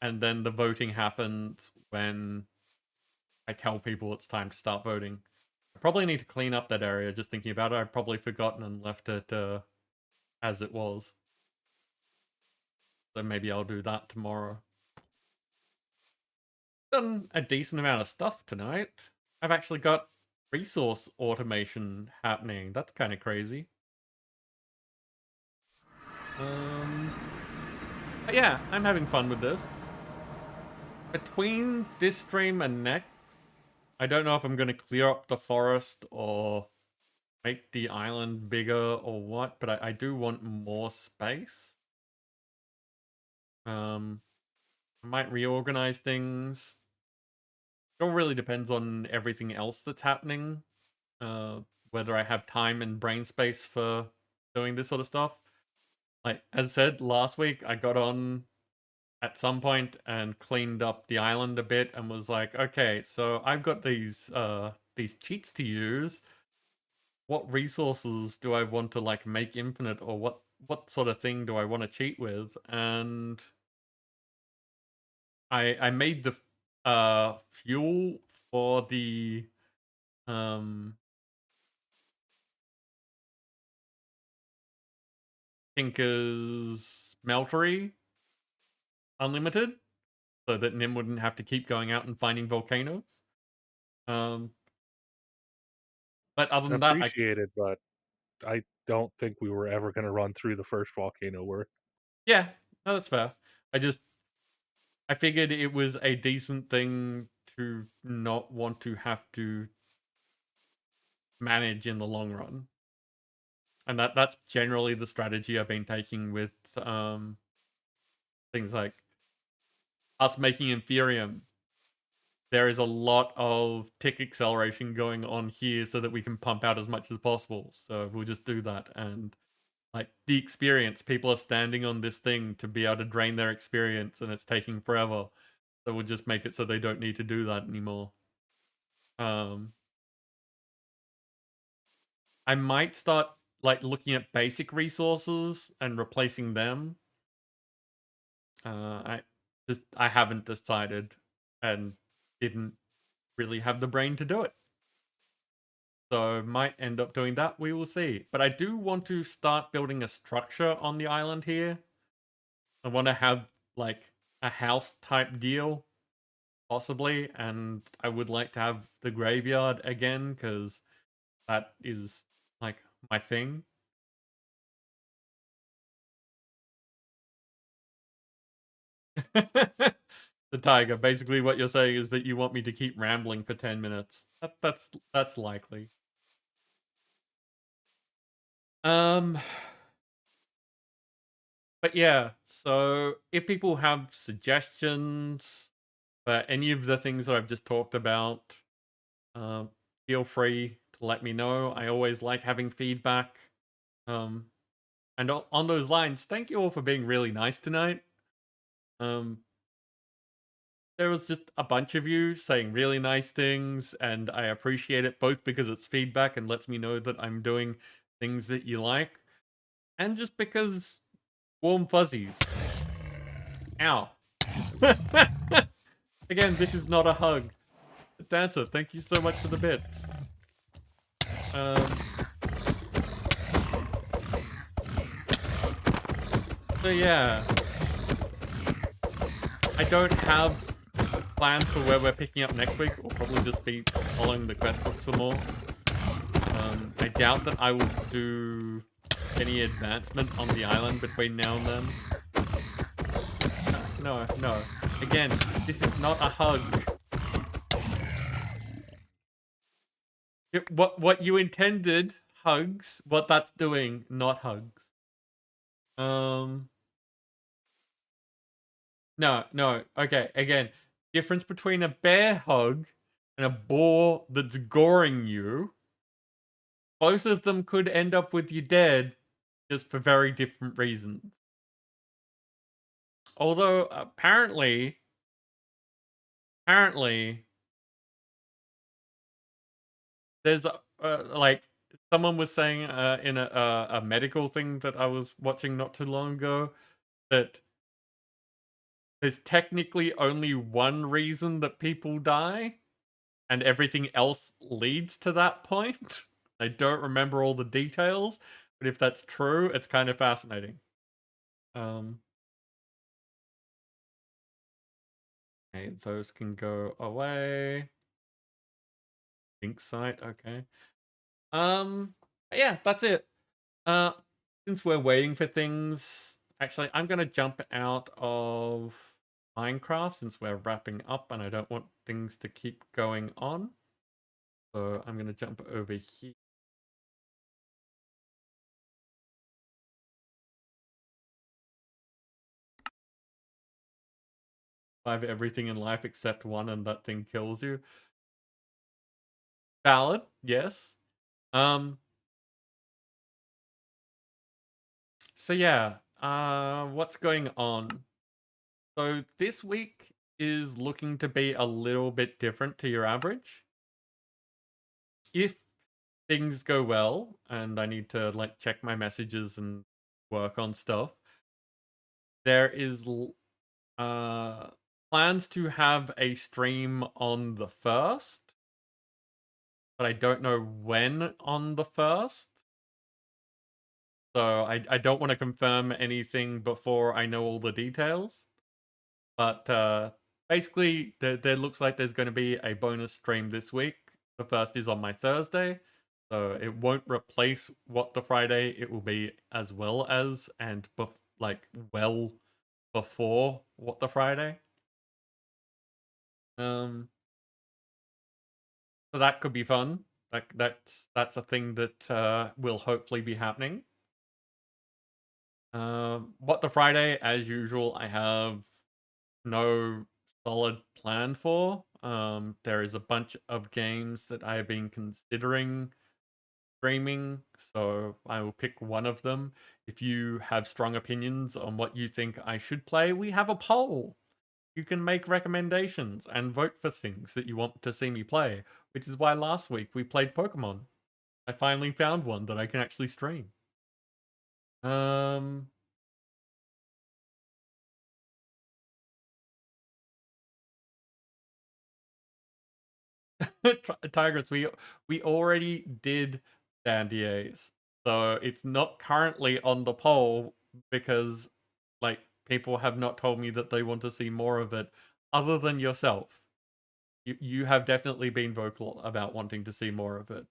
and then the voting happens when I tell people it's time to start voting. I probably need to clean up that area, just thinking about it. I've probably forgotten and left it as it was. So maybe I'll do that tomorrow. Done a decent amount of stuff tonight. I've actually got resource automation happening. That's kind of crazy. But yeah, I'm having fun with this. Between this stream and next, I don't know if I'm going to clear up the forest or make the island bigger or what, but I do want more space. I might reorganize things. It all really depends on everything else that's happening. Whether I have time and brain space for doing this sort of stuff. Like, as I said, last week I got on at some point and cleaned up the island a bit and was like, okay, so I've got these cheats to use. What resources do I want to like make infinite, or what sort of thing do I want to cheat with? And I made the fuel for the Tinker's Meltery unlimited, so that Nim wouldn't have to keep going out and finding volcanoes. But other than that, Appreciate it, but I don't think we were ever going to run through the first volcano worth. yeah, no, that's fair. I figured it was a decent thing to not want to have to manage in the long run. And that's generally the strategy I've been taking with things like us making Inferium. There is a lot of tick acceleration going on here so that we can pump out as much as possible. So we'll just do that. And like the experience, people are standing on this thing to be able to drain their experience and it's taking forever. So we'll just make it so they don't need to do that anymore. I might start like looking at basic resources and replacing them. I haven't decided and didn't really have the brain to do it. So might end up doing that, we will see. But I do want to start building a structure on the island here. I want to have like a house type deal, possibly, and I would like to have the graveyard again, because that is like my thing. The tiger. Basically, what you're saying is that you want me to keep rambling for 10 minutes. That's likely. But yeah, so if people have suggestions for any of the things that I've just talked about, feel free to let me know. I always like having feedback. And on those lines, thank you all for being really nice tonight. There was just a bunch of you saying really nice things, and I appreciate it both because it's feedback and lets me know that I'm doing things that you like, and just because warm fuzzies. Ow. Again, this is not a hug. Dancer, thank you so much for the bits. So yeah, I don't have plans for where we're picking up next week. We'll probably just be following the quest book some more. I doubt that I will do any advancement on the island between now and then. no. Again, this is not a hug. What you intended, hugs. What that's doing, not hugs. No. Okay, again, difference between a bear hug and a boar that's goring you. Both of them could end up with you dead, just for very different reasons. Although apparently, there's like someone was saying in a medical thing that I was watching not too long ago that there's technically only one reason that people die, and everything else leads to that point. I don't remember all the details, but if that's true, it's kind of fascinating. Okay, those can go away. Sync site, okay. Yeah, that's it. Since we're waiting for things, actually, I'm gonna jump out of Minecraft since we're wrapping up and I don't want things to keep going on. So I'm gonna jump over here. Survive everything in life except one and that thing kills you. Valid, yes. So yeah, what's going on? So this week is looking to be a little bit different to your average. If things go well and I need to like check my messages and work on stuff, there is plans to have a stream on the 1st, but I don't know when on the 1st. So I don't want to confirm anything before I know all the details. But basically, there looks like there's going to be a bonus stream this week. The first is on my Thursday, so it won't replace What the Friday. It will be as well as and well before What the Friday. So that could be fun. That's a thing that will hopefully be happening. What the Friday, as usual, I have no solid plan for. There is a bunch of games that I have been considering streaming, so I will pick one of them. If you have strong opinions on what you think I should play, we have a poll. You can make recommendations and vote for things that you want to see me play, which is why last week we played Pokemon. I finally found one that I can actually stream. Tigers, we already did Dandiers, so it's not currently on the poll because like people have not told me that they want to see more of it other than yourself. You have definitely been vocal about wanting to see more of it.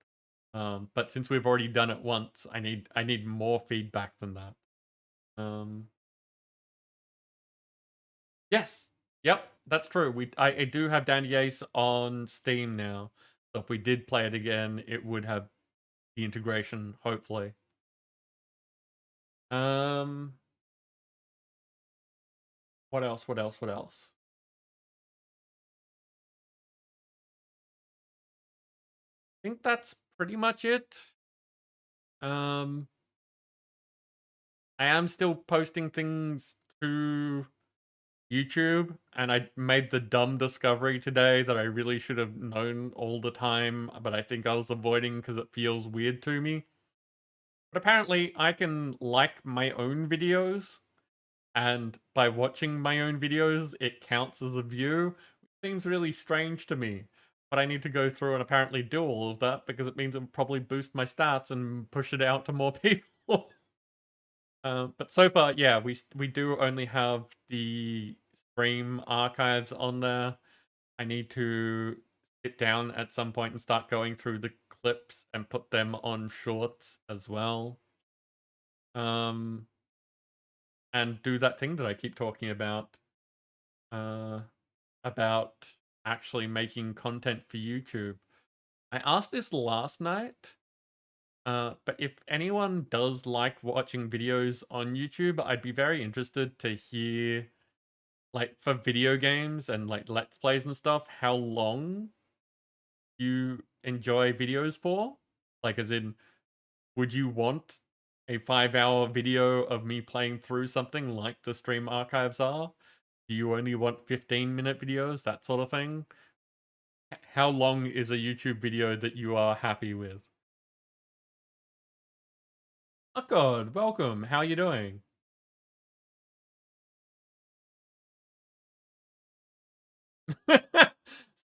But since we've already done it once, I need more feedback than that. Yes. Yep, that's true. I do have Dandy Ace on Steam now. So if we did play it again, it would have the integration, hopefully. What else? I think that's pretty much it. I am still posting things to YouTube, and I made the dumb discovery today that I really should have known all the time, but I think I was avoiding because it feels weird to me. But apparently, I can like my own videos, and by watching my own videos, it counts as a view, which seems really strange to me. But I need to go through and apparently do all of that because it means it will probably boost my stats and push it out to more people. But so far, yeah, we do only have the stream archives on there. I need to sit down at some point and start going through the clips and put them on shorts as well. And do that thing that I keep talking about. about actually making content for YouTube. I asked this last night, but if anyone does like watching videos on YouTube, I'd be very interested to hear, like, for video games and like Let's Plays and stuff, how long you enjoy videos for. Like, as in, would you want a 5-hour video of me playing through something like the stream archives are? Do you only want 15-minute videos, that sort of thing? How long is a YouTube video that you are happy with? Oh god, welcome. How you doing?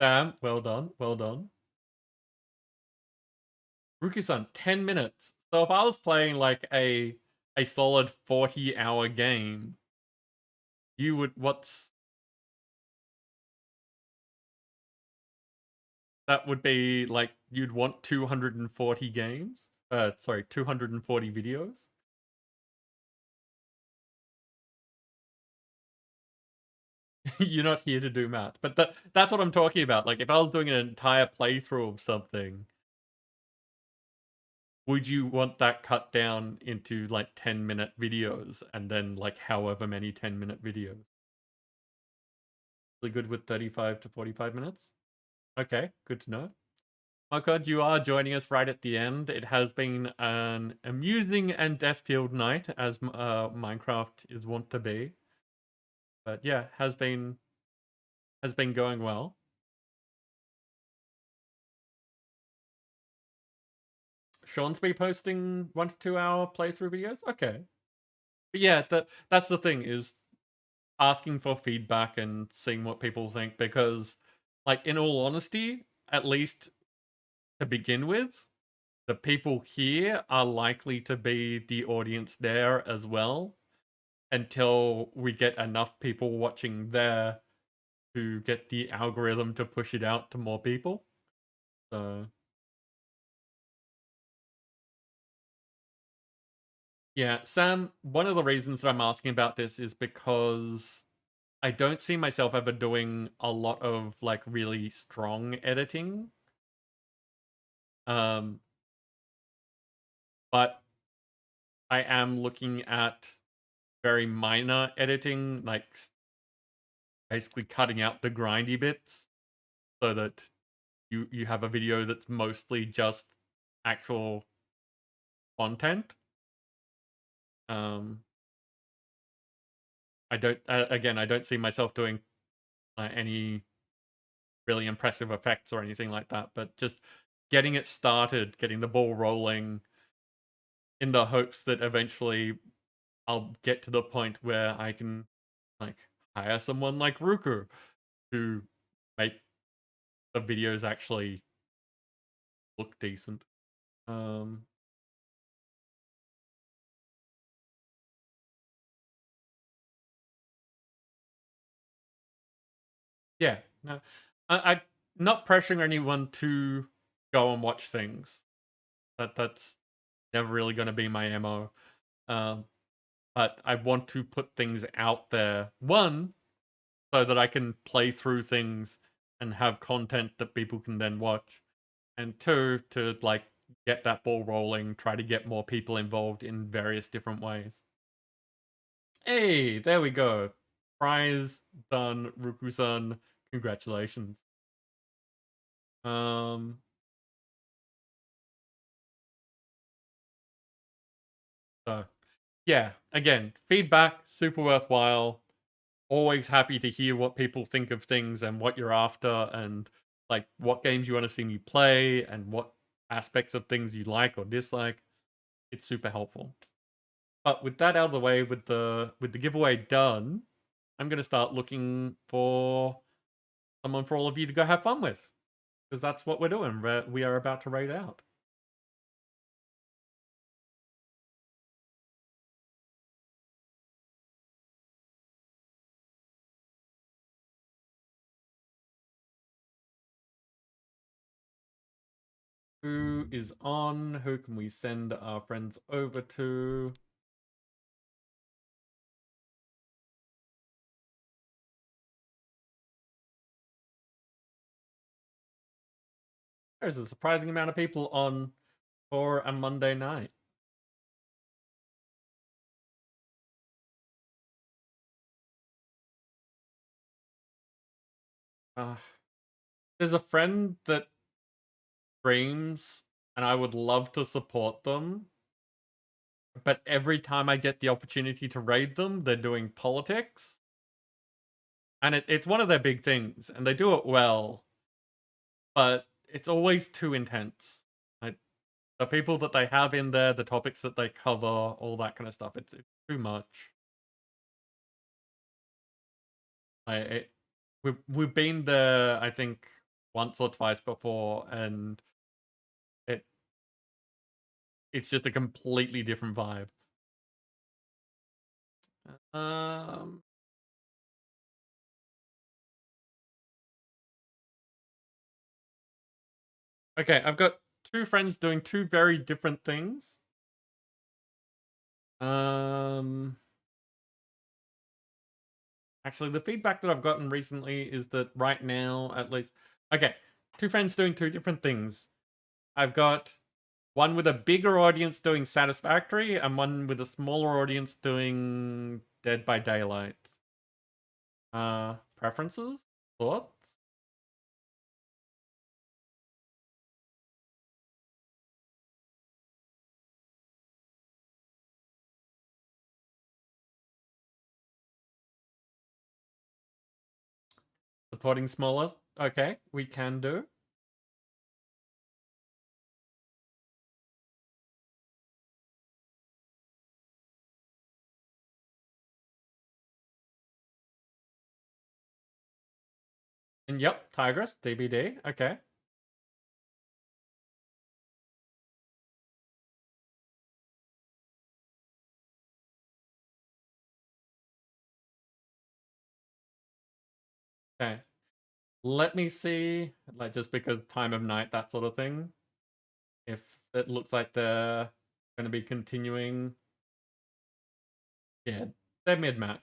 Sam, well done, well done. Ruki-san, 10 minutes. So if I was playing like a solid 40-hour game, you would that would be like you'd want 240 games? Sorry, 240 videos? You're not here to do math. But that's what I'm talking about. Like, if I was doing an entire playthrough of something, would you want that cut down into like 10-minute videos and then like however many 10-minute videos? Really good with 35 to 45 minutes? Okay, good to know. Oh god, you are joining us right at the end. It has been an amusing and death-filled night, as Minecraft is wont to be. But yeah, has been going well. Sean's be posting 1 to 2 hour playthrough videos? Okay. But yeah, that's the thing, is asking for feedback and seeing what people think, because, like, in all honesty, at least to begin with, the people here are likely to be the audience there as well, until we get enough people watching there to get the algorithm to push it out to more people. So yeah, Sam, one of the reasons that I'm asking about this is because I don't see myself ever doing a lot of like really strong editing. Um, but I am looking at very minor editing, like basically cutting out the grindy bits so that you have a video that's mostly just actual content. Um, I don't again, I don't see myself doing any really impressive effects or anything like that, but just getting it started, getting the ball rolling, in the hopes that eventually I'll get to the point where I can like hire someone like Ruku to make the videos actually look decent. Um, yeah, no, I not pressuring anyone to go and watch things. That's never really going to be my MO. Um, but I want to put things out there. One, so that I can play through things and have content that people can then watch. And two, to like get that ball rolling, try to get more people involved in various different ways. Hey, there we go. Prize done, Ruku-san. Congratulations. Um so yeah, again, feedback, super worthwhile. Always happy to hear what people think of things and what you're after, and like what games you want to see me play and what aspects of things you like or dislike. It's super helpful. But with that out of the way, with the giveaway done, I'm gonna start looking for someone for all of you to go have fun with, because that's what we're doing. We are about to raid out. Who is on? Who can we send our friends over to? There's a surprising amount of people on for a Monday night. Uh, there's a friend that streams, and I would love to support them. But every time I get the opportunity to raid them, they're doing politics. And it's one of their big things, and they do it well. But it's always too intense. Like, the people that they have in there, the topics that they cover, all that kind of stuff, it's too much. We've been there, I think, once or twice before, and it's just a completely different vibe. Um, okay, I've got two friends doing two very different things. Actually, the feedback that I've gotten recently is that right now, at least, okay, two friends doing two different things. I've got one with a bigger audience doing Satisfactory, and one with a smaller audience doing Dead by Daylight. Preferences? Thoughts? Supporting smaller? Okay, we can do. And yep, Tigress, DBD, okay. Okay. Let me see, like, just because time of night, that sort of thing. If it looks like they're going to be continuing. Yeah, they're mid-match.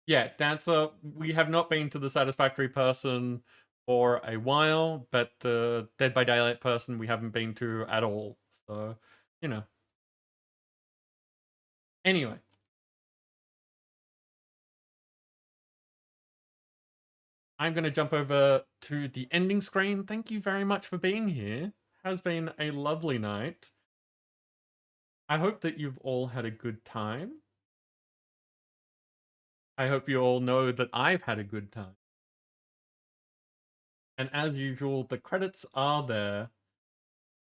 Yeah, Dancer, we have not been to the Satisfactory person for a while, but the Dead by Daylight person we haven't been to at all. So, you know. Anyway. I'm going to jump over to the ending screen. Thank you very much for being here. Has been a lovely night. I hope that you've all had a good time. I hope you all know that I've had a good time. And as usual, the credits are there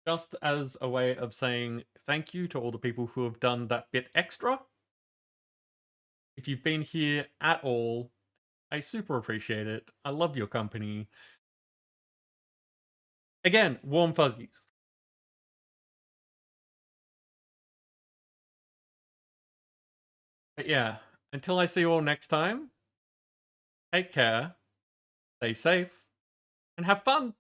just as a way of saying thank you to all the people who have done that bit extra. If you've been here at all, I super appreciate it. I love your company. Again, warm fuzzies. But yeah, until I see you all next time, take care, stay safe, and have fun.